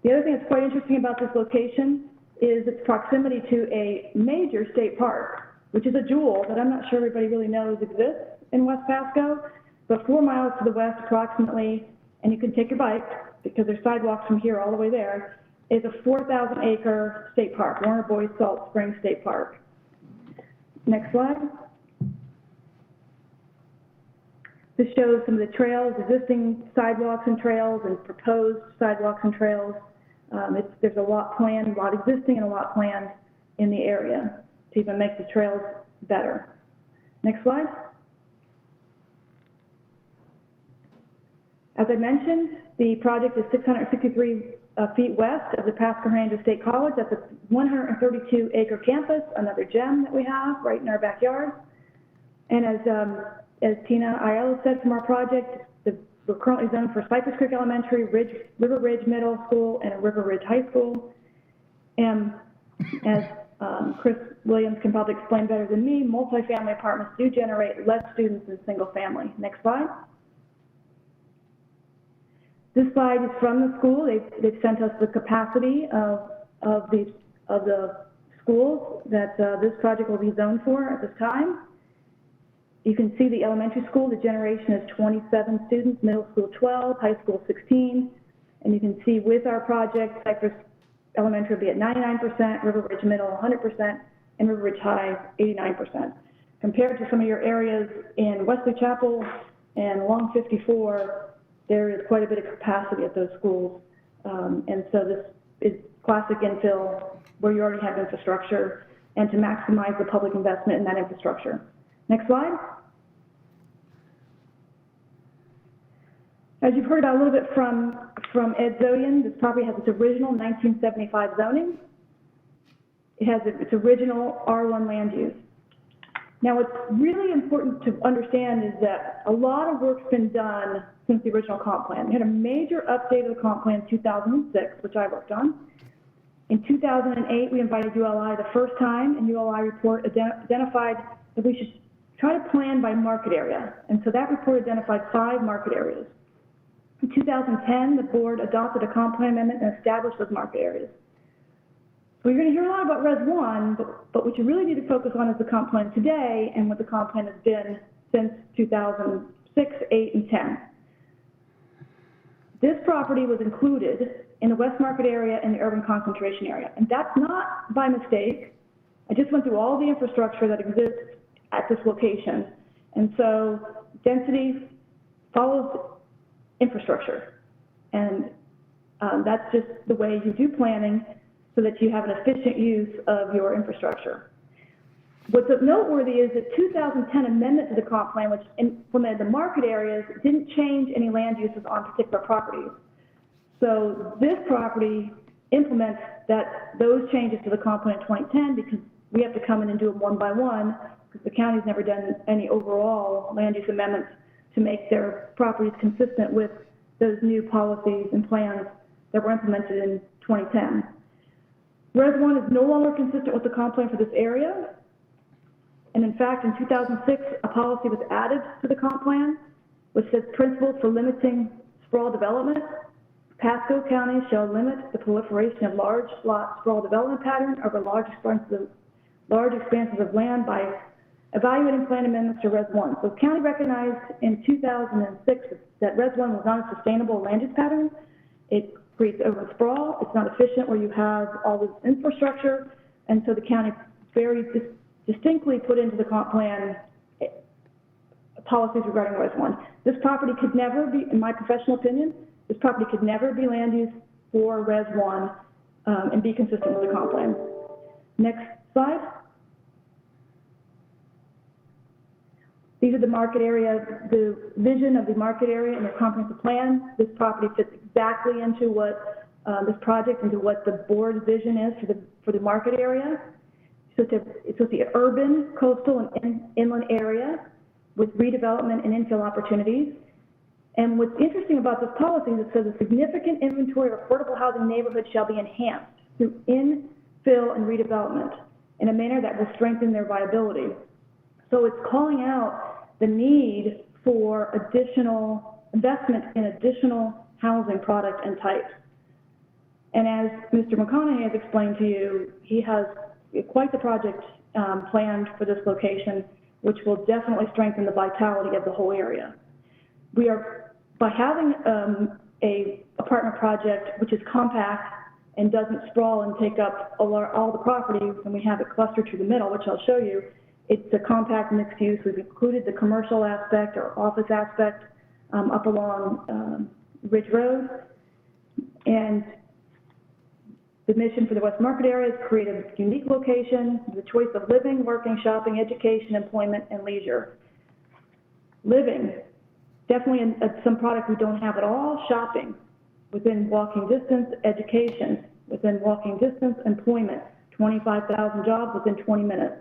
The other thing that's quite interesting about this location is its proximity to a major state park, which is a jewel that I'm not sure everybody really knows exists in West Pasco, but 4 miles to the west approximately, and you can take your bike because there's sidewalks from here all the way there, is a 4,000-acre state park, Warner Boys Salt Springs State Park. Next slide. This shows some of the trails, existing sidewalks and trails, and proposed sidewalks and trails. There's a lot planned, a lot existing, and a lot planned in the area to even make the trails better. Next slide. As I mentioned, the project is 663 feet west of the Pasco Ranges State College. That's a 132-acre campus, another gem that we have right in our backyard. And as Tina Aiello said from our project, we're currently zoned for Cypress Creek Elementary, River Ridge Middle School, and River Ridge High School. And as Chris Williams can probably explain better than me, multifamily apartments do generate less students than single family. Next slide. This slide is from the school. They've sent us the capacity of the schools that this project will be zoned for at this time. You can see the elementary school, the generation is 27 students, middle school 12, high school 16. And you can see with our project, Cypress Elementary will be at 99%, River Ridge Middle 100%, and River Ridge High 89%. Compared to some of your areas in Wesley Chapel and along 54, there is quite a bit of capacity at those schools. And so this is classic infill where you already have infrastructure and to maximize the public investment in that infrastructure. Next slide. As you've heard a little bit from Ed Zodian, this property has its original 1975 zoning. It has its original R1 land use. Now, what's really important to understand is that a lot of work's been done since the original comp plan. We had a major update of the comp plan in 2006, which I worked on. In 2008, we invited ULI the first time, and ULI report identified that we should try to plan by market area. And so that report identified 5 market areas. In 2010, the board adopted a comp plan amendment and established those market areas. So you're going to hear a lot about Res 1, but what you really need to focus on is the comp plan today and what the comp plan has been since 2006, 8, and 10. This property was included in the West Market area and the urban concentration area. And that's not by mistake. I just went through all the infrastructure that exists at this location. And so density follows infrastructure. And that's just the way you do planning so that you have an efficient use of your infrastructure. What's noteworthy is the 2010 amendment to the comp plan, which implemented the market areas, didn't change any land uses on particular properties. So this property implements those changes to the comp plan in 2010 because we have to come in and do them one by one because the county's never done any overall land use amendments to make their properties consistent with those new policies and plans that were implemented in 2010. Res 1 is no longer consistent with the comp plan for this area. And in fact, in 2006, a policy was added to the comp plan, which says principles for limiting sprawl development. Pasco County shall limit the proliferation of large lot sprawl development pattern over large expanses of land by evaluating plan amendments to Res 1. So the county recognized in 2006 that Res 1 was not a sustainable land use pattern. It creates over sprawl. It's not efficient where you have all this infrastructure. And so the county very distinctly put into the comp plan policies regarding Res 1. This property could never be, in my professional opinion, this property could never be land use for Res 1 and be consistent with the comp plan. Next slide. These are the market area, the vision of the market area in your comprehensive plan. This property fits exactly into what, this project, into what the board's vision is for the market area. So it's the urban, coastal, and inland area with redevelopment and infill opportunities. And what's interesting about this policy is it says a significant inventory of affordable housing neighborhoods shall be enhanced through infill and redevelopment in a manner that will strengthen their viability. So it's calling out the need for additional investment in additional housing product and types. And as Mr. McConaughey has explained to you, he has quite the project planned for this location, which will definitely strengthen the vitality of the whole area. We are, by having a apartment project which is compact and doesn't sprawl and take up all the property, and we have it clustered through the middle, which I'll show you, it's a compact mixed use. We've included the commercial aspect or office aspect up along Ridge Road. And the mission for the West Market area is to create a unique location, the choice of living, working, shopping, education, employment, and leisure. Living, definitely some product we don't have at all. Shopping, within walking distance. Education, within walking distance. Employment, 25,000 jobs within 20 minutes.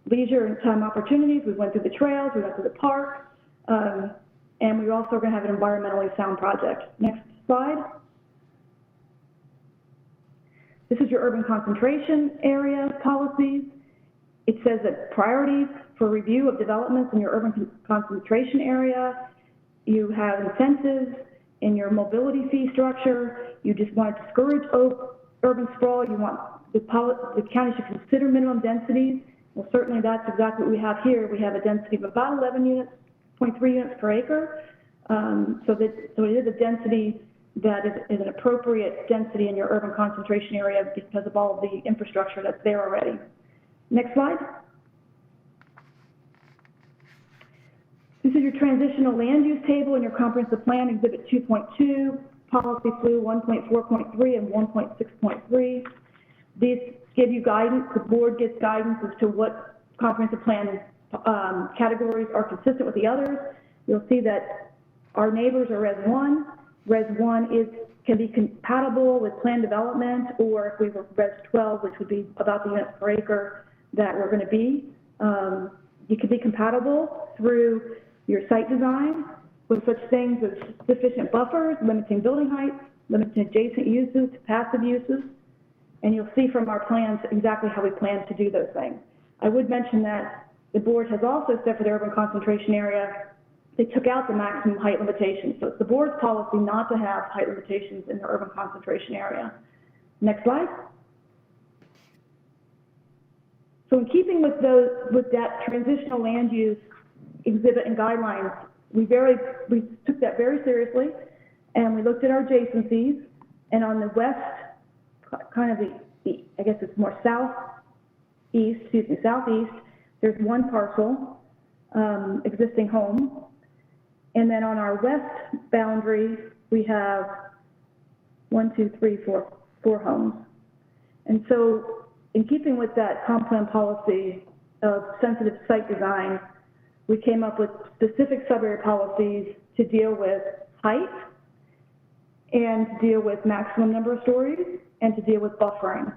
Leisure and time opportunities, we went through the trails, we went through the park, and we're also going to have an environmentally sound project. Next slide. This is your urban concentration area policies. It says that priorities for review of developments in your urban concentration area, you have incentives in your mobility fee structure, you just want to discourage urban sprawl, you want the county should consider minimum densities. Well, certainly that's exactly what we have here. We have a density of about 11 units, 0.3 units per acre. So it is a density that is an appropriate density in your urban concentration area because of all of the infrastructure that's there already. Next slide. This is your transitional land use table in your comprehensive plan, exhibit 2.2, policy flu 1.4.3 and 1.6.3. These give you guidance, the board gets guidance as to what comprehensive plan categories are consistent with the others. You'll see that our neighbors are Res 1. Res 1 can be compatible with planned development, or if we were Res 12, which would be about the units per acre that we're going to be. You can be compatible through your site design with such things as sufficient buffers, limiting building heights, limiting adjacent uses to passive uses. And you'll see from our plans exactly how we plan to do those things. I would mention that the board has also said for the urban concentration area, they took out the maximum height limitations. So it's the board's policy not to have height limitations in the urban concentration area. Next slide. So in keeping with that transitional land use exhibit and guidelines, we took that very seriously, and we looked at our adjacencies, and on the west, kind of I guess it's more southeast, there's one parcel, existing home. And then on our west boundary, we have 4 homes. And so in keeping with that comp plan policy of sensitive site design, we came up with specific sub-area policies to deal with height and to deal with maximum number of stories and to deal with buffering.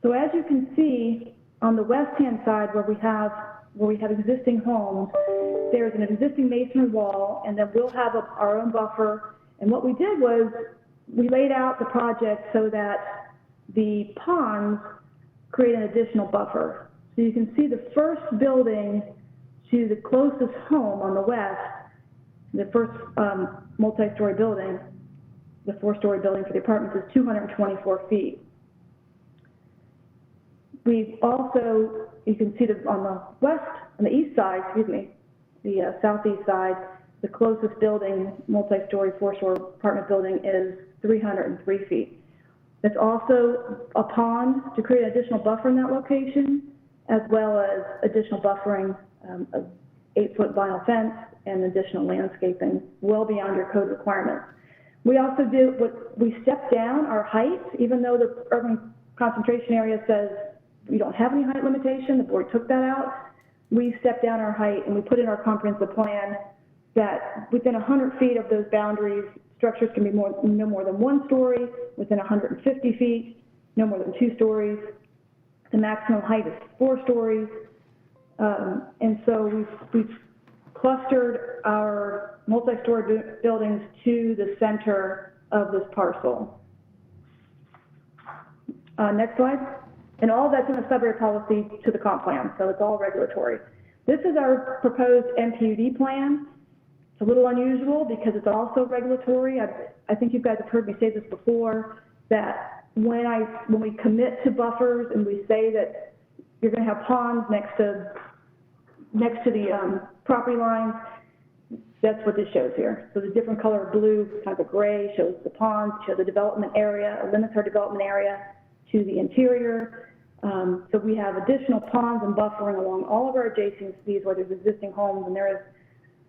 So as you can see on the west-hand side where we have existing homes, there's an existing masonry wall, and then we'll have our own buffer. And what we did was we laid out the project so that the ponds create an additional buffer. So you can see the first building to the closest home on the west, the first multi-story building, the 4-story building for the apartments is 224 feet. We've also, you can see that on the east side, the southeast side, the closest building, multi-story, 4-story apartment building is 303 feet. That's also a pond to create an additional buffer in that location, as well as additional buffering, of 8-foot vinyl fence and additional landscaping well beyond your code requirements. We also we stepped down our height, even though the urban concentration area says we don't have any height limitation, the board took that out. we stepped down our height and we put in our comprehensive plan that within 100 feet of those boundaries, structures can be no more than 1 story, within 150 feet, no more than 2 stories. The maximum height is 4 stories. And so we've clustered our multi-story buildings to the center of this parcel. Next slide. And all that's in the sub-area policy to the comp plan, so it's all regulatory. This is our proposed MPUD plan. It's a little unusual because it's also regulatory. I think you guys have heard me say this before, that when we commit to buffers and we say that you're going to have ponds next to the property lines, that's what this shows here. So the different color of blue, kind of a gray, shows the ponds, shows the development area, limits our development area to the interior. So we have additional ponds and buffering along all of our adjacencies where there's existing homes, and there is,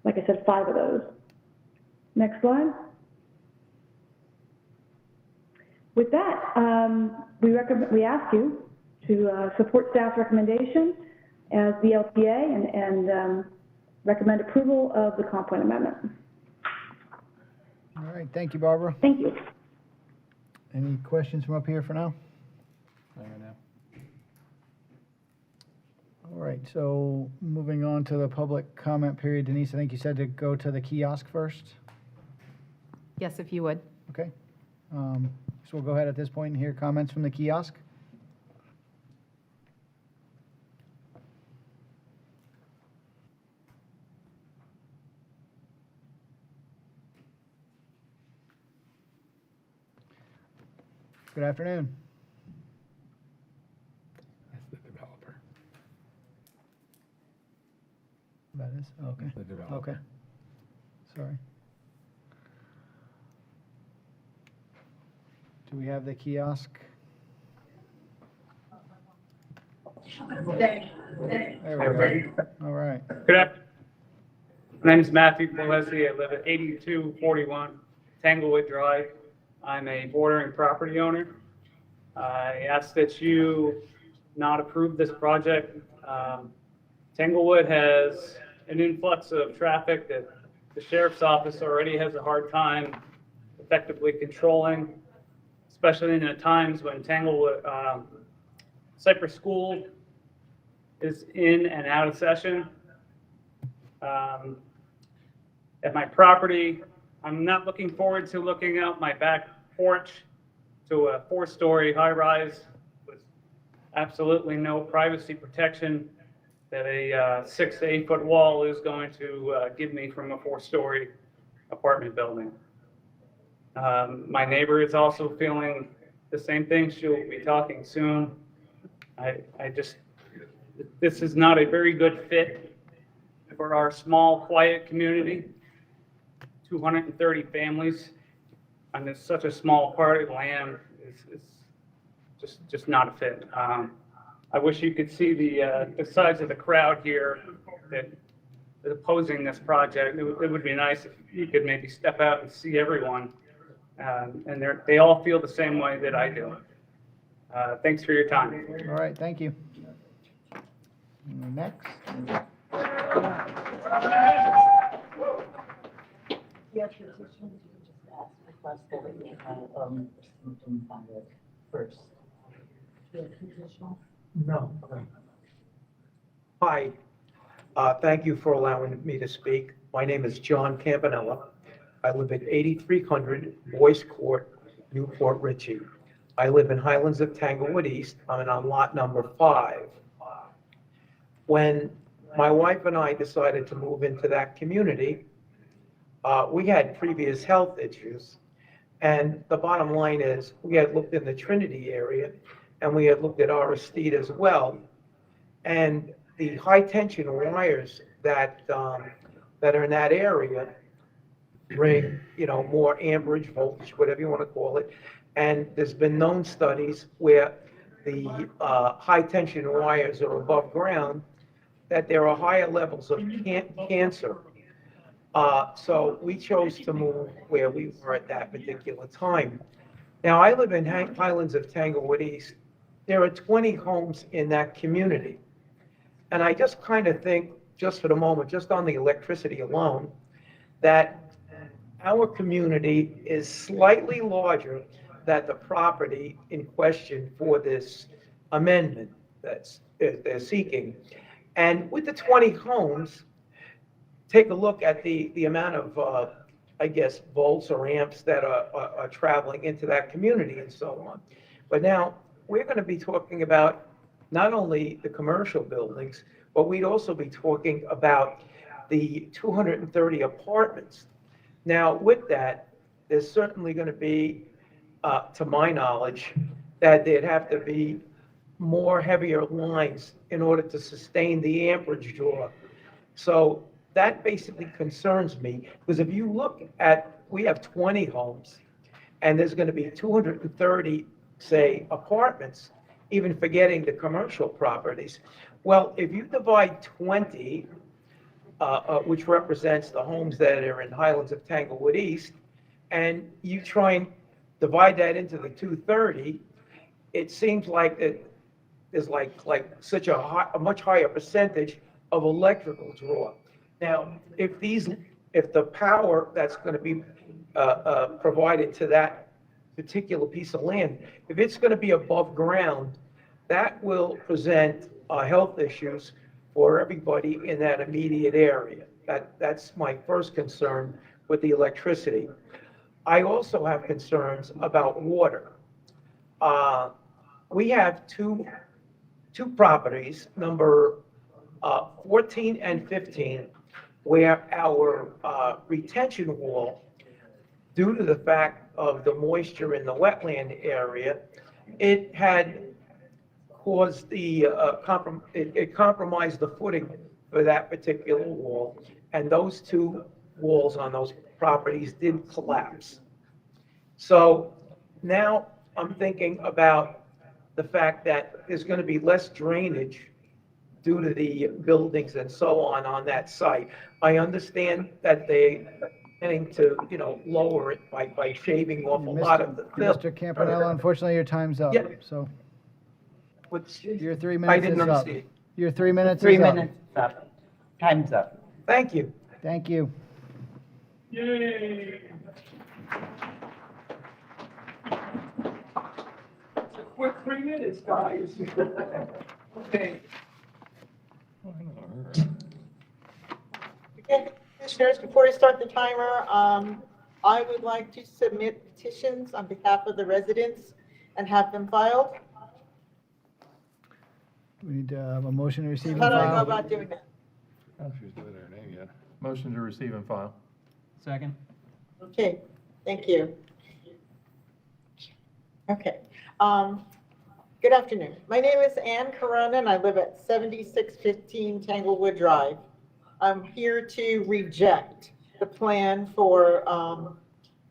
like I said, 5 of those. Next slide. With that, we ask you to support staff's recommendation as the LPA and recommend approval of the comp plan amendment. All right, thank you, Barbara. Thank you. Any questions from up here for now? All right, so moving on to the public comment period. Denise, I think you said to go to the kiosk first? Yes, if you would. Okay. So we'll go ahead at this point and hear comments from the kiosk. Good afternoon. That's the developer. That is, okay. The developer. Okay. Sorry. Do we have the kiosk? There we go. All right. Good afternoon. My name is Matthew Pelesi. I live at 8241 Tanglewood Drive. I'm a bordering property owner. I ask that you not approve this project. Tanglewood has an influx of traffic that the sheriff's office already has a hard time effectively controlling, especially in the times when Tanglewood, Cypress School is in and out of session. At my property, I'm not looking forward to looking out my back porch to a 4-story high-rise with absolutely no privacy protection that a 6 to 8 foot wall is going to give me from a 4-story apartment building. My neighbor is also feeling the same thing. She'll be talking soon. This is not a very good fit for our small, quiet community. 230 families on this such a small part of land is just not a fit. I wish you could see the size of the crowd here that is opposing this project. It would be nice if you could maybe step out and see everyone. And they all feel the same way that I do. Thanks for your time. All right, thank you. Next. Yes, petition, you can just ask, request that we have, something on it first. Do you have additional? No. Hi, thank you for allowing me to speak. My name is John Campanella. I live at 8300 Boyce Court, Newport Richey. I live in Highlands of Tanglewood East. I'm on lot number 5. When my wife and I decided to move into that community, we had previous health issues. And the bottom line is, we had looked in the Trinity area, and we had looked at Aristide as well. And the high tension wires that are in that area bring, more amperage voltage, whatever you want to call it. And there's been known studies where the high tension wires are above ground, that there are higher levels of cancer. So we chose to move where we were at that particular time. Now, I live in Highlands of Tanglewood East. There are 20 homes in that community. And I just kind of think, just for the moment, just on the electricity alone, that our community is slightly larger than the property in question for this amendment that's they're seeking. And with the 20 homes, take a look at the amount of, I guess, volts or amps that are traveling into that community and so on. But now, we're going to be talking about not only the commercial buildings, but we'd also be talking about the 230 apartments. Now, with that, there's certainly going to be, to my knowledge, that there'd have to be more heavier lines in order to sustain the amperage draw. So that basically concerns me, because if you look at, we have 20 homes, and there's going to be 230, say, apartments, even forgetting the commercial properties. Well, if you divide 20, which represents the homes that are in Highlands of Tanglewood East, and you try and divide that into the 230, it seems like there's like such a much higher percentage of electrical draw. Now, if the power that's going to be provided to that particular piece of land, if it's going to be above ground, that will present health issues for everybody in that immediate area. That's my first concern with the electricity. I also have concerns about water. We have two properties, number 14 and 15, where our retention wall, due to the fact of the moisture in the wetland area, it had caused the it compromised the footing for that particular wall, and those two walls on those properties did collapse. So now I'm thinking about the fact that there's going to be less drainage due to the buildings and so on that site. I understand that they planning to, lower it by shaving off a lot of the fill. Mr. Campanella, unfortunately, your time's up, Yeah. so What's, your 3 I minutes didn't is up. understand. Your 3 minutes is up. 3 minutes up. Time's up. Thank you. Thank you. Yay. It's a quick 3 minutes, guys. Okay. Okay, Commissioners, before we start the timer, I would like to submit petitions on behalf of the residents and have them filed. We need a motion to receive and How do I go file. about doing that? I don't know if she was doing her name yet. Motion to receive and file. Second. Okay, thank you. Okay. Good afternoon. My name is Ann Corona, and I live at 7615 Tanglewood Drive. I'm here to reject the plan for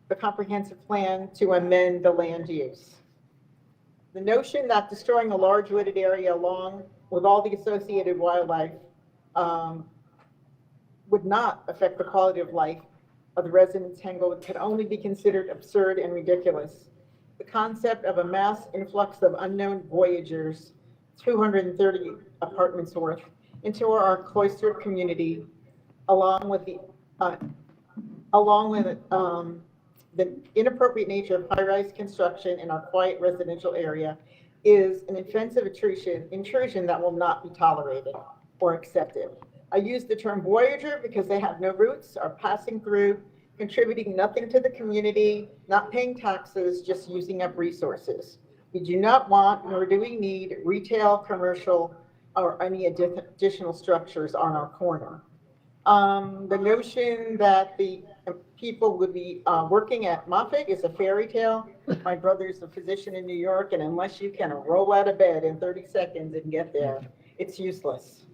the comprehensive plan to amend the land use. The notion that destroying a large wooded area along with all the associated wildlife would not affect the quality of life of the residents of Tanglewood could only be considered absurd and ridiculous. The concept of a mass influx of unknown voyagers, 230 apartments worth, into our cloistered community, along with the inappropriate nature of high-rise construction in our quiet residential area, is an offensive intrusion that will not be tolerated or accepted. I use the term voyager because they have no roots, are passing through, contributing nothing to the community, not paying taxes, just using up resources. We do not want, nor do we need, retail, commercial, or any additional structures on our corner. The notion that the people would be working at Moffett is a fairy tale. My brother's a physician in New York, and unless you can roll out of bed in 30 seconds and get there, it's useless.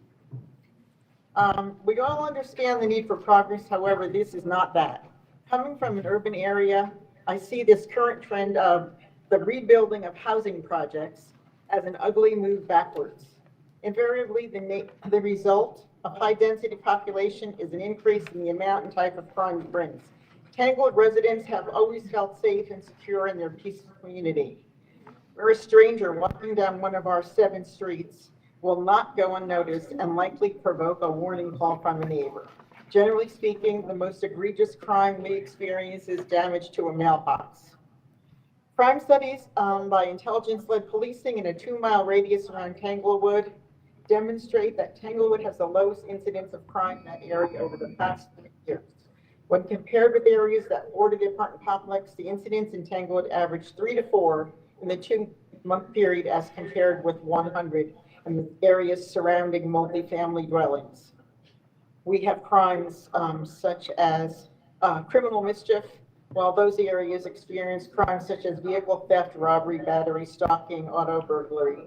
We all understand the need for progress, however, this is not that. Coming from an urban area, I see this current trend of the rebuilding of housing projects as an ugly move backwards. Invariably, the result of high-density population is an increase in the amount and type of crime it brings. Tanglewood residents have always felt safe and secure in their peaceful community. We're a stranger walking down one of our 7 streets will not go unnoticed and likely provoke a warning call from a neighbor. Generally speaking, the most egregious crime we experience is damage to a mailbox. Crime studies by intelligence-led policing in a 2-mile radius around Tanglewood demonstrate that Tanglewood has the lowest incidence of crime in that area over the past 3 years. When compared with areas that border the apartment complex, the incidence in Tanglewood averaged 3 to 4 in the 2-month period as compared with 100 in the areas surrounding multifamily dwellings. We have crimes such as criminal mischief, while those areas experience crimes such as vehicle theft, robbery, battery, stalking, auto burglary.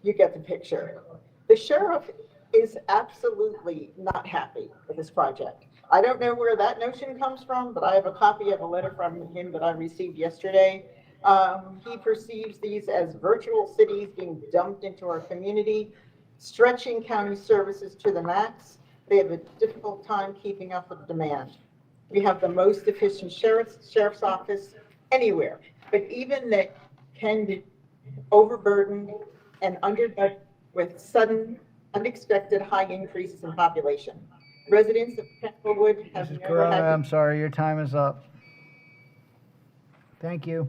You get the picture. The sheriff is absolutely not happy with this project. I don't know where that notion comes from, but I have a copy of a letter from him that I received yesterday. He perceives these as virtual cities being dumped into our community, stretching county services to the max. They have a difficult time keeping up with demand. We have the most efficient sheriff's office anywhere, but even that can be overburdened and underbudgeted with sudden, unexpected high increases in population. Residents of Tanglewood have Mrs. never Corona, had. I'm sorry, your time is up. Thank you.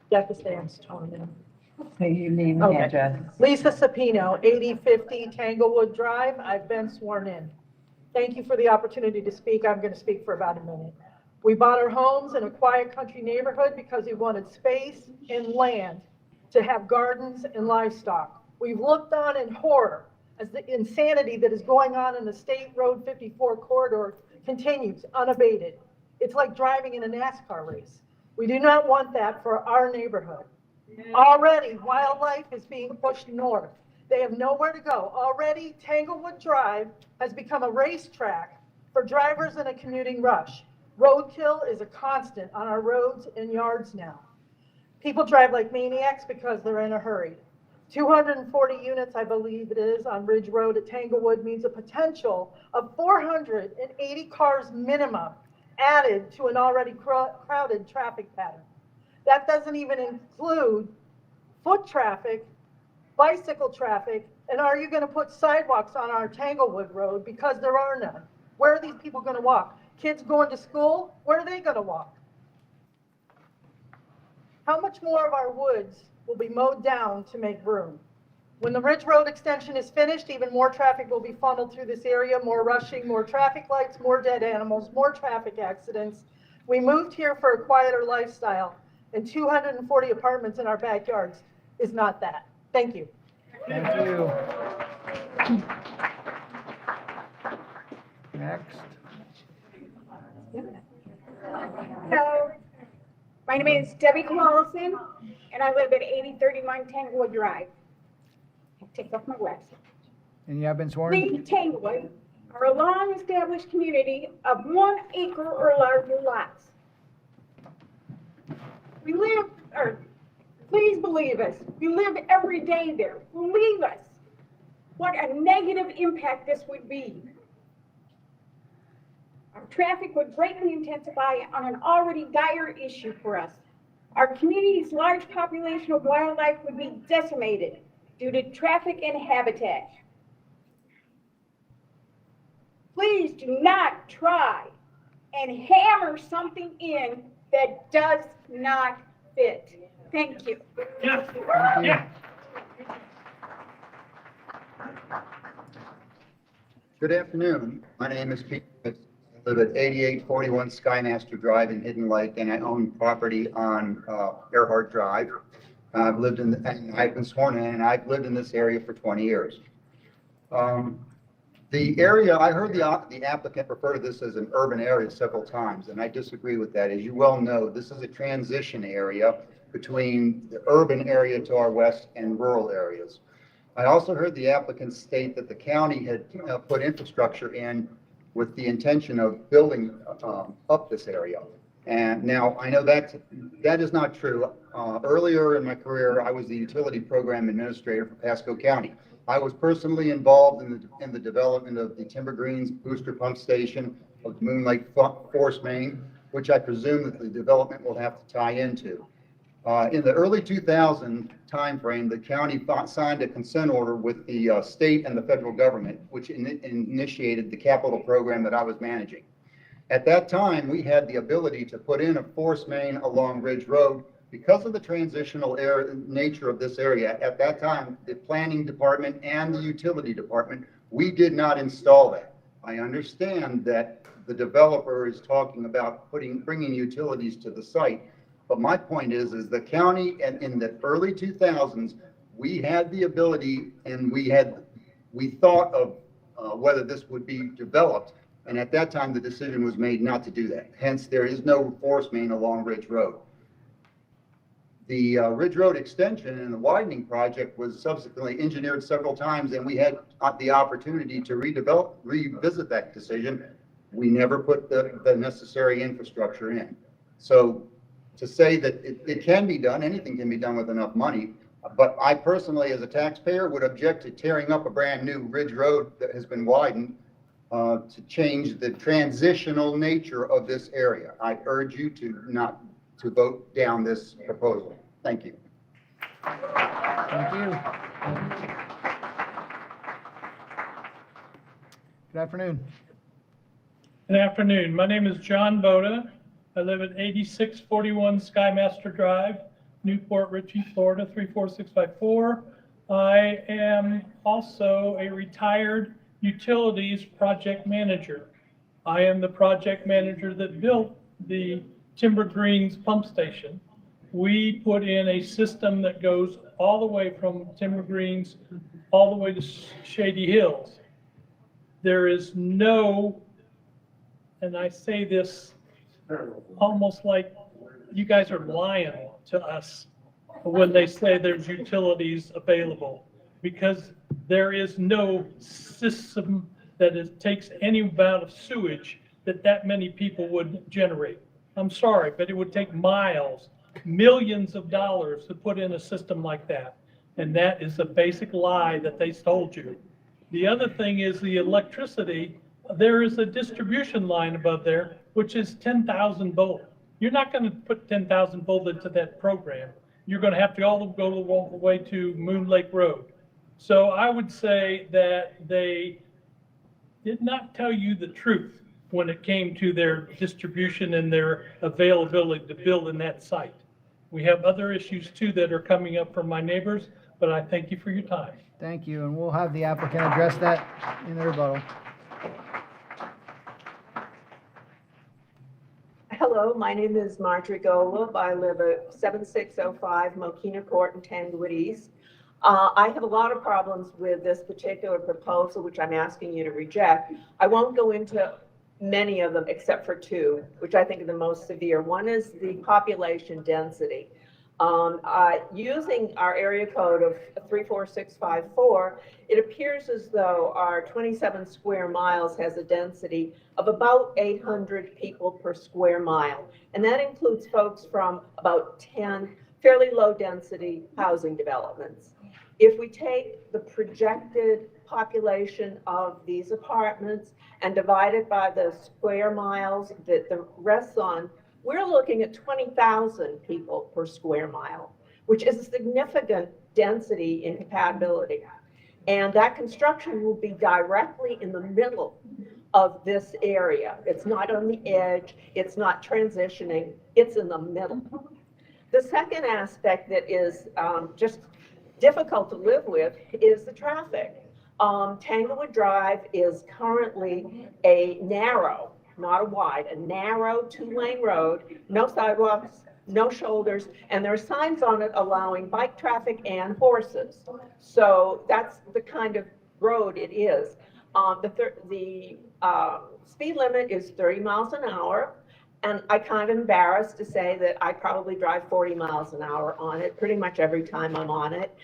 Dr. Stan's telling me. Say your name and Okay. address. Lisa Sapino, 8050 Tanglewood Drive. I've been sworn in. Thank you for the opportunity to speak. I'm going to speak for about a minute. We bought our homes in a quiet country neighborhood because we wanted space and land to have gardens and livestock. We've looked on in horror as the insanity that is going on in the State Road 54 corridor continues unabated. It's like driving in a NASCAR race. We do not want that for our neighborhood. Already, wildlife is being pushed north. They have nowhere to go. Already, Tanglewood Drive has become a racetrack for drivers in a commuting rush. Roadkill is a constant on our roads and yards now. People drive like maniacs because they're in a hurry. 240 units, I believe it is, on Ridge Road at Tanglewood means a potential of 480 cars minimum added to an already crowded traffic pattern. That doesn't even include foot traffic, bicycle traffic, and are you going to put sidewalks on our Tanglewood Road because there are none? Where are these people going to walk? Kids going to school, where are they going to walk? How much more of our woods will be mowed down to make room? When the Ridge Road extension is finished, even more traffic will be funneled through this area, more rushing, more traffic lights, more dead animals, more traffic accidents. We moved here for a quieter lifestyle, and 240 apartments in our backyards is not that. Thank you. Thank you. Next. Hello, my name is Debbie Collison, and I live at 8031 Tanglewood Drive. I'll take off my glasses. And you have been sworn? We, Tanglewood, are a long-established community of 1 acre or larger lots. We live, or please believe us, we live every day there. Believe us, what a negative impact this would be. Our traffic would greatly intensify on an already dire issue for us. Our community's large population of wildlife would be decimated due to traffic and habitat. Please do not try and hammer something in that does not fit. Thank you. Thank you. Good afternoon. My name is Pete. I live at 8841 Skymaster Drive in Hidden Lake, and I own property on Earhart Drive. I've lived in, and I've been sworn in, and I've lived in this area for 20 years. The area, I heard the applicant refer to this as an urban area several times, and I disagree with that. As you well know, this is a transition area between the urban area to our west and rural areas. I also heard the applicant state that the county had put infrastructure in with the intention of building up this area. And now I know that is not true. Earlier in my career, I was the utility program administrator for Pasco County. I was personally involved in the development of the Timber Greens booster pump station of Moon Lake Force Main, which I presume that the development will have to tie into. In the early 2000 timeframe, the county signed a consent order with the state and the federal government, which initiated the capital program that I was managing. At that time, we had the ability to put in a force main along Ridge Road. Because of the transitional nature of this area, at that time, the planning department and the utility department, we did not install that. I understand that the developer is talking about bringing utilities to the site. But my point is the county, and in the early 2000s, we had the ability and we thought of whether this would be developed. And at that time, the decision was made not to do that. Hence, there is no force main along Ridge Road. The Ridge Road extension and the widening project was subsequently engineered several times, and we had the opportunity to revisit that decision. We never put the necessary infrastructure in. So to say that it can be done, anything can be done with enough money, but I personally, as a taxpayer, would object to tearing up a brand new Ridge Road that has been widened to change the transitional nature of this area. I urge you to vote down this proposal. Thank you. Thank you. Good afternoon. Good afternoon. My name is John Boda. I live at 8641 Skymaster Drive, Newport Richey, Florida 34654. I am also a retired utilities project manager. I am the project manager that built the Timber Greens pump station. We put in a system that goes all the way from Timber Greens all the way to Shady Hills. There is no, and I say this almost like you guys are lying to us when they say there's utilities available, because there is no system that takes any amount of sewage that many people would generate. I'm sorry, but it would take miles, millions of dollars to put in a system like that. And that is a basic lie that they told you. The other thing is the electricity. There is a distribution line above there, which is 10,000 volt. You're not going to put 10,000 volt into that program. You're going to have to go all the way to Moon Lake Road. So I would say that they did not tell you the truth when it came to their distribution and their availability to build in that site. We have other issues too that are coming up from my neighbors, but I thank you for your time. Thank you, and we'll have the applicant address that in the rebuttal. Hello, my name is Marjorie Golub. I live at 7605 Mokina Court in Tanglewood East. I have a lot of problems with this particular proposal, which I'm asking you to reject. I won't go into many of them except for two, which I think are the most severe. One is the population density. Using our area code of 34654, it appears as though our 27 square miles has a density of about 800 people per square mile. And that includes folks from about 10 fairly low density housing developments. If we take the projected population of these apartments and divide it by the square miles that the rests on, we're looking at 20,000 people per square mile, which is a significant density in compatibility. And that construction will be directly in the middle of this area. It's not on the edge, it's not transitioning, it's in the middle. The second aspect that is just difficult to live with is the traffic. Tanglewood Drive is currently a narrow, not a wide, a narrow two-lane road, no sidewalks, no shoulders, and there are signs on it allowing bike traffic and horses. So that's the kind of road it is. The speed limit is 30 miles an hour, and I'm kind of embarrassed to say that I probably drive 40 miles an hour on it pretty much every time I'm on it.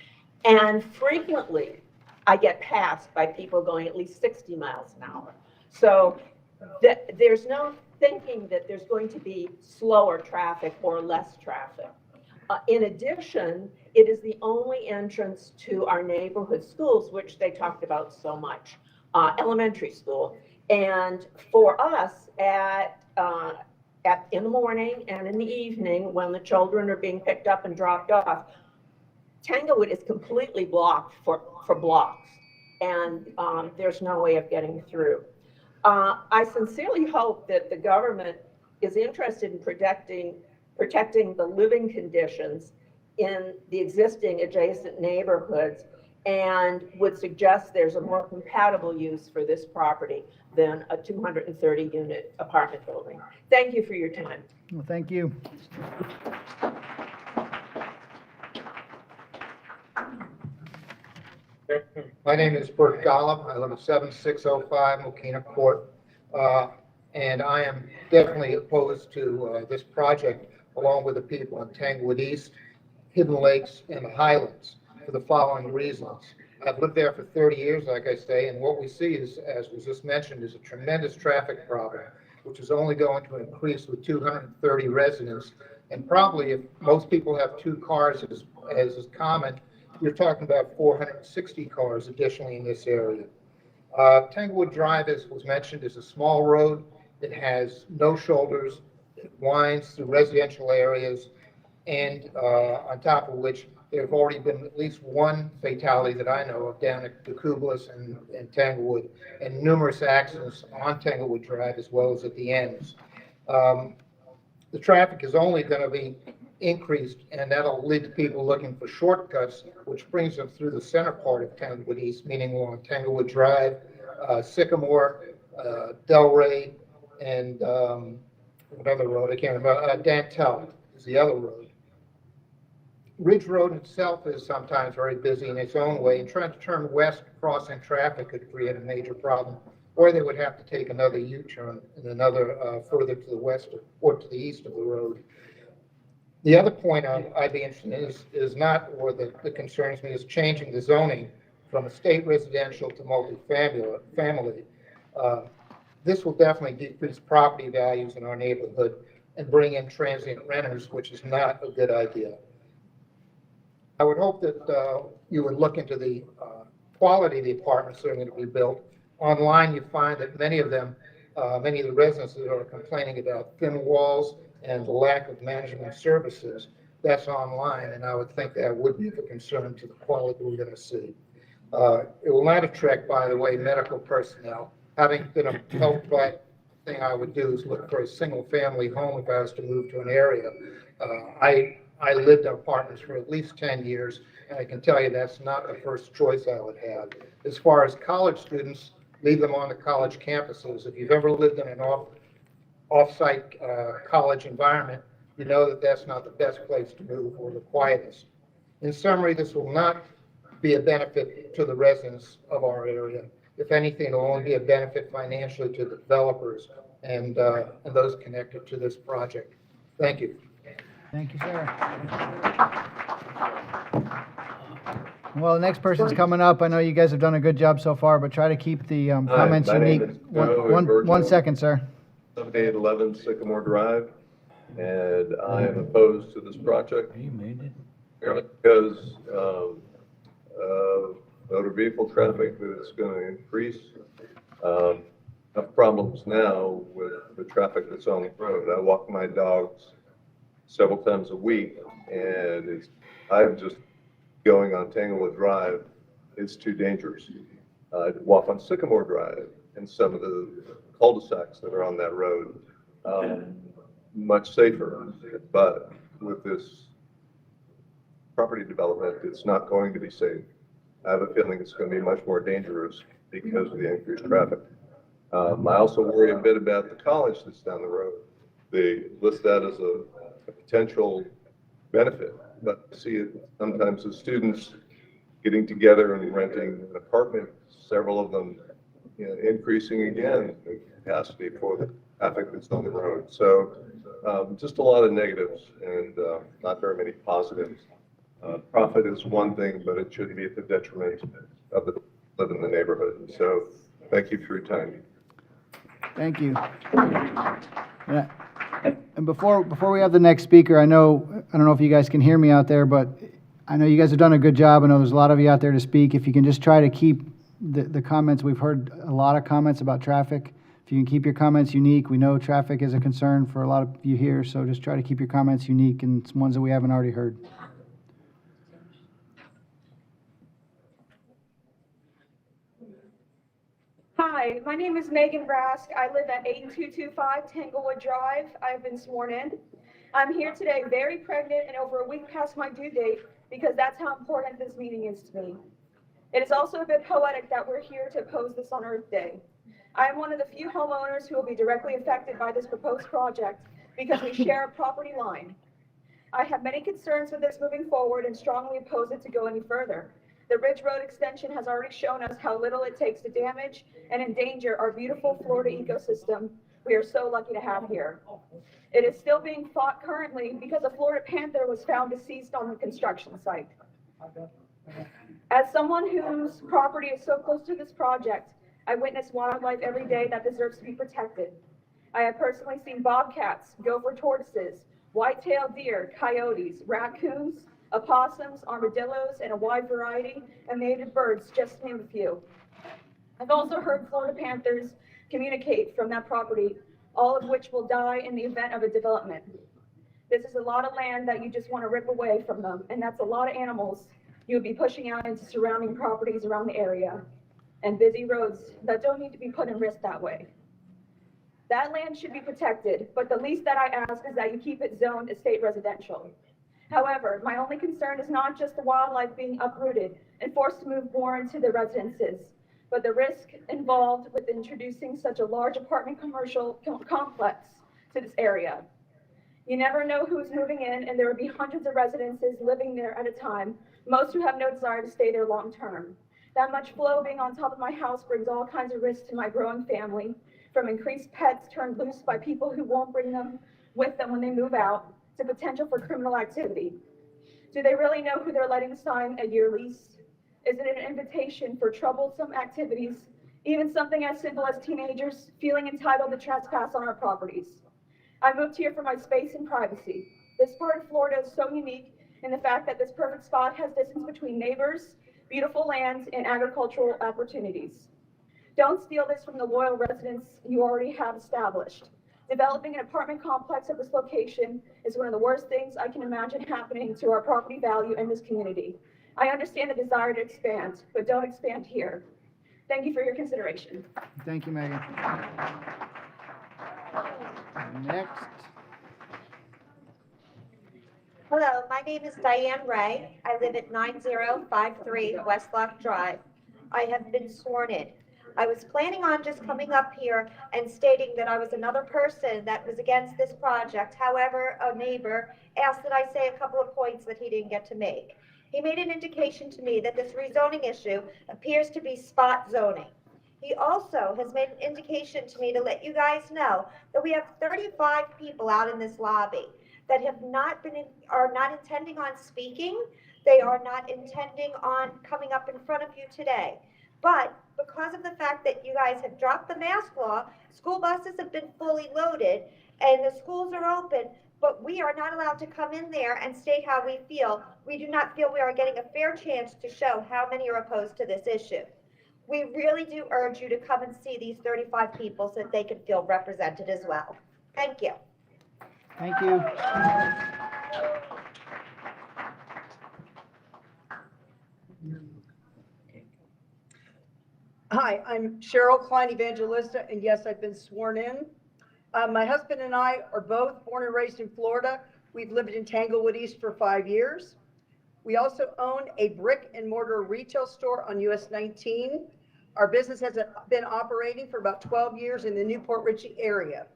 And frequently, I get passed by people going at least 60 miles an hour. So there's no thinking that there's going to be slower traffic or less traffic. In addition, it is the only entrance to our neighborhood schools, which they talked about so much, elementary school. And for us at in the morning and in the evening when the children are being picked up and dropped off. Tanglewood is completely blocked for blocks, and there's no way of getting through. I sincerely hope that the government is interested in protecting the living conditions in the existing adjacent neighborhoods, and would suggest there's a more compatible use for this property than a 230-unit apartment building. Thank you for your time. Well, thank you. My name is Bert Gollum. I live at 7605 Mokina Court. And I am definitely opposed to this project, along with the people in Tanglewood East, Hidden Lakes, and the Highlands, for the following reasons. I've lived there for 30 years, like I say, and what we see is, as was just mentioned, is a tremendous traffic problem, which is only going to increase with 230 residents. And probably if most people have 2 cars, as is common, you're talking about 460 cars additionally in this area. Tanglewood Drive, as was mentioned, is a small road. It has no shoulders. It winds through residential areas, and on top of which there have already been at least 1 fatality that I know of down at the Kublis and Tanglewood, and numerous accidents on Tanglewood Drive as well as at the ends. The traffic is only going to be increased, and that'll lead to people looking for shortcuts, which brings them through the center part of Tanglewood East, meaning along Tanglewood Drive, Sycamore, Delray, and another road, I can't remember, Dantel is the other road. Ridge Road itself is sometimes very busy in its own way, and trying to turn west crossing traffic could create a major problem, or they would have to take another U-turn and another further to the west or to the east of the road. The other point I'd be interested in is not, or that concerns me, is changing the zoning from estate residential to multifamily. This will definitely decrease property values in our neighborhood and bring in transient renters, which is not a good idea. I would hope that you would look into the quality of the apartments that are going to be built. Online, you find that many of the residents that are complaining about thin walls and the lack of management services. That's online, and I would think that would be of a concern to the quality we're going to see. It will not attract, by the way, medical personnel. Having been a health provider, the thing I would do is look for a single-family home if I was to move to an area. I lived in apartments for at least 10 years, and I can tell you that's not the first choice I would have. As far as college students, leave them on the college campuses. If you've ever lived in an off-site college environment, you know that that's not the best place to move or the quietest. In summary, this will not be a benefit to the residents of our area. If anything, it will only be a benefit financially to the developers and those connected to this project. Thank you. Thank you, sir. Well, the next person's coming up. I know you guys have done a good job so far, but try to keep the comments my name unique. is Joe 1 second, sir. 7811 Sycamore Drive, and I am opposed to this project. Because motor vehicle traffic that is going to increase. Enough problems now with the traffic that's on the road. I walk my dogs several times a week, and I'm just going on Tanglewood Drive. It's too dangerous. I walk on Sycamore Drive and some of the cul-de-sacs that are on that road, much safer. But with this property development, it's not going to be safe. I have a feeling it's going to be much more dangerous because of the increased traffic. I also worry a bit about the college that's down the road. They list that as a potential benefit, but I see it sometimes as students getting together and renting an apartment, several of them increasing again the capacity for the traffic that's on the road. So just a lot of negatives and not very many positives. Profit is one thing, but it shouldn't be at the detriment of the live in the neighborhood. So thank you for your time. Thank you. Yeah. And before we have the next speaker, I don't know if you guys can hear me out there, but I know you guys have done a good job. I know there's a lot of you out there to speak. If you can just try to keep the comments, we've heard a lot of comments about traffic. If If you can keep your comments unique, we know traffic is a concern for a lot of you here, so just try to keep your comments unique and some ones that we haven't already heard. Hi, my name is Megan Brask. I live at 8225 Tanglewood Drive. I've been sworn in. I'm here today very pregnant and over a week past my due date because that's how important this meeting is to me. It is also a bit poetic that we're here to oppose this on Earth Day. I am one of the few homeowners who will be directly affected by this proposed project because we share a property line. I have many concerns with this moving forward and strongly oppose it to go any further. The Ridge Road extension has already shown us how little it takes to damage and endanger our beautiful Florida ecosystem we are so lucky to have here. It is still being fought currently because a Florida panther was found deceased on the construction site. As someone whose property is so close to this project, I witness wildlife every day that deserves to be protected. I have personally seen bobcats, gopher tortoises, white-tailed deer, coyotes, raccoons, opossums, armadillos, and a wide variety of native birds, just to name a few. I've also heard Florida panthers communicate from that property, all of which will die in the event of a development. This is a lot of land that you just want to rip away from them, and that's a lot of animals you would be pushing out into surrounding properties around the area and busy roads that don't need to be put in risk that way. That land should be protected, but the least that I ask is that you keep it zoned estate residential. However, my only concern is not just the wildlife being uprooted and forced to move more into the residences, but the risk involved with introducing such a large apartment commercial complex to this area. You never know who's moving in, and there will be hundreds of residences living there at a time, most who have no desire to stay there long term. That much flow being on top of my house brings all kinds of risks to my growing family, from increased pets turned loose by people who won't bring them with them when they move out, to potential for criminal activity. Do they really know who they're letting sign a year lease? Is it an invitation for troublesome activities, even something as simple as teenagers feeling entitled to trespass on our properties? I moved here for my space and privacy. This part of Florida is so unique in the fact that this perfect spot has distance between neighbors, beautiful lands, and agricultural opportunities. Don't steal this from the loyal residents you already have established. Developing an apartment complex at this location is one of the worst things I can imagine happening to our property value in this community. I understand the desire to expand, but don't expand here. Thank you for your consideration. Thank you, Megan. Next. Hello, my name is Diane Ray. I live at 9053 West Lock Drive. I have been sworn in. I was planning on just coming up here and stating that I was another person that was against this project. However, a neighbor asked that I say a couple of points that he didn't get to make. He made an indication to me that this rezoning issue appears to be spot zoning. He also has made an indication to me to let you guys know that we have 35 people out in this lobby that are not intending on speaking. They are not intending on coming up in front of you today. But because of the fact that you guys have dropped the mask law, school buses have been fully loaded and the schools are open, but we are not allowed to come in there and state how we feel. We do not feel we are getting a fair chance to show how many are opposed to this issue. We really do urge you to come and see these 35 people so that they can feel represented as well. Thank you. Thank you. Hi, I'm Cheryl Klein Evangelista, and yes, I've been sworn in. My husband and I are both born and raised in Florida. We've lived in Tanglewood East for 5 years. We also own a brick and mortar retail store on US 19. Our business has been operating for about 12 years in the Newport Richey area.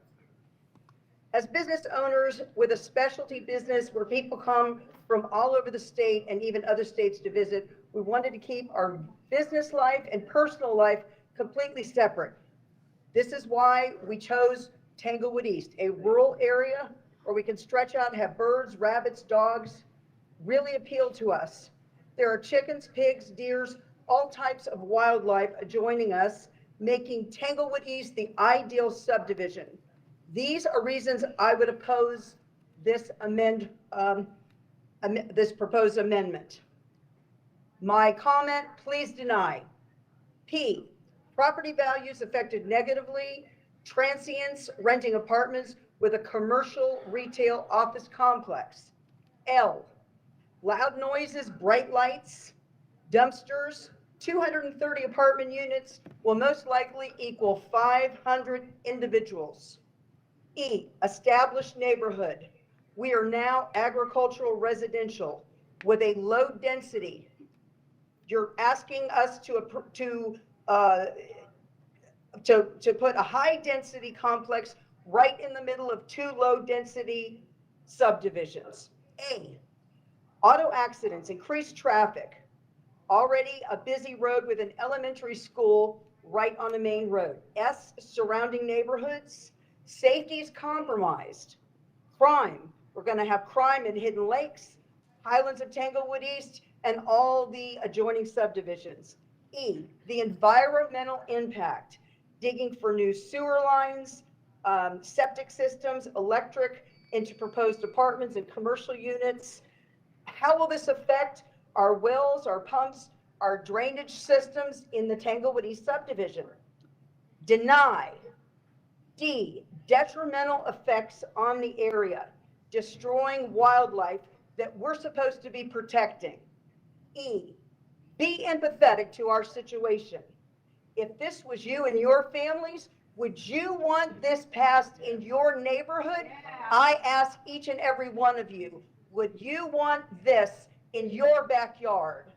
As business owners with a specialty business where people come from all over the state and even other states to visit, we wanted to keep our business life and personal life completely separate. This is why we chose Tanglewood East, a rural area where we can stretch out and have birds, rabbits, dogs, really appeal to us. There are chickens, pigs, deers, all types of wildlife adjoining us, making Tanglewood East the ideal subdivision. These are reasons I would oppose this this proposed amendment. My comment, please deny. P, property values affected negatively transients renting apartments with a commercial retail office complex. L, loud noises, bright lights, dumpsters, 230 apartment units will most likely equal 500 individuals. E, established neighborhood. We are now agricultural residential with a low density. You're asking us to put a high density complex right in the middle of two low density subdivisions. A, auto accidents, increased traffic. Already a busy road with an elementary school right on a main road. S, surrounding neighborhoods. Safety is compromised. Crime, we're going to have crime in Hidden Lakes, Highlands of Tanglewood East, and all the adjoining subdivisions. E, the environmental impact, digging for new sewer lines, septic systems, electric into proposed apartments and commercial units. How will this affect our wells, our pumps, our drainage systems in the Tanglewood East subdivision? Deny. D, detrimental effects on the area, destroying wildlife that we're supposed to be protecting. E, be empathetic to our situation. If this was you and your families, would you want this passed in your neighborhood? I ask each and every one of you, would you want this in your backyard?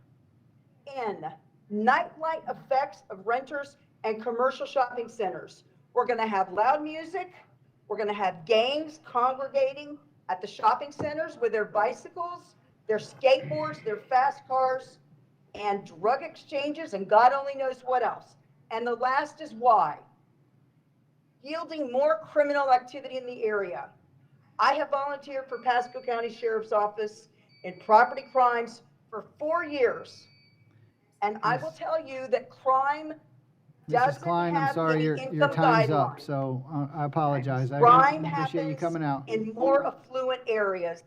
N, nightlight effects of renters and commercial shopping centers. We're going to have loud music. We're going to have gangs congregating at the shopping centers with their bicycles, their skateboards, their fast cars, and drug exchanges, and God only knows what else. And the last is why. Yielding more criminal activity in the area. I have volunteered for Pasco County Sheriff's Office in property crimes for 4 years. And I will tell you that crime Mrs. doesn't Klein, I'm have sorry, any your income time's up, guideline. so I apologize. I Crime appreciate you coming out. in more affluent areas.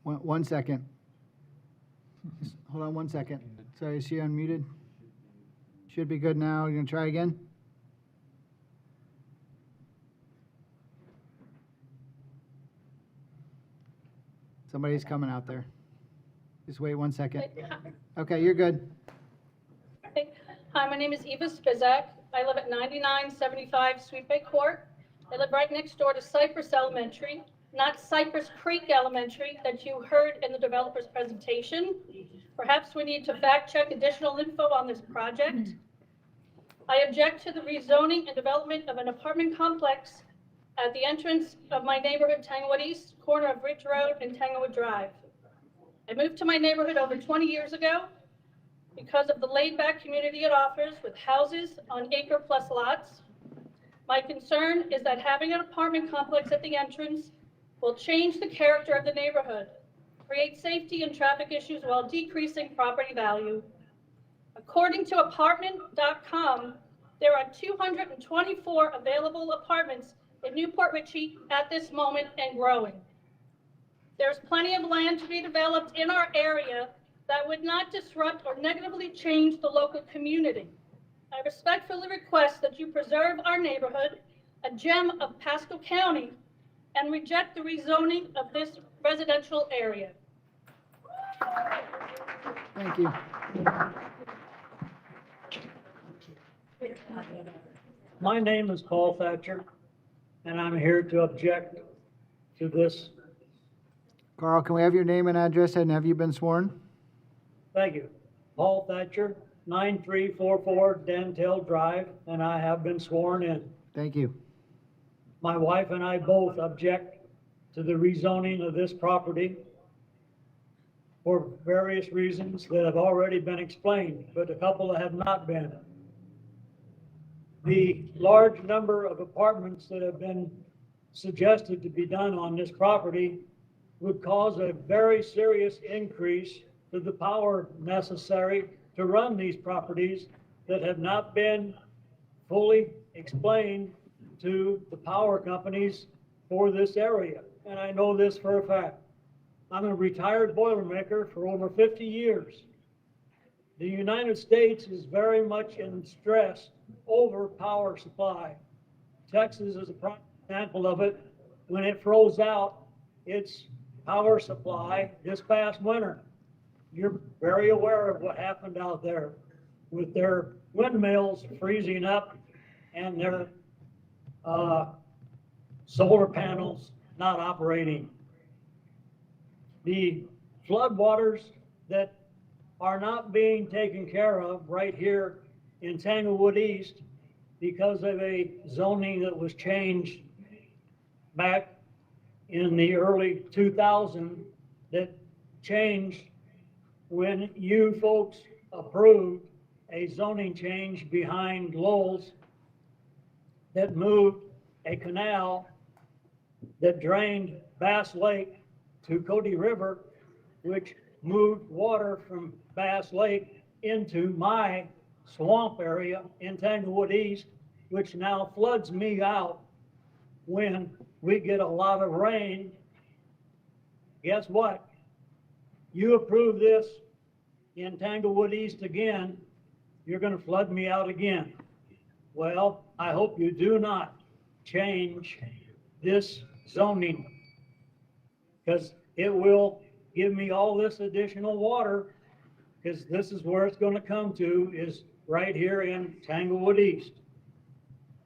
One second. Just hold on one second. Sorry, is she unmuted? Should be good now. You gonna try again? Somebody's coming out there. Just wait 1 second. Okay, you're good. Hi, my name is Eva Spizak. I live at 9975 Sweet Bay Court. I live right next door to Cypress Elementary, not Cypress Creek Elementary that you heard in the developer's presentation. Perhaps we need to fact check additional info on this project. I object to the rezoning and development of an apartment complex at the entrance of my neighborhood, Tanglewood East, corner of Ridge Road and Tanglewood Drive. I moved to my neighborhood over 20 years ago because of the laid-back community it offers with houses on acre-plus lots. My concern is that having an apartment complex at the entrance will change the character of the neighborhood, create safety and traffic issues while decreasing property value. According to apartment.com, there are 224 available apartments in Newport Richey at this moment and growing. There's plenty of land to be developed in our area that would not disrupt or negatively change the local community. I respectfully request that you preserve our neighborhood, a gem of Pasco County, and reject the rezoning of this residential area. Thank you. My name is Paul Thatcher, and I'm here to object to this. Carl, can we have your name and address and have you been sworn? Thank you. Paul Thatcher, 9344 Dantail Drive, and I have been sworn in. Thank you. My wife and I both object to the rezoning of this property for various reasons that have already been explained, but a couple have not been. The large number of apartments that have been suggested to be done on this property would cause a very serious increase to the power necessary to run these properties that have not been fully explained to the power companies for this area, and I know this for a fact. I'm a retired Boilermaker for over 50 years. The United States is very much in stress over power supply. Texas is a prime example of it. When it froze out its power supply this past winter, you're very aware of what happened out there with their windmills freezing up and their solar panels not operating. The floodwaters that are not being taken care of right here in Tanglewood East because of a zoning that was changed back in the early 2000s that changed when you folks approved a zoning change behind Lowell's that moved a canal that drained Bass Lake to Cody River, which moved water from Bass Lake into my swamp area in Tanglewood East, which now floods me out when we get a lot of rain. Guess what? You approve this in Tanglewood East again, you're going to flood me out again. Well, I hope you do not change this zoning, because it will give me all this additional water, because this is where it's going to come to, is right here in Tanglewood East.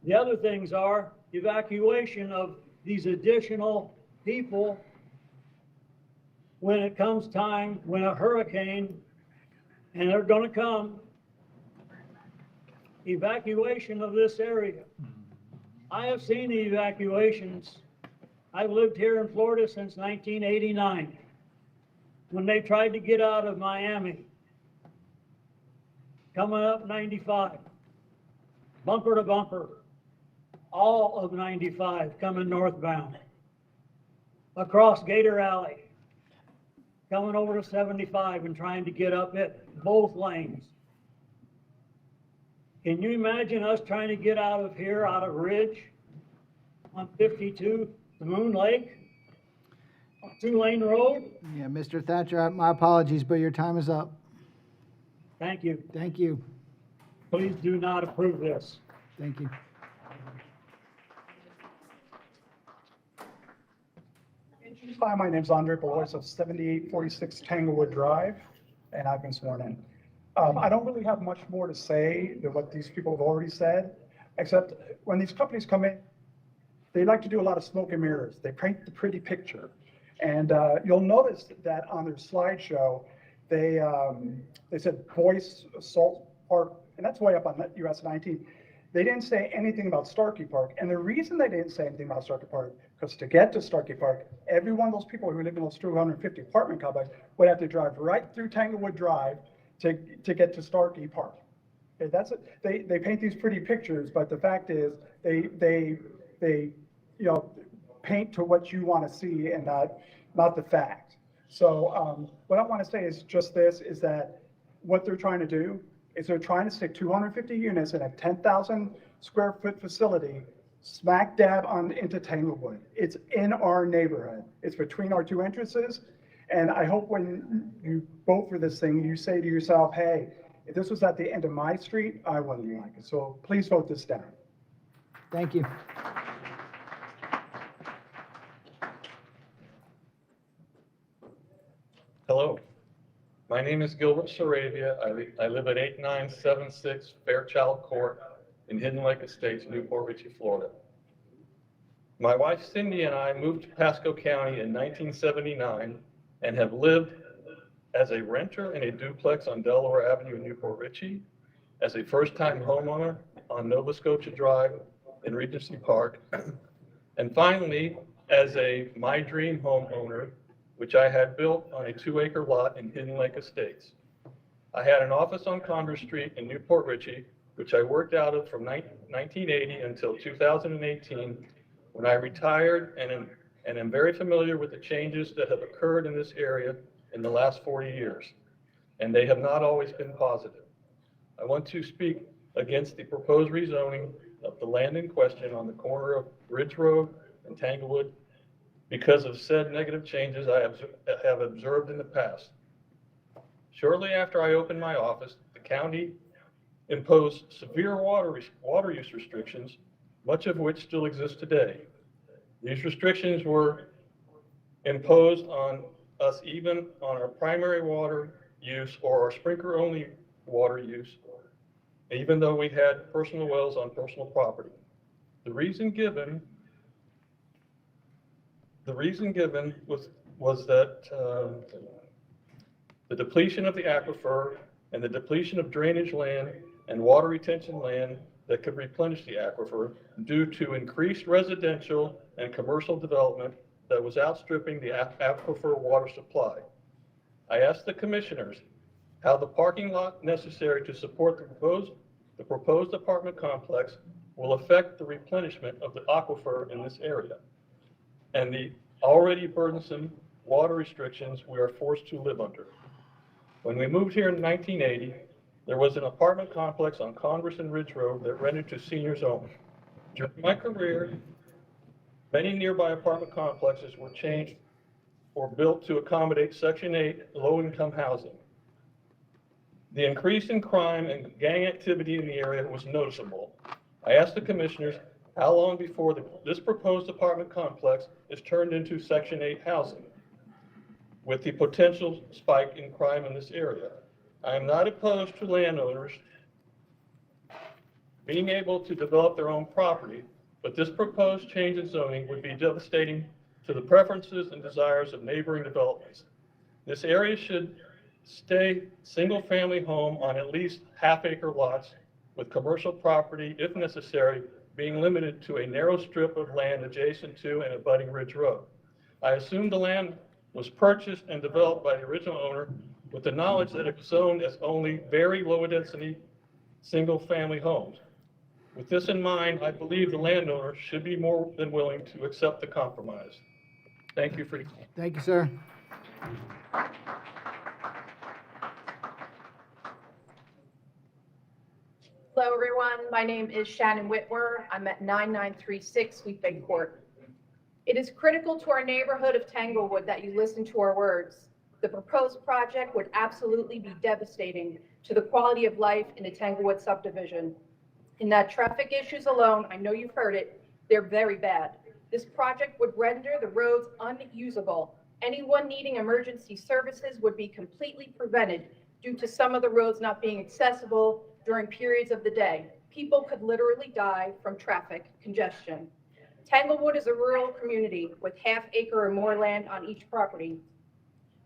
The other things are evacuation of these additional people when it comes time, when a hurricane, and they're going to come, evacuation of this area. I have seen the evacuations. I've lived here in Florida since 1989. When they tried to get out of Miami, coming up 95, bumper to bumper, all of 95 coming northbound, across Gator Alley, coming over to 75 and trying to get up it, both lanes. Can you imagine us trying to get out of here, out of Ridge, on 52 to Moon Lake, on 2-lane road? Yeah, Mr. Thatcher, my apologies, but your time is up. Thank you. Thank you. Please do not approve this. Thank you. Hi, my name's Andre Belois of 7846 Tanglewood Drive, and I've been sworn in. I don't really have much more to say than what these people have already said, except when these companies come in, they like to do a lot of smoke and mirrors. They paint the pretty picture. And you'll notice that on their slideshow, they said Boyce Salt Park, and that's way up on US 19. They didn't say anything about Starkey Park. And the reason they didn't say anything about Starkey Park, because to get to Starkey Park, every one of those people who live in those 250 apartment complexes would have to drive right through Tanglewood Drive to get to Starkey Park. Okay, that's it. They paint these pretty pictures, but the fact is they paint to what you want to see and not the fact. So what I want to say is just this, is that what they're trying to do is they're trying to stick 250 units in a 10,000 square foot facility smack dab into Tanglewood. It's in our neighborhood. It's between our two entrances. And I hope when you vote for this thing, you say to yourself, hey, if this was at the end of my street, I wouldn't like it. So please vote this down. Thank you. Hello, my name is Gilbert Saravia. I live at 8976 Fairchild Court in Hidden Lake Estates, Newport Richey, Florida. My wife Cindy and I moved to Pasco County in 1979 and have lived as a renter in a duplex on Delaware Avenue in Newport Richey, as a first-time homeowner on Nova Scotia Drive in Regency Park, and finally, as a My Dream homeowner, which I had built on a 2-acre lot in Hidden Lake Estates. I had an office on Congress Street in Newport Richey, which I worked out of from 1980 until 2018, when I retired and am very familiar with the changes that have occurred in this area in the last 40 years, and they have not always been positive. I want to speak against the proposed rezoning of the land in question on the corner of Ridge Road and Tanglewood because of said negative changes I have observed in the past. Shortly after I opened my office, the county imposed severe water use restrictions, much of which still exist today. These restrictions were imposed on us even on our primary water use or our sprinkler-only water use, even though we had personal wells on personal property. The reason given was that the depletion of the aquifer and the depletion of drainage land and water retention land that could replenish the aquifer due to increased residential and commercial development that was outstripping the aquifer water supply. I asked the commissioners how the parking lot necessary to support the proposed apartment complex will affect the replenishment of the aquifer in this area and the already burdensome water restrictions we are forced to live under. When we moved here in 1980, there was an apartment complex on Congress and Ridge Road that rented to seniors only. During my career, many nearby apartment complexes were changed or built to accommodate Section 8 low-income housing. The increase in crime and gang activity in the area was noticeable. I asked the commissioners how long before this proposed apartment complex is turned into Section 8 housing, with the potential spike in crime in this area. I am not opposed to landowners being able to develop their own property, but this proposed change in zoning would be devastating to the preferences and desires of neighboring developments. This area should stay single-family home on at least half-acre lots with commercial property, if necessary, being limited to a narrow strip of land adjacent to and abutting Ridge Road. I assume the land was purchased and developed by the original owner with the knowledge that it was zoned as only very low-density single-family homes. With this in mind, I believe the landowner should be more than willing to accept the compromise. Thank you for your time. Thank you, sir. Hello, everyone. My name is Shannon Whitwer. I'm at 9936 Sweet Bay Court. It is critical to our neighborhood of Tanglewood that you listen to our words. The proposed project would absolutely be devastating to the quality of life in the Tanglewood subdivision. In that traffic issues alone, I know you've heard it, they're very bad. This project would render the roads unusable. Anyone needing emergency services would be completely prevented due to some of the roads not being accessible during periods of the day. People could literally die from traffic congestion. Tanglewood is a rural community with half-acre or more land on each property.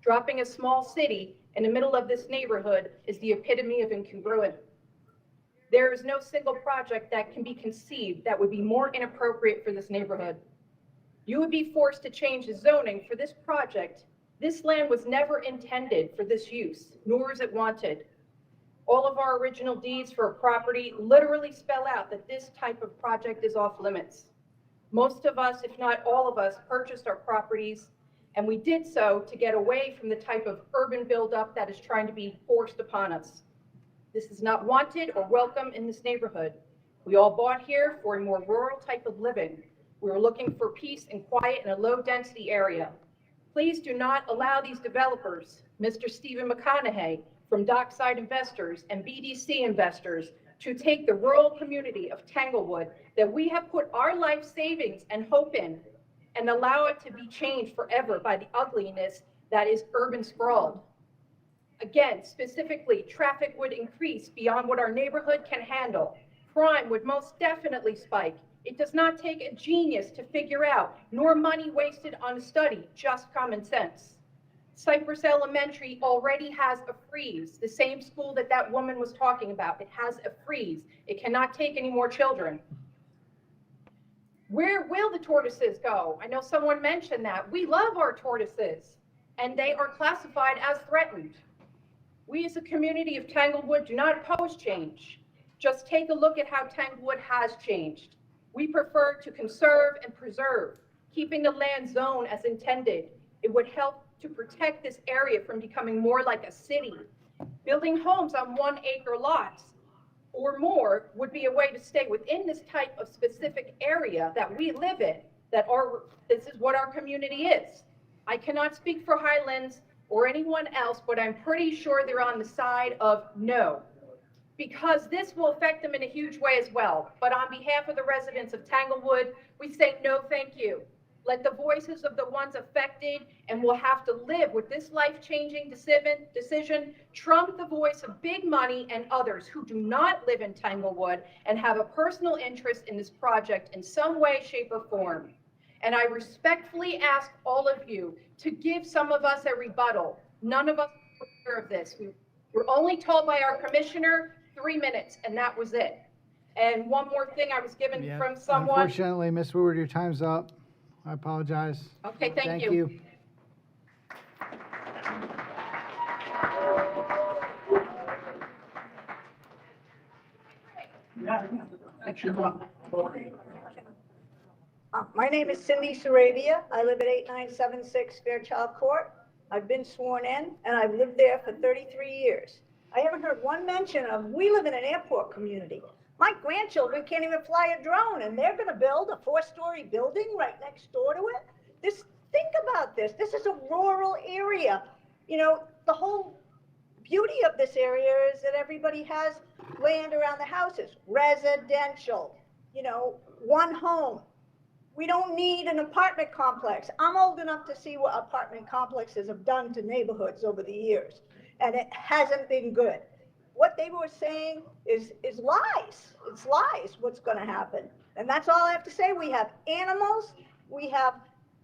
Dropping a small city in the middle of this neighborhood is the epitome of incongruent. There is no single project that can be conceived that would be more inappropriate for this neighborhood. You would be forced to change the zoning for this project. This land was never intended for this use, nor is it wanted. All of our original deeds for a property literally spell out that this type of project is off limits. Most of us, if not all of us, purchased our properties, and we did so to get away from the type of urban buildup that is trying to be forced upon us. This is not wanted or welcome in this neighborhood. We all bought here for a more rural type of living. We were looking for peace and quiet in a low-density area. Please do not allow these developers, Mr. Stephen McConaughey from Dockside Investors and BDC Investors, to take the rural community of Tanglewood that we have put our life savings and hope in and allow it to be changed forever by the ugliness that is urban sprawl. Again, specifically, traffic would increase beyond what our neighborhood can handle. Crime would most definitely spike. It does not take a genius to figure out, nor money wasted on a study, just common sense. Cypress Elementary already has a freeze, the same school that that woman was talking about. It has a freeze. It cannot take any more children. Where will the tortoises go? I know someone mentioned that. We love our tortoises, and they are classified as threatened. We as a community of Tanglewood do not oppose change. Just take a look at how Tanglewood has changed. We prefer to conserve and preserve, keeping the land zone as intended. It would help to protect this area from becoming more like a city. Building homes on 1-acre lots or more would be a way to stay within this type of specific area that we live in, this is what our community is. I cannot speak for Highlands or anyone else, but I'm pretty sure they're on the side of no, because this will affect them in a huge way as well. But on behalf of the residents of Tanglewood, we say no, thank you. Let the voices of the ones affected and will have to live with this life-changing decision trump the voice of big money and others who do not live in Tanglewood and have a personal interest in this project in some way, shape, or form. And I respectfully ask all of you to give some of us a rebuttal. None of us are aware of this. We were only told by our commissioner 3 minutes, and that was it. And one more thing I was given from someone. Unfortunately, Ms. Woodward, your time's up. I apologize. Okay, thank you. Thank you. My name is Cindy Saravia. I live at 8976 Fairchild Court. I've been sworn in, and I've lived there for 33 years. I haven't heard one mention of, we live in an airport community. My grandchildren can't even fly a drone, and they're gonna build a 4-story building right next door to it? Think about this. This is a rural area. You know, the whole beauty of this area is that everybody has land around the houses, residential, you know, one home. We don't need an apartment complex. I'm old enough to see what apartment complexes have done to neighborhoods over the years, and it hasn't been good. What they were saying is lies. It's lies what's gonna happen. And that's all I have to say. We have animals,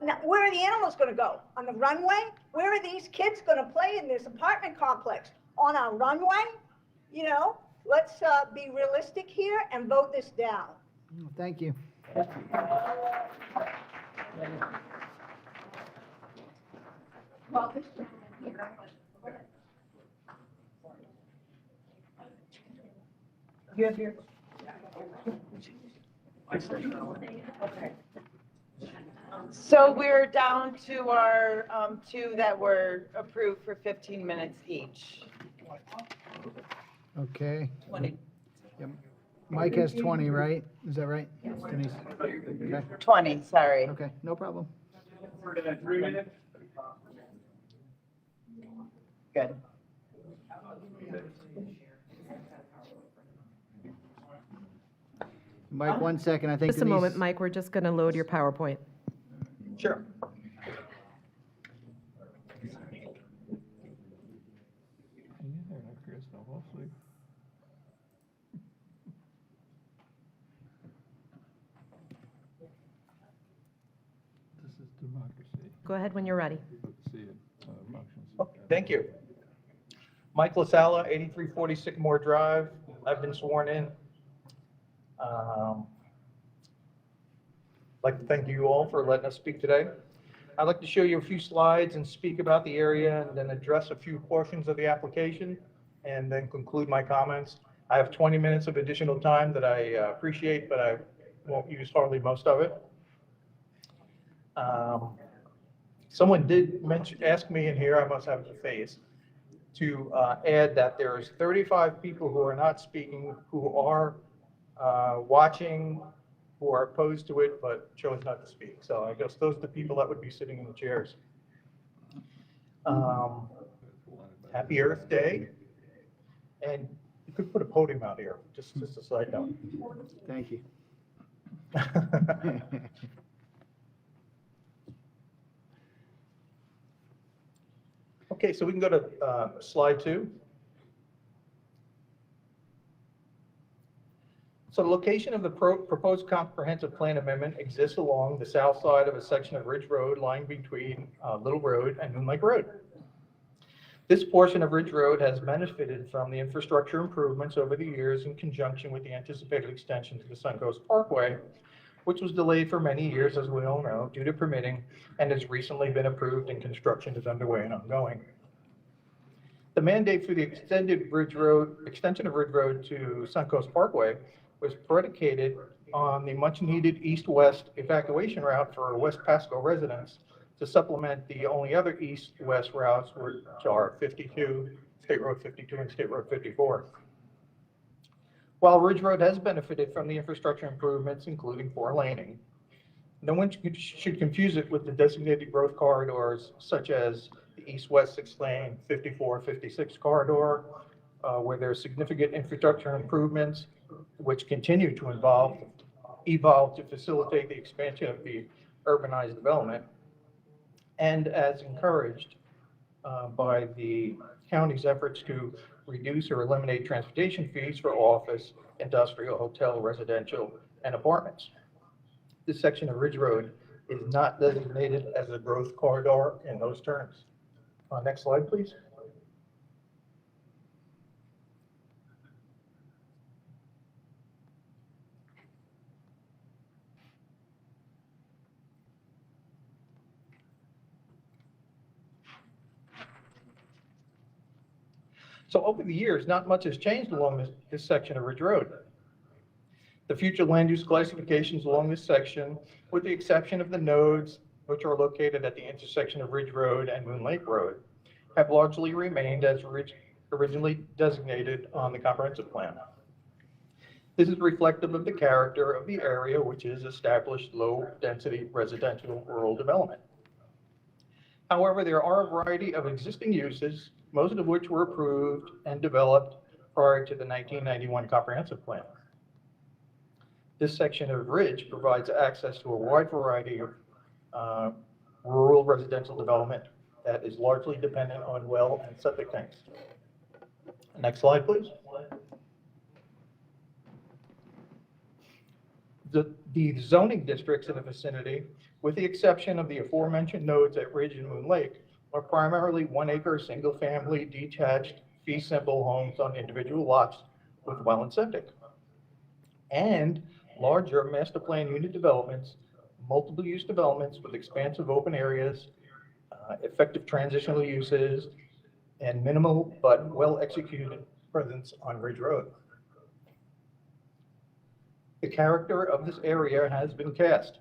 now, where are the animals gonna go? On the runway? Where are these kids gonna play in this apartment complex? On our runway? You know, let's be realistic here and vote this down. Thank you. You have your. So we're down to our two that were approved for 15 minutes each. Okay. 20. Yep. Mike has 20, right? Is that right? Denise? Okay. 20, sorry. Okay, no problem. Good. Mike, 1 second, I think Just a Denise. moment, Mike, we're just going to load your PowerPoint. Sure. This is democracy. Go ahead when you're ready. See it, motions. Thank you. Mike LaSala, 8340 Sycamore Drive. I've been sworn in. I'd like to thank you all for letting us speak today. I'd like to show you a few slides and speak about the area and then address a few portions of the application and then conclude my comments. I have 20 minutes of additional time that I appreciate, but I won't use hardly most of it. Someone did ask me in here, I must have the face, to add that there's 35 people who are not speaking, who are watching, who are opposed to it, but chose not to speak. So I guess those are the people that would be sitting in the chairs. Happy Earth Day. And you could put a podium out here, just a side note. Thank you. Okay, so we can go to slide 2. So the location of the proposed comprehensive plan amendment exists along the south side of a section of Ridge Road lying between Little Road and Moon Lake Road. This portion of Ridge Road has benefited from the infrastructure improvements over the years in conjunction with the anticipated extension to the Suncoast Parkway, which was delayed for many years, as we all know, due to permitting, and has recently been approved and construction is underway and ongoing. The mandate for the extension of Ridge Road to Suncoast Parkway was predicated on the much-needed east-west evacuation route for West Pasco residents to supplement the only other east-west routes, which are 52, State Road 52 and State Road 54. While Ridge Road has benefited from the infrastructure improvements, including 4-laning, no one should confuse it with the designated growth corridors such as the east-west 6-lane 54-56 corridor, where there are significant infrastructure improvements which continue to evolve to facilitate the expansion of the urbanized development, and as encouraged by the county's efforts to reduce or eliminate transportation fees for office, industrial, hotel, residential, and apartments. This section of Ridge Road is not designated as a growth corridor in those terms. Next slide, please. So over the years, not much has changed along this section of Ridge Road. The future land use classifications along this section, with the exception of the nodes which are located at the intersection of Ridge Road and Moon Lake Road, have largely remained as originally designated on the comprehensive plan. This is reflective of the character of the area, which is established low-density residential rural development. However, there are a variety of existing uses, most of which were approved and developed prior to the 1991 comprehensive plan. This section of Ridge provides access to a wide variety of rural residential development that is largely dependent on well and septic tanks. Next slide, please. The zoning districts in the vicinity, with the exception of the aforementioned nodes at Ridge and Moon Lake, are primarily 1-acre, single-family, detached, fee-simple homes on individual lots with well and septic, and larger master plan unit developments, multiple use developments with expansive open areas, effective transitional uses, and minimal but well-executed presence on Ridge Road. The character of this area has been cast,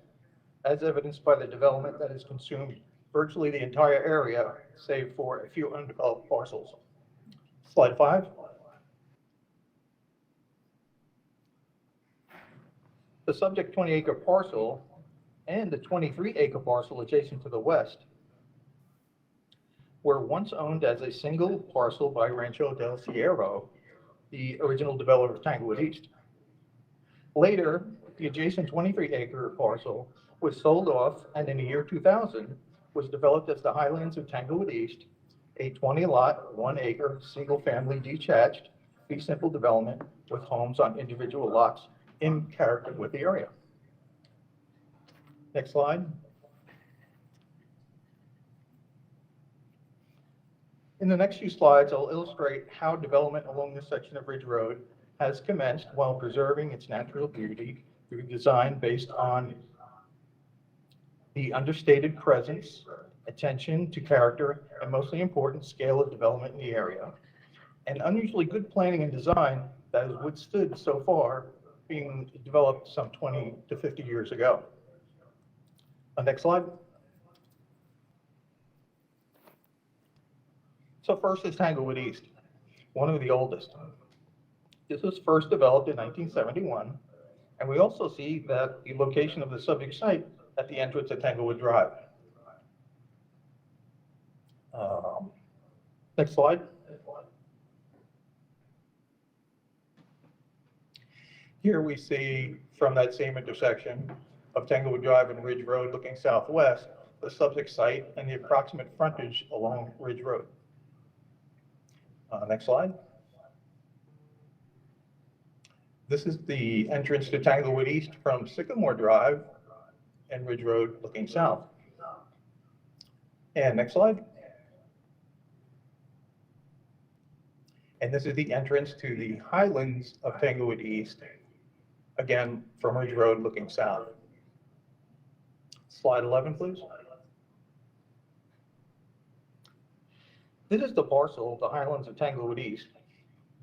as evidenced by the development that has consumed virtually the entire area, save for a few undeveloped parcels. Slide 5. The subject 20-acre parcel and the 23-acre parcel adjacent to the west were once owned as a single parcel by Rancho del Cierro, the original developer of Tanglewood East. Later, the adjacent 23-acre parcel was sold off, and in the year 2000 was developed as the Highlands of Tanglewood East, a 20-lot, 1-acre, single-family detached, fee-simple development with homes on individual lots in character with the area. Next slide. In the next few slides, I'll illustrate how development along this section of Ridge Road has commenced while preserving its natural beauty through design based on the understated presence, attention to character, and mostly important scale of development in the area, and unusually good planning and design that has withstood so far being developed some 20 to 50 years ago. Next slide. So first is Tanglewood East, one of the oldest. This was first developed in 1971, and we also see that the location of the subject site at the entrance of Tanglewood Drive. Next slide. Here we see from that same intersection of Tanglewood Drive and Ridge Road looking southwest, the subject site and the approximate frontage along Ridge Road. Next slide. This is the entrance to Tanglewood East from Sycamore Drive and Ridge Road looking south. And next slide. And this is the entrance to the Highlands of Tanglewood East, again from Ridge Road looking south. Slide 11, please. This is the parcel, the Highlands of Tanglewood East,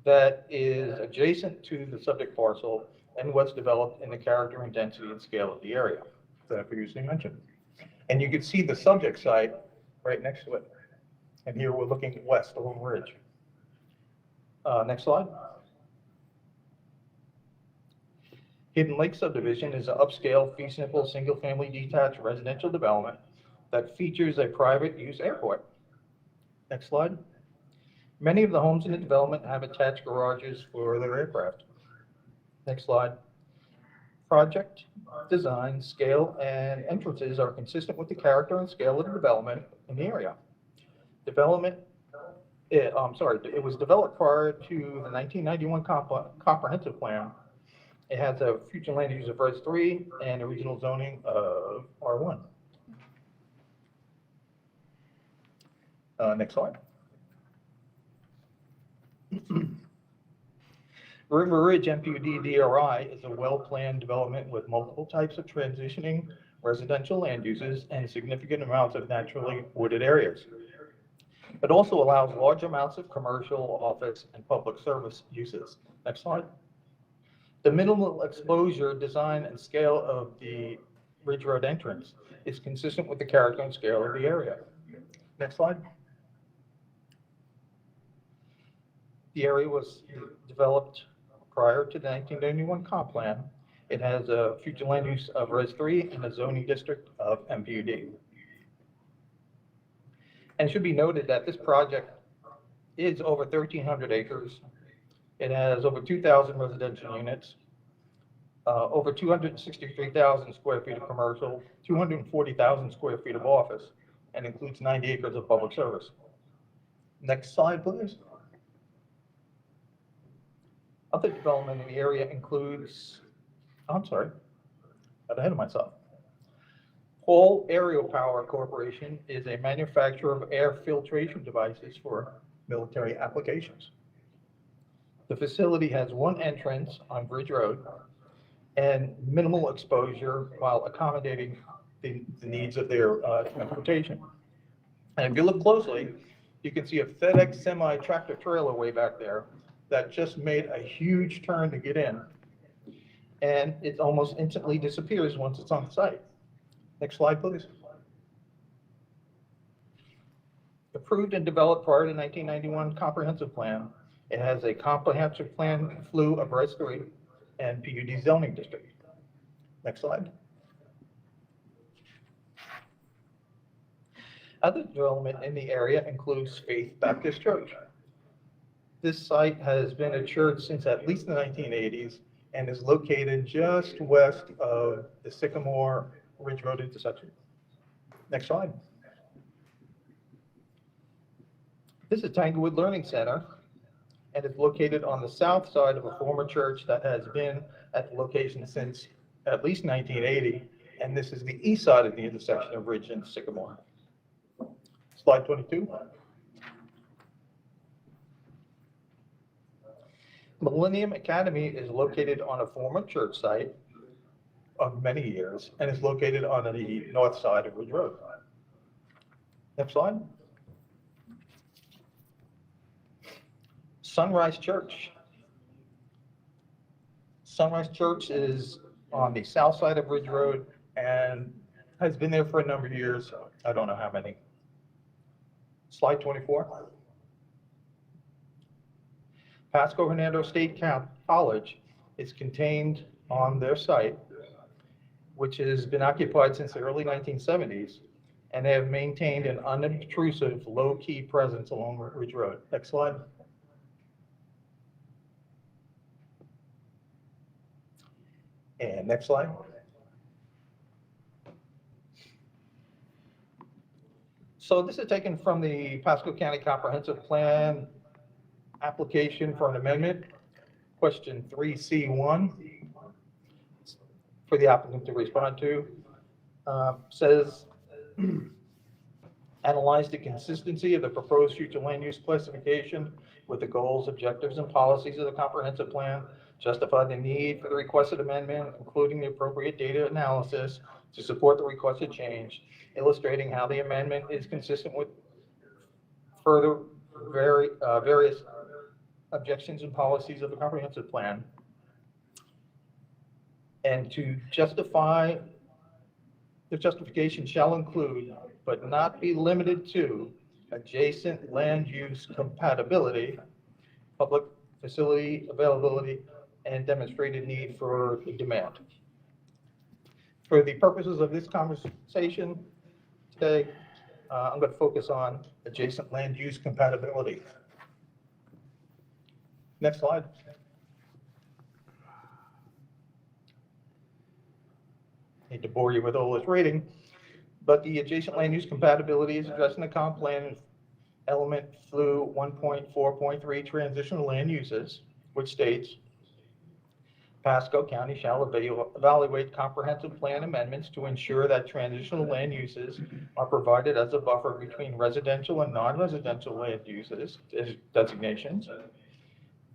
that is adjacent to the subject parcel and was developed in the character and density and scale of the area that I previously mentioned. And you can see the subject site right next to it. And here we're looking west along Ridge. Next slide. Hidden Lake subdivision is an upscale, fee simple, single-family detached residential development that features a private use airport. Next slide. Many of the homes in the development have attached garages for their aircraft. Next slide. Project design, scale, and entrances are consistent with the character and scale of the development in the area. It was developed prior to the 1991 comprehensive plan. It has a future land use of RES3 and a regional zoning of R1. Next slide. River Ridge MPUD DRI is a well-planned development with multiple types of transitioning residential land uses and significant amounts of naturally wooded areas. It also allows large amounts of commercial, office, and public service uses. Next slide. The minimal exposure, design, and scale of the Ridge Road entrance is consistent with the character and scale of the area. Next slide. The area was developed prior to the 1991 comp plan. It has a future land use of RES3 and a zoning district of MPUD. And it should be noted that this project is over 1,300 acres. It has over 2,000 residential units, over 263,000 square feet of commercial, 240,000 square feet of office, and includes 90 acres of public service. Next slide, please. Other development in the area includes, got ahead of myself. Hall Aerial Power Corporation is a manufacturer of air filtration devices for military applications. The facility has one entrance on Bridge Road and minimal exposure while accommodating the needs of their transportation. And if you look closely, you can see a FedEx semi-tractor trailer way back there that just made a huge turn to get in, and it almost instantly disappears once it's on site. Next slide, please. Approved and developed prior to 1991 comprehensive plan, it has a comprehensive plan flew of RES3 and PUD zoning district. Next slide. Other development in the area includes Faith Baptist Church. This site has been a church since at least the 1980s and is located just west of the Sycamore Ridge Road intersection. Next slide. This is Tanglewood Learning Center, and it's located on the south side of a former church that has been at the location since at least 1980, and this is the east side of the intersection of Ridge and Sycamore. Slide 22. Millennium Academy is located on a former church site of many years and is located on the north side of Ridge Road. Next slide. Sunrise Church. Sunrise Church is on the south side of Ridge Road and has been there for a number of years. I don't know how many. Slide 24. Pasco Hernando State College is contained on their site, which has been occupied since the early 1970s, and they have maintained an unobtrusive, low-key presence along Ridge Road. Next slide. And next slide. So this is taken from the Pasco County Comprehensive Plan application for an amendment, question 3C1, for the applicant to respond to. Says, analyze the consistency of the proposed future land use classification with the goals, objectives, and policies of the comprehensive plan, justify the need for the requested amendment, including the appropriate data analysis to support the requested change, illustrating how the amendment is consistent with further various objections and policies of the comprehensive plan, and to justify, the justification shall include, but not be limited to, adjacent land use compatibility, public facility availability, and demonstrated need for the demand. For the purposes of this conversation today, I'm going to focus on adjacent land use compatibility. Next slide. Hate to bore you with all this reading, but the adjacent land use compatibility is addressed in the comp plan element flu 1.4.3 transitional land uses, which states Pasco County shall evaluate comprehensive plan amendments to ensure that transitional land uses are provided as a buffer between residential and non-residential land uses designations,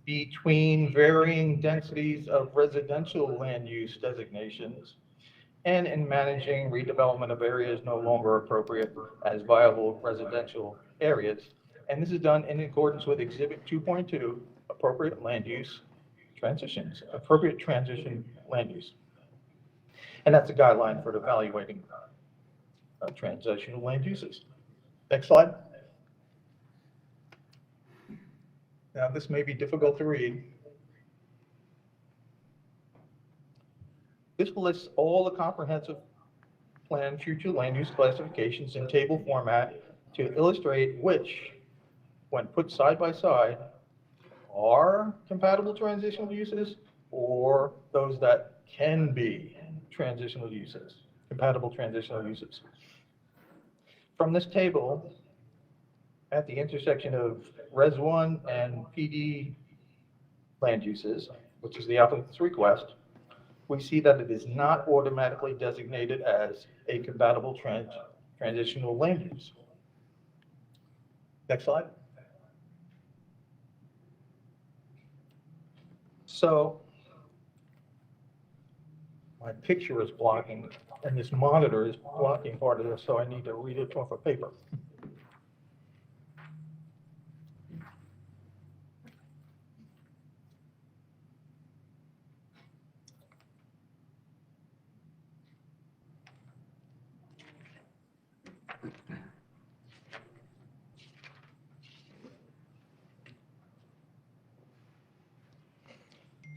between varying densities of residential land use designations, and in managing redevelopment of areas no longer appropriate as viable residential areas. And this is done in accordance with Exhibit 2.2, appropriate land use transitions, appropriate transition land use. And that's a guideline for evaluating transitional land uses. Next slide. Now, this may be difficult to read. This lists all the comprehensive plan future land use classifications in table format to illustrate which, when put side by side, are compatible transitional uses or those that can be transitional uses, compatible transitional uses. From this table, at the intersection of Res 1 and PD land uses, which is the applicant's request, we see that it is not automatically designated as a compatible transitional land use. Next slide. So my picture is blocking, and this monitor is blocking part of this, so I need to read it off a paper.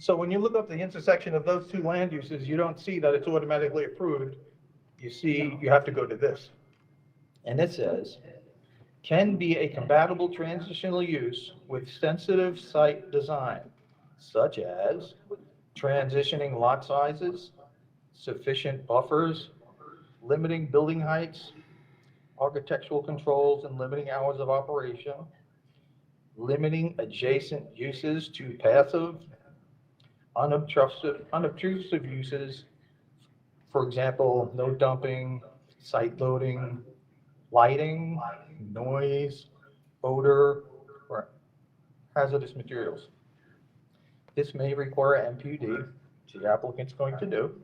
So when you look up the intersection of those two land uses, you don't see that it's automatically approved. You see, you have to go to this. And it says, can be a compatible transitional use with sensitive site design, such as transitioning lot sizes, sufficient buffers, limiting building heights, architectural controls and limiting hours of operation, limiting adjacent uses to passive, unobtrusive uses, for example, no dumping, site loading, lighting, noise, odor, or hazardous materials. This may require MPUD, which the applicant's going to do,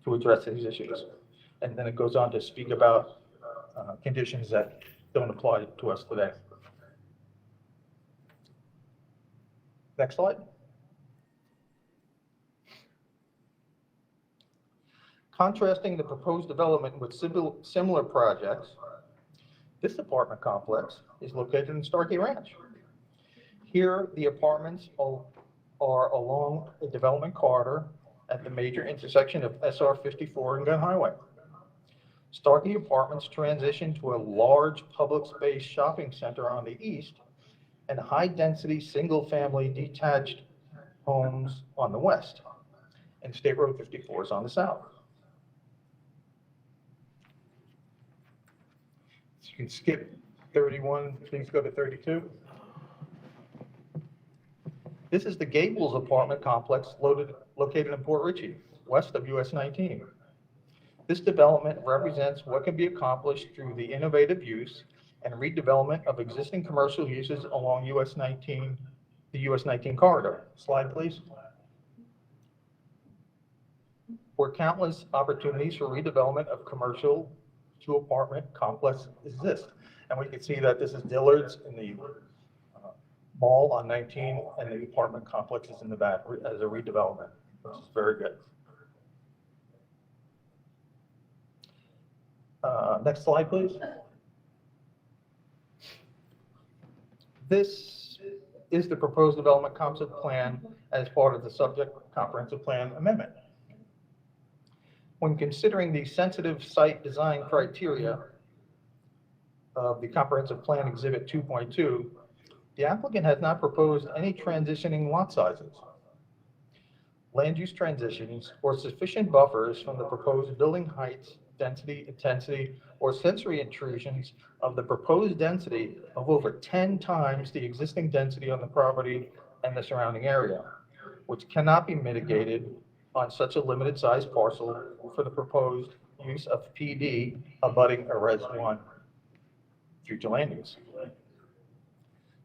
to address these issues. And then it goes on to speak about conditions that don't apply to us today. Next slide. Contrasting the proposed development with similar projects, this apartment complex is located in Starkey Ranch. Here, the apartments are along a development corridor at the major intersection of SR 54 and Gun Highway. Starkey Apartments transition to a large public space shopping center on the east and high-density single-family detached homes on the west, and State Road 54 is on the south. You can skip 31, please go to 32. This is the Gables apartment complex located in Port Richey, west of US 19. This development represents what can be accomplished through the innovative use and redevelopment of existing commercial uses along US 19, the US 19 corridor. Slide, please. Where countless opportunities for redevelopment of commercial to apartment complex exist. And we can see that this is Dillard's in the mall on 19, and the apartment complex is in the back as a redevelopment, which is very good. Next slide, please. This is the proposed development concept plan as part of the subject comprehensive plan amendment. When considering the sensitive site design criteria of the comprehensive plan exhibit 2.2, the applicant has not proposed any transitioning lot sizes, land use transitions, or sufficient buffers from the proposed building heights, density, intensity, or sensory intrusions of the proposed density of over 10 times the existing density on the property and the surrounding area, which cannot be mitigated on such a limited size parcel for the proposed use of PD abutting a Res 1 future land use.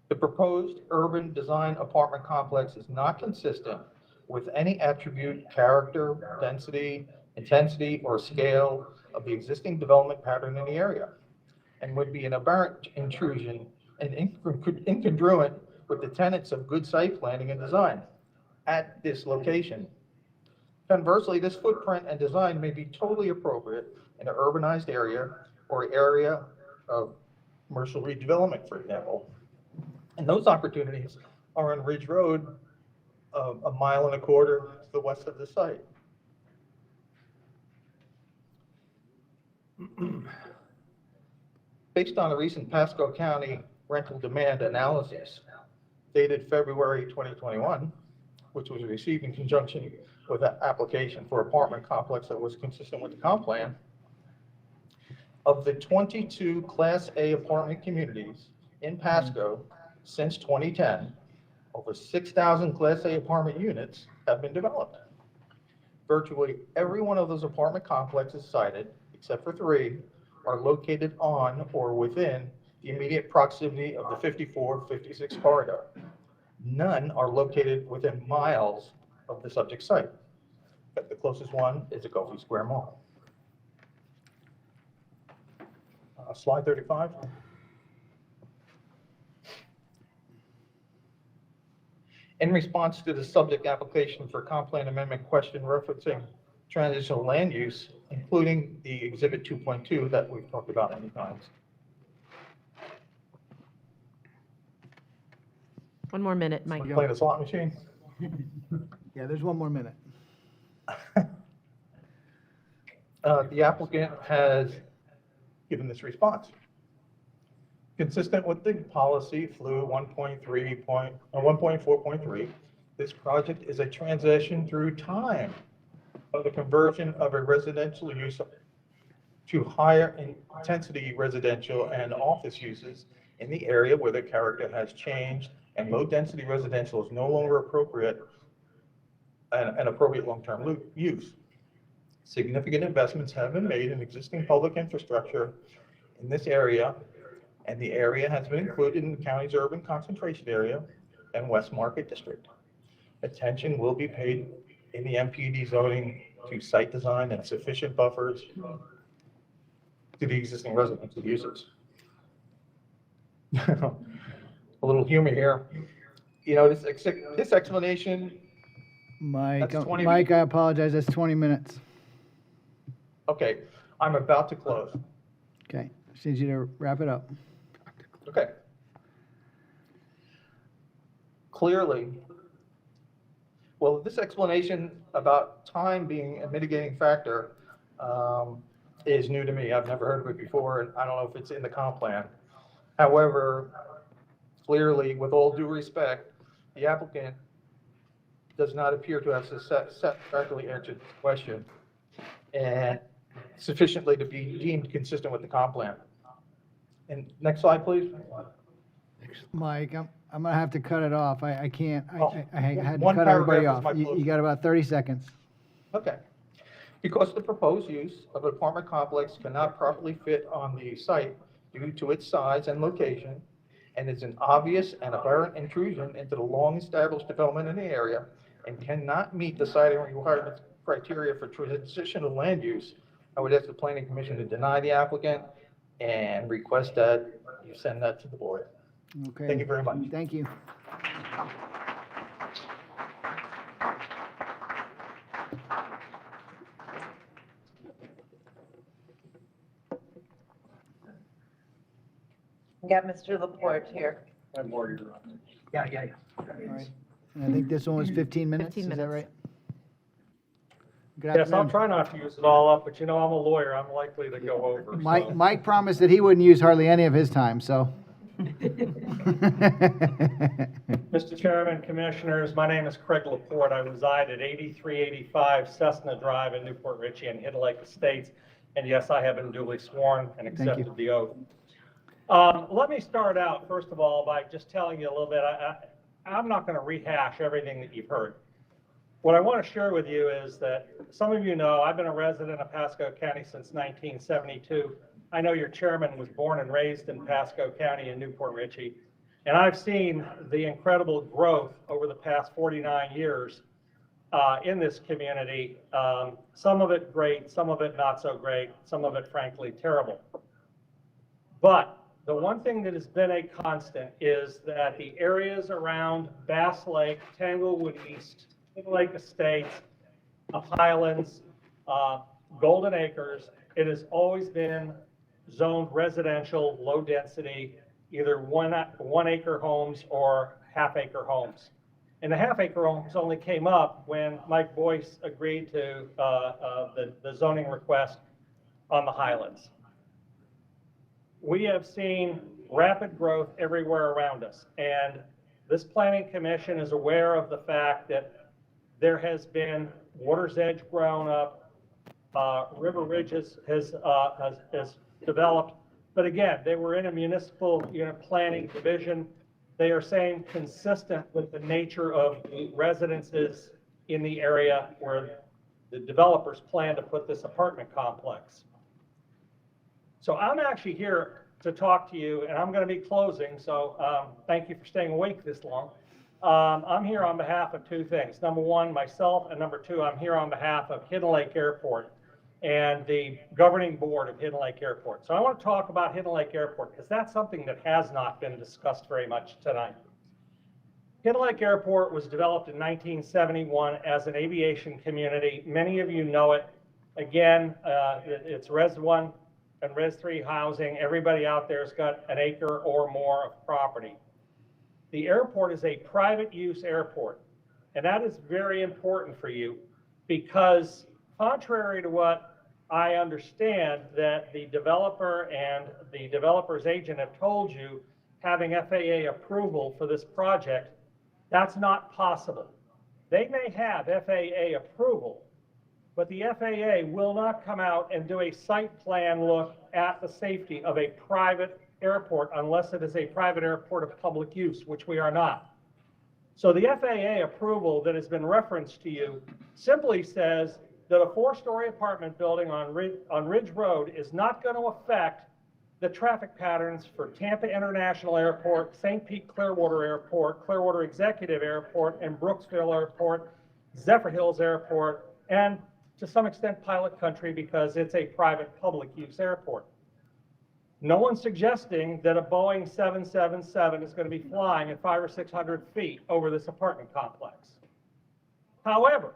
The proposed urban design apartment complex is not consistent with any attribute, character, density, intensity, or scale of the existing development pattern in the area, and would be an aberrant intrusion and incongruent with the tenets of good site planning and design at this location. Conversely, this footprint and design may be totally appropriate in an urbanized area or area of commercial redevelopment, for example. And those opportunities are on Ridge Road, a 1.25 miles to the west of the site. Based on a recent Pasco County rental demand analysis dated February 2021, which was received in conjunction with an application for apartment complex that was consistent with the comp plan, of the 22 Class A apartment communities in Pasco since 2010, over 6,000 Class A apartment units have been developed. Virtually every one of those apartment complexes cited, except for 3, are located on or within the immediate proximity of the 54-56 corridor. None are located within miles of the subject site. But the closest one is the Gulfview Square Mall. Slide 35. In response to the subject application for comp plan amendment question referencing transitional land use, including the exhibit 2.2 that we've talked about many times. One more minute, Mike. Play the slot machine. Yeah, there's one more minute. The applicant has given this response. Consistent with the policy flu 1.4.3, this project is a transition through time of the conversion of a residential use to higher intensity residential and office uses in the area where the character has changed and low density residential is no longer appropriate, an appropriate long-term use. Significant investments have been made in existing public infrastructure in this area, and the area has been included in the county's urban concentration area and West Market District. Attention will be paid in the MPD zoning to site design and sufficient buffers to the existing residential uses. A little humor here. You know, this explanation. Mike, I apologize. That's 20 minutes. Okay, I'm about to close. Okay, just need you to wrap it up. Okay. Clearly, well, this explanation about time being a mitigating factor is new to me. I've never heard of it before, and I don't know if it's in the comp plan. However, clearly, with all due respect, the applicant does not appear to have satisfactorily answered the question and sufficiently to be deemed consistent with the comp plan. And next slide, please. Mike, I'm gonna have to cut it off. I can't, I had to One cut everybody paragraph off. is my You got about 30 seconds. Okay. Because the proposed use of an apartment complex cannot properly fit on the site due to its size and location, and is an obvious and apparent intrusion into the long-established development in the area, and cannot meet the siting requirements criteria for transitional land use, I would ask the Planning Commission to deny the applicant and request that you send that to the board. Okay. Thank you very much. Thank you. Got Mr. Laporte here. Yeah. All right. And I think this one was 15 minutes, 15 is that minutes. right? Good Yes, I'll afternoon. try not to use it all up, but you know, I'm a lawyer, I'm likely to go over. Mike, so. Mike promised that he wouldn't use hardly any of his time, so. Mr. Chairman, Commissioners, my name is Craig Laporte. I reside at 8385 Cessna Drive in Newport Richey and Hidden Lake Estates. And yes, I have been duly sworn and Thank you. accepted the oath. Let me start out, first of all, by just telling you a little bit. I'm not going to rehash everything that you've heard. What I want to share with you is that some of you know I've been a resident of Pasco County since 1972. I know your chairman was born and raised in Pasco County in Newport Richey, and I've seen the incredible growth over the past 49 years in this community. Some of it great, some of it not so great, some of it frankly terrible. But the one thing that has been a constant is that the areas around Bass Lake, Tanglewood East, Hidden Lake Estates, Highlands, Golden Acres, it has always been zoned residential, low density, either one acre homes or half acre homes. And the half acre homes only came up when Mike Boyce agreed to the zoning request on the Highlands. We have seen rapid growth everywhere around us, and this Planning Commission is aware of the fact that there has been Water's Edge grown up, River Ridge has developed, but again, they were in a municipal planning division. They are saying consistent with the nature of the residences in the area where the developers plan to put this apartment complex. So I'm actually here to talk to you, and I'm going to be closing, so thank you for staying awake this long. I'm here on behalf of two things. Number one, myself, and number two, I'm here on behalf of Hidden Lake Airport and the governing board of Hidden Lake Airport. So I want to talk about Hidden Lake Airport because that's something that has not been discussed very much tonight. Hidden Lake Airport was developed in 1971 as an aviation community. Many of you know it. Again, it's Res 1 and Res 3 housing. Everybody out there has got an acre or more of property. The airport is a private use airport, and that is very important for you because contrary to what I understand that the developer and the developer's agent have told you, having FAA approval for this project, that's not possible. They may have FAA approval, but the FAA will not come out and do a site plan look at the safety of a private airport unless it is a private airport of public use, which we are not. So the FAA approval that has been referenced to you simply says that a 4-story apartment building on Ridge Road is not going to affect the traffic patterns for Tampa International Airport, St. Pete Clearwater Airport, Clearwater Executive Airport, and Brooksville Airport, Zephyr Hills Airport, and to some extent Pilot Country because it's a private public use airport. No one's suggesting that a Boeing 777 is going to be flying at 500 or 600 feet over this apartment complex. However,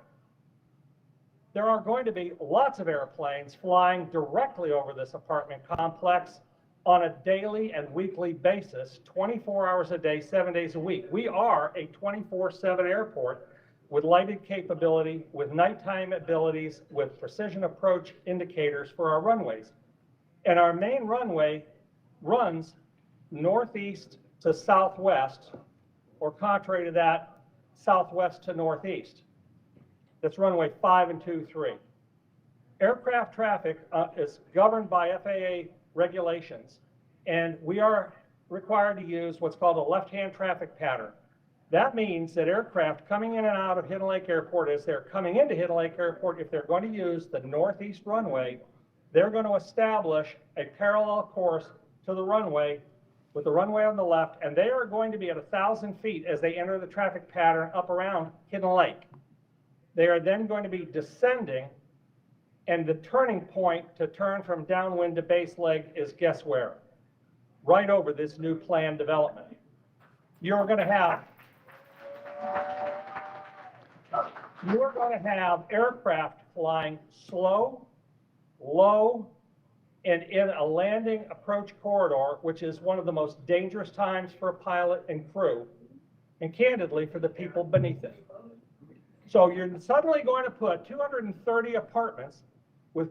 there are going to be lots of airplanes flying directly over this apartment complex on a daily and weekly basis, 24 hours a day, 7 days a week. We are a 24/7 airport with lighted capability, with nighttime abilities, with precision approach indicators for our runways. And our main runway runs northeast to southwest, or contrary to that, southwest to northeast. That's runway 5 and 2-3. Aircraft traffic is governed by FAA regulations, and we are required to use what's called a left-hand traffic pattern. That means that aircraft coming in and out of Hidden Lake Airport, as they're coming into Hidden Lake Airport, if they're going to use the northeast runway, they're going to establish a parallel course to the runway with the runway on the left, and they are going to be at 1,000 feet as they enter the traffic pattern up around Hidden Lake. They are then going to be descending, and the turning point to turn from downwind to base leg is guess where? Right over this new planned development. You're going to have aircraft flying slow, low, and in a landing approach corridor, which is one of the most dangerous times for a pilot and crew, and candidly for the people beneath it. So you're suddenly going to put 230 apartments with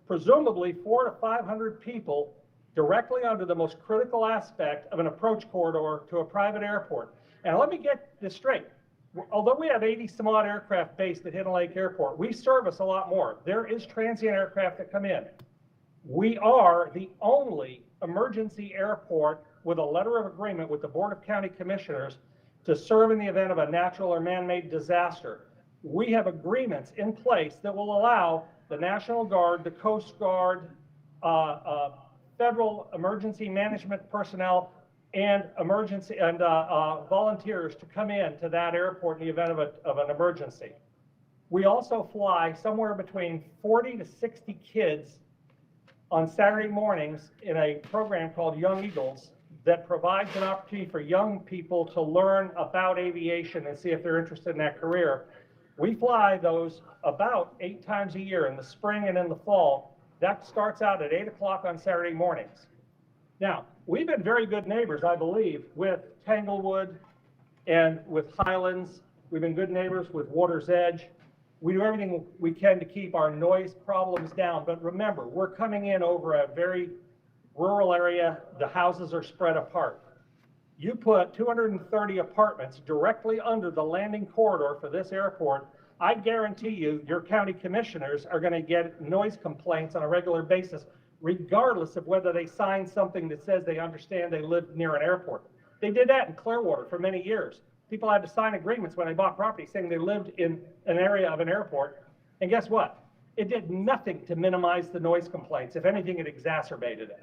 presumably 400 to 500 people directly under the most critical aspect of an approach corridor to a private airport. And let me get this straight. Although we have 80 some odd aircraft based at Hidden Lake Airport, we service a lot more. There is transient aircraft that come in. We are the only emergency airport with a letter of agreement with the Board of County Commissioners to serve in the event of a natural or man-made disaster. We have agreements in place that will allow the National Guard, the Coast Guard, federal emergency management personnel, and volunteers to come in to that airport in the event of an emergency. We also fly somewhere between 40 to 60 kids on Saturday mornings in a program called Young Eagles that provides an opportunity for young people to learn about aviation and see if they're interested in that career. We fly those about 8 times a year in the spring and in the fall. That starts out at 8 o'clock on Saturday mornings. Now, we've been very good neighbors, I believe, with Tanglewood and with Highlands. We've been good neighbors with Water's Edge. We do everything we can to keep our noise problems down. But remember, we're coming in over a very rural area. The houses are spread apart. You put 230 apartments directly under the landing corridor for this airport, I guarantee you your county commissioners are going to get noise complaints on a regular basis, regardless of whether they sign something that says they understand they live near an airport. They did that in Clearwater for many years. People had to sign agreements when they bought property saying they lived in an area of an airport. And guess what? It did nothing to minimize the noise complaints. If anything, it exacerbated it.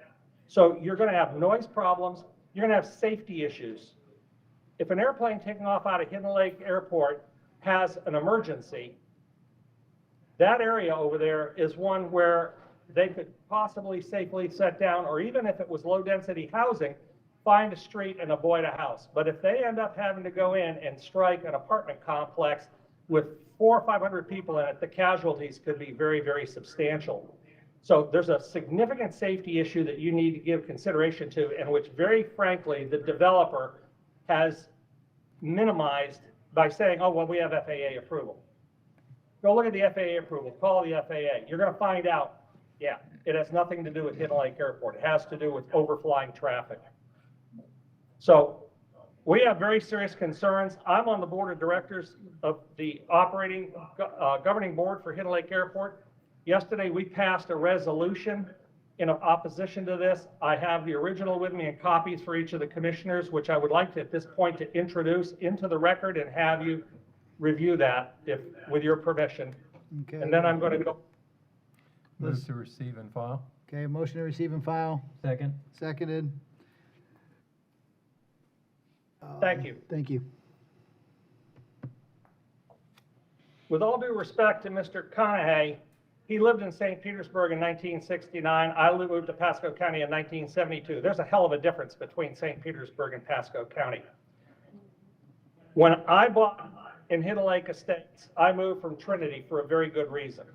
So you're going to have noise problems. You're going to have safety issues. If an airplane taking off out of Hidden Lake Airport has an emergency, that area over there is one where they could possibly safely set down, or even if it was low density housing, find a street and avoid a house. But if they end up having to go in and strike an apartment complex with 400 or 500 people in it, the casualties could be very, very substantial. So there's a significant safety issue that you need to give consideration to, and which very frankly, the developer has minimized by saying, oh, well, we have FAA approval. Go look at the FAA approval, call the FAA. You're gonna find out, yeah, it has nothing to do with Hidden Lake Airport. It has to do with overflying traffic. So we have very serious concerns. I'm on the board of directors of the governing board for Hidden Lake Airport. Yesterday, we passed a resolution in opposition to this. I have the original with me and copies for each of the commissioners, which I would like to, at this point, to introduce into the record and have you review that, with your permission. Okay. And then I'm going to go. Move to receive and file. Okay, motion to receive and file. Second. Seconded. Thank you. Thank you. With all due respect to Mr. Conahay, he lived in St. Petersburg in 1969. I moved to Pasco County in 1972. There's a hell of a difference between St. Petersburg and Pasco County. When I bought in Hidden Lake Estates, I moved from Trinity for a very good reason.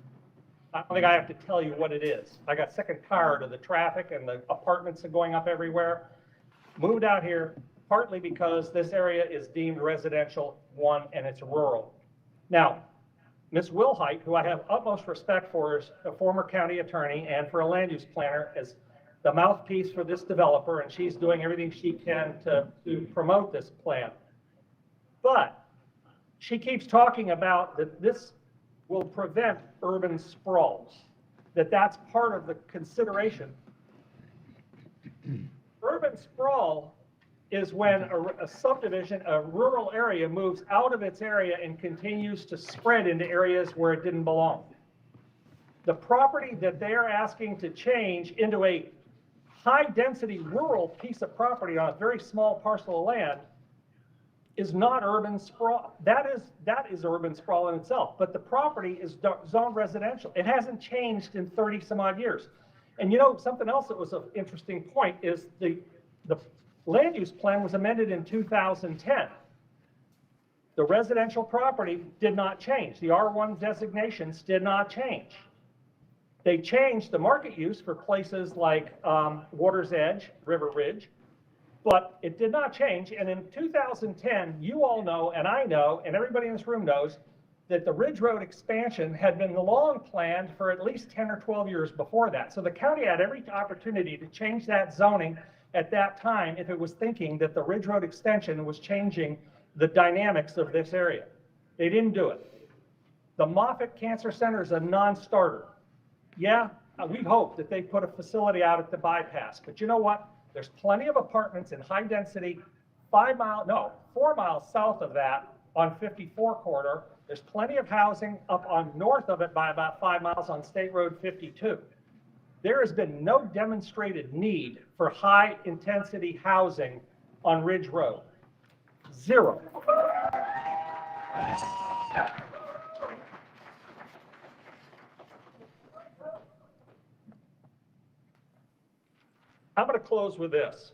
I don't think I have to tell you what it is. I got sick and tired of the traffic and the apartments going up everywhere. Moved out here partly because this area is deemed residential, one, and it's rural. Now, Ms. Wilhite, who I have utmost respect for as a former county attorney and for a land use planner, is the mouthpiece for this developer, and she's doing everything she can to promote this plan. But she keeps talking about that this will prevent urban sprawls, that's part of the consideration. Urban sprawl is when a subdivision, a rural area, moves out of its area and continues to spread into areas where it didn't belong. The property that they're asking to change into a high-density rural piece of property on a very small parcel of land is not urban sprawl. That is urban sprawl in itself, but the property is zoned residential. It hasn't changed in 30 some odd years. And you know, something else that was an interesting point is the land use plan was amended in 2010. The residential property did not change. The R1 designations did not change. They changed the market use for places like Water's Edge, River Ridge, but it did not change. And in 2010, you all know, and I know, and everybody in this room knows, that the Ridge Road expansion had been long planned for at least 10 or 12 years before that. So the county had every opportunity to change that zoning at that time if it was thinking that the Ridge Road extension was changing the dynamics of this area. They didn't do it. The Moffitt Cancer Center is a non-starter. Yeah, we hope that they put a facility out at the bypass, but you know what? There's plenty of apartments in high density, 4 miles south of that on 54 corridor. There's plenty of housing up on north of it by about 5 miles on State Road 52. There has been no demonstrated need for high intensity housing on Ridge Road. Zero. I'm going to close with this.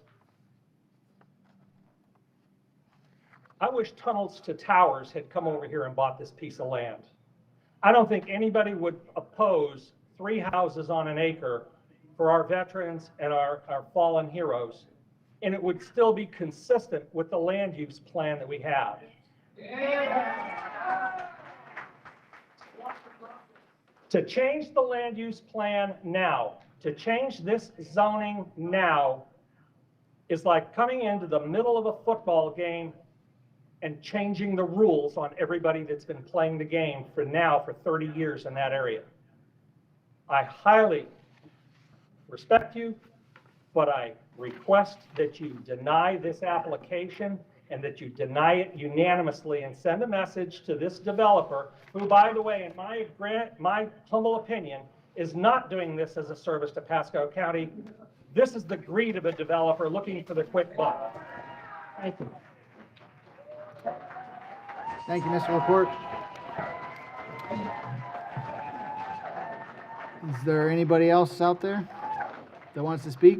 I wish Tunnels to Towers had come over here and bought this piece of land. I don't think anybody would oppose 3 houses on an acre for our veterans and our fallen heroes, and it would still be consistent with the land use plan that we have. To change the land use plan now, to change this zoning now, is like coming into the middle of a football game and changing the rules on everybody that's been playing the game for 30 years in that area. I highly respect you, but I request that you deny this application and that you deny it unanimously and send a message to this developer who, by the way, in my humble opinion, is not doing this as a service to Pasco County. This is the greed of a developer looking for the quick buck. Thank you. Thank you, Mr. Laporte. Is there anybody else out there that wants to speak?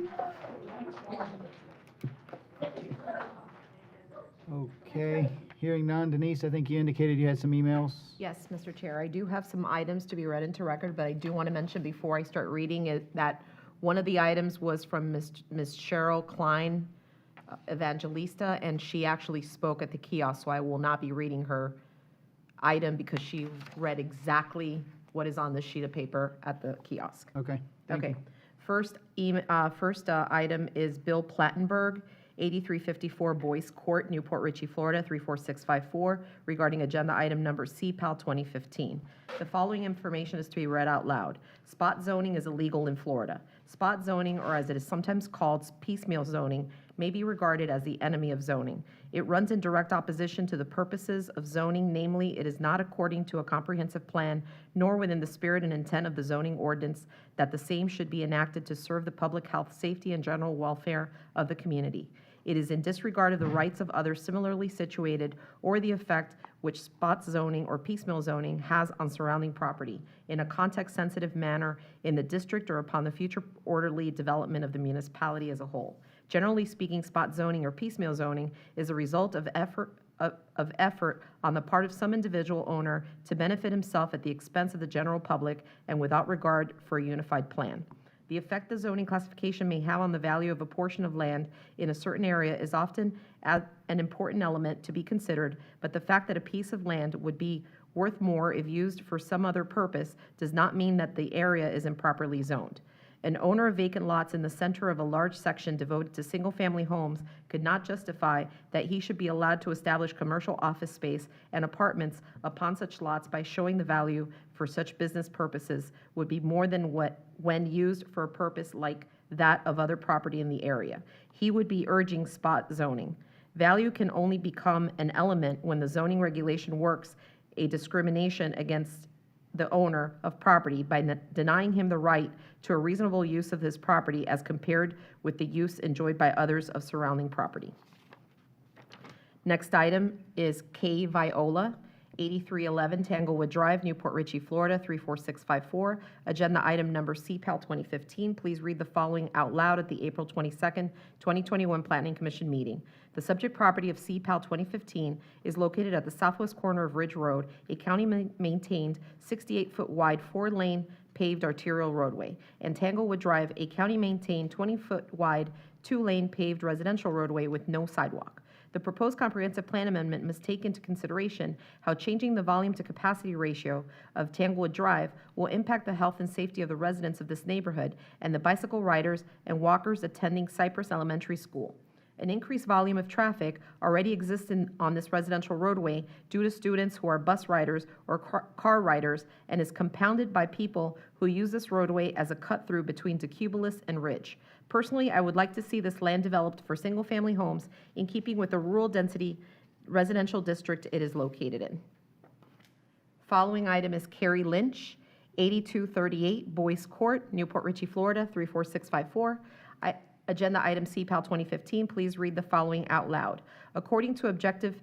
Okay, hearing none. Denise, I think you indicated you had some emails. Yes, Mr. Chair, I do have some items to be read into record, but I do want to mention before I start reading it that one of the items was from Ms. Cheryl Klein Evangelista, and she actually spoke at the kiosk, so I will not be reading her item because she read exactly what is on the sheet of paper at the kiosk. Okay, thank you. First item is Bill Plattenberg, 8354 Boyce Court, Newport Richey, Florida, 34654, regarding agenda item number CPAL 2015. The following information is to be read out loud. Spot zoning is illegal in Florida. Spot zoning, or as it is sometimes called, piecemeal zoning, may be regarded as the enemy of zoning. It runs in direct opposition to the purposes of zoning, namely, it is not according to a comprehensive plan, nor within the spirit and intent of the zoning ordinance that the same should be enacted to serve the public health, safety, and general welfare of the community. It is in disregard of the rights of others similarly situated or the effect which spot zoning or piecemeal zoning has on surrounding property in a context-sensitive manner in the district or upon the future orderly development of the municipality as a whole. Generally speaking, spot zoning or piecemeal zoning is a result of effort on the part of some individual owner to benefit himself at the expense of the general public and without regard for a unified plan. The effect the zoning classification may have on the value of a portion of land in a certain area is often an important element to be considered, but the fact that a piece of land would be worth more if used for some other purpose does not mean that the area is improperly zoned. An owner of vacant lots in the center of a large section devoted to single-family homes could not justify that he should be allowed to establish commercial office space and apartments upon such lots by showing the value for such business purposes would be more than what when used for a purpose like that of other property in the area. He would be urging spot zoning. Value can only become an element when the zoning regulation works a discrimination against the owner of property by denying him the right to a reasonable use of his property as compared with the use enjoyed by others of surrounding property. Next item is K. Viola, 8311 Tanglewood Drive, Newport Richey, Florida 34654. Agenda item number CPAL 2015. Please read the following out loud at the April 22nd, 2021 Planning Commission meeting. The subject property of CPAL 2015 is located at the southwest corner of Ridge Road, a county-maintained 68-foot wide 4-lane paved arterial roadway, and Tanglewood Drive, a county-maintained 20-foot wide 2-lane paved residential roadway with no sidewalk. The proposed comprehensive plan amendment must take into consideration how changing the volume to capacity ratio of Tanglewood Drive will impact the health and safety of the residents of this neighborhood and the bicycle riders and walkers attending Cypress Elementary School. An increased volume of traffic already exists on this residential roadway due to students who are bus riders or car riders, and is compounded by people who use this roadway as a cut-through between Decubolis and Ridge. Personally, I would like to see this land developed for single-family homes in keeping with the rural density residential district it is located in. Following item is Carrie Lynch, 8238 Boyce Court, Newport Richey, Florida 34654. Agenda item CPAL 2015. Please read the following out loud. According to Objective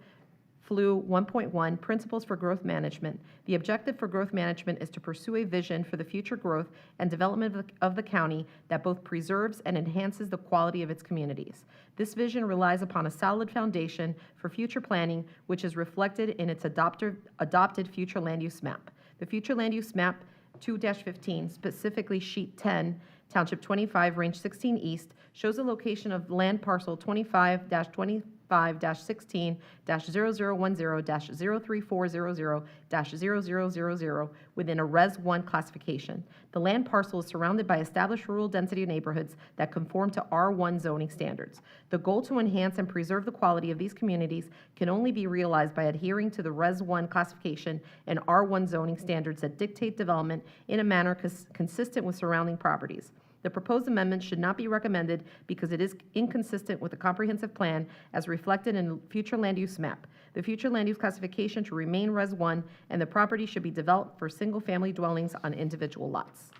FLU 1.1, Principles for Growth Management, the objective for growth management is to pursue a vision for the future growth and development of the county that both preserves and enhances the quality of its communities. This vision relies upon a solid foundation for future planning, which is reflected in its adopted future land use map. The future land use map 2-15, specifically sheet 10, Township 25, Range 16 East, shows the location of land parcel 25-25-16-0010-03400-0000 within a Res 1 classification. The land parcel is surrounded by established rural density neighborhoods that conform to R1 zoning standards. The goal to enhance and preserve the quality of these communities can only be realized by adhering to the Res 1 classification and R1 zoning standards that dictate development in a manner consistent with surrounding properties. The proposed amendment should not be recommended because it is inconsistent with the comprehensive plan as reflected in future land use map. The future land use classification should remain Res 1, and the property should be developed for single-family dwellings on individual lots.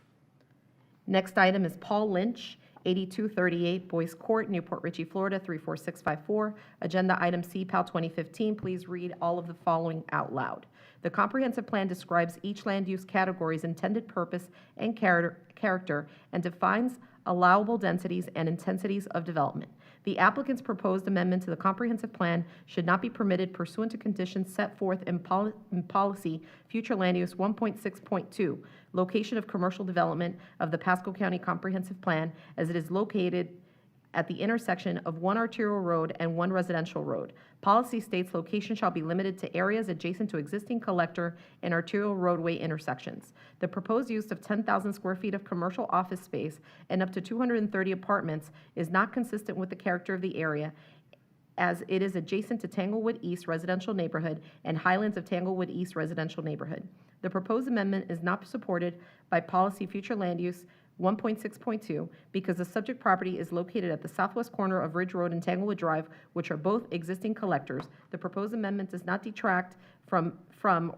Next item is Paul Lynch, 8238 Boyce Court, Newport Richey, Florida 34654. Agenda item CPAL 2015. Please read all of the following out loud. The comprehensive plan describes each land use category's intended purpose and character and defines allowable densities and intensities of development. The applicant's proposed amendment to the comprehensive plan should not be permitted pursuant to conditions set forth in policy Future Land Use 1.6.2, location of commercial development of the Pasco County Comprehensive Plan as it is located at the intersection of one arterial road and one residential road. Policy states location shall be limited to areas adjacent to existing collector and arterial roadway intersections. The proposed use of 10,000 square feet of commercial office space and up to 230 apartments is not consistent with the character of the area, as it is adjacent to Tanglewood East residential neighborhood and Highlands of Tanglewood East residential neighborhood. The proposed amendment is not supported by policy Future Land Use 1.6.2 because the subject property is located at the southwest corner of Ridge Road and Tanglewood Drive, which are both existing collectors. The proposed amendment does not detract from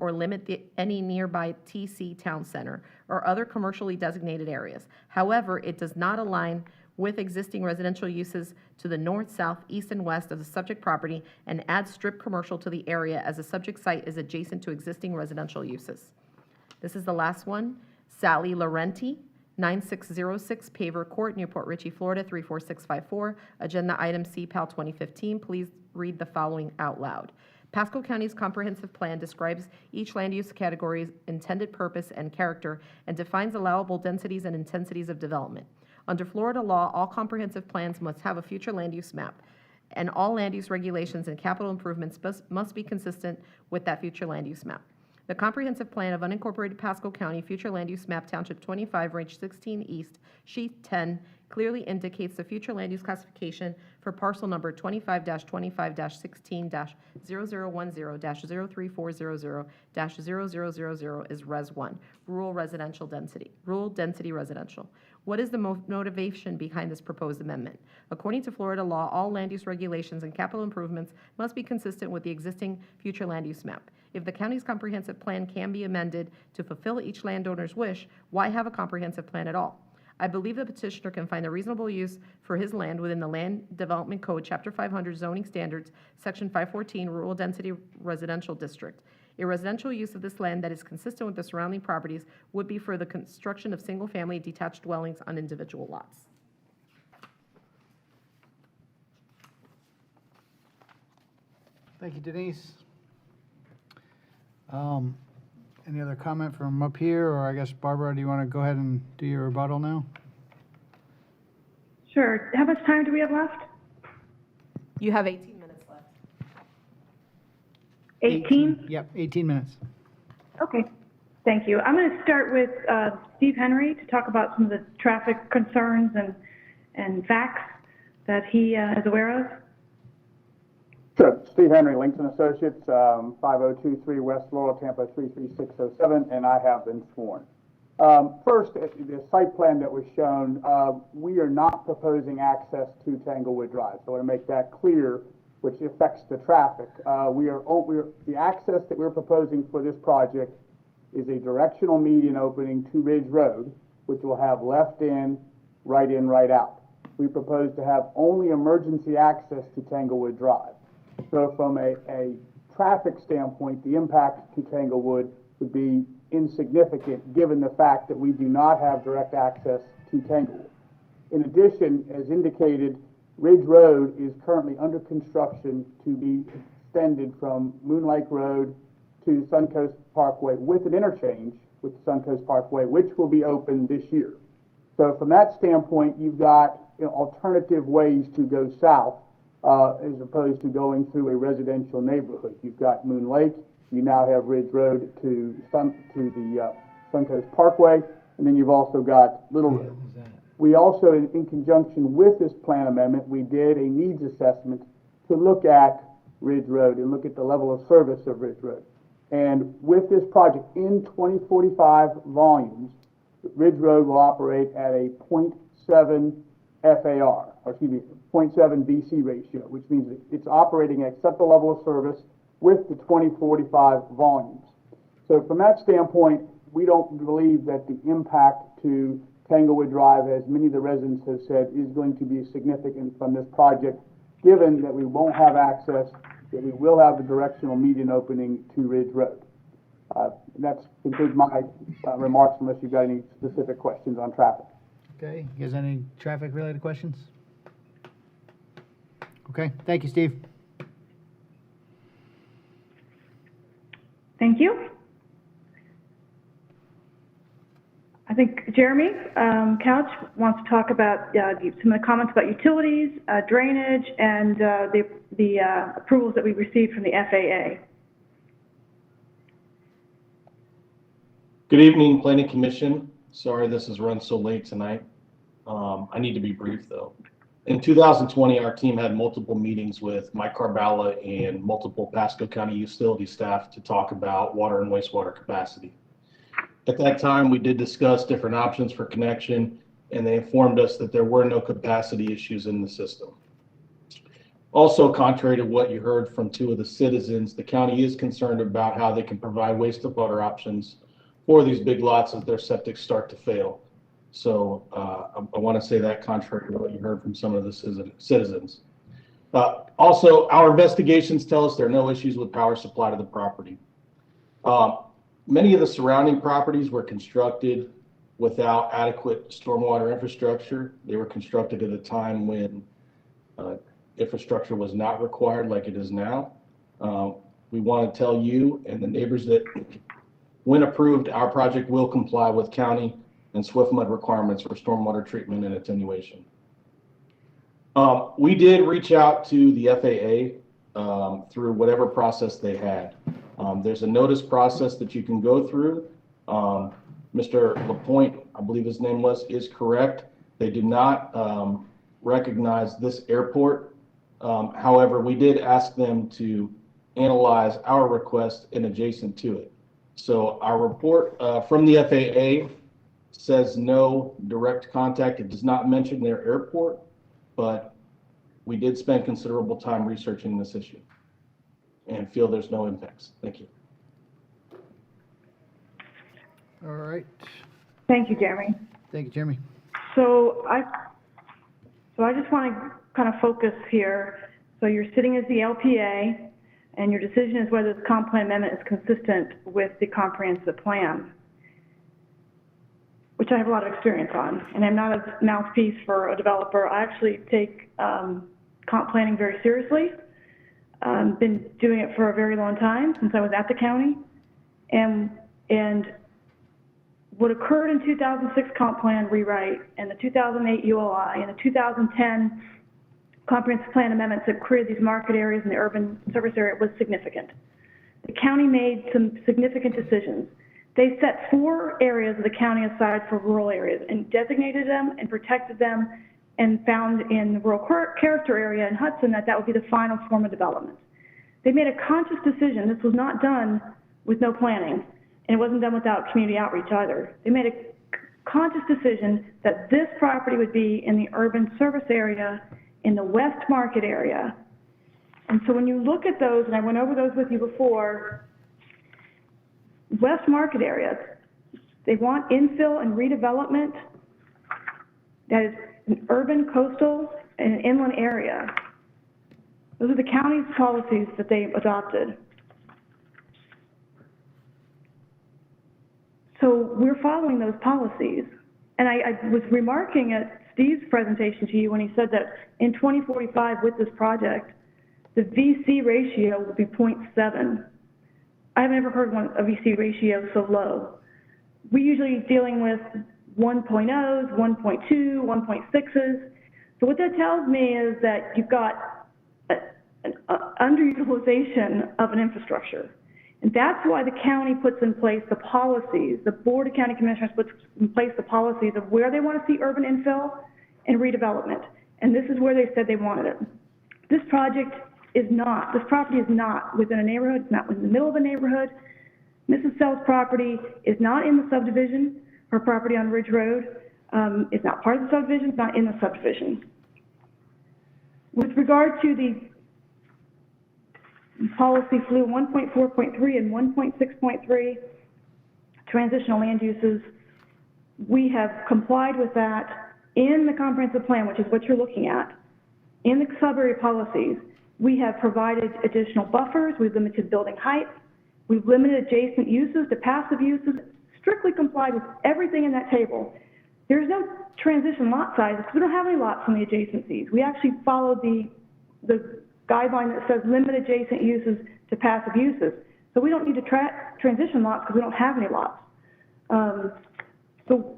or limit any nearby TC Town Center or other commercially designated areas. However, it does not align with existing residential uses to the north, south, east, and west of the subject property and adds strip commercial to the area as the subject site is adjacent to existing residential uses. This is the last one. Sally Laurenti, 9606 Paver Court, Newport Richey, Florida 34654. Agenda item CPAL 2015. Please read the following out loud. Pasco County's comprehensive plan describes each land use category's intended purpose and character and defines allowable densities and intensities of development. Under Florida law, all comprehensive plans must have a future land use map, and all land use regulations and capital improvements must be consistent with that future land use map. The comprehensive plan of unincorporated Pasco County Future Land Use Map Township 25, Range 16 East, Sheet 10, clearly indicates the future land use classification for parcel number 25-25-16-0010-03400-0000 is Res 1, rural density residential. What is the motivation behind this proposed amendment? According to Florida law, all land use regulations and capital improvements must be consistent with the existing future land use map. If the county's comprehensive plan can be amended to fulfill each landowner's wish, why have a comprehensive plan at all? I believe the petitioner can find a reasonable use for his land within the Land Development Code, Chapter 500 Zoning Standards, Section 514, Rural Density Residential District. A residential use of this land that is consistent with the surrounding properties would be for the construction of single-family detached dwellings on individual lots. Thank you, Denise. Any other comment from up here, or I guess, Barbara, do you want to go ahead and do your rebuttal now? Sure. How much time do we have left? You have 18 minutes left. 18? Yep, 18 minutes. Okay. Thank you. I'm going to start with Steve Henry to talk about some of the traffic concerns and facts that he is aware of. Sure. Steve Henry, Lincoln Associates, 5023 West Laurel, Tampa 33607, and I have been sworn. First, the site plan that was shown, we are not proposing access to Tanglewood Drive. So I want to make that clear, which affects the traffic. The access that we're proposing for this project is a directional median opening to Ridge Road, which will have left in, right out. We propose to have only emergency access to Tanglewood Drive. So from a traffic standpoint, the impact to Tanglewood would be insignificant given the fact that we do not have direct access to Tanglewood. In addition, as indicated, Ridge Road is currently under construction to be extended from Moon Lake Road to Suncoast Parkway with an interchange with Suncoast Parkway, which will be open this year. So from that standpoint, you've got alternative ways to go south as opposed to going through a residential neighborhood. You've got Moon Lake, you now have Ridge Road to the Suncoast Parkway, and then you've also got Little Road. We also, in conjunction with this plan amendment, we did a needs assessment to look at Ridge Road and look at the level of service of Ridge Road. And with this project in 2045 volumes, Ridge Road will operate at a 0.7 FAR, or excuse me, 0.7 BC ratio, which means that it's operating at acceptable level of service with the 2045 volumes. So from that standpoint, we don't believe that the impact to Tanglewood Drive, as many of the residents have said, is going to be significant from this project, given that we won't have access, that we will have the directional median opening to Ridge Road. That concludes my remarks, unless you've got any specific questions on traffic. Okay, you guys have any traffic-related questions? Okay, thank you, Steve. Thank you. I think Jeremy Couch wants to talk about some of the comments about utilities, drainage, and the approvals that we received from the FAA. Good evening, Planning Commission. Sorry this is run so late tonight. I need to be brief though. In 2020, our team had multiple meetings with Mike Carballa and multiple Pasco County utility staff to talk about water and wastewater capacity. At that time, we did discuss different options for connection, and they informed us that there were no capacity issues in the system. Also, contrary to what you heard from two of the citizens, the county is concerned about how they can provide wastewater options for these big lots as their septic start to fail. So I want to say that contrary to what you heard from some of the citizens. Also, our investigations tell us there are no issues with power supply to the property. Many of the surrounding properties were constructed without adequate stormwater infrastructure. They were constructed at a time when infrastructure was not required like it is now. We want to tell you and the neighbors that when approved, our project will comply with county and SWIFMUD requirements for stormwater treatment and attenuation. We did reach out to the FAA through whatever process they had. There's a notice process that you can go through. Mr. LaPointe, I believe his name was, is correct. They do not recognize this airport. However, we did ask them to analyze our request and adjacent to it. So our report from the FAA says no direct contact. It does not mention their airport, but we did spend considerable time researching this issue and feel there's no impacts. Thank you. All right. Thank you, Jeremy. Thank you, Jeremy. So I just want to kind of focus here. So you're sitting as the LPA. And your decision is whether this comp plan amendment is consistent with the comprehensive plan, which I have a lot of experience on. And I'm not a mouthpiece for a developer. I actually take comp planning very seriously. Been doing it for a very long time, since I was at the county. And what occurred in 2006 comp plan rewrite and the 2008 ULI and the 2010 comprehensive plan amendments that created these market areas in the urban service area was significant. The county made some significant decisions. They set 4 areas of the county aside for rural areas and designated them and protected them, and found in the rural character area in Hudson that that would be the final form of development. They made a conscious decision. This was not done with no planning, and it wasn't done without community outreach either. They made a conscious decision that this property would be in the urban service area in the West Market area. And so when you look at those, and I went over those with you before, West Market areas, they want infill and redevelopment that is an urban, coastal, and inland area. Those are the county's policies that they adopted. So we're following those policies. And I was remarking at Steve's presentation to you when he said that in 2045 with this project, the VC ratio will be 0.7. I've never heard a VC ratio so low. We usually dealing with 1.0s, 1.2, 1.6s. So what that tells me is that you've got an underutilization of an infrastructure. And that's why the county puts in place the policies, the Board of County Commissioners puts in place the policies of where they want to see urban infill and redevelopment. And this is where they said they wanted it. This property is not within a neighborhood, it's not in the middle of a neighborhood. Mrs. Sell's property is not in the subdivision. Her property on Ridge Road is not part of the subdivision, it's not in the subdivision. With regard to the policy flu 1.4.3 and 1.6.3, transitional land uses, we have complied with that in the comprehensive plan, which is what you're looking at. In the sub-area policies, we have provided additional buffers, we've limited building height, we've limited adjacent uses to passive uses, strictly complied with everything in that table. There's no transition lot sizes because we don't have any lots on the adjacencies. We actually followed the guideline that says limit adjacent uses to passive uses. So we don't need to transition lots because we don't have any lots. So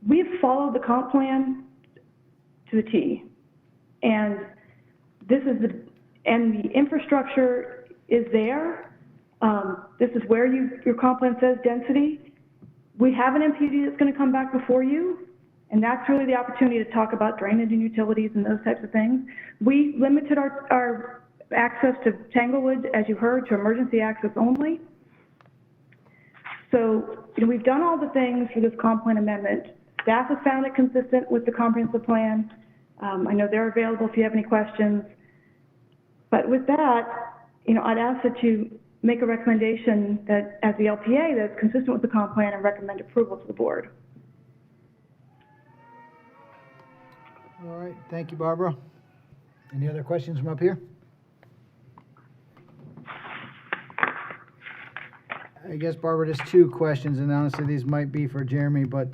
we've followed the comp plan to the T. And this is the infrastructure is there. This is where your comp plan says density. We have an MPD that's going to come back before you, and that's really the opportunity to talk about drainage and utilities and those types of things. We limited our access to Tanglewood, as you heard, to emergency access only. So we've done all the things for this comp plan amendment. Staff has found it consistent with the comprehensive plan. I know they're available if you have any questions. But with that, I'd ask that you make a recommendation that, as the LPA, that's consistent with the comp plan and recommend approval to the board. All right, thank you, Barbara. Any other questions from up here? I guess, Barbara, just 2 questions, and honestly, these might be for Jeremy, but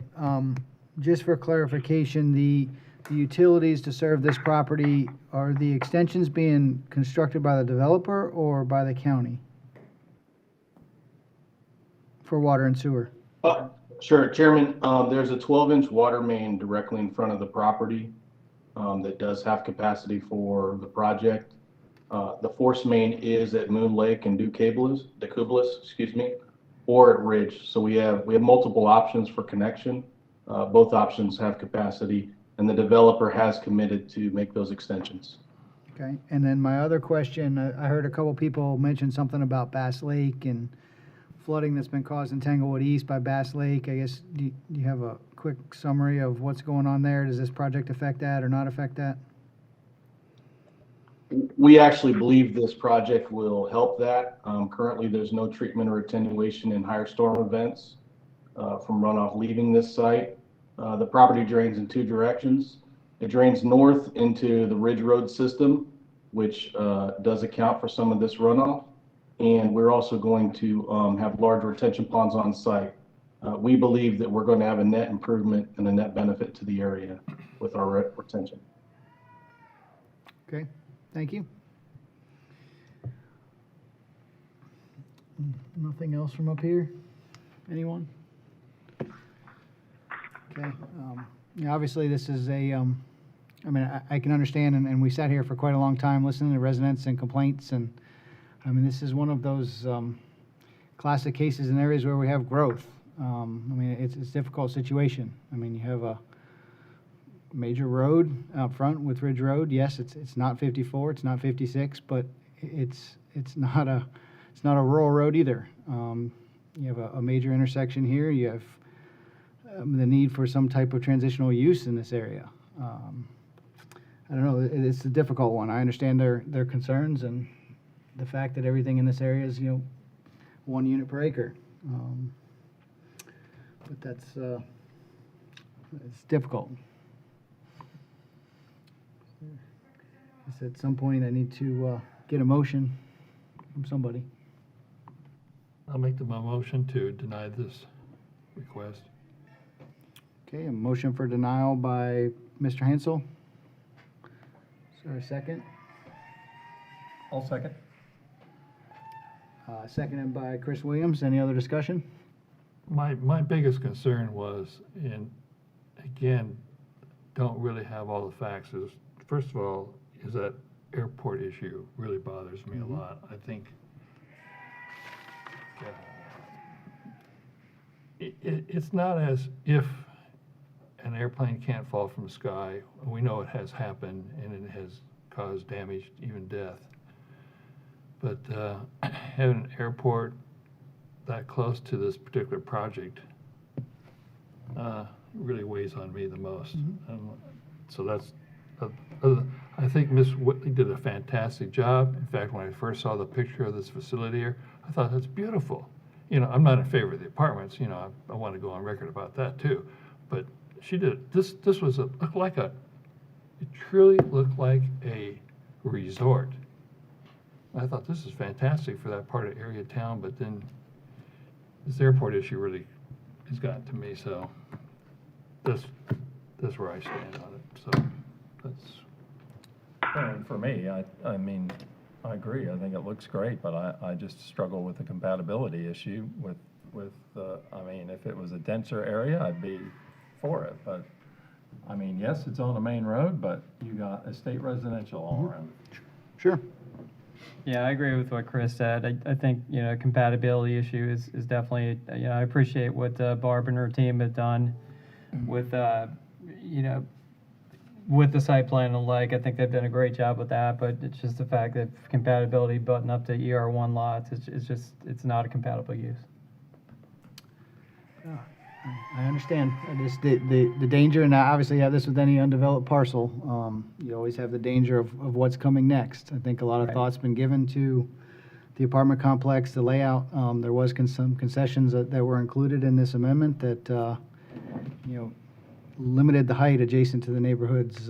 just for clarification, the utilities to serve this property, are the extensions being constructed by the developer or by the county for water and sewer? Sure, Chairman. There's a 12-inch water main directly in front of the property that does have capacity for the project. The force main is at Moon Lake and DeCublis, or at Ridge. So we have multiple options for connection. Both options have capacity, and the developer has committed to make those extensions. Okay, and then my other question, I heard a couple people mention something about Bass Lake and flooding that's been caused in Tanglewood East by Bass Lake. I guess, do you have a quick summary of what's going on there? Does this project affect that or not affect that? We actually believe this project will help that. Currently, there's no treatment or attenuation in higher storm events from runoff leaving this site. The property drains in 2 directions. It drains north into the Ridge Road system, which does account for some of this runoff. And we're also going to have large retention ponds on site. We believe that we're going to have a net improvement and a net benefit to the area with our retention. Okay, thank you. Nothing else from up here? Anyone? Okay, yeah, obviously this is a, I mean, I can understand, and we sat here for quite a long time listening to residents and complaints, and I mean, this is one of those classic cases in areas where we have growth. I mean, it's a difficult situation. I mean, you have a major road out front with Ridge Road. Yes, it's not 54, it's not 56, but it's not a rural road either. You have a major intersection here. You have the need for some type of transitional use in this area. I don't know, it's a difficult one. I understand their concerns and the fact that everything in this area is, 1 unit per acre. But that's, it's difficult. I said at some point I need to get a motion from somebody. I'll make the motion to deny this request. Okay, a motion for denial by Mr. Hansel. Is there a second? I'll second. Seconded by Chris Williams. Any other discussion? My biggest concern was, and again, don't really have all the facts, is, first of all, is that airport issue really bothers me a lot. I think it's not as if an airplane can't fall from the sky. We know it has happened, and it has caused damage, even death. But having an airport that close to this particular project really weighs on me the most. So that's, I think Ms. Whitley did a fantastic job. In fact, when I first saw the picture of this facility here, I thought, that's beautiful. I'm not in favor of the apartments, I want to go on record about that too. But she did, this was it truly looked like a resort. I thought, this is fantastic for that part of area of town, but then this airport issue really has gotten to me, so that's where I stand on it. So that's. And for me, I mean, I agree. I think it looks great, but I just struggle with the compatibility issue with I mean, if it was a denser area, I'd be for it. But, I mean, yes, it's on a main road, but you got estate residential all around it. Sure. Yeah, I agree with what Chris said. I think, compatibility issue is definitely, I appreciate what Barb and her team have done with, with the site plan and the like. I think they've done a great job with that, but it's just the fact that compatibility button up to ER1 lots, it's not a compatible use. I understand. Just the danger, and I obviously have this with any undeveloped parcel. You always have the danger of what's coming next. I think a lot of thought's been given to the apartment complex, the layout. There was some concessions that were included in this amendment that, limited the height adjacent to the neighborhoods.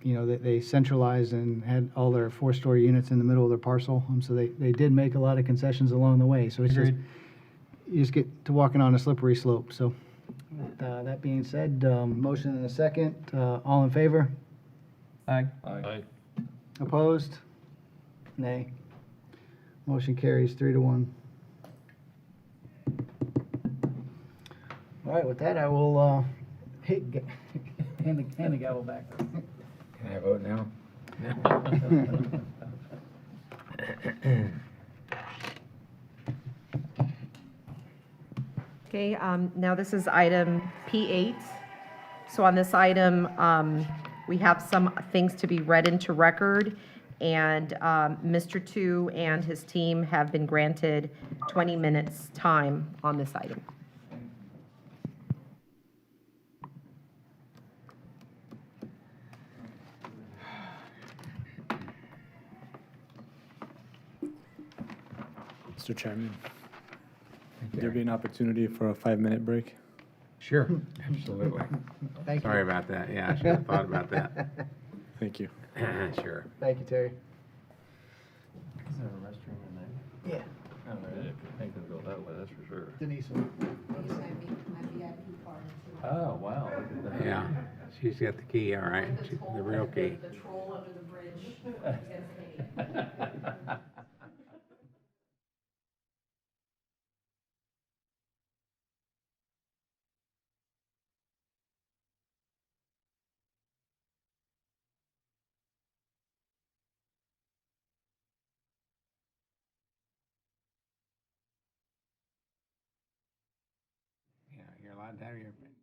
They centralized and had all their 4-story units in the middle of their parcel. So they did make a lot of concessions along the way. So it's just, you just get to walking on a slippery slope. So that being said, motion and a second. All in favor? Aye. Aye. Opposed? Nay. Motion carries 3-1. All right, with that, I will hand the gavel back. Can I vote now? Okay, now this is item P8. So on this item, we have some things to be read into record, and Mr. Tu and his team have been granted 20 minutes time on this item. Mr. Chairman, would there be an opportunity for a 5-minute break? Sure, absolutely. Thank you. Sorry about that. Yeah, I should have thought about that. Thank you. Sure. Thank you, Terry. that way, that's for sure. Denise. Oh, wow, look at that. Yeah, she's got the key, all right, the real key. The troll under the bridge gets paid. Yeah, you're allowed to have your opinion.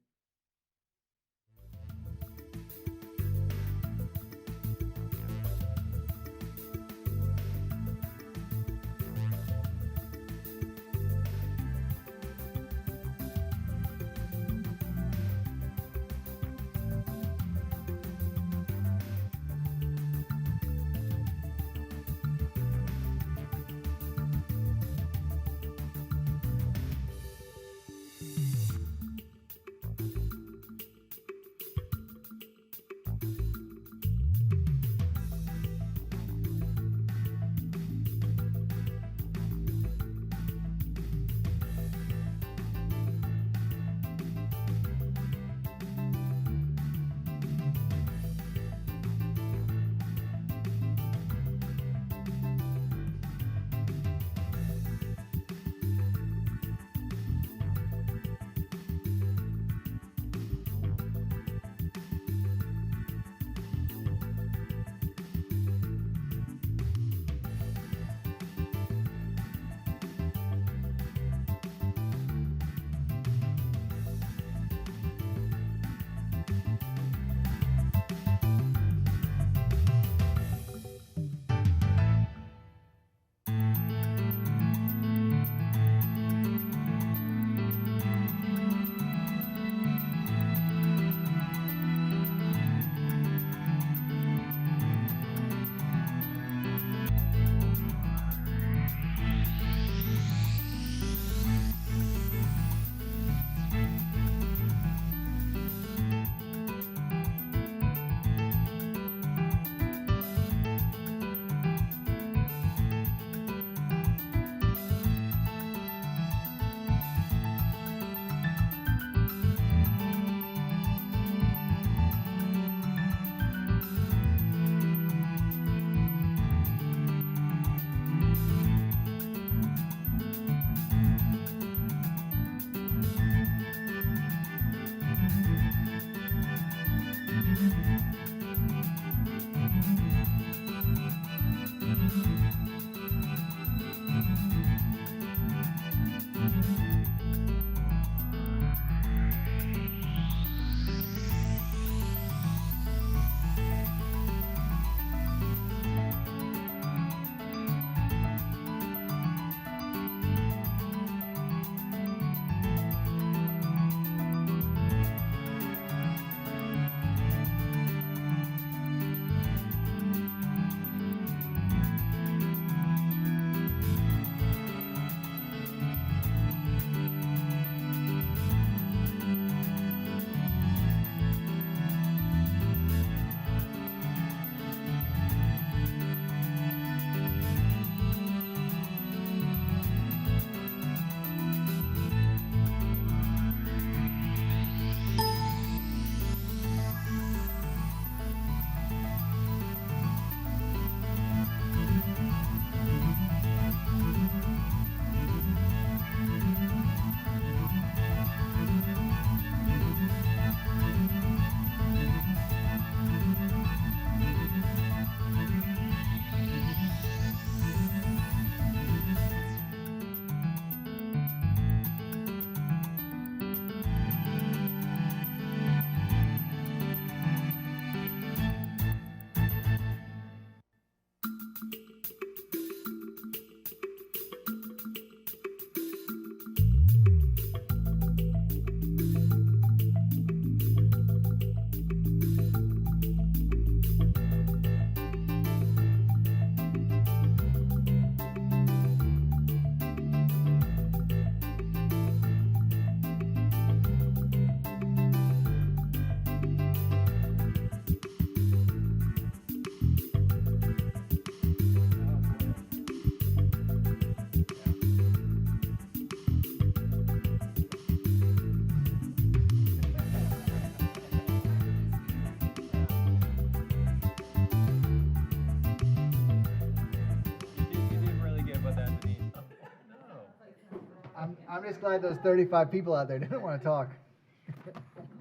I'm just glad those 35 people out there didn't want to talk.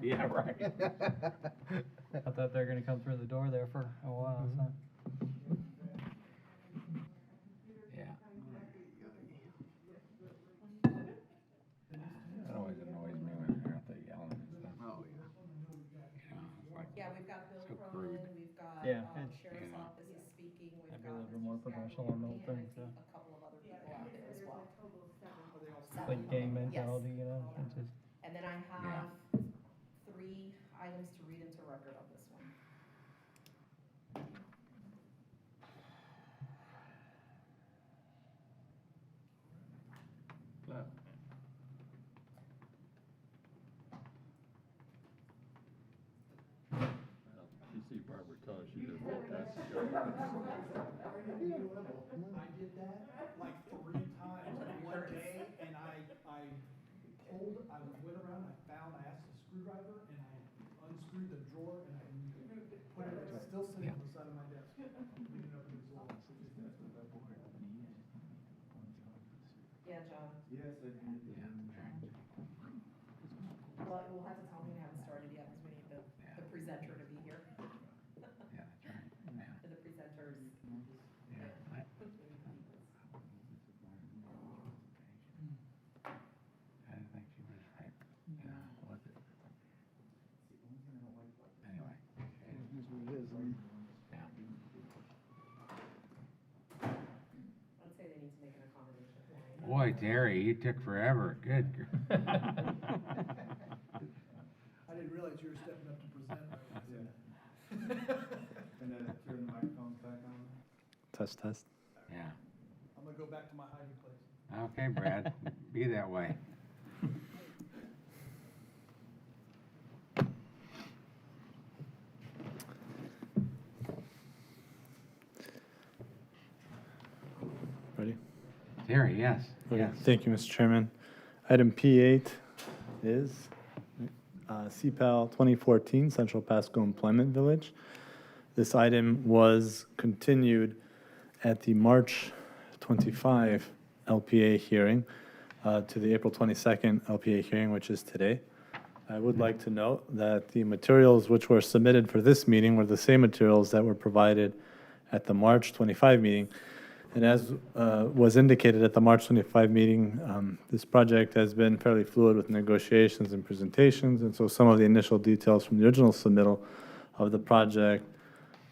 Yeah, right. I thought they were gonna come through the door there for a while, so. Yeah. That always annoys me when they're out there yelling and stuff. Oh, yeah. You know, it's like, Yeah, we've got Bill so Cronin, crude. we've got, Yeah, Sheriff's Yeah. Office is speaking, we've Maybe a got little bit more professional on the whole thing, so. a couple of other people out there as well. Like gang Yes. mentality, you know, it's just. And then I Yeah. have 3 items to read into record on this one. No. Well, you see Barbara Tosh, she did a fantastic job. I did that like 3 times in one day, and I went around, I asked a screwdriver, and I unscrewed the drawer, and I put it, it's still sitting on the side of my desk. Leaving it open as well. Yeah, John. Yes, I did. Well, we'll have to tell me we haven't started yet, because we need the presenter to be here. Yeah, that's right. Yeah. And the presenters. Yeah. I didn't think she was right. Yeah, was it? Anyway. Yeah. I'd say they need to make an accommodation. Boy, Terry, you took forever. Good. I didn't realize you were stepping up to present right now. And then turn the microphones back on. Test, test. Yeah. I'm gonna go back to my hiding place. Okay, Brad, be that way. Ready? Terry, yes. Okay, Yes. thank you, Mr. Chairman. Item P8 is CPAL 2014 Central Pasco Employment Village. This item was continued at the March 25 LPA hearing to the April 22nd LPA hearing, which is today. I would like to note that the materials which were submitted for this meeting were the same materials that were provided at the March 25 meeting. And as was indicated at the March 25 meeting, this project has been fairly fluid with negotiations and presentations, and so some of the initial details from the original submittal of the project,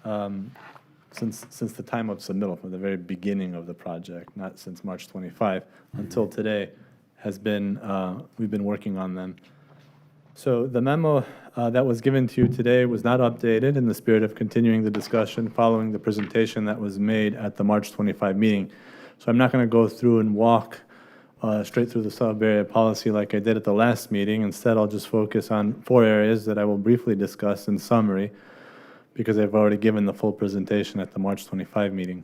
since the time of submittal, from the very beginning of the project, not since March 25, until today, has been, we've been working on them. So the memo that was given to you today was not updated in the spirit of continuing the discussion following the presentation that was made at the March 25 meeting. So I'm not going to go through and walk straight through the sub-area policy like I did at the last meeting. Instead, I'll just focus on 4 areas that I will briefly discuss in summary, because I've already given the full presentation at the March 25 meeting.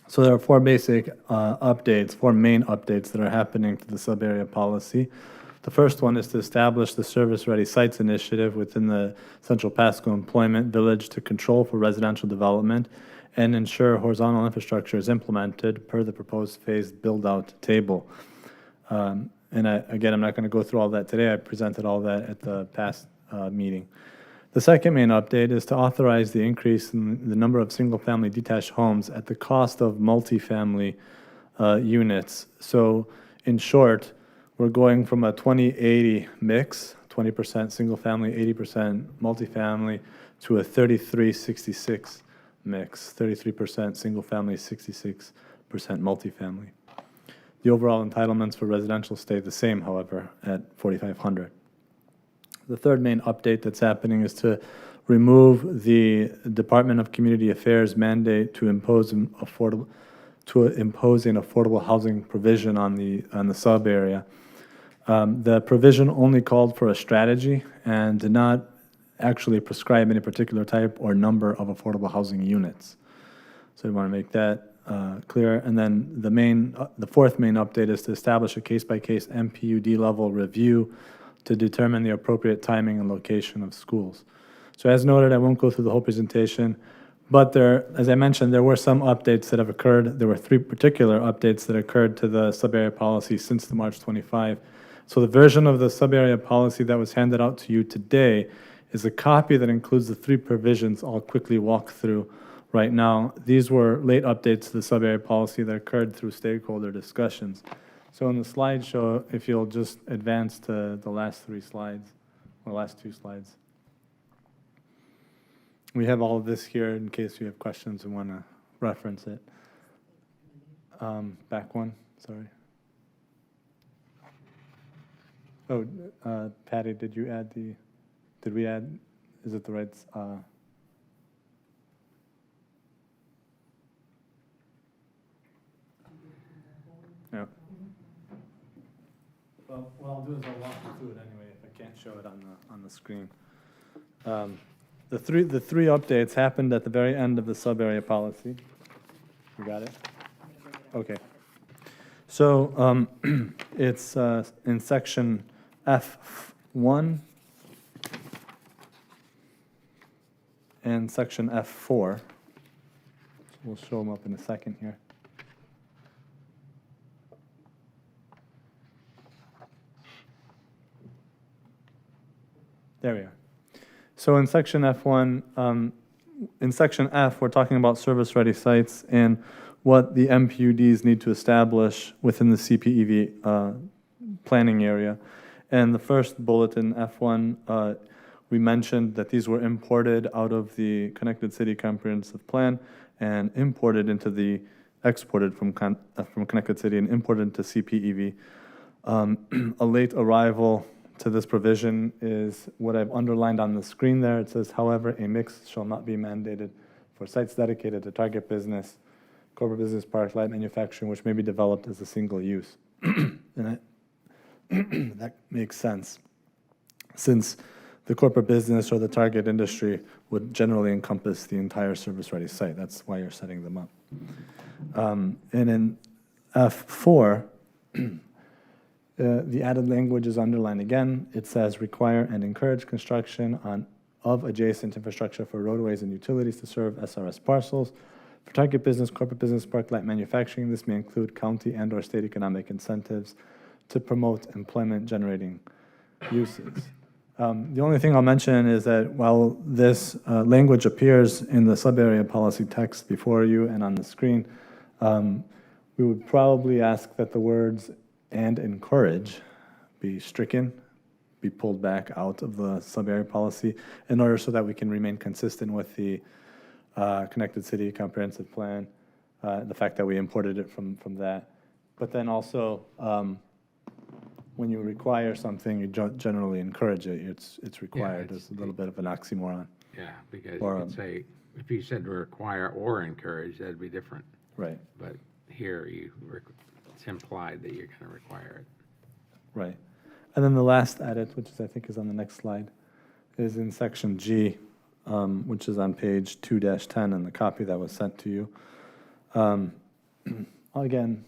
So there are 4 basic updates, 4 main updates that are happening to the sub-area policy. The first one is to establish the Service-Ready Sites Initiative within the Central Pasco Employment Village to control for residential development and ensure horizontal infrastructure is implemented per the proposed phased build-out table. And again, I'm not going to go through all that today. I presented all that at the past meeting. The second main update is to authorize the increase in the number of single-family detached homes at the cost of multifamily units. So in short, we're going from a 20-80 mix, 20% single-family, 80% multifamily, to a 33-66 mix, 33% single-family, 66% multifamily. The overall entitlements for residential stay the same, however, at 4,500. The third main update that's happening is to remove the Department of Community Affairs mandate to impose an affordable housing provision on the sub area. The provision only called for a strategy and did not actually prescribe any particular type or number of affordable housing units. So we want to make that clear. And then the fourth main update is to establish a case-by-case MPUD level review to determine the appropriate timing and location of schools. So as noted, I won't go through the whole presentation. But there, as I mentioned, there were some updates that have occurred. There were 3 particular updates that occurred to the sub-area policy since the March 25. So the version of the sub-area policy that was handed out to you today is a copy that includes the 3 provisions I'll quickly walk through right now. These were late updates to the sub-area policy that occurred through stakeholder discussions. So in the slideshow, if you'll just advance to the last 3 slides, or last 2 slides. We have all of this here in case you have questions and want to reference it. Back one, sorry. Oh, Patty, did you add the, did we add, is it the right, yeah. Well, what I'll do is I'll walk you through it anyway if I can't show it on the screen. The three updates happened at the very end of the sub-area policy. You got it? Okay. So it's in section F1 and section F4. So we'll show them up in a second here. There we are. So in section F1, in section F, we're talking about service-ready sites and what the MPUDs need to establish within the CPEV planning area. And the first bullet in F1, we mentioned that these were imported out of the Connected City Comprehensive Plan and imported into the, exported from Connected City and imported into CPEV. A late arrival to this provision is what I've underlined on the screen there. It says, however, a mix shall not be mandated for sites dedicated to target business, corporate business park, light manufacturing, which may be developed as a single use. And that makes sense, since the corporate business or the target industry would generally encompass the entire service-ready site. That's why you're setting them up. And in F4, the added language is underlined again. It says require and encourage construction of adjacent infrastructure for roadways and utilities to serve SRS parcels. For target business, corporate business, park, light manufacturing, this may include county and or state economic incentives to promote employment generating uses. The only thing I'll mention is that while this language appears in the sub-area policy text before you and on the screen, we would probably ask that the words and encourage be stricken, be pulled back out of the sub-area policy in order so that we can remain consistent with the Connected City Comprehensive Plan, the fact that we imported it from that. But then also, when you require something, you generally encourage it. It's required. It's a little bit of an oxymoron. Yeah, because you could say, if you said require or encourage, that'd be different. Right. But here, it's implied that you're going to require it. Right. And then the last edit, which I think is on the next slide, is in section G, which is on page 2-10 in the copy that was sent to you. Again,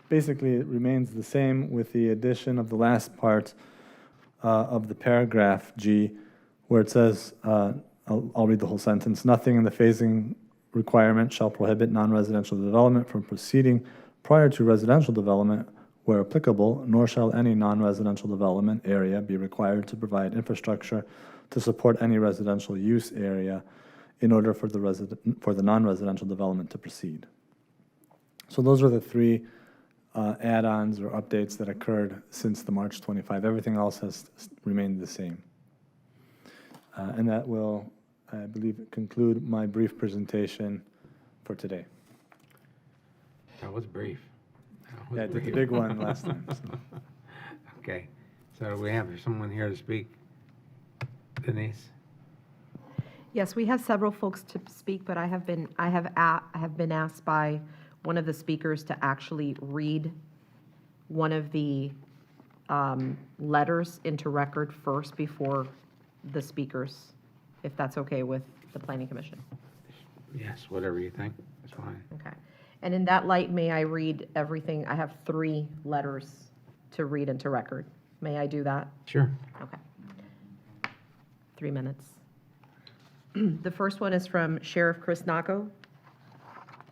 basically it remains the same with the addition of the last part of the paragraph G, where it says, I'll read the whole sentence, nothing in the phasing requirement shall prohibit non-residential development from proceeding prior to residential development where applicable, nor shall any non-residential development area be required to provide infrastructure to support any residential use area in order for the non-residential development to proceed. So those are the 3 add-ons or updates that occurred since the March 25. Everything else has remained the same. And that will, I believe, conclude my brief presentation for today. That was brief. Yeah, I did the big one last time. So. Okay, so we have someone here to speak. Denise? Yes, we have several folks to speak, but I have been asked by one of the speakers to actually read one of the letters into record first before the speakers, if that's okay with the Planning Commission. Yes, whatever you think, that's fine. Okay. And in that light, may I read everything? I have 3 letters to read into record. May I do that? Sure. Okay. 3 minutes. The first one is from Sheriff Chris Naco.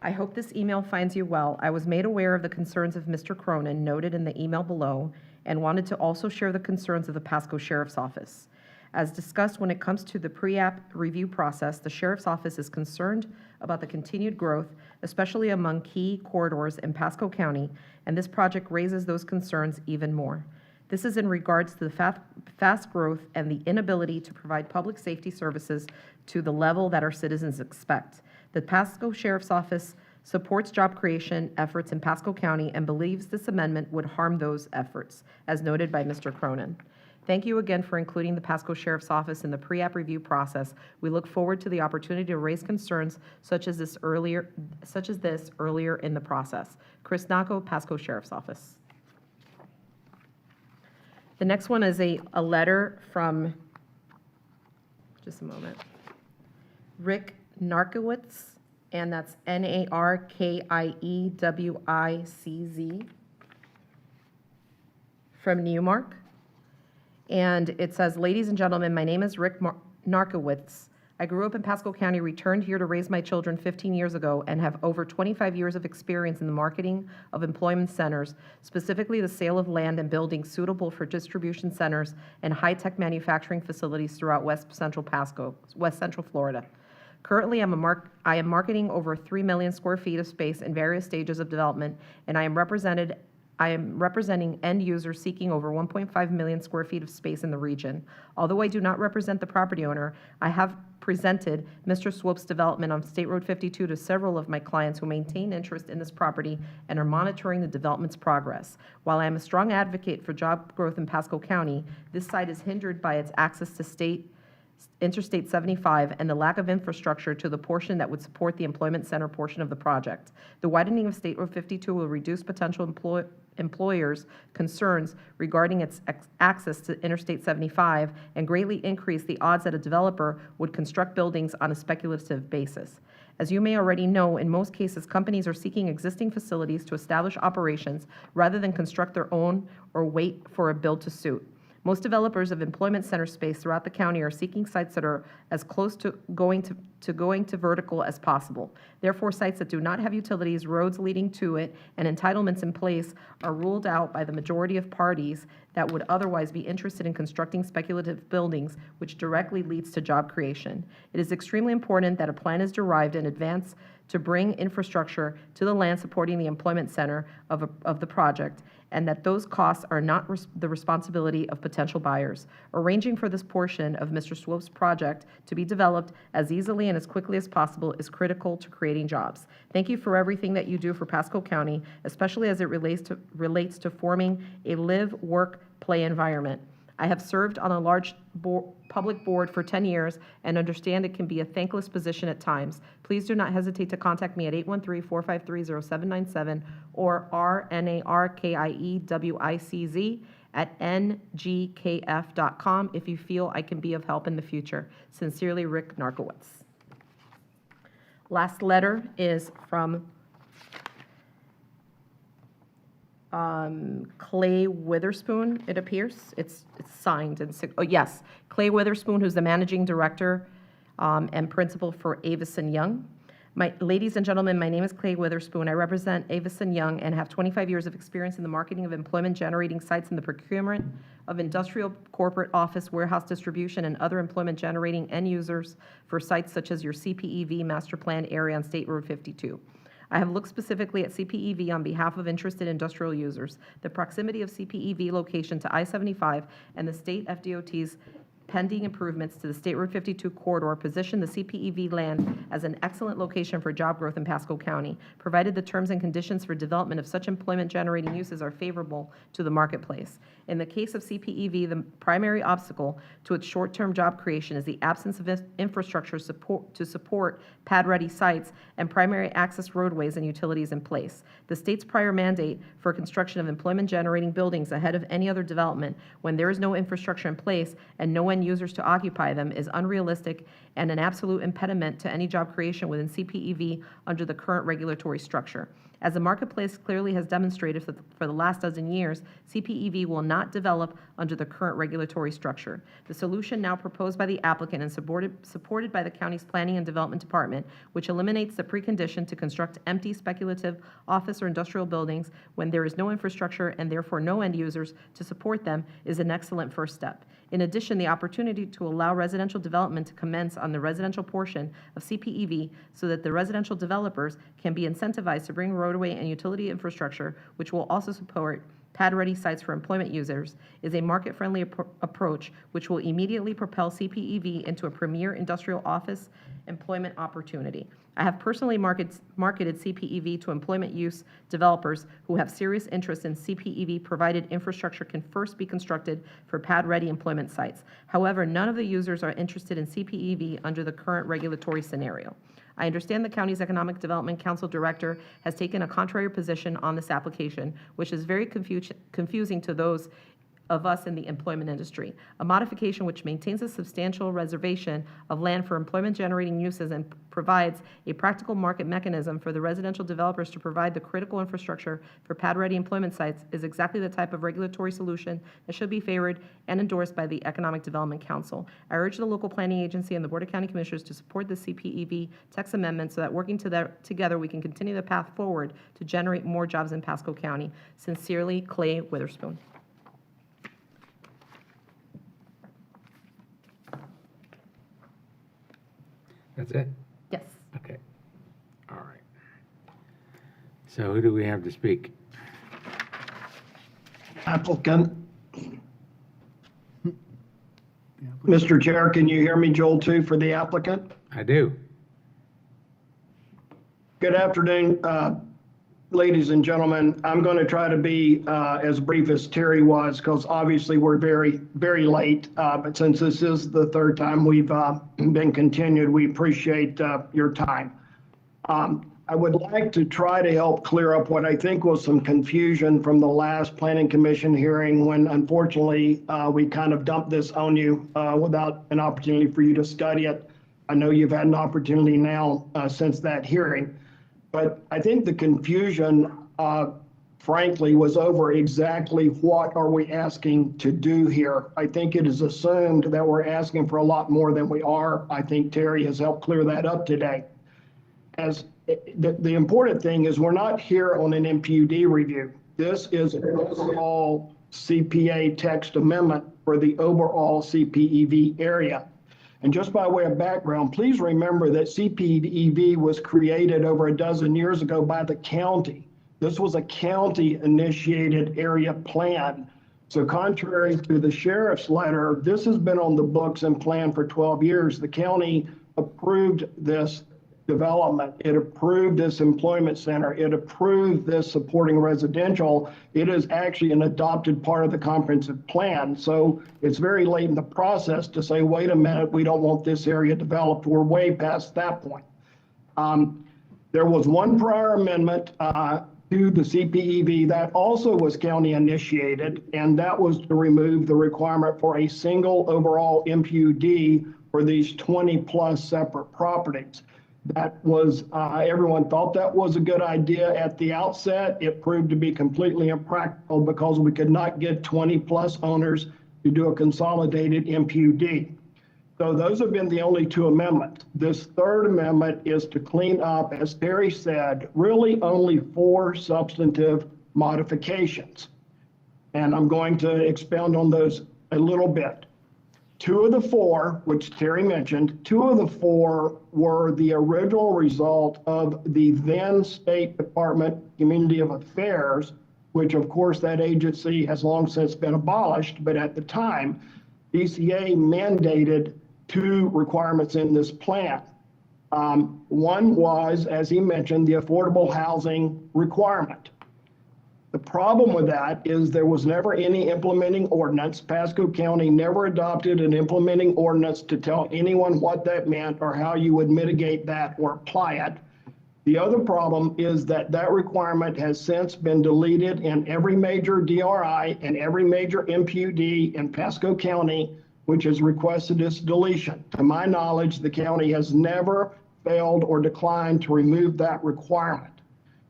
I hope this email finds you well. I was made aware of the concerns of Mr. Cronin noted in the email below and wanted to also share the concerns of the Pasco Sheriff's Office. As discussed, when it comes to the pre-app review process, the Sheriff's Office is concerned about the continued growth, especially among key corridors in Pasco County, and this project raises those concerns even more. This is in regards to the fast growth and the inability to provide public safety services to the level that our citizens expect. The Pasco Sheriff's Office supports job creation efforts in Pasco County and believes this amendment would harm those efforts, as noted by Mr. Cronin. Thank you again for including the Pasco Sheriff's Office in the pre-app review process. We look forward to the opportunity to raise concerns such as this earlier in the process. Chris Naco, Pasco Sheriff's Office. The next one is a letter from, just a moment, Rick Narkowitz, and that's Narkiewicz, from Newmark. And it says, ladies and gentlemen, my name is Rick Narkowitz. I grew up in Pasco County, returned here to raise my children 15 years ago, and have over 25 years of experience in the marketing of employment centers, specifically the sale of land and buildings suitable for distribution centers and high-tech manufacturing facilities throughout West Central Florida. Currently, I am marketing over 3 million square feet of space in various stages of development, and I am representing end users seeking over 1.5 million square feet of space in the region. Although I do not represent the property owner, I have presented Mr. Swope's development on State Road 52 to several of my clients who maintain interest in this property and are monitoring the development's progress. While I am a strong advocate for job growth in Pasco County, this site is hindered by its access to Interstate 75 and the lack of infrastructure to the portion that would support the employment center portion of the project. The widening of State Road 52 will reduce potential employers' concerns regarding its access to Interstate 75 and greatly increase the odds that a developer would construct buildings on a speculative basis. As you may already know, in most cases, companies are seeking existing facilities to establish operations rather than construct their own or wait for a build-to-suit. Most developers of employment center space throughout the county are seeking sites that are as close to going to vertical as possible. Therefore, sites that do not have utilities, roads leading to it, and entitlements in place are ruled out by the majority of parties that would otherwise be interested in constructing speculative buildings, which directly leads to job creation. It is extremely important that a plan is derived in advance to bring infrastructure to the land supporting the employment center of the project, and that those costs are not the responsibility of potential buyers. Arranging for this portion of Mr. Swope's project to be developed as easily and as quickly as possible is critical to creating jobs. Thank you for everything that you do for Pasco County, especially as it relates to forming a live, work, play environment. I have served on a large public board for 10 years and understand it can be a thankless position at times. Please do not hesitate to contact me at 813-453-0797 or rnarkiewicz@ngkf.com if you feel I can be of help in the future. Sincerely, Rick Narkowitz. Last letter is from Clay Witherspoon, it appears. It's signed. Yes, Clay Witherspoon, who's the managing director and principal for Avison Young. Ladies and gentlemen, my name is Clay Witherspoon. I represent Avison Young and have 25 years of experience in the marketing of employment-generating sites and the procurement of industrial, corporate, office, warehouse distribution, and other employment-generating end users for sites such as your CPEV master plan area on State Road 52. I have looked specifically at CPEV on behalf of interested industrial users. The proximity of CPEV location to I-75 and the state FDOT's pending improvements to the State Road 52 corridor position the CPEV land as an excellent location for job growth in Pasco County, provided the terms and conditions for development of such employment-generating uses are favorable to the marketplace. In the case of CPEV, the primary obstacle to its short-term job creation is the absence of infrastructure to support pad-ready sites and primary access roadways and utilities in place. The state's prior mandate for construction of employment-generating buildings ahead of any other development when there is no infrastructure in place and no end users to occupy them is unrealistic and an absolute impediment to any job creation within CPEV under the current regulatory structure. As the marketplace clearly has demonstrated for the last dozen years, CPEV will not develop under the current regulatory structure. The solution now proposed by the applicant and supported by the county's Planning and Development Department, which eliminates the precondition to construct empty speculative office or industrial buildings when there is no infrastructure and therefore no end users to support them, is an excellent first step. In addition, the opportunity to allow residential development to commence on the residential portion of CPEV so that the residential developers can be incentivized to bring roadway and utility infrastructure, which will also support pad-ready sites for employment users, is a market-friendly approach which will immediately propel CPEV into a premier industrial office employment opportunity. I have personally marketed CPEV to employment use developers who have serious interest in CPEV, provided infrastructure can first be constructed for pad-ready employment sites. However, none of the users are interested in CPEV under the current regulatory scenario. I understand the county's Economic Development Council Director has taken a contrary position on this application, which is very confusing to those of us in the employment industry. A modification which maintains a substantial reservation of land for employment-generating uses and provides a practical market mechanism for the residential developers to provide the critical infrastructure for pad-ready employment sites is exactly the type of regulatory solution that should be favored and endorsed by the Economic Development Council. I urge the local planning agency and the Board of County Commissioners to support the CPEV text amendment so that working together we can continue the path forward to generate more jobs in Pasco County. Sincerely, Clay Witherspoon. That's it? Yes. Okay. All right. So who do we have to speak? Applicant. Mr. Chair, can you hear me, Joel, too, for the applicant? I do. Good afternoon, ladies and gentlemen. I'm going to try to be as brief as Terry was, because obviously we're very, very late. But since this is the third time we've been continued, we appreciate your time. I would like to try to help clear up what I think was some confusion from the last Planning Commission hearing when unfortunately we kind of dumped this on you without an opportunity for you to study it. I know you've had an opportunity now since that hearing. But I think the confusion, frankly, was over exactly what are we asking to do here. I think it is assumed that we're asking for a lot more than we are. I think Terry has helped clear that up today. As the important thing is we're not here on an MPUD review. This is an overall CPA text amendment for the overall CPEV area. And just by way of background, please remember that CPEV was created over a dozen years ago by the county. This was a county-initiated area plan. So contrary to the sheriff's letter, this has been on the books and planned for 12 years. The county approved this development. It approved this employment center. It approved this supporting residential. It is actually an adopted part of the comprehensive plan. So it's very late in the process to say, wait a minute, we don't want this area developed. We're way past that point. There was one prior amendment to the CPEV that also was county initiated, and that was to remove the requirement for a single overall MPUD for these 20 plus separate properties. That was, everyone thought that was a good idea at the outset. It proved to be completely impractical because we could not get 20 plus owners to do a consolidated MPUD. So those have been the only two amendments. This third amendment is to clean up, as Terry said, really only 4 substantive modifications. And I'm going to expound on those a little bit. 2 of the 4, which Terry mentioned, 2 of the 4 were the original result of the then State Department Community of Affairs, which of course that agency has long since been abolished, but at the time, DCA mandated 2 requirements in this plan. One was, as he mentioned, the affordable housing requirement. The problem with that is there was never any implementing ordinance. Pasco County never adopted an implementing ordinance to tell anyone what that meant or how you would mitigate that or apply it. The other problem is that that requirement has since been deleted in every major DRI and every major MPUD in Pasco County, which has requested its deletion. To my knowledge, the county has never failed or declined to remove that requirement.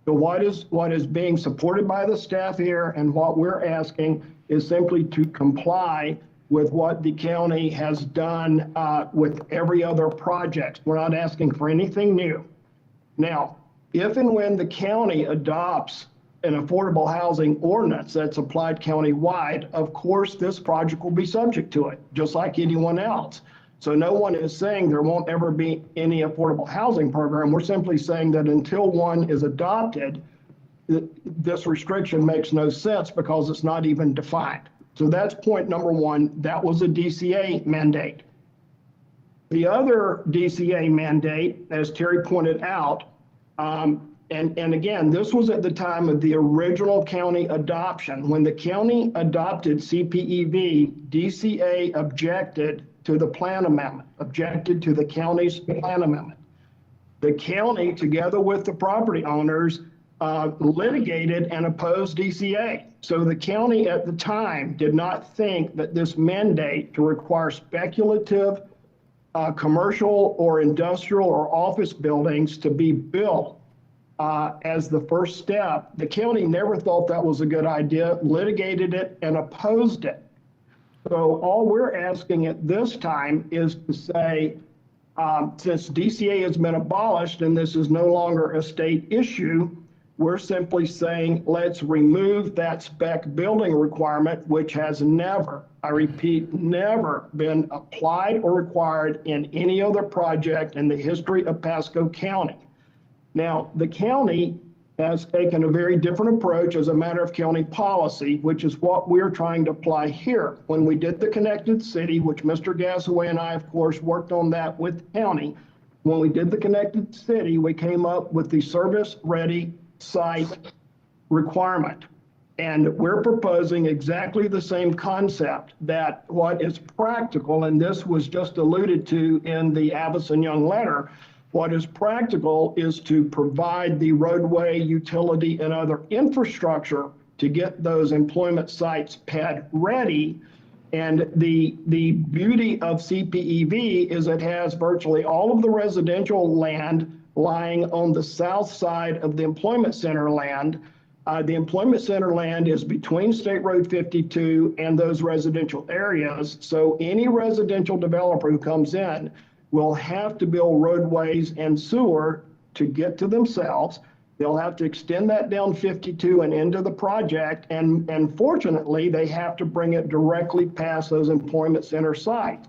So what is being supported by the staff here and what we're asking is simply to comply with what the county has done with every other project. We're not asking for anything new. Now, if and when the county adopts an affordable housing ordinance that's applied countywide, of course, this project will be subject to it, just like anyone else. So no one is saying there won't ever be any affordable housing program. We're simply saying that until one is adopted, this restriction makes no sense because it's not even defined. So that's point number one. That was a DCA mandate. The other DCA mandate, as Terry pointed out, and again, this was at the time of the original county adoption. When the county adopted CPEV, DCA objected to the plan amendment, objected to the county's plan amendment. The county, together with the property owners, litigated and opposed DCA. So the county at the time did not think that this mandate to require speculative commercial or industrial or office buildings to be built as the first step. The county never thought that was a good idea, litigated it and opposed it. So all we're asking at this time is to say, since DCA has been abolished and this is no longer a state issue, we're simply saying, let's remove that spec building requirement, which has never, I repeat, never been applied or required in any other project in the history of Pasco County. Now, the county has taken a very different approach as a matter of county policy, which is what we're trying to apply here. When we did the Connected City, which Mr. Gasaway and I, of course, worked on that with the county, when we did the Connected City, we came up with the service-ready site requirement. And we're proposing exactly the same concept, that what is practical, and this was just alluded to in the Avison Young letter, what is practical is to provide the roadway, utility, and other infrastructure to get those employment sites pad ready. And the beauty of CPEV is it has virtually all of the residential land lying on the south side of the employment center land. The employment center land is between State Road 52 and those residential areas. So any residential developer who comes in will have to build roadways and sewer to get to themselves. They'll have to extend that down 52 and into the project. And fortunately, they have to bring it directly past those employment center sites.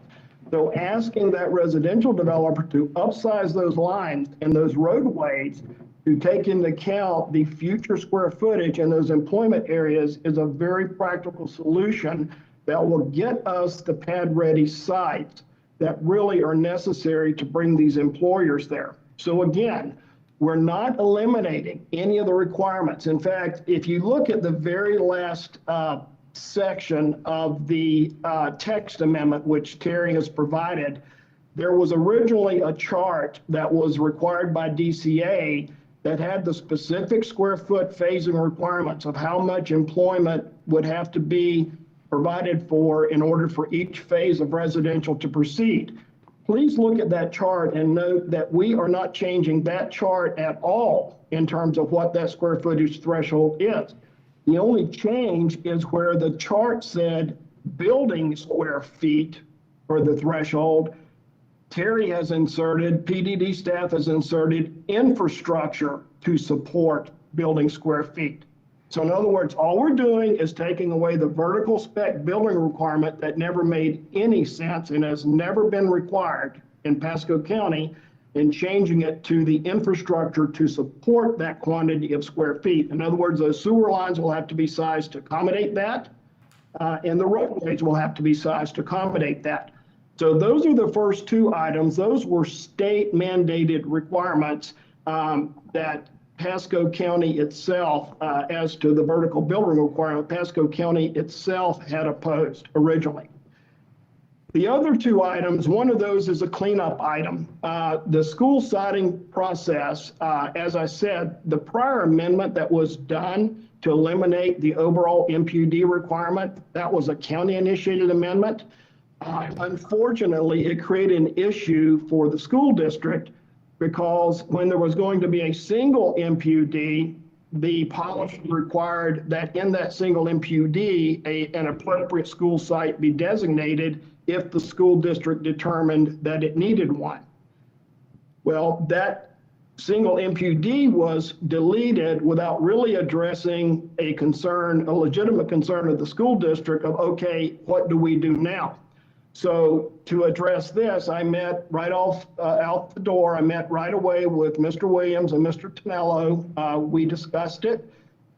So asking that residential developer to upsize those lines and those roadways to take into account the future square footage in those employment areas is a very practical solution that will get us the pad-ready sites that really are necessary to bring these employers there. So again, we're not eliminating any of the requirements. In fact, if you look at the very last section of the text amendment, which Terry has provided, there was originally a chart that was required by DCA that had the specific square foot phasing requirements of how much employment would have to be provided for in order for each phase of residential to proceed. Please look at that chart and note that we are not changing that chart at all in terms of what that square footage threshold is. The only change is where the chart said building square feet for the threshold. Terry has inserted, PDD staff has inserted infrastructure to support building square feet. So in other words, all we're doing is taking away the vertical spec building requirement that never made any sense and has never been required in Pasco County, and changing it to the infrastructure to support that quantity of square feet. In other words, those sewer lines will have to be sized to accommodate that, and the roadways will have to be sized to accommodate that. So those are the first two items. Those were state mandated requirements that Pasco County itself, as to the vertical building requirement, Pasco County itself had opposed originally. The other two items, one of those is a cleanup item. The school siting process, as I said, the prior amendment that was done to eliminate the overall MPUD requirement, that was a county initiated amendment. Unfortunately, it created an issue for the school district because when there was going to be a single MPUD, the policy required that in that single MPUD, an appropriate school site be designated if the school district determined that it needed one. Well, that single MPUD was deleted without really addressing a concern, a legitimate concern of the school district of, okay, what do we do now? So to address this, I met right out the door. I met right away with Mr. Williams and Mr. Tonello. We discussed it.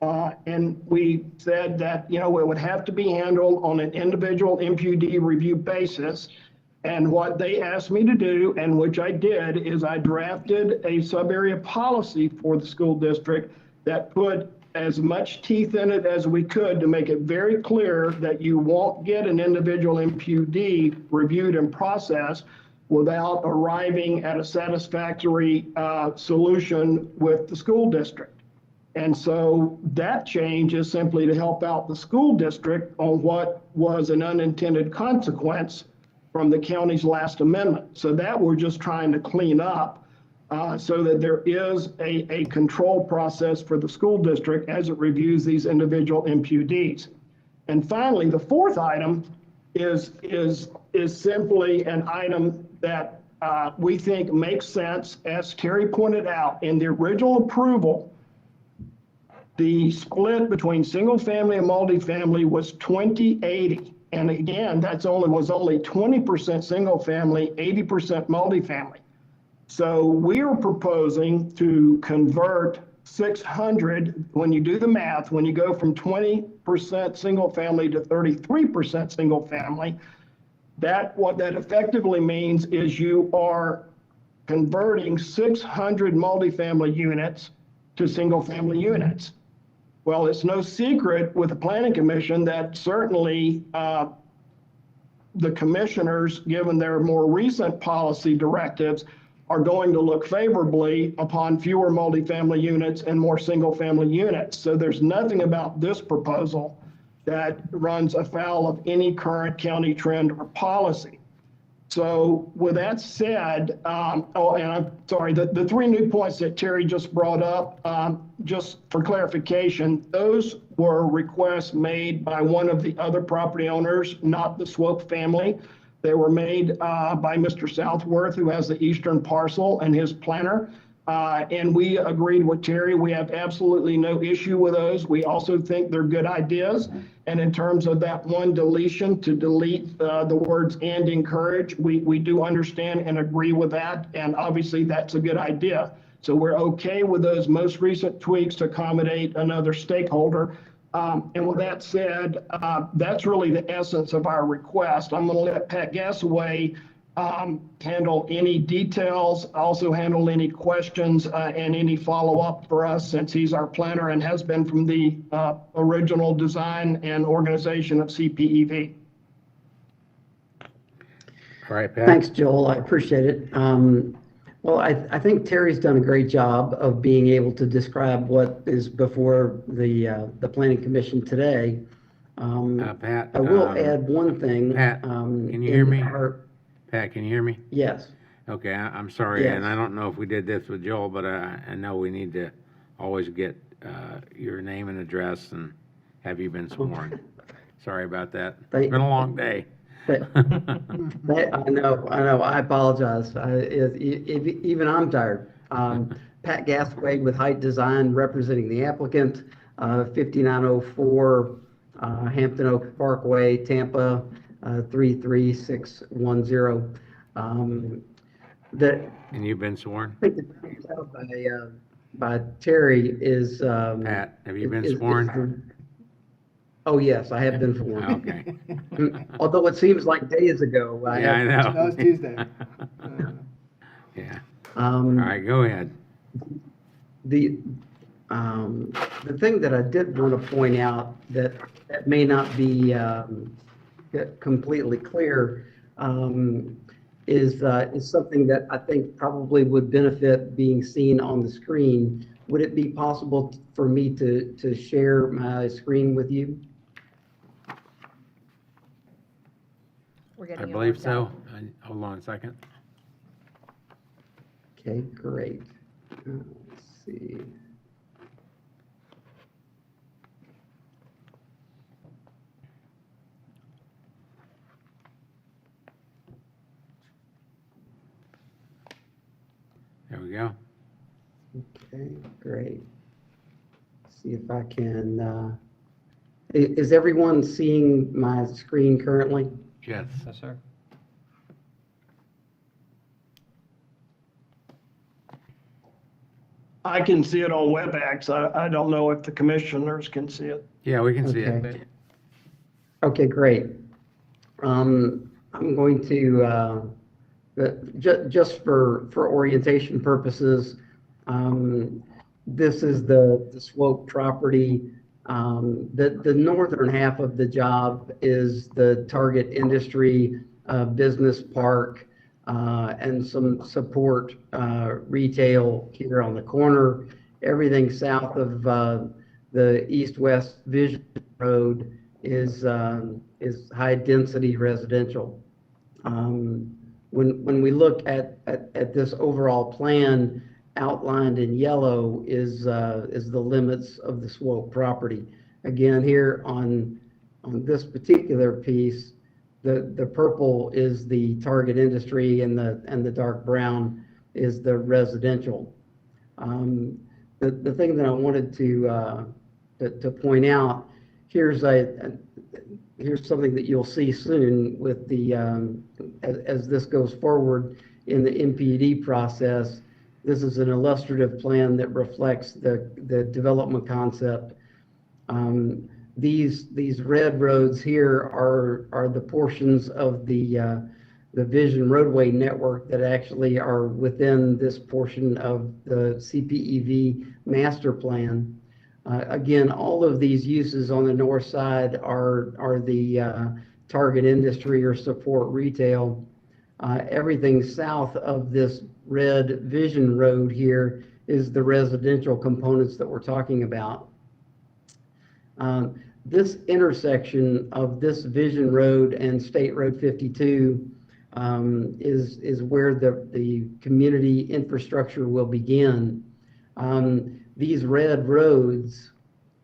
And we said that, it would have to be handled on an individual MPUD review basis. And what they asked me to do, and which I did, is I drafted a sub-area policy for the school district that put as much teeth in it as we could to make it very clear that you won't get an individual MPUD reviewed and processed without arriving at a satisfactory solution with the school district. And so that change is simply to help out the school district on what was an unintended consequence from the county's last amendment. So that we're just trying to clean up so that there is a control process for the school district as it reviews these individual MPUDs. And finally, the fourth item is simply an item that we think makes sense. As Terry pointed out, in the original approval, the split between single family and multifamily was 20-80. And again, was only 20% single family, 80% multifamily. So we are proposing to convert 600, when you do the math, when you go from 20% single family to 33% single family, what that effectively means is you are converting 600 multifamily units to single family units. Well, it's no secret with the Planning Commission that certainly the commissioners, given their more recent policy directives, are going to look favorably upon fewer multifamily units and more single-family units. So there's nothing about this proposal that runs afoul of any current county trend or policy. So with that said, and I'm sorry, the three new points that Terry just brought up, just for clarification, those were requests made by one of the other property owners, not the Swope family. They were made by Mr. Southworth, who has the eastern parcel, and his planner. And we agreed with Terry. We have absolutely no issue with those. We also think they're good ideas. And in terms of that one deletion, to delete the words "and encourage," we do understand and agree with that. And obviously that's a good idea. So we're okay with those most recent tweaks to accommodate another stakeholder. And with that said, that's really the essence of our request. I'm going to let Pat Gasaway handle any details, also handle any questions and any follow-up for us, since he's our planner and has been from the original design and organization of CPEV. All right, Pat. Thanks, Joel. I appreciate it. Well, I think Terry's done a great job of being able to describe what is before the Planning Commission today. Pat, I will add one thing. Pat, can you hear me? Pat, can you hear me? Yes. Okay, I'm sorry, Yes. and I don't know if we did this with Joel, but I know we need to always get your name and address and have you been sworn. Sorry about that. It's been a long day. I know. I apologize. Even I'm tired. Pat Gasaway with Height Design, representing the applicant, 5904 Hampton Oaks Parkway, Tampa, 33610. And you've been sworn? I think the by Terry is. Pat, have you been sworn? Oh, yes, I have been sworn. Okay. Although it seems like days ago. I know. That was Tuesday. Yeah. All right, go ahead. The thing that I did want to point out that may not be completely clear is something that I think probably would benefit being seen on the screen. Would it be possible for me to share my screen with you? I believe so. Hold on a second. Okay, great. Let's see. go. Okay, great. See if I can, is everyone seeing my screen currently? Yes. Yes, sir. I can see it on WebEx. I don't know if the commissioners can see it. Yeah, we can see Okay. it. Okay, great. I'm going to, just for orientation purposes, this is the Swope property. The northern half of the job is the target industry business park and some support retail here on the corner. Everything south of the east-west Vision Road is high-density residential. When we look at this overall plan, outlined in yellow is the limits of the Swope property. Again, here on this particular piece, the purple is the target industry and the dark brown is the residential. The thing that I wanted to point out, here's something that you'll see soon with the as this goes forward in the MPD process. This is an illustrative plan that reflects the development concept. These red roads here are the portions of the Vision roadway network that actually are within this portion of the CPEV master plan. Again, all of these uses on the north side are the target industry or support retail. Everything south of this red Vision road here is the residential components that we're talking about. This intersection of this Vision Road and State Road 52 is where the community infrastructure will begin. These red roads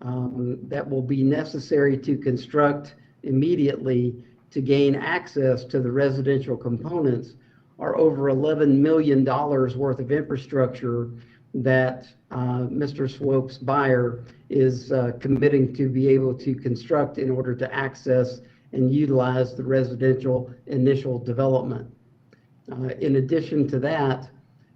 that will be necessary to construct immediately to gain access to the residential components are over $11 million worth of infrastructure that Mr. Swope's buyer is committing to be able to construct in order to access and utilize the residential initial development. In addition to that,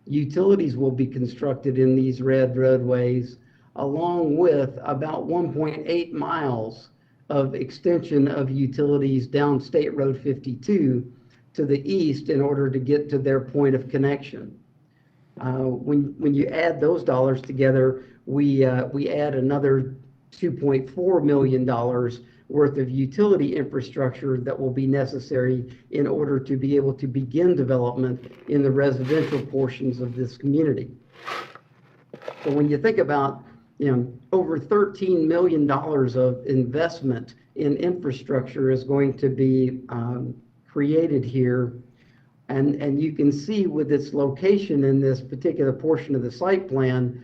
utilities will be constructed in these red roadways, along with about 1.8 miles of extension of utilities down State Road 52 to the east in order to get to their point of connection. When you add those dollars together, we add another $2.4 million worth of utility infrastructure that will be necessary in order to be able to begin development in the residential portions of this community. So when you think about, over $13 million of investment in infrastructure is going to be created here. And you can see with its location in this particular portion of the site plan,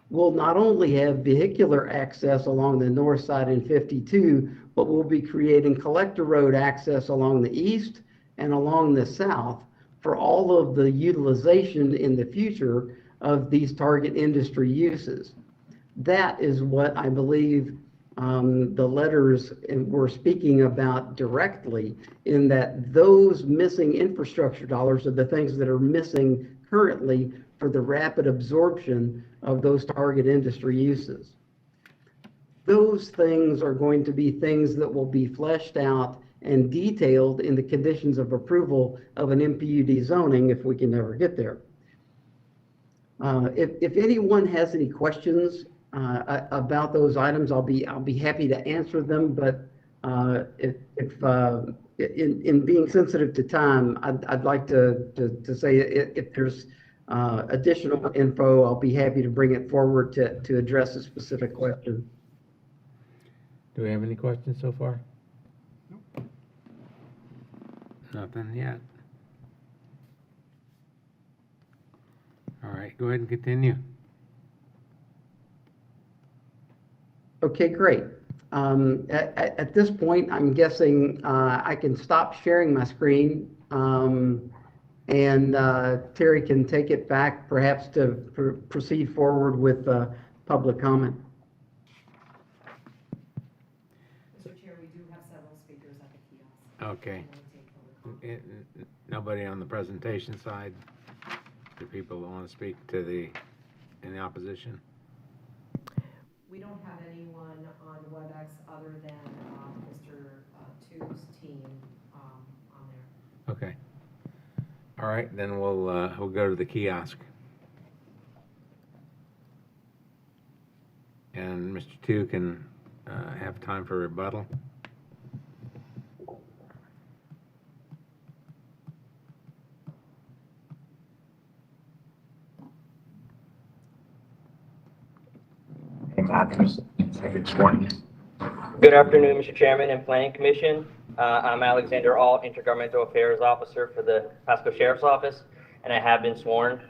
we'll not only have vehicular access along the north side in 52, but we'll be creating collector road access along the east and along the south for all of the utilization in the future of these target industry uses. That is what I believe the letters were speaking about directly, in that those missing infrastructure dollars are the things that are missing currently for the rapid absorption of those target industry uses. Those things are going to be things that will be fleshed out and detailed in the conditions of approval of an MPUD zoning if we can ever get there. If anyone has any questions about those items, I'll be happy to answer them. But in being sensitive to time, I'd like to say if there's additional info, I'll be happy to bring it forward to address a specific question. Do we have any questions so far? Nothing yet. All right, go ahead and continue. Okay, great. At this point, I'm guessing I can stop sharing my screen. And Terry can take it back perhaps to proceed forward with public comment. Mr. Chair, we do have several speakers at the kiosk. Okay. Nobody on the presentation side? Do people that want to speak to in the opposition? We don't have anyone on WebEx other than Mr. Tu's team on there. Okay. All right, then we'll go to the kiosk. And Mr. Tu can have time for rebuttal. Good afternoon, Mr. Chairman and Planning Commission. I'm Alexander Alt, Intergovernmental Affairs Officer for the Pasco Sheriff's Office, and I have been sworn.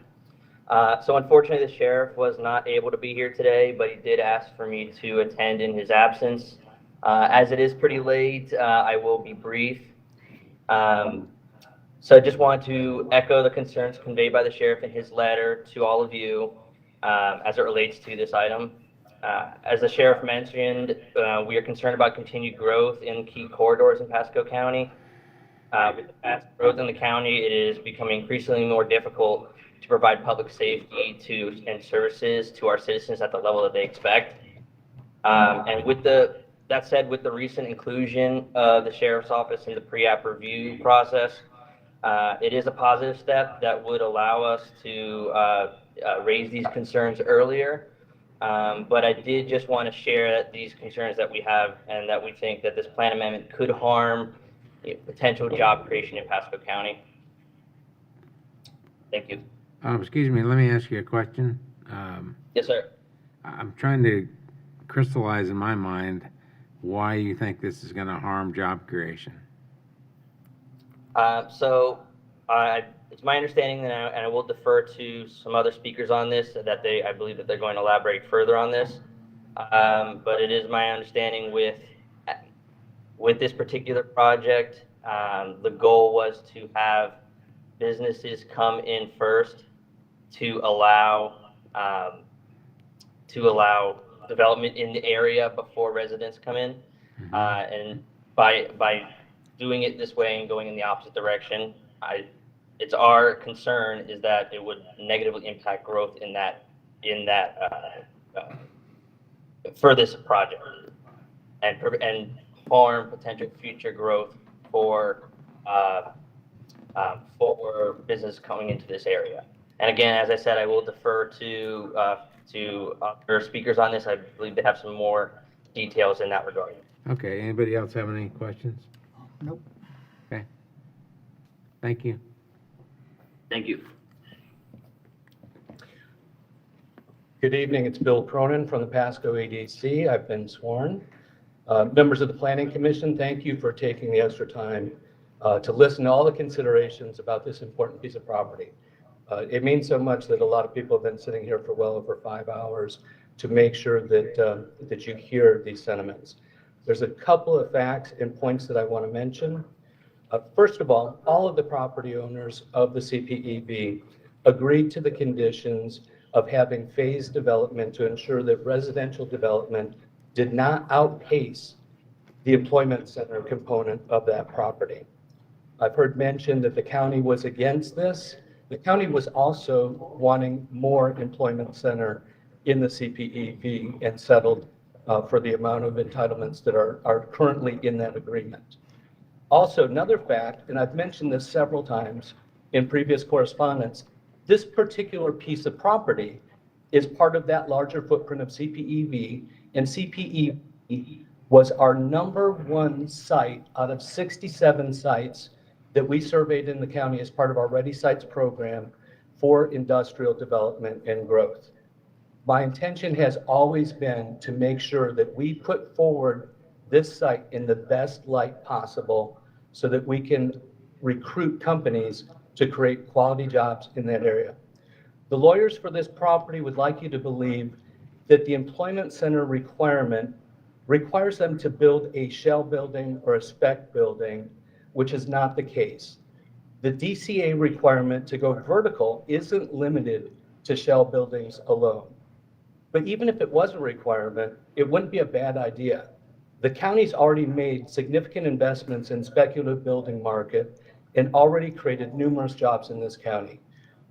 So unfortunately, the sheriff was not able to be here today, but he did ask for me to attend in his absence. As it is pretty late, I will be brief. So I just want to echo the concerns conveyed by the sheriff in his letter to all of you as it relates to this item. As the sheriff mentioned, we are concerned about continued growth in key corridors in Pasco County. With the fast growth in the county, it is becoming increasingly more difficult to provide public safety and services to our citizens at the level that they expect. And that said, with the recent inclusion of the sheriff's office in the pre-app review process, it is a positive step that would allow us to raise these concerns earlier. But I did just want to share these concerns that we have and that we think that this plan amendment could harm potential job creation in Pasco County. Thank you. Excuse me, let me ask you a question. Yes, sir. I'm trying to crystallize in my mind why you think this is going to harm job creation. It's my understanding, and I will defer to some other speakers on this, that I believe that they're going to elaborate further on this. But it is my understanding with this particular project, the goal was to have businesses come in first to allow development in the area before residents come in. And by doing it this way and going in the opposite direction, it's our concern is that it would negatively impact growth in that for this project and harm potential future growth for business coming into this area. And again, as I said, I will defer to other speakers on this. I believe they have some more details in that regard. Okay, anybody else have any questions? Nope. Okay. Thank you. Thank you. Good evening, it's Bill Cronin from the Pasco ADC. I've been sworn. Members of the Planning Commission, thank you for taking the extra time to listen to all the considerations about this important piece of property. It means so much that a lot of people have been sitting here for well over 5 hours to make sure that you hear these sentiments. There's a couple of facts and points that I want to mention. First of all of the property owners of the CPEB agreed to the conditions of having phased development to ensure that residential development did not outpace the employment center component of that property. I've heard mentioned that the county was against this. The county was also wanting more employment center in the CPEB and settled for the amount of entitlements that are currently in that agreement. Also, another fact, and I've mentioned this several times in previous correspondence, this particular piece of property is part of that larger footprint of CPEB, and CPEB was our #1 site out of 67 sites that we surveyed in the county as part of our Ready Sites program for industrial development and growth. My intention has always been to make sure that we put forward this site in the best light possible so that we can recruit companies to create quality jobs in that area. The lawyers for this property would like you to believe that the employment center requirement requires them to build a shell building or a spec building, which is not the case. The DCA requirement to go vertical isn't limited to shell buildings alone. But even if it was a requirement, it wouldn't be a bad idea. The county's already made significant investments in speculative building market and already created numerous jobs in this county.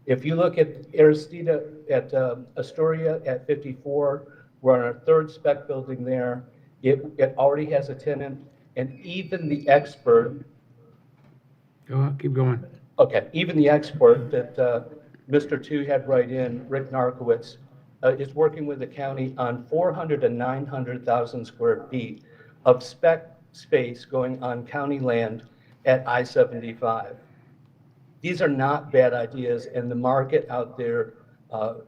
If you look at Aristida, at Astoria at 54, we're on our third spec building there. It already has a tenant, and even the expert. Go on, keep going. Okay, even the expert that Mr. Two had right in, Rick Narkowitz, is working with the county on 400 to 900,000 square feet of spec space going on county land at I-75. These are not bad ideas, and the market out there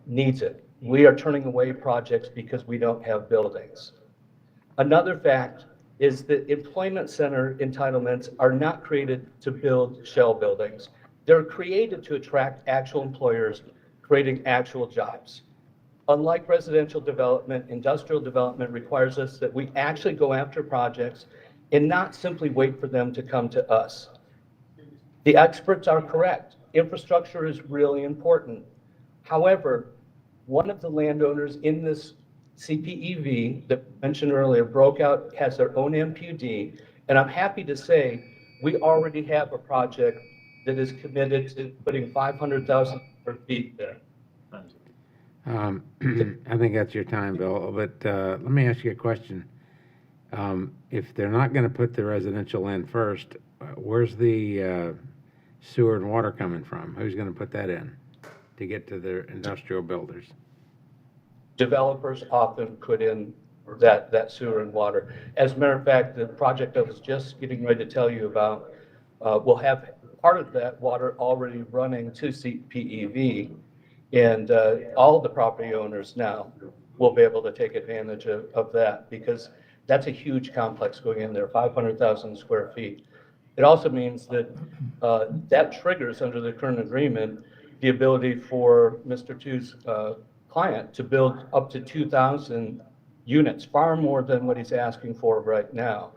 needs it. We are turning away projects because we don't have buildings. Another fact is that employment center entitlements are not created to build shell buildings. They're created to attract actual employers, creating actual jobs. Unlike residential development, industrial development requires us that we actually go after projects and not simply wait for them to come to us. The experts are correct. Infrastructure is really important. However, one of the landowners in this CPEV that I mentioned earlier broke out, has their own MPUD, and I'm happy to say we already have a project that is committed to putting 500,000 square feet there. I think that's your time, Bill, but let me ask you a question. If they're not going to put the residential in first, where's the sewer and water coming from? Who's going to put that in to get to the industrial builders? Developers often put in that sewer and water. As a matter of fact, the project I was just getting ready to tell you about will have part of that water already running to CPEV, and all the property owners now will be able to take advantage of that, because that's a huge complex going in there, 500,000 square feet. It also means that that triggers, under the current agreement, the ability for Mr. Two's client to build up to 2,000 units, far more than what he's asking for right now.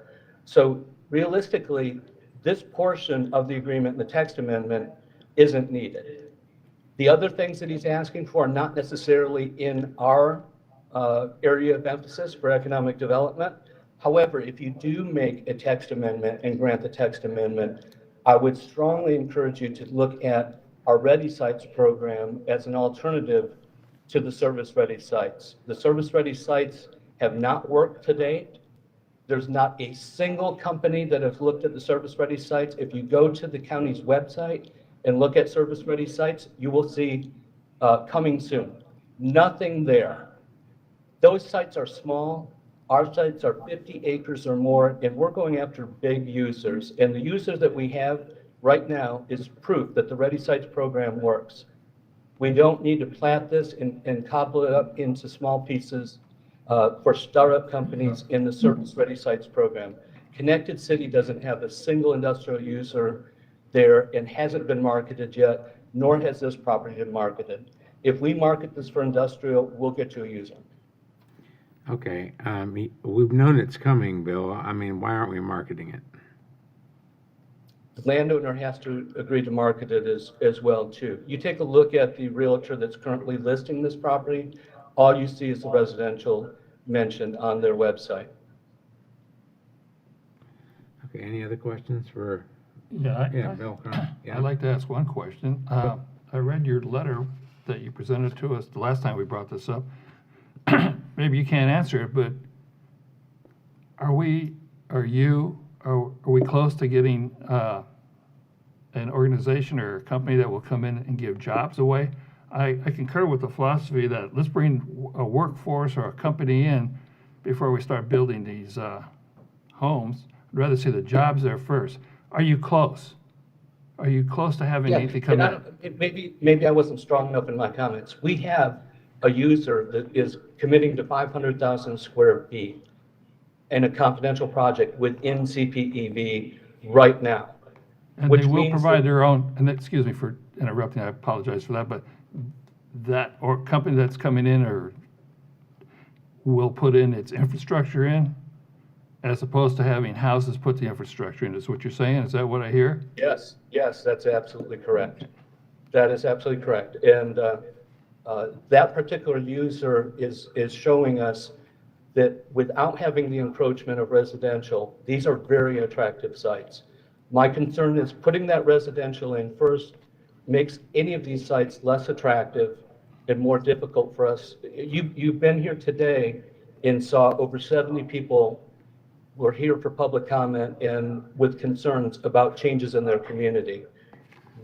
So realistically, this portion of the agreement, the text amendment, isn't needed. The other things that he's asking for are not necessarily in our area of emphasis for economic development. However, if you do make a text amendment and grant the text amendment, I would strongly encourage you to look at our Ready Sites program as an alternative to the service-ready sites. The service-ready sites have not worked to date. There's not a single company that has looked at the service-ready sites. If you go to the county's website and look at service-ready sites, you will see coming soon. Nothing there. Those sites are small. Our sites are 50 acres or more, and we're going after big users. And the users that we have right now is proof that the Ready Sites program works. We don't need to plant this and cobble it up into small pieces for startup companies in the Service Ready Sites program. Connected City doesn't have a single industrial user there and hasn't been marketed yet, nor has this property been marketed. If we market this for industrial, we'll get you a user. Okay, we've known it's coming, Bill. I mean, why aren't we marketing it? The landowner has to agree to market it as well too. You take a look at the realtor that's currently listing this property, all you see is the residential mentioned on their website. Okay, any other questions for? Yeah, Bill. I'd like to ask one question. I read your letter that you presented to us the last time we brought this up. Maybe you can't answer it, but are we close to getting an organization or a company that will come in and give jobs away? I concur with the philosophy that let's bring a workforce or a company in before we start building these homes. I'd rather see the jobs there first. Are you close? Are you close to having anything come in? Maybe I wasn't strong enough in my comments. We have a user that is committing to 500,000 square feet in a confidential project within CPEV right now. And they will provide their own, and excuse me for interrupting, I apologize for that, but that or company that's coming in or will put in its infrastructure in as opposed to having houses put the infrastructure in, is what you're saying? Is that what I hear? Yes, yes, that's absolutely correct. That is absolutely correct. And that particular user is showing us that without having the encroachment of residential, these are very attractive sites. My concern is putting that residential in first makes any of these sites less attractive and more difficult for us. You've been here today and saw over 70 people were here for public comment and with concerns about changes in their community.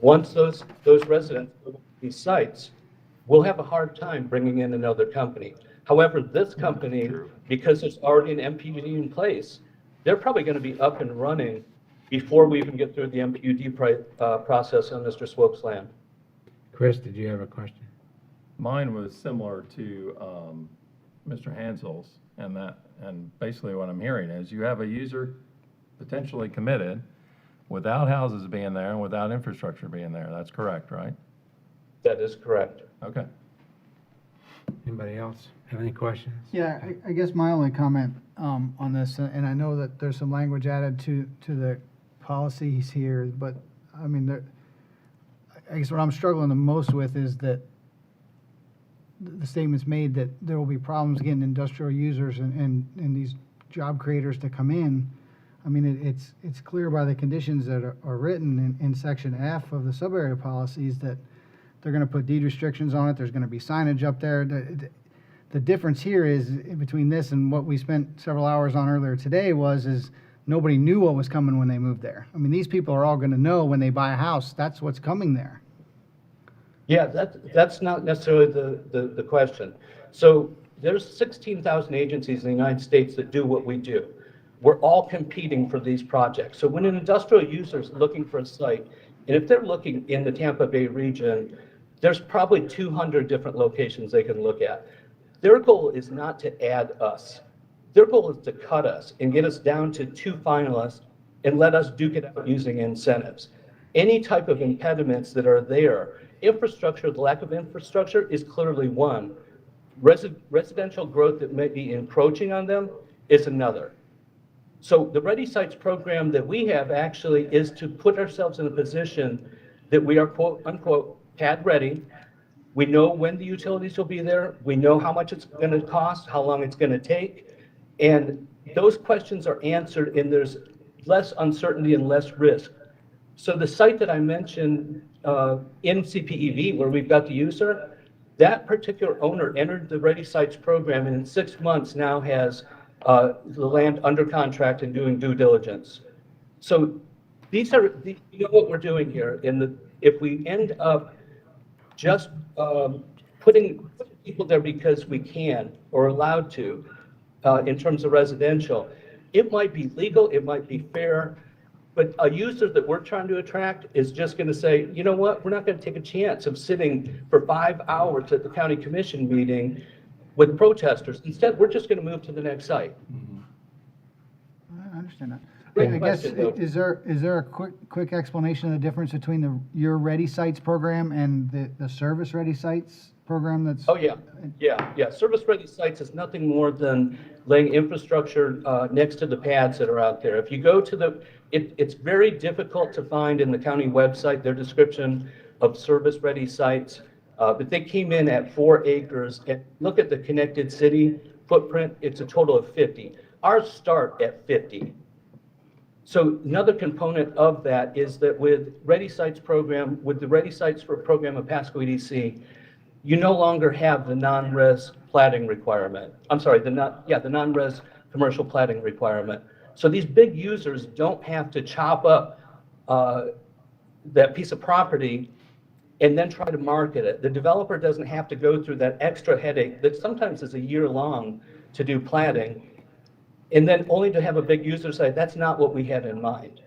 Once those residents go to these sites, we'll have a hard time bringing in another company. However, this company, because there's already an MPUD in place, they're probably going to be up and running before we even get through the MPUD process on Mr. Swope's land. Chris, did you have a question? Mine was similar to Mr. Hansel's, and basically what I'm hearing is you have a user potentially committed without houses being there and without infrastructure being there. That's correct, right? That is correct. Okay. Anybody else have any questions? Yeah, I guess my only comment on this, and I know that there's some language added to the policies here, but I mean, I guess what I'm struggling the most with is that the statement's made that there will be problems getting industrial users and these job creators to come in. I mean, it's clear by the conditions that are written in section F of the sub-area policies that they're going to put deed restrictions on it. There's going to be signage up there. The difference here is between this and what we spent several hours on earlier today is nobody knew what was coming when they moved there. I mean, these people are all going to know when they buy a house, that's what's coming there. Yeah, that's not necessarily the question. So there's 16,000 agencies in the United States that do what we do. We're all competing for these projects. So when an industrial user is looking for a site, and if they're looking in the Tampa Bay region, there's probably 200 different locations they can look at. Their goal is not to add us. Their goal is to cut us and get us down to 2 finalists and let us duke it out using incentives. Any type of impediments that are there, infrastructure, the lack of infrastructure is clearly one. Residential growth that may be encroaching on them is another. So the Ready Sites program that we have actually is to put ourselves in a position that we are quote unquote pad ready. We know when the utilities will be there. We know how much it's going to cost, how long it's going to take. And those questions are answered and there's less uncertainty and less risk. So the site that I mentioned in CPEV where we've got the user, that particular owner entered the Ready Sites program and in 6 months now has the land under contract and doing due diligence. So these are, you know what we're doing here. If we end up just putting people there because we can or allowed to in terms of residential, it might be legal, it might be fair, but a user that we're trying to attract is just going to say, you know what, we're not going to take a chance of sitting for 5 hours at the county commission meeting with protesters. Instead, we're just going to move to the next site. I understand that. Great I guess, question, though. is there a quick explanation of the difference between your Ready Sites program and the Service Ready Sites program that's? Oh, yeah. Service Ready Sites is nothing more than laying infrastructure next to the pads that are out there. If you go to it's very difficult to find in the county website their description of Service Ready Sites, but they came in at 4 acres. And look at the connected city footprint, it's a total of 50. Ours start at 50. So another component of that is that with Ready Sites program, with the Ready Sites for program of Pasco EDC, you no longer have the non-res platting requirement. I'm sorry, the non-res commercial platting requirement. So these big users don't have to chop up that piece of property and then try to market it. The developer doesn't have to go through that extra headache that sometimes is a year long to do platting, and then only to have a big user site. That's not what we had in mind.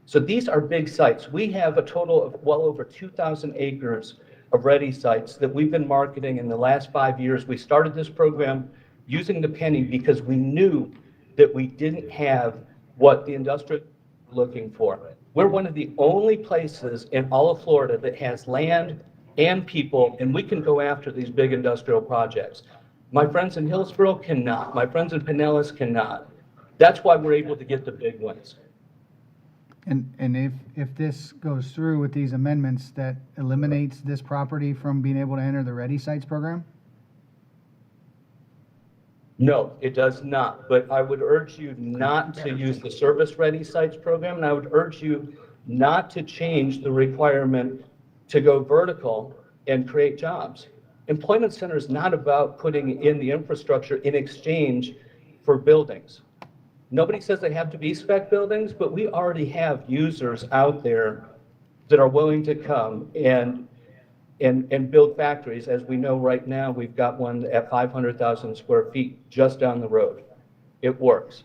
So these are big sites. We have a total of well over 2,000 acres of Ready Sites that we've been marketing in the last 5 years. We started this program using the penny because we knew that we didn't have what the industrial was looking for. We're one of the only places in all of Florida that has land and people, and we can go after these big industrial projects. My friends in Hillsborough cannot. My friends in Pinellas cannot. That's why we're able to get the big ones. And if this goes through with these amendments, that eliminates this property from being able to enter the Ready Sites program? No, it does not, but I would urge you not to use the Service Ready Sites program, and I would urge you not to change the requirement to go vertical and create jobs. Employment Center is not about putting in the infrastructure in exchange for buildings. Nobody says they have to be spec buildings, but we already have users out there that are willing to come and build factories. As we know right now, we've got one at 500,000 square feet just down the road. It works.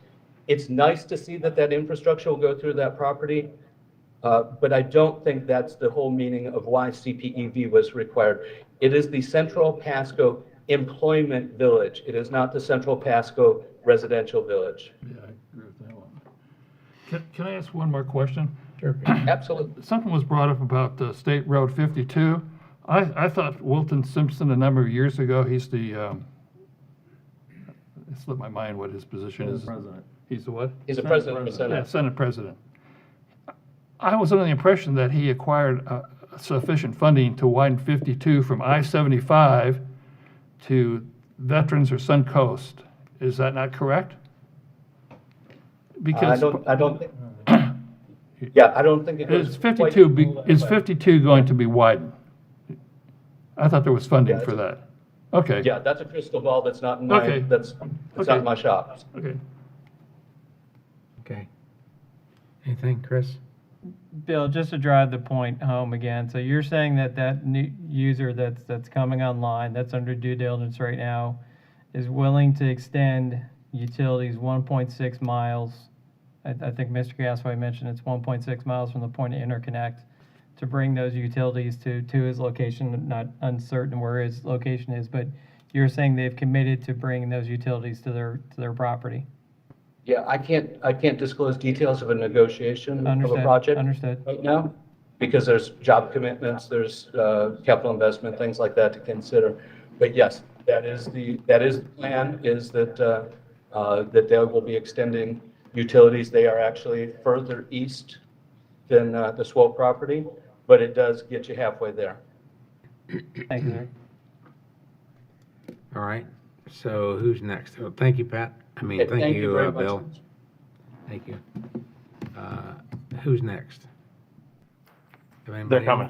It's nice to see that that infrastructure will go through that property, but I don't think that's the whole meaning of why CPEV was required. It is the Central Pasco Employment Village. It is not the Central Pasco Residential Village. Yeah, I agree with that one. Can I ask one more question? Sure. Absolutely. Something was brought up about State Road 52. I thought Wilton Simpson a number of years ago, he's the, it slipped my mind what his position is. President. He's the what? He's the president of the Senate. Yeah, Senate President. I was under the impression that he acquired sufficient funding to widen 52 from I-75 to Veterans or Suncoast. Is that not correct? Because I don't think, yeah, I don't think it is is. 52 going to be widened? I thought there was funding for that. Okay. Yeah, that's a crystal ball that's not in my, Okay. that's not in my shop. Okay. Okay. Anything, Chris? Bill, just to drive the point home again, so you're saying that that new user that's coming online, that's under due diligence right now, is willing to extend utilities 1.6 miles. I think Mr. Gasway mentioned it's 1.6 miles from the point of interconnect to bring those utilities to his location. Not uncertain where his location is, but you're saying they've committed to bringing those utilities to their property. Yeah, I can't disclose details of a negotiation of a project Understood. right now, because there's job commitments, there's capital investment, things like that to consider. But yes, that is the plan, is that that they will be extending utilities. They are actually further east than the Swope property, but it does get you halfway there. Thank you, sir. All right, so who's next? Oh, thank you, Pat. I mean, Okay, thank you, very much. Bill. Thank you. Who's next? Have anybody They're coming.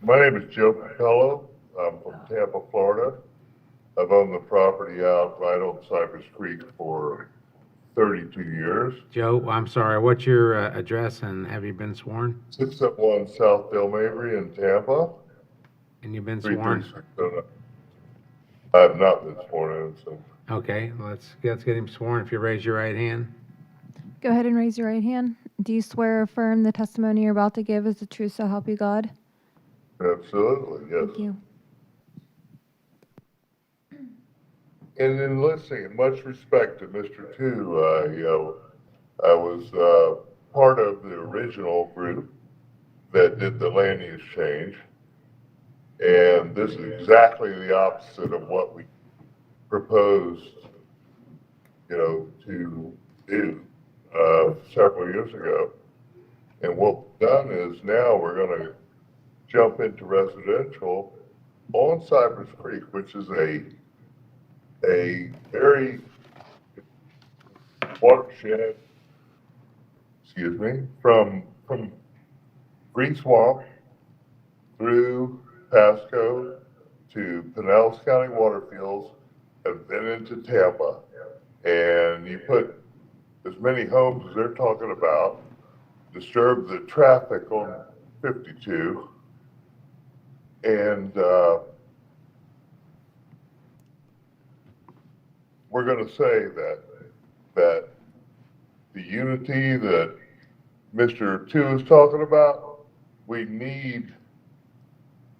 My name is Joe Capello. I'm from Tampa, Florida. I've owned the property out right on Cypress Creek for 32 years. Joe, I'm sorry, what's your address and have you been sworn? 671 South Bill Mabry in Tampa. And you've been sworn? 33609. I have not been sworn in, so. Okay, let's get him sworn. If you raise your right hand. Go ahead and raise your right hand. Do you swear or affirm the testimony you're about to give is the truth, so help you God? Absolutely, yes. Thank you. And in listening, much respect to Mr. Tu, I was part of the original group that did the land use change. And this is exactly the opposite of what we proposed, to do several years ago. And what we've done is now we're going to jump into residential on Cypress Creek, which is a very watershed, from Green Swamp through Pasco to Pinellas County Waterfields and then into Tampa. And you put as many homes as they're talking about, disturb the traffic on 52, and we're going to say that the unity that Mr. Tu is talking about, we need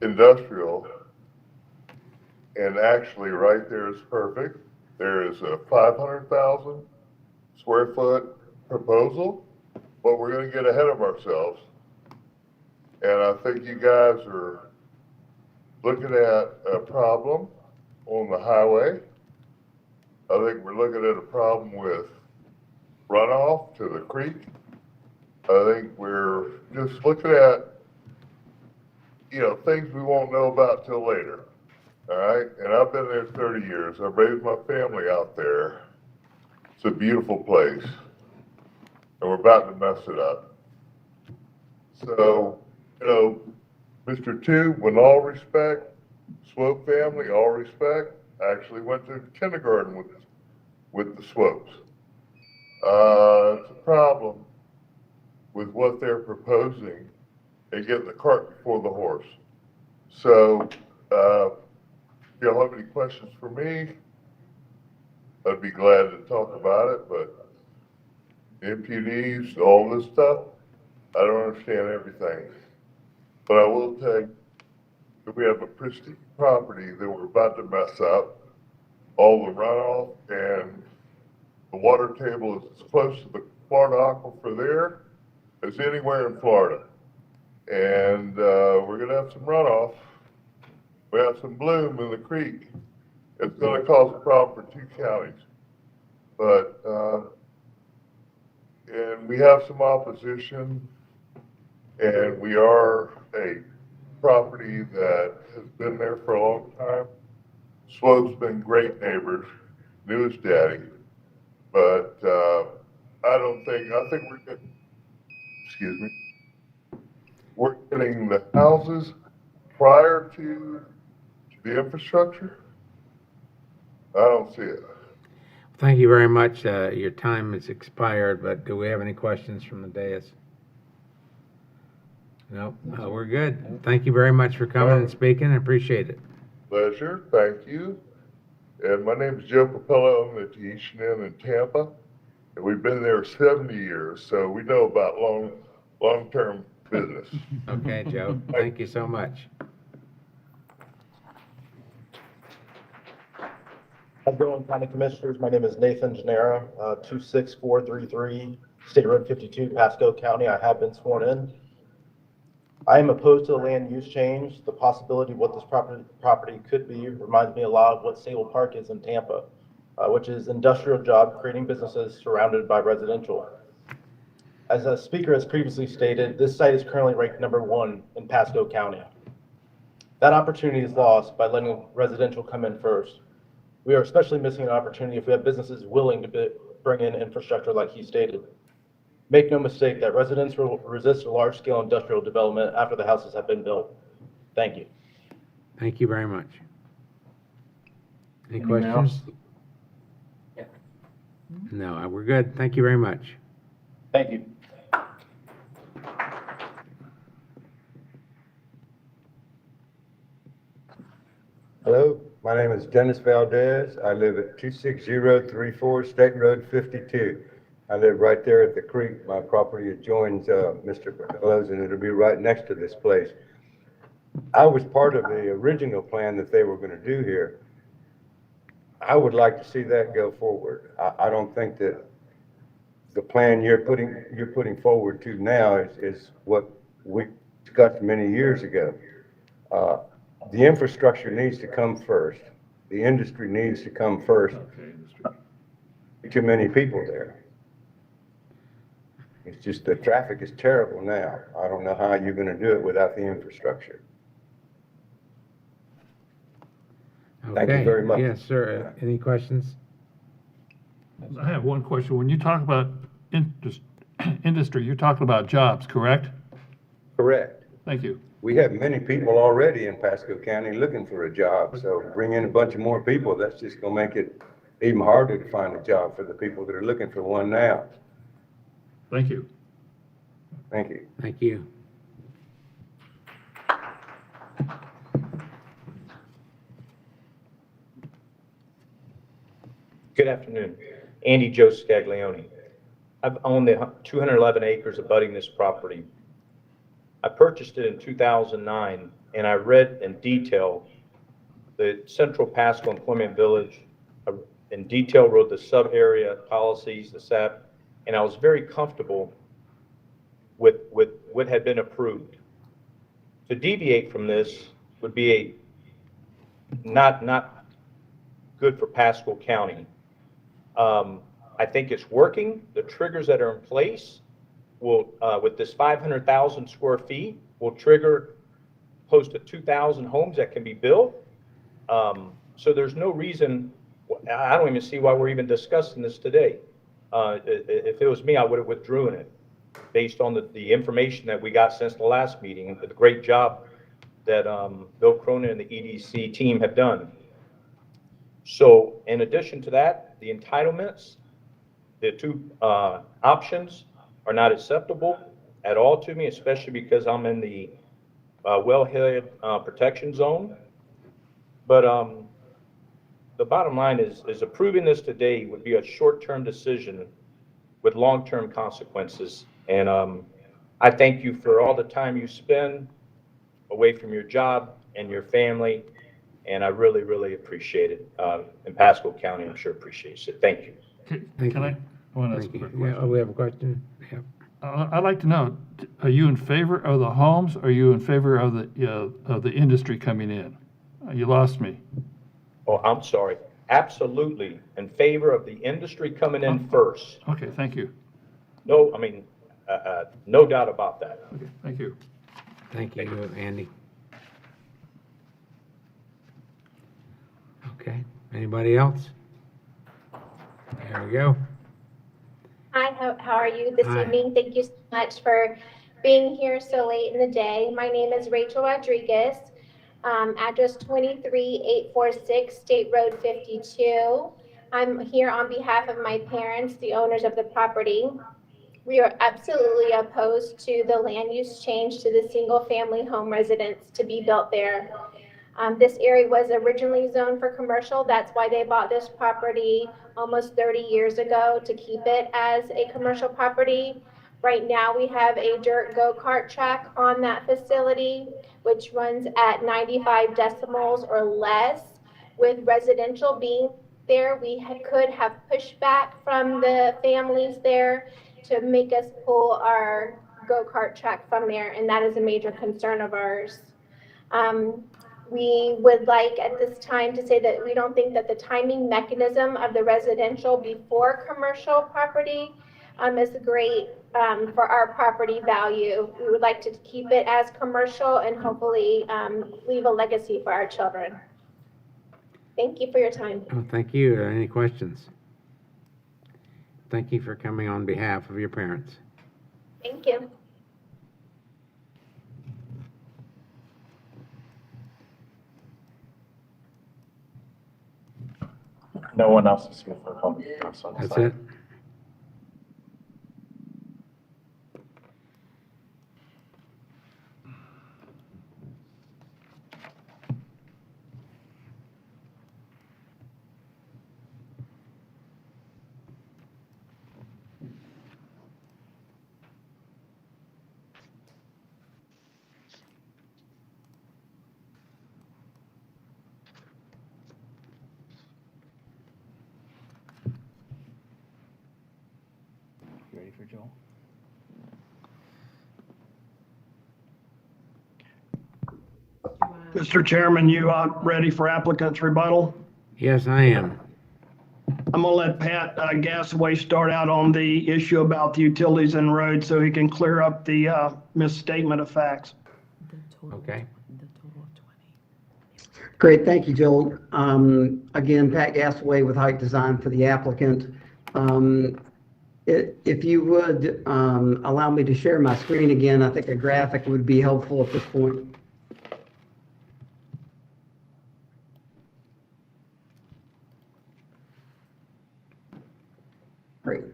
industrial, and actually right there is perfect. There is a 500,000 square foot proposal, but we're going to get ahead of ourselves. And I think you guys are looking at a problem on the highway. I think we're looking at a problem with runoff to the creek. I think we're just looking at, things we won't know about till later. All right, and I've been there 30 years. I've raised my family out there. It's a beautiful place, and we're about to mess it up. So, Mr. Two, with all respect, Swope family, all respect, I actually went to kindergarten with the Swopes. It's a problem with what they're proposing and getting the cart before the horse. So, if y'all have any questions for me, I'd be glad to talk about it, but MPDs, all this stuff, I don't understand everything. But I will tell you that we have a pristine property that we're about to mess up. All the runoff and the water table is as close to the Florida aquifer there as anywhere in Florida. And we're gonna have some runoff. We have some bloom in the creek. It's gonna cause a problem for 2 counties. But, and we have some opposition, and we are a property that has been there for a long time. Swope's been great neighbors, knew his daddy, but I think we're getting, excuse me, we're getting the houses prior to the infrastructure. I don't see it. Thank you very much. Your time has expired, but do we have any questions from the dais? No, we're good. Thank you very much for coming and speaking. I appreciate it. Pleasure, thank you. And my name is Joe Capello. I'm at the Eastern Inn in Tampa. And we've been there 70 years, so we know about long-term business. Okay, Joe. Thank you so much. How's it going, County Commissioners? My name is Nathan Gennaro, 26433 State Road 52, Pasco County. I have been sworn in. I am opposed to the land use change. The possibility of what this property could be reminds me a lot of what Sable Park is in Tampa, which is industrial job creating businesses surrounded by residential. As a speaker has previously stated, this site is currently ranked #1 in Pasco County. That opportunity is lost by letting residential come in first. We are especially missing an opportunity if we have businesses willing to bring in infrastructure like he stated. Make no mistake that residents will resist a large-scale industrial development after the houses have been built. Thank you. Thank you very much. Any Anyone questions? No, we're good. Thank you very much. Thank you. Hello, my name is Dennis Valdez. I live at 26034 State Road 52. I live right there at the creek. My property adjoins Mr. Bordello's, and it'll be right next to this place. I was part of the original plan that they were going to do here. I would like to see that go forward. I don't think that the plan you're putting forward to now is what we discussed many years ago. The infrastructure needs to come first. The industry needs to come first. Too many people there. It's just the traffic is terrible now. I don't know how you're going to do it without the infrastructure. Thank you Okay. very much. Yes, sir. Any questions? I have one question. When you talk about industry, you're talking about jobs, correct? Correct. Thank you. We have many people already in Pasco County looking for a job, so bring in a bunch of more people, that's just gonna make it even harder to find a job for the people that are looking for one now. Thank you. Thank you. Thank you. Good afternoon. Andy Joe Scaglione. I've owned the 211 acres abutting this property. I purchased it in 2009, and I read in detail the Central Pasco Employment Village, in detail wrote the sub-area policies, the SAP, and I was very comfortable with what had been approved. To deviate from this would be a not good for Pasco County. I think it's working. The triggers that are in place will, with this 500,000 square feet, will trigger close to 2,000 homes that can be built. So there's no reason, I don't even see why we're even discussing this today. If it was me, I would have withdrawn it based on the information that we got since the last meeting and the great job that Bill Cronin and the EDC team have done. So in addition to that, the entitlements, the two options are not acceptable at all to me, especially because I'm in the wellhead protection zone. But the bottom line is approving this today would be a short-term decision with long-term consequences. And I thank you for all the time you spend away from your job and your family, and I really, really appreciate it. And Pasco County, I'm sure, appreciates it. Thank you. Can I? Want to ask a quick question? Yeah, we have a question? Yeah. I'd like to know, are you in favor of the homes, or are you in favor of the industry coming in? You lost me. Oh, I'm sorry. Absolutely in favor of the industry coming in first. Okay, thank you. No, I mean, no doubt about that. Okay, thank you. Thank you, Andy. Okay, anybody else? There we go. Hi, how are you this Hi. evening? Thank you so much for being here so late in the day. My name is Rachel Rodriguez, address 23846 State Road 52. I'm here on behalf of my parents, the owners of the property. We are absolutely opposed to the land use change to the single-family home residence to be built there. This area was originally zoned for commercial. That's why they bought this property almost 30 years ago, to keep it as a commercial property. Right now, we have a dirt go-kart track on that facility, which runs at 95 decibels or less. With residential being there, we could have pushback from the families there to make us pull our go-kart track from there, and that is a major concern of ours. We would like at this time to say that we don't think that the timing mechanism of the residential before commercial property is great for our property value. We would like to keep it as commercial and hopefully leave a legacy for our children. Thank you for your time. Oh, thank you. Any questions? Thank you for coming on behalf of your parents. Thank you. No one else is here for public comments on this That's item. it? You ready for Joel? Mr. Chairman, you ready for applicant's rebuttal? Yes, I am. I'm gonna let Pat Gasaway start out on the issue about the utilities and roads so he can clear up the misstatement of facts. Okay. Great, thank you, Joel. Again, Pat Gasaway with Height Design for the applicant. If you would allow me to share my screen again, I think a graphic would be helpful at this point. Great.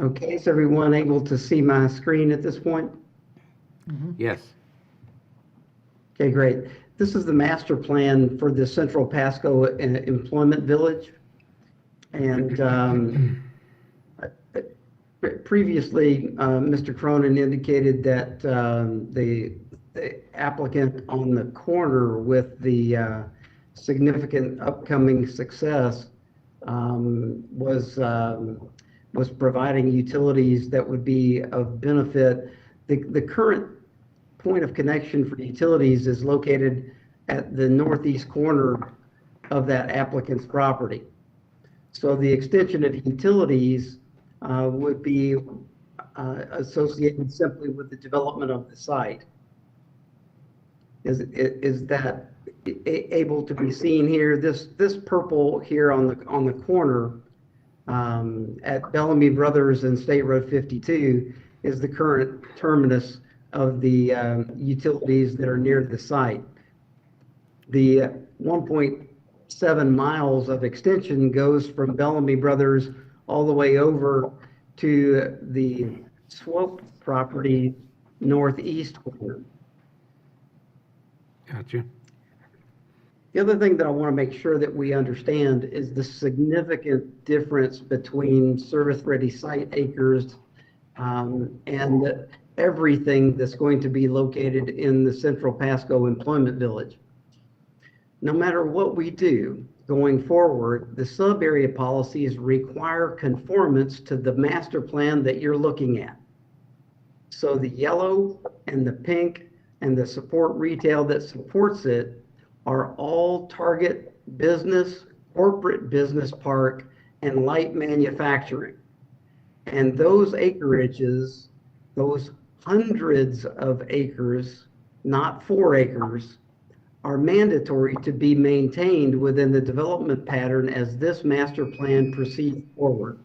Okay, is everyone able to see my screen at this point? Yes. Okay, great. This is the master plan for the Central Pasco Employment Village. And previously, Mr. Cronin indicated that the applicant on the corner with the significant upcoming success was providing utilities that would be of benefit. The current point of connection for utilities is located at the northeast corner of that applicant's property. So the extension of utilities would be associated simply with the development of the site. Is that able to be seen here? This purple here on the corner at Bellamy Brothers and State Road 52 is the current terminus of the utilities that are near the site. The 1.7 miles of extension goes from Bellamy Brothers all the way over to the Swope property northeast corner. Gotcha. The other thing that I want to make sure that we understand is the significant difference between service-ready site acres and everything that's going to be located in the central Pasco employment village. No matter what we do going forward, the sub-area policies require conformance to the master plan that you're looking at. So the yellow and the pink and the support retail that supports it are all target business, corporate business park, and light manufacturing. And those acreages, those hundreds of acres, not 4 acres, are mandatory to be maintained within the development pattern as this master plan proceeds forward.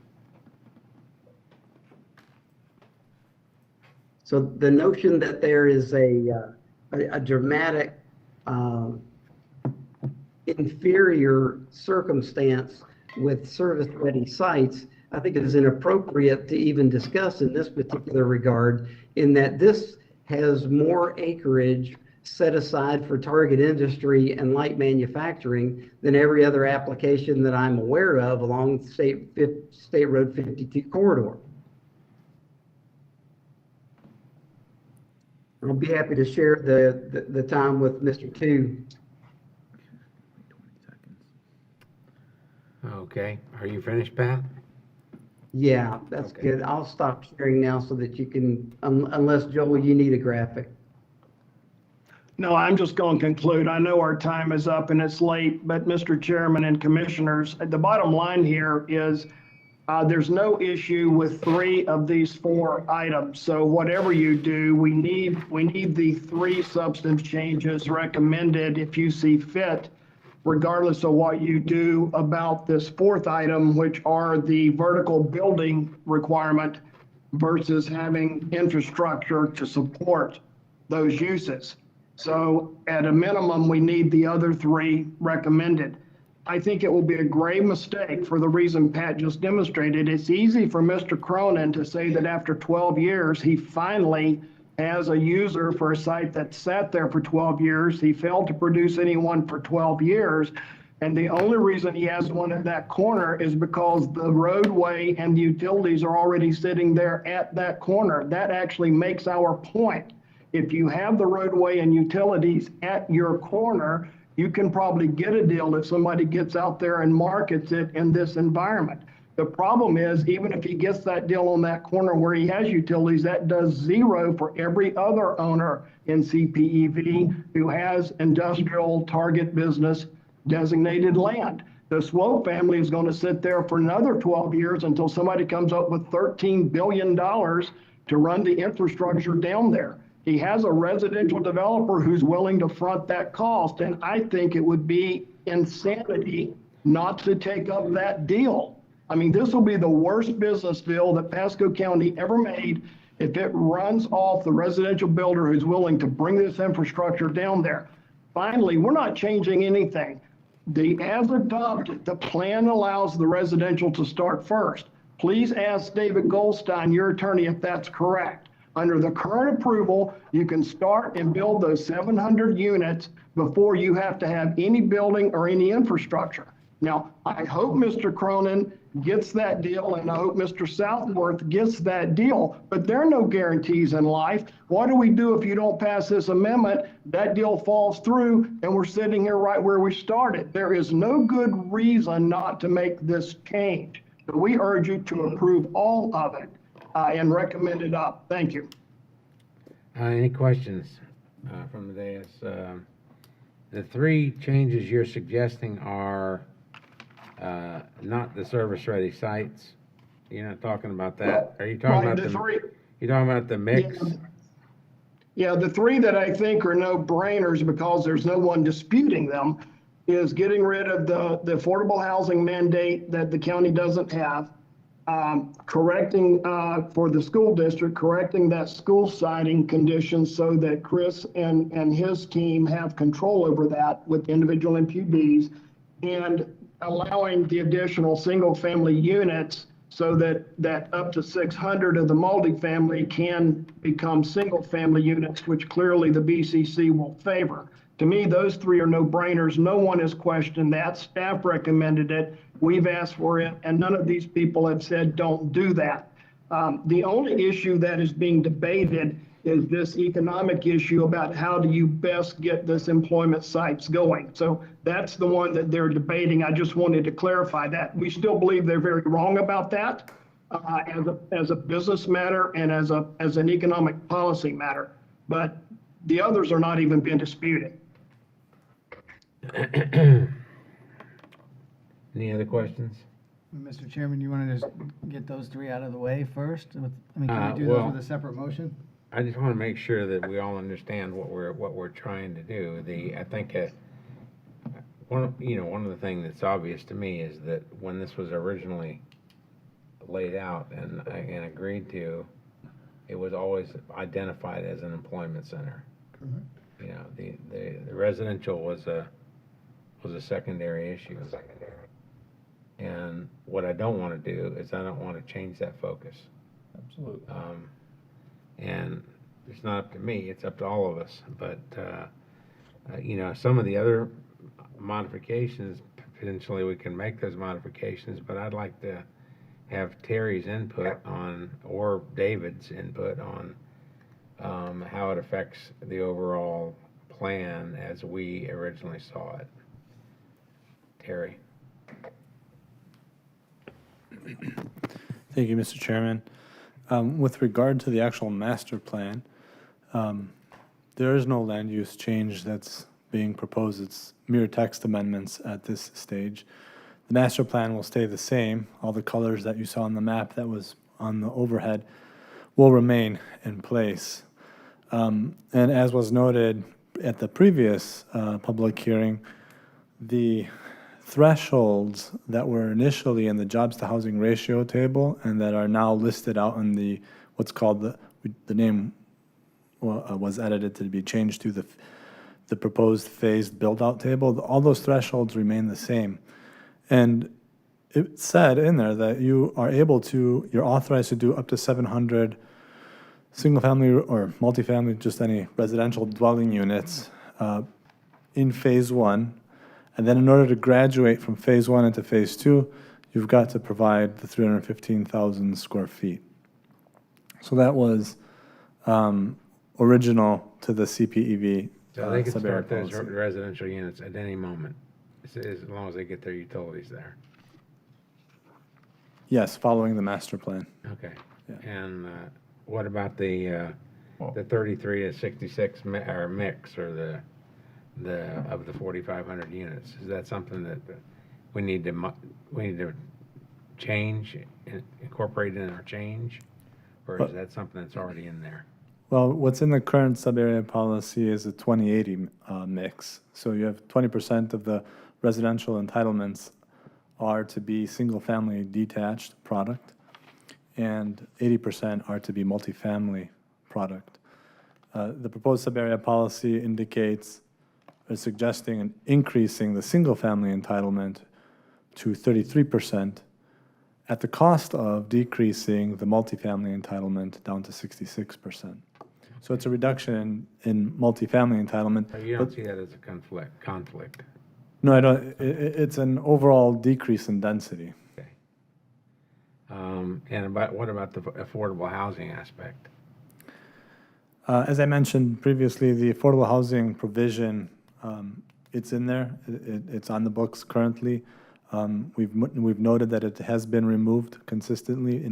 So the notion that there is a dramatic inferior circumstance with service-ready sites, I think it is inappropriate to even discuss in this particular regard, in that this has more acreage set aside for target industry and light manufacturing than every other application that I'm aware of along the State Road 52 corridor. I'll be happy to share the time with Mr. Tu. Okay, are you finished, Pat? Yeah, that's good. I'll stop sharing now so that you can, unless Joel, you need a graphic. No, I'm just going to conclude. I know our time is up and it's late, but Mr. Chairman and Commissioners, the bottom line here is there's no issue with 3 of these 4 items. So whatever you do, we need the 3 substantive changes recommended if you see fit, regardless of what you do about this 4th item, which are the vertical building requirement versus having infrastructure to support those uses. So at a minimum, we need the other 3 recommended. I think it will be a grave mistake for the reason Pat just demonstrated. It's easy for Mr. Cronin to say that after 12 years, he finally has a user for a site that sat there for 12 years. He failed to produce anyone for 12 years. And the only reason he has one at that corner is because the roadway and the utilities are already sitting there at that corner. That actually makes our point. If you have the roadway and utilities at your corner, you can probably get a deal if somebody gets out there and markets it in this environment. The problem is, even if he gets that deal on that corner where he has utilities, that does 0 for every other owner in CPEV who has industrial target business designated land. The Swope family is going to sit there for another 12 years until somebody comes up with $13 billion to run the infrastructure down there. He has a residential developer who's willing to front that cost, and I think it would be insanity not to take up that deal. I mean, this will be the worst business deal that Pasco County ever made if it runs off the residential builder who's willing to bring this infrastructure down there. Finally, we're not changing anything. As adopted, the plan allows the residential to start first. Please ask David Goldstein, your attorney, if that's correct. Under the current approval, you can start and build those 700 units before you have to have any building or any infrastructure. Now, I hope Mr. Cronin gets that deal, and I hope Mr. Southworth gets that deal, but there are no guarantees in life. What do we do if you don't pass this amendment? That deal falls through, and we're sitting here right where we started. There is no good reason not to make this change. So we urge you to approve all of it and recommend it up. Thank you. Any questions from the dais? The three changes you're suggesting are not the service-ready sites. You're not talking about that. Are you talking Right, about the three. You're talking about the mix? Yeah, the three that I think are no-brainers because there's no one disputing them is getting rid of the affordable housing mandate that the county doesn't have, correcting for the school district, correcting that school siting condition so that Chris and his team have control over that with individual MPDs, and allowing the additional single-family units so that up to 600 of the multifamily can become single-family units, which clearly the BCC will favor. To me, those three are no-brainers. No one has questioned that. Staff recommended it. We've asked for it, and none of these people have said don't do that. The only issue that is being debated is this economic issue about how do you best get this employment sites going. So that's the one that they're debating. I just wanted to clarify that. We still believe they're very wrong about that as a business matter and as an economic policy matter. But the others are not even being disputed. Any other questions? Mr. Chairman, you want to just get those three out of the way first? I mean, can we do well- those with a separate motion? I just want to make sure that we all understand what we're trying to do. I think one of the things that's obvious to me is that when this was originally laid out and agreed to, it was always identified as an employment center. You know, the residential was a secondary issue. And what I don't want to do is I don't want to change that focus. Absolutely. And it's not up to me, it's up to all of us. But, some of the other modifications, potentially we can make those modifications, but I'd like to have Terry's input on, or David's input on, how it affects the overall plan as we originally saw it. Terry? Thank you, Mr. Chairman. With regard to the actual master plan, there is no land use change that's being proposed. It's mere text amendments at this stage. The master plan will stay the same. All the colors that you saw on the map that was on the overhead will remain in place. And as was noted at the previous public hearing, the thresholds that were initially in the jobs to housing ratio table and that are now listed out in the what's called the name was edited to be changed to the proposed phased build out table. All those thresholds remain the same, and it said in there that you're authorized to do up to 700 single family or multifamily, just any residential dwelling units in phase one. And then in order to graduate from phase one into phase two, you've got to provide the 315,000 square feet. So that was original to the CPEV. So they can sub-area start those policy. residential units at any moment, as long as they get their utilities there. Yes, following the master plan. Okay. And what about the 33 to 66 mix, or the of the 4,500 units? Is that something that we need to change, incorporate in our change, or is that something that's already in there? Well, what's in the current sub-area policy is a 20/80 mix. So you have 20% of the residential entitlements are to be single-family detached product, and 80% are to be multifamily product. The proposed sub-area policy indicates or suggesting and increasing the single-family entitlement to 33% at the cost of decreasing the multifamily entitlement down to 66%. So it's a reduction in multifamily entitlement. So you don't see that as a conflict? No, I don't, it's an overall decrease in density. And what about the affordable housing aspect? As I mentioned previously, the affordable housing provision, it's in there. It's on the books currently. We've noted that it has been removed consistently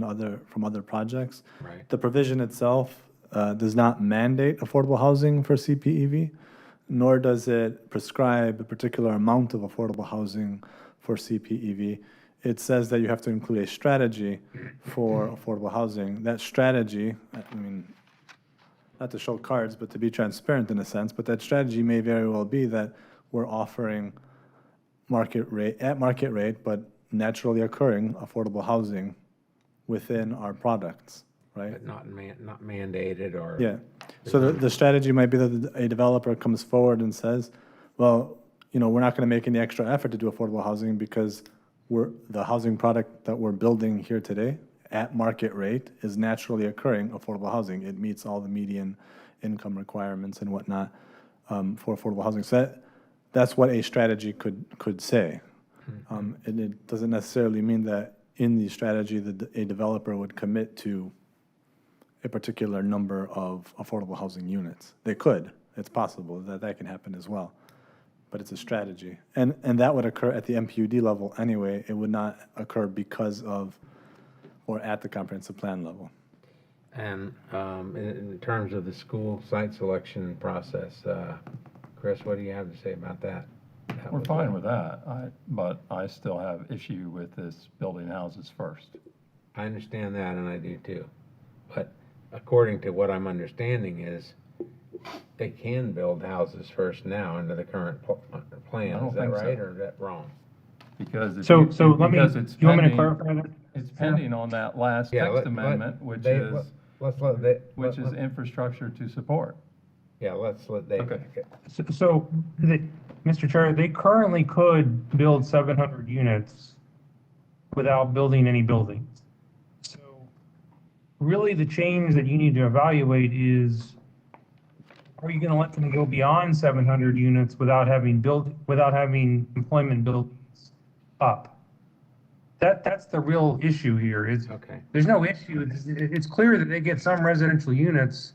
from other projects. Right. The provision itself does not mandate affordable housing for CPEV, nor does it prescribe a particular amount of affordable housing for CPEV. It says that you have to include a strategy for affordable housing. That strategy, I mean, not to show cards, but to be transparent in a sense, but that strategy may very well be that we're offering market rate, but naturally occurring affordable housing within our products, right? But not mandated or? Yeah. So the strategy might be that a developer comes forward and says, well, we're not going to make any extra effort to do affordable housing because the housing product that we're building here today at market rate is naturally occurring affordable housing. It meets all the median income requirements and whatnot for affordable housing. So that's what a strategy could say. And it doesn't necessarily mean that in the strategy that a developer would commit to a particular number of affordable housing units. They could. It's possible that can happen as well. But it's a strategy. And that would occur at the MPUD level anyway. It would not occur because of or at the comprehensive plan level. And in terms of the school site selection process, Chris, what do you have to say about that? We're fine with that, but I still have issue with this building houses first. I understand that, and I do too. But according to what I'm understanding is they can build houses first now under the current plan. I don't Is that think so. right or is that wrong? Because So let me, do you want me to clarify that? It's pending on that last text amendment, which is infrastructure to support. Yeah, let's let David. Okay. So, Mr. Chair, they currently could build 700 units without building any buildings. So really the change that you need to evaluate is, are you going to let them go beyond 700 units without having employment buildings up? That's the real issue here. Okay. There's no issue. It's clear that they get some residential units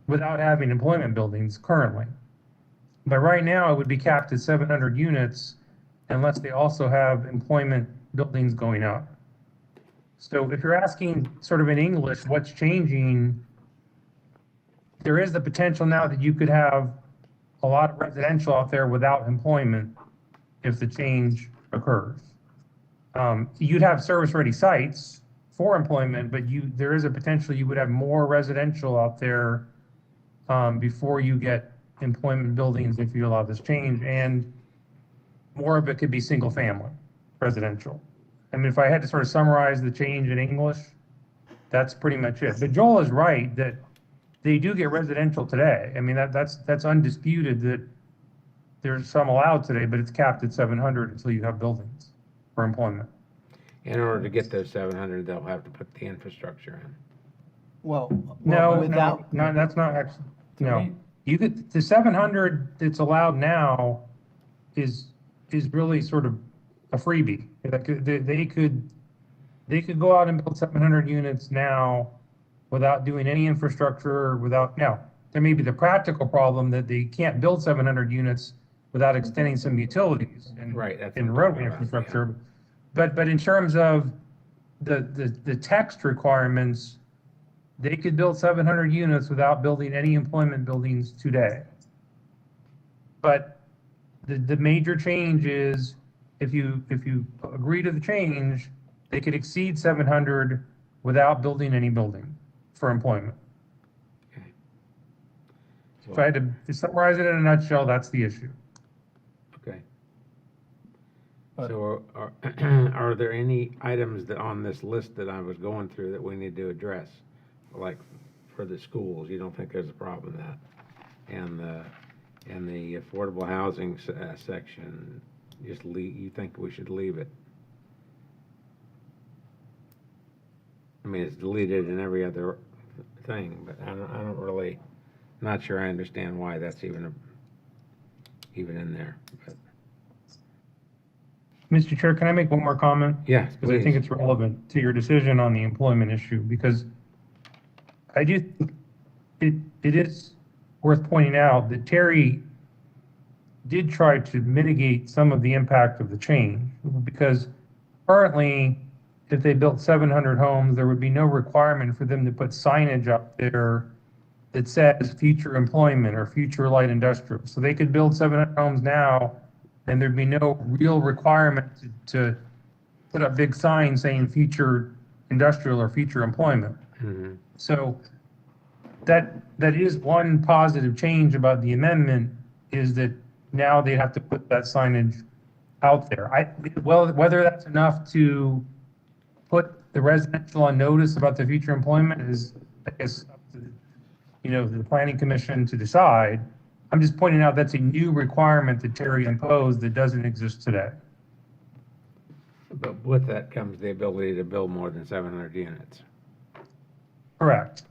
without having employment buildings currently. But right now, it would be capped at 700 units unless they also have employment buildings going up. So if you're asking sort of in English, what's changing, there is the potential now that you could have a lot of residential out there without employment if the change occurs. You'd have service-ready sites for employment, but there is a potential you would have more residential out there before you get employment buildings if you allow this change, and more of it could be single-family residential. I mean, if I had to sort of summarize the change in English, that's pretty much it. But Joel is right that they do get residential today. I mean, that's undisputed that there's some allowed today, but it's capped at 700 until you have buildings for employment. In order to get those 700, they'll have to put the infrastructure in. Well, No, that's not actually, no. The 700 that's allowed now is really sort of a freebie. They could go out and build 700 units now without doing any infrastructure, now, there may be the practical problem that they can't build 700 units without extending some utilities and roadway infrastructure. But in terms of the text requirements, they could build 700 units without building any employment buildings today. But the major change is if you agree to the change, they could exceed 700 without building any building for employment. If I had to summarize it in a nutshell, that's the issue. Okay. So are there any items that on this list that I was going through that we need to address? Like for the schools, you don't think there's a problem with that? And the affordable housing section, you think we should leave it? I mean, it's deleted in every other thing, but I don't really, not sure I understand why that's even in there. But Mr. Chair, can I make one more comment? Yes, Because I think please. it's relevant to your decision on the employment issue, because I do think it is worth pointing out that Terry did try to mitigate some of the impact of the change, because currently, if they built 700 homes, there would be no requirement for them to put signage up there that says future employment or future light industrial. So they could build 700 homes now, and there'd be no real requirement to put up big signs saying future industrial or future employment. Mhm. So that is one positive change about the amendment, is that now they have to put that signage out there. Well, whether that's enough to put the residential on notice about the future employment is, I guess, up to the planning commission to decide. I'm just pointing out that's a new requirement that Terry imposed that doesn't exist today. But with that comes the ability to build more than 700 units. Correct.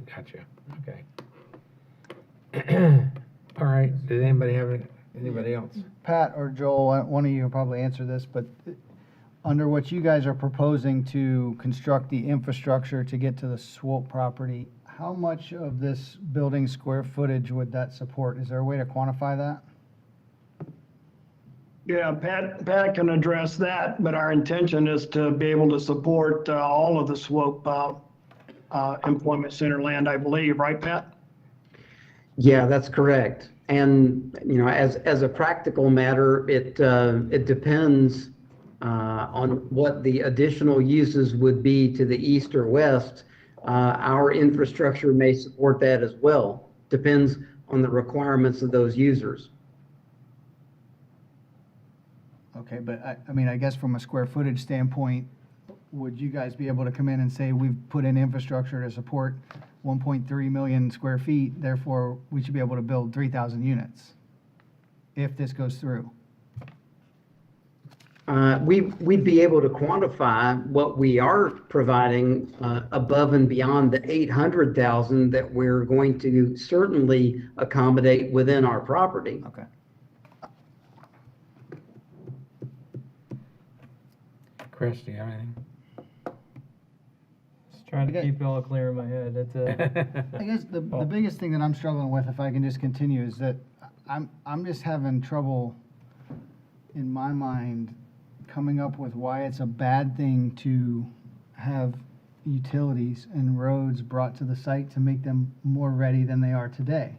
Gotcha. Okay. All right. Did anybody have anybody else? Pat or Joel, one of you will probably answer this, but under what you guys are proposing to construct the infrastructure to get to the Swope property, how much of this building square footage would that support? Is there a way to quantify that? Yeah, Pat can address that, but our intention is to be able to support all of the Swope Employment Center land, I believe, right, Pat? Yeah, that's correct. And, as a practical matter, it depends on what the additional uses would be to the east or west. Our infrastructure may support that as well. Depends on the requirements of those users. Okay, but I guess from a square footage standpoint, would you guys be able to come in and say, we've put in infrastructure to support 1.3 million square feet, therefore we should be able to build 3,000 units if this goes through? We'd be able to quantify what we are providing above and beyond the 800,000 that we're going to certainly accommodate within our property. Okay. Chris, do you have anything? Just trying to keep it all clear in my head. That's it. I guess the biggest thing that I'm struggling with, if I can just continue, is that I'm just having trouble in my mind coming up with why it's a bad thing to have utilities and roads brought to the site to make them more ready than they are today.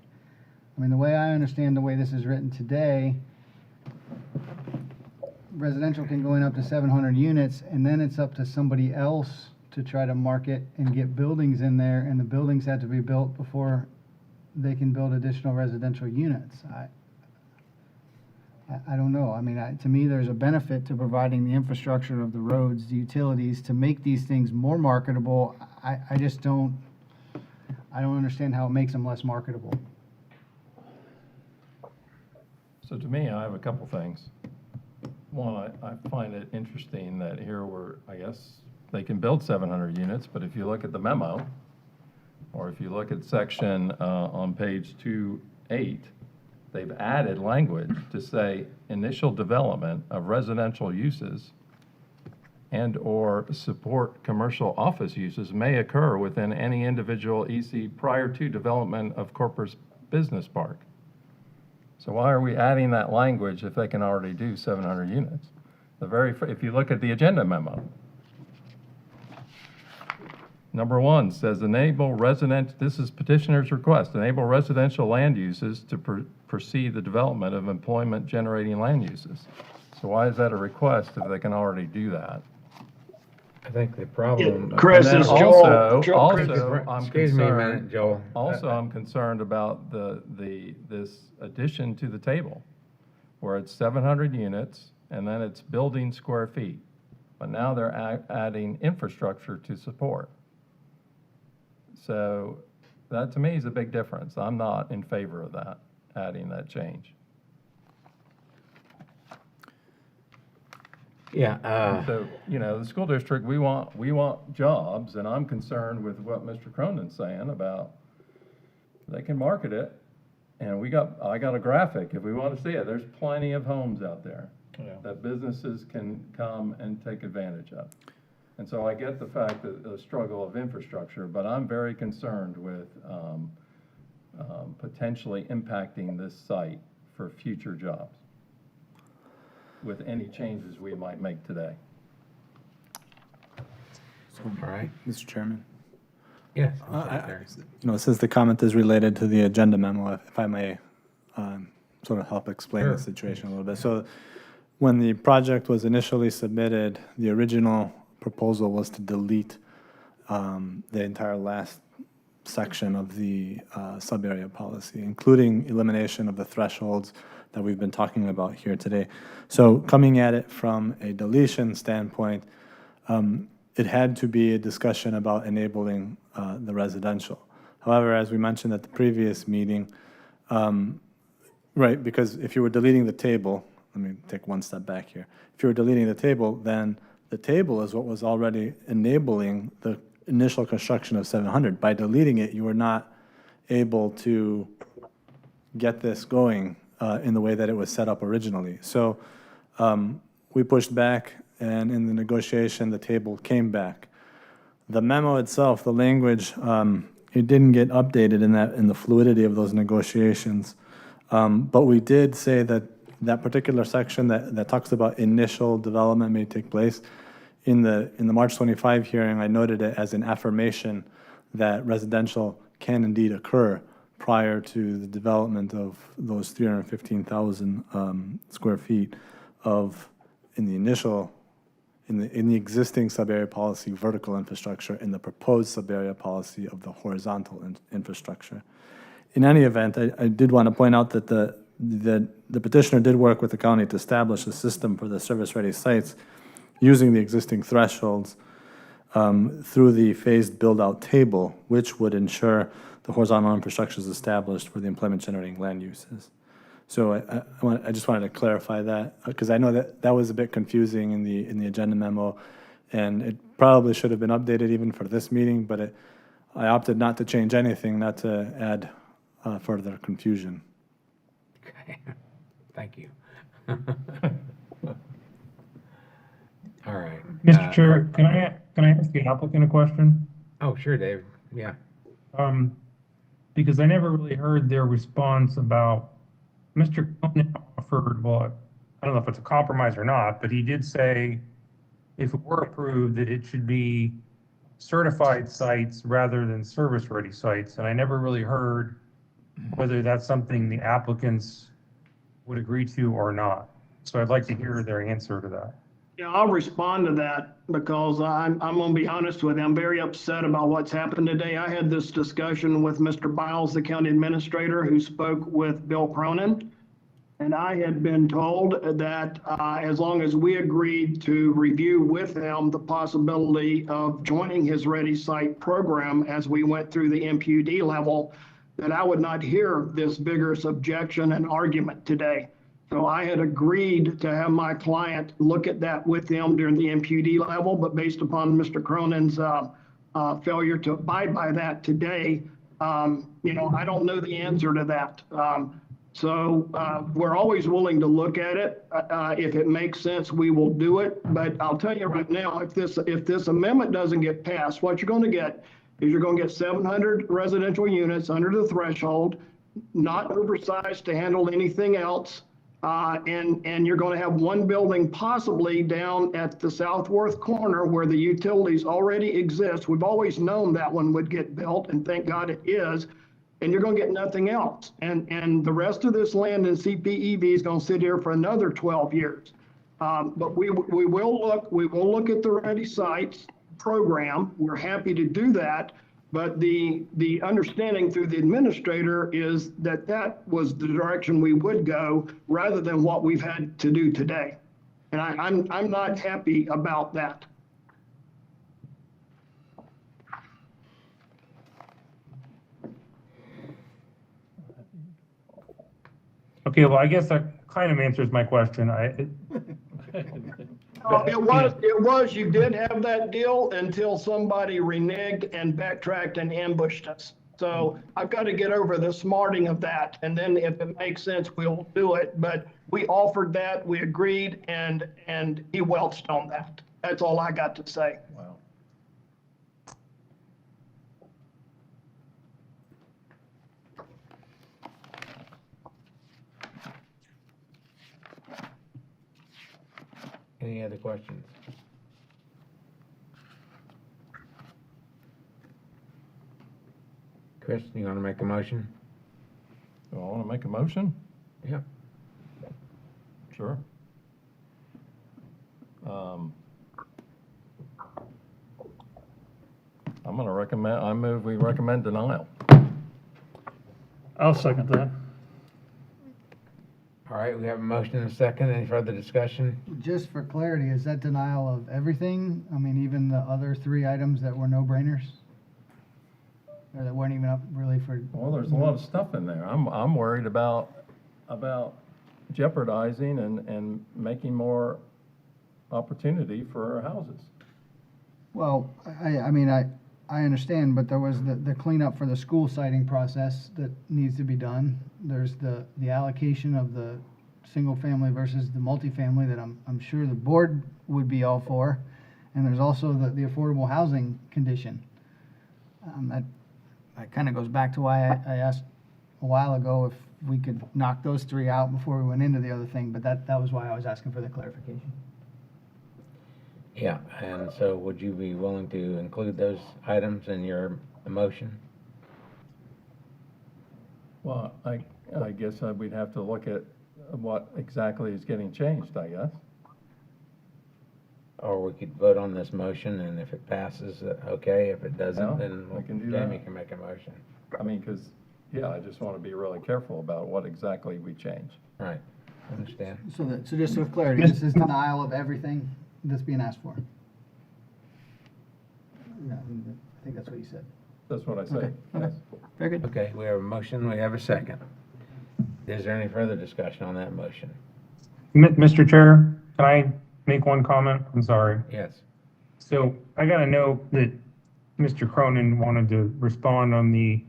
I mean, the way I understand the way this is written today, residential can go in up to 700 units, and then it's up to somebody else to try to market and get buildings in there, and the buildings have to be built before they can build additional residential units. I don't know. I mean, to me, there's a benefit to providing the infrastructure of the roads, the utilities, to make these things more marketable. I just don't understand how it makes them less marketable. So to me, I have a couple things. One, I find it interesting that here I guess, they can build 700 units, but if you look at the memo, or if you look at section on page 2.8, they've added language to say initial development of residential uses and/or support commercial office uses may occur within any individual EC prior to development of corporate business park. So why are we adding that language if they can already do 700 units? If you look at the agenda memo, number 1 says this is petitioner's request, enable residential land uses to proceed the development of employment generating land uses. So why is that a request if they can already do that? I think the problem. Chris, And then is Joel. Excuse me a minute, Joel. Also, I'm concerned about this addition to the table, where it's 700 units, and then it's building square feet. But now they're adding infrastructure to support. So that, to me, is a big difference. I'm not in favor of that, adding that change. Yeah. So, the school district, we want jobs, and I'm concerned with what Mr. Cronin's saying about they can market it, and I got a graphic if we want to see it. There's plenty of homes out there. that businesses can come and take advantage of. And so I get the fact that the struggle of infrastructure, but I'm very concerned with potentially impacting this site for future jobs with any changes we might make today. All right. Mr. Chairman. Yes. Since the comment is related to the agenda memo, if I may sort of help explain Sure. the situation a little bit. So when the project was initially submitted, the original proposal was to delete the entire last section of the sub-area policy, including elimination of the thresholds that we've been talking about here today. So coming at it from a deletion standpoint, it had to be a discussion about enabling the residential. However, as we mentioned at the previous meeting, right, because if you were deleting the table, let me take one step back here. If you were deleting the table, then the table is what was already enabling the initial construction of 700. By deleting it, you were not able to get this going in the way that it was set up originally. So we pushed back, and in the negotiation, the table came back. The memo itself, the language, it didn't get updated in the fluidity of those negotiations. But we did say that that particular section that talks about initial development may take place. In the March 25 hearing, I noted it as an affirmation that residential can indeed occur prior to the development of those 315,000 square feet of, in the existing sub-area policy, vertical infrastructure, in the proposed sub-area policy of the horizontal infrastructure. In any event, I did want to point out that the petitioner did work with the county to establish a system for the service-ready sites using the existing thresholds through the phased build-out table, which would ensure the horizontal infrastructure is established for the employment-generating land uses. So I just wanted to clarify that, because I know that was a bit confusing in the agenda memo, and it probably should have been updated even for this meeting, but I opted not to change anything, not to add further confusion. Okay. Thank you. All right. Mr. Chair, can I ask the applicant a question? Oh, sure, Dave. Yeah. Because I never really heard their response about Mr. Cronin offered, well, I don't know if it's a compromise or not, but he did say if it were approved, that it should be certified sites rather than service-ready sites. And I never really heard whether that's something the applicants would agree to or not. So I'd like to hear their answer to that. Yeah, I'll respond to that because I'm going to be honest with you. I'm very upset about what's happened today. I had this discussion with Mr. Biles, the county administrator, who spoke with Bill Cronin. And I had been told that as long as we agreed to review with him the possibility of joining his Ready Site program as we went through the MPUD level, that I would not hear this vigorous objection and argument today. So I had agreed to have my client look at that with him during the MPUD level, but based upon Mr. Cronin's failure to abide by that today, I don't know the answer to that. So we're always willing to look at it. If it makes sense, we will do it. But I'll tell you right now, if this amendment doesn't get passed, what you're going to get is you're going to get 700 residential units under the threshold, not oversized to handle anything else. And you're going to have one building possibly down at the southwest corner where the utilities already exist. We've always known that one would get built, and thank God it is. And you're going to get nothing else. And the rest of this land in CPEV is going to sit here for another 12 years. But we will look at the Ready Sites program. We're happy to do that. But the understanding through the administrator is that that was the direction we would go rather than what we've had to do today. And I'm not happy about that. Okay, well, I guess that kind of answers my question. It was, you did have that deal until somebody reneged and backtracked and ambushed us. So I've got to get over the smarting of that, and then if it makes sense, we'll do it. But we offered that, we agreed, and he welched on that. That's all I got to say. Wow. Any other questions? Chris, you want to make a motion? Do I want to make a motion? Yeah. Sure. I'm going to recommend, I move we recommend denial. I'll second that. All right, we have a motion and a second. Any further discussion? Just for clarity, is that denial of everything? I mean, even the other 3 items that were no-brainers? Or that weren't even up really for? Well, there's a lot of stuff in there. I'm worried about jeopardizing and making more opportunity for our houses. Well, I mean, I understand, but there was the cleanup for the school siting process that needs to be done. There's the allocation of the single family versus the multifamily that I'm sure the board would be all for. And there's also the affordable housing condition. That kind of goes back to why I asked a while ago if we could knock those 3 out before we went into the other thing, but that was why I was asking for the clarification. Yeah, and so would you be willing to include those items in your motion? Well, I guess we'd have to look at what exactly is getting changed, I guess. Or we could vote on this motion, and if it passes, okay. If it Yeah, doesn't, then we can do Jamie that. can make a motion. I mean, because, yeah, I just want to be really careful about what exactly we change. Right, understand. So just with clarity, this is denial of everything that's being asked for? No, I think that's what you said. That's what I say. Okay, Yes. very good. Okay, we have a motion, we have a second. Is there any further discussion on that motion? Mr. Chair, can I make one comment? I'm sorry. Yes. So I got to know that Mr. Cronin wanted to respond on the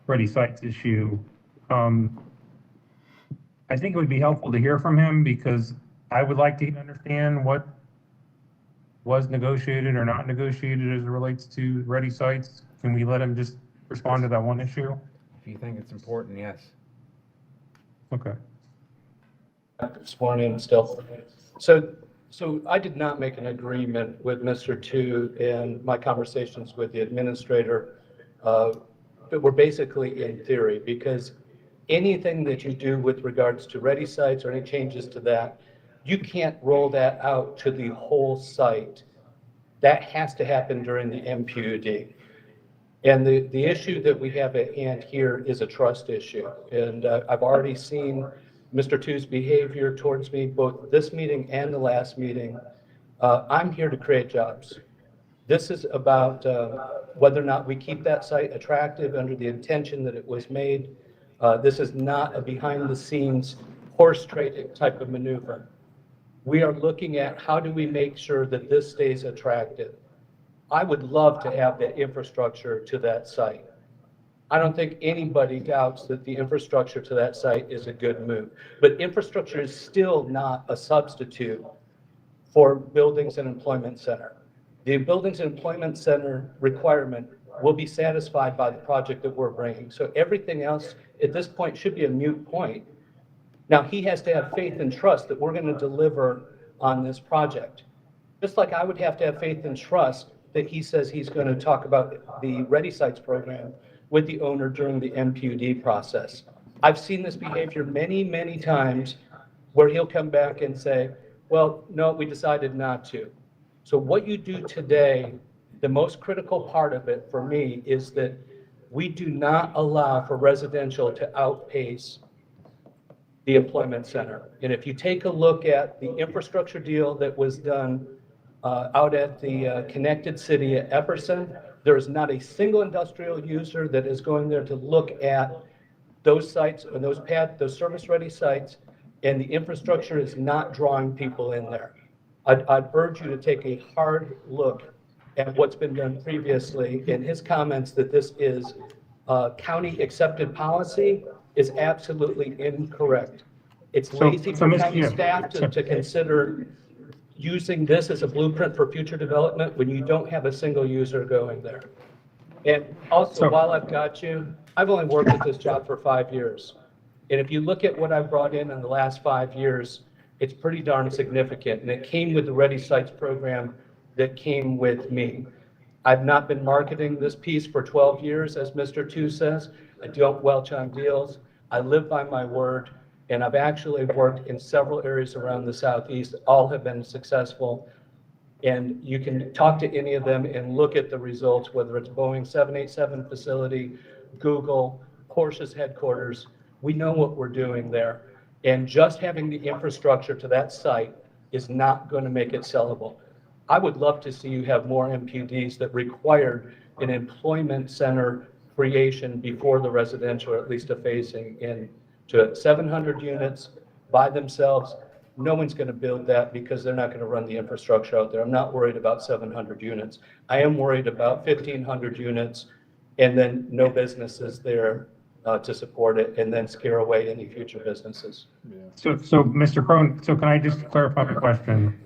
ready sites issue. I think it would be helpful to hear from him because I would like to understand what was negotiated or not negotiated as it relates to ready sites. Can we let him just respond to that one issue? If you think it's important, yes. Okay. Sworn in still. So I did not make an agreement with Mr. Tu in my conversations with the administrator. But we're basically in theory, because anything that you do with regards to ready sites or any changes to that, you can't roll that out to the whole site. That has to happen during the MPUD. And the issue that we have at hand here is a trust issue. And I've already seen Mr. Tu's behavior towards me, both this meeting and the last meeting. I'm here to create jobs. This is about whether or not we keep that site attractive under the intention that it was made. This is not a behind-the-scenes horse trading type of maneuver. We are looking at how do we make sure that this stays attractive. I would love to have the infrastructure to that site. I don't think anybody doubts that the infrastructure to that site is a good move. But infrastructure is still not a substitute for buildings and employment center. The buildings and employment center requirement will be satisfied by the project that we're bringing. So everything else at this point should be a moot point. Now, he has to have faith and trust that we're going to deliver on this project. Just like I would have to have faith and trust that he says he's going to talk about the Ready Sites program with the owner during the MPUD process. I've seen this behavior many, many times where he'll come back and say, well, no, we decided not to. So what you do today, the most critical part of it for me is that we do not allow for residential to outpace the employment center. And if you take a look at the infrastructure deal that was done out at the connected city at Epperson, there is not a single industrial user that is going there to look at those sites or those service-ready sites, and the infrastructure is not drawing people in there. I'd urge you to take a hard look at what's been done previously in his comments that this is county accepted policy is absolutely incorrect. It's So- lazy so for Mr. county yeah. staff to consider using this as a blueprint for future development when you don't have a single user going there. And also, So- while I've got you, I've only worked at this job for 5 years. And if you look at what I've brought in the last 5 years, it's pretty darn significant. And it came with the Ready Sites program that came with me. I've not been marketing this piece for 12 years, as Mr. Tu says. I don't welch on deals. I live by my word. And I've actually worked in several areas around the Southeast. All have been successful. And you can talk to any of them and look at the results, whether it's Boeing 787 facility, Google, Porsche's headquarters. We know what we're doing there. And just having the infrastructure to that site is not going to make it sellable. I would love to see you have more MPDs that required an employment center creation before the residential, or at least a phasing in to 700 units by themselves. No one's going to build that because they're not going to run the infrastructure out there. I'm not worried about 700 units. I am worried about 1,500 units and then no businesses there to support it, and then scare away any future businesses. So Mr. Crone, so can I just clarify my question?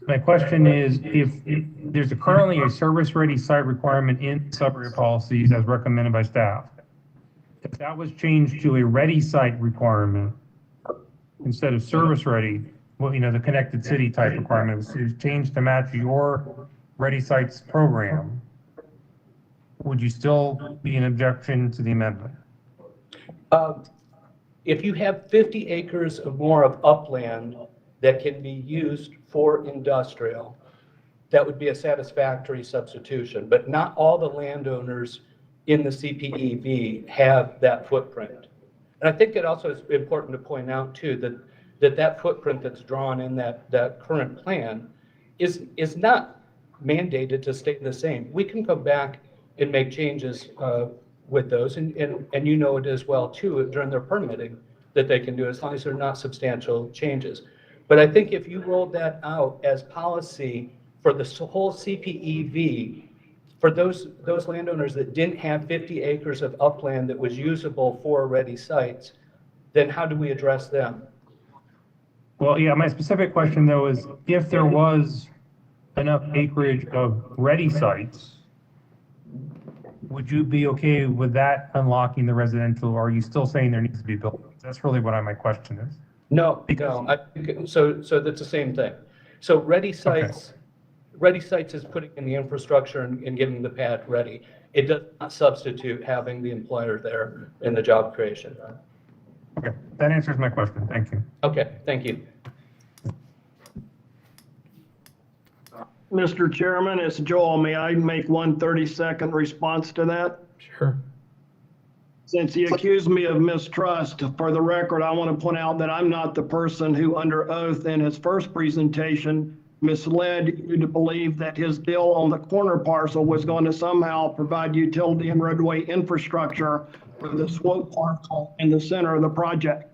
My question is, if there's currently a service-ready site requirement in sub-area policies as recommended by staff, if that was changed to a ready site requirement instead of service-ready, well, the connected city type requirement was changed to match your ready sites program, would you still be an objection to the amendment? If you have 50 acres or more of upland that can be used for industrial, that would be a satisfactory substitution. But not all the landowners in the CPEV have that footprint. And I think it also is important to point out too that footprint that's drawn in that current plan is not mandated to stay the same. We can come back and make changes with those, and you know it as well too during their permitting that they can do as long as they're not substantial changes. But I think if you rolled that out as policy for the whole CPEV, for those landowners that didn't have 50 acres of upland that was usable for ready sites, then how do we address them? Well, yeah, my specific question though is if there was enough acreage of ready sites, would you be okay with that unlocking the residential, or are you still saying there needs to be buildings? That's really what my question is. No, so that's the same thing. So ready sites is putting in the infrastructure and getting the pad ready. It does not substitute having the employer there in the job creation. Okay, that answers my question. Thank you. Okay, thank you. Mr. Chairman, it's Joel. May I make one 30-second response to that? Sure. Since he accused me of mistrust, for the record, I want to point out that I'm not the person who, under oath in his first presentation, misled you to believe that his deal on the corner parcel was going to somehow provide utility and roadway infrastructure for the slope parcel in the center of the project.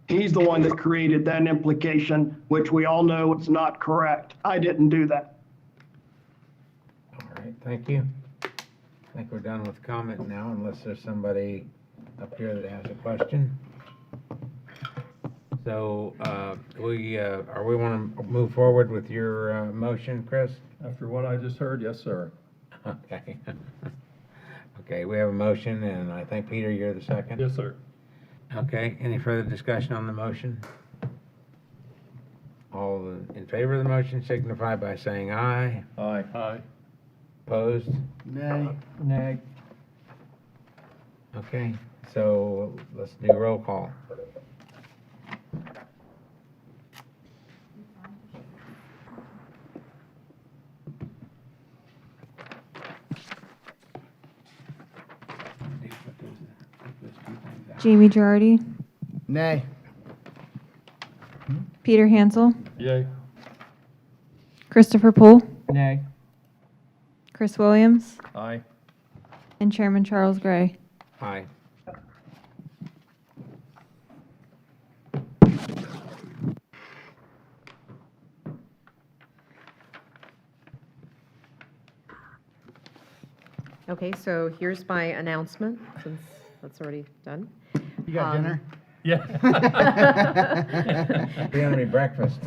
He's the one that created that implication, which we all know is not correct. I didn't do that. All right, thank you. I think we're done with comment now, unless there's somebody up here that has a question. So, we want to move forward with your motion, Chris? After what I just heard, yes, sir. Okay. Okay, we have a motion, and I think, Peter, you're the second? Yes, sir. Okay, any further discussion on the motion? All in favor of the motion signify by saying aye. Aye. Aye. Opposed? Nay. Nay. Okay, so let's do roll call. Jamie Girardi, Nay. Peter Hansel, Yay. Christopher Poole, Nay. Chris Williams, Aye. and Chairman Charles Gray. Aye. Okay, so here's my announcement, since that's already done. You got dinner? Yeah. We had any breakfast.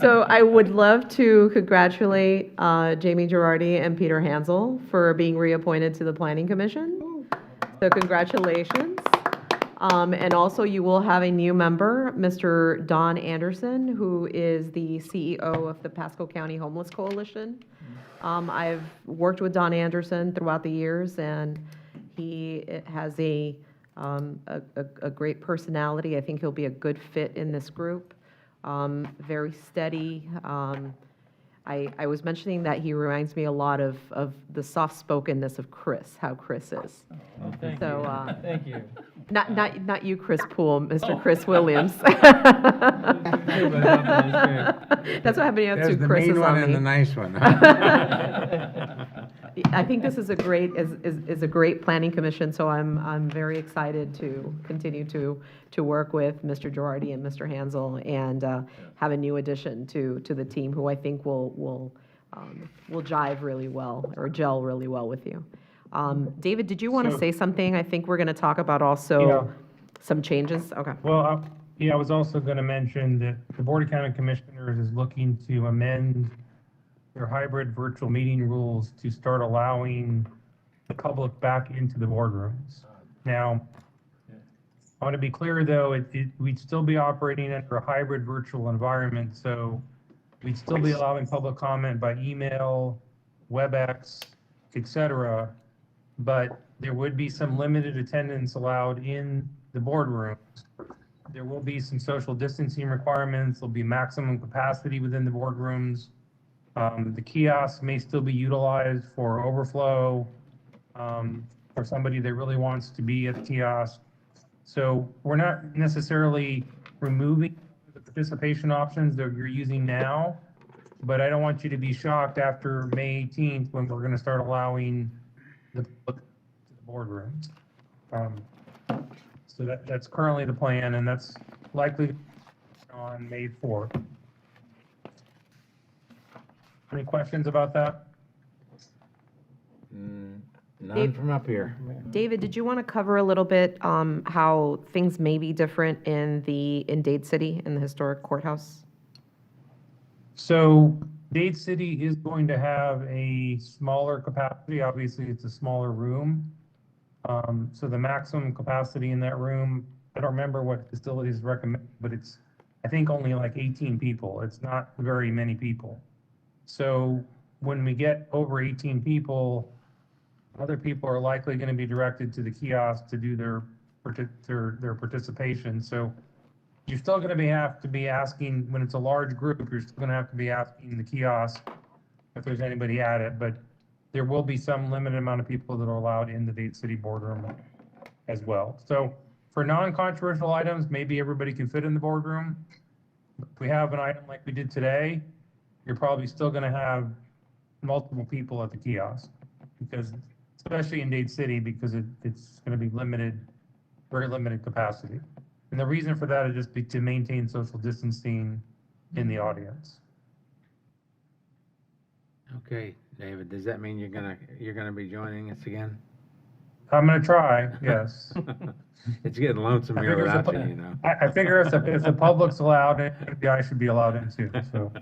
So I would love to congratulate Jamie Girardi and Peter Hansel for being reappointed to the Planning Commission. So congratulations. And also you will have a new member, Mr. Don Anderson, who is the CEO of the Pasco County Homeless Coalition. I've worked with Don Anderson throughout the years, and he has a great personality. I think he'll be a good fit in this group. Very steady. I was mentioning that he reminds me a lot of the soft-spokenness of Chris, how Chris is. Oh, thank So, you. Thank you. Not you, Chris Poole, Mr. Chris Williams. That's what happened to you have There's two the Chris's mean one on and the me. nice one. I think this is a great planning commission, so I'm very excited to continue to work with Mr. Girardi and Mr. Hansel and have a new addition to the team who I think will jive really well or gel really well with you. David, did you want to So- say something? I think we're going to talk about also some changes. Okay. Well, I was also going to mention that the Board of County Commissioners is looking to amend their hybrid virtual meeting rules to start allowing the public back into the boardrooms. Now, I want to be clear, though, we'd still be operating under a hybrid virtual environment, so we'd still be allowing public comment by email, WebEx, et cetera, but there would be some limited attendance allowed in the boardrooms. There will be some social distancing requirements. There'll be maximum capacity within the boardrooms. The kiosks may still be utilized for overflow, for somebody that really wants to be at the kiosk. So we're not necessarily removing the participation options that you're using now, but I don't want you to be shocked after May 18th when we're going to start allowing the public to the boardrooms. So that's currently the plan, and that's likely on May 4th. Any questions about that? None from up here. David, did you want to cover a little bit how things may be different in Dade City, in the historic courthouse? So Dade City is going to have a smaller capacity. Obviously, it's a smaller room. So the maximum capacity in that room, I don't remember what facilities recommend, but it's, I think, only like 18 people. It's not very many people. So when we get over 18 people, other people are likely going to be directed to the kiosk to do their participation. So you're still going to have to be asking, when it's a large group, you're still going to have to be asking the kiosk if there's anybody at it, but there will be some limited amount of people that are allowed in the Dade City boardroom as well. So for non-controversial items, maybe everybody can fit in the boardroom. If we have an item like we did today, you're probably still going to have multiple people at the kiosk, because especially in Dade City, because it's going to be limited, very limited capacity. And the reason for that is just to maintain social distancing in the audience. Okay, David, does that mean you're gonna be joining us again? I'm going to try, yes. It's getting lonesome here without you, you know. I figure if the public's allowed in, maybe I should be allowed in too, so.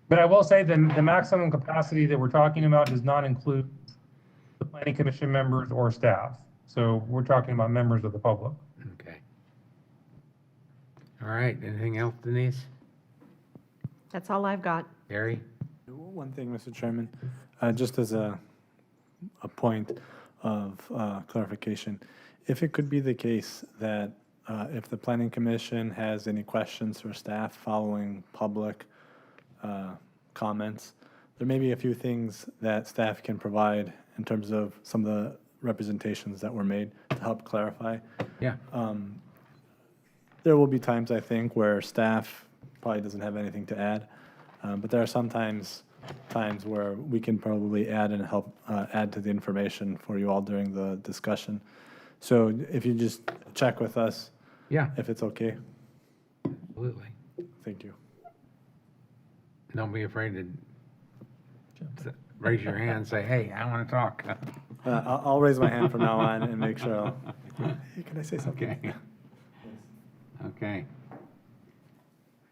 But I will say the maximum capacity that we're talking about does not include the planning commission members or staff. So we're talking about members of the public. Okay. All right, anything else, Denise? That's all I've got. Gary? One thing, Mr. Chairman, just as a point of clarification, if it could be the case that if the Planning Commission has any questions for staff following public comments, there may be a few things that staff can provide in terms of some of the representations that were made to help clarify. Yeah. There will be times, I think, where staff probably doesn't have anything to add, but there are sometimes times where we can probably add and help add to the information for you all during the discussion. So if you just check with us, yeah, if it's okay. Absolutely. Thank you. Don't be afraid to raise your hand and say, hey, I want to talk. I'll raise my hand from now on and make sure. Hey, can I say something? Okay. Okay.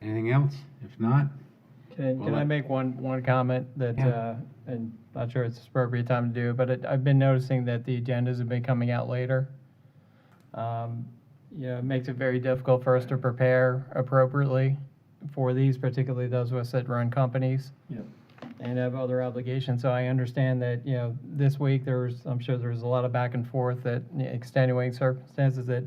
Anything else? If not, Can I make one comment that, and not sure it's the appropriate time to do, but I've been noticing that the agendas have been coming out later. It makes it very difficult for us to prepare appropriately for these, particularly those of us that run companies. Yep. And have other obligations. So I understand that, this week I'm sure there was a lot of back and forth that extenuating circumstances that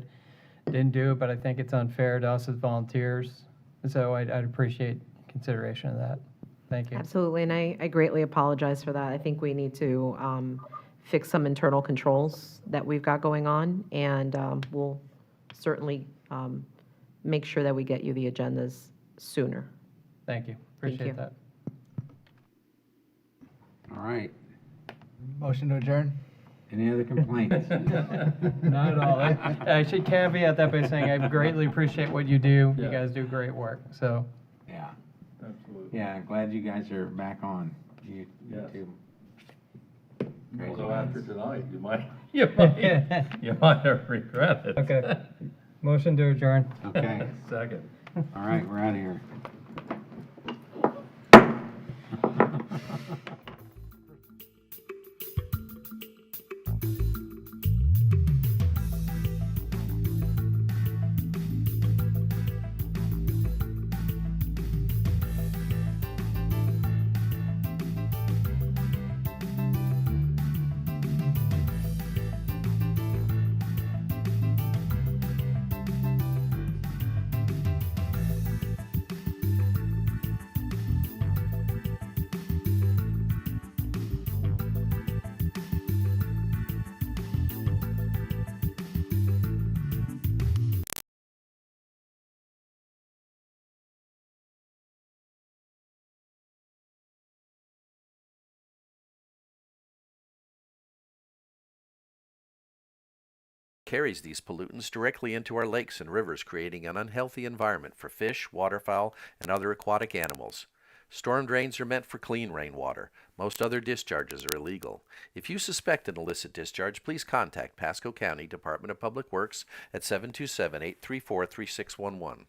didn't do it, but I think it's unfair to us as volunteers. So I'd appreciate consideration of that. Thank you. Absolutely, and I greatly apologize for that. I think we need to fix some internal controls that we've got going on, and we'll certainly make sure that we get you the agendas sooner. Thank you. Thank Appreciate you. that. all right. Motion to adjourn? Any other complaints? Not at all. I should caveat that by saying I greatly appreciate what you do. You Yeah. guys do great work, so. Yeah. Absolutely. Yeah, I'm glad you guys are back on. You Yes. too. Although after tonight, you might have regret it. Okay. Motion to adjourn. Okay. Second. All right, we're out of here. Carries these pollutants directly into our lakes and rivers, creating an unhealthy environment for fish, waterfowl, and other aquatic animals. Storm drains are meant for clean rainwater. Most other discharges are illegal. If you suspect an illicit discharge, please contact Pasco County Department of Public Works at 727-834-3611.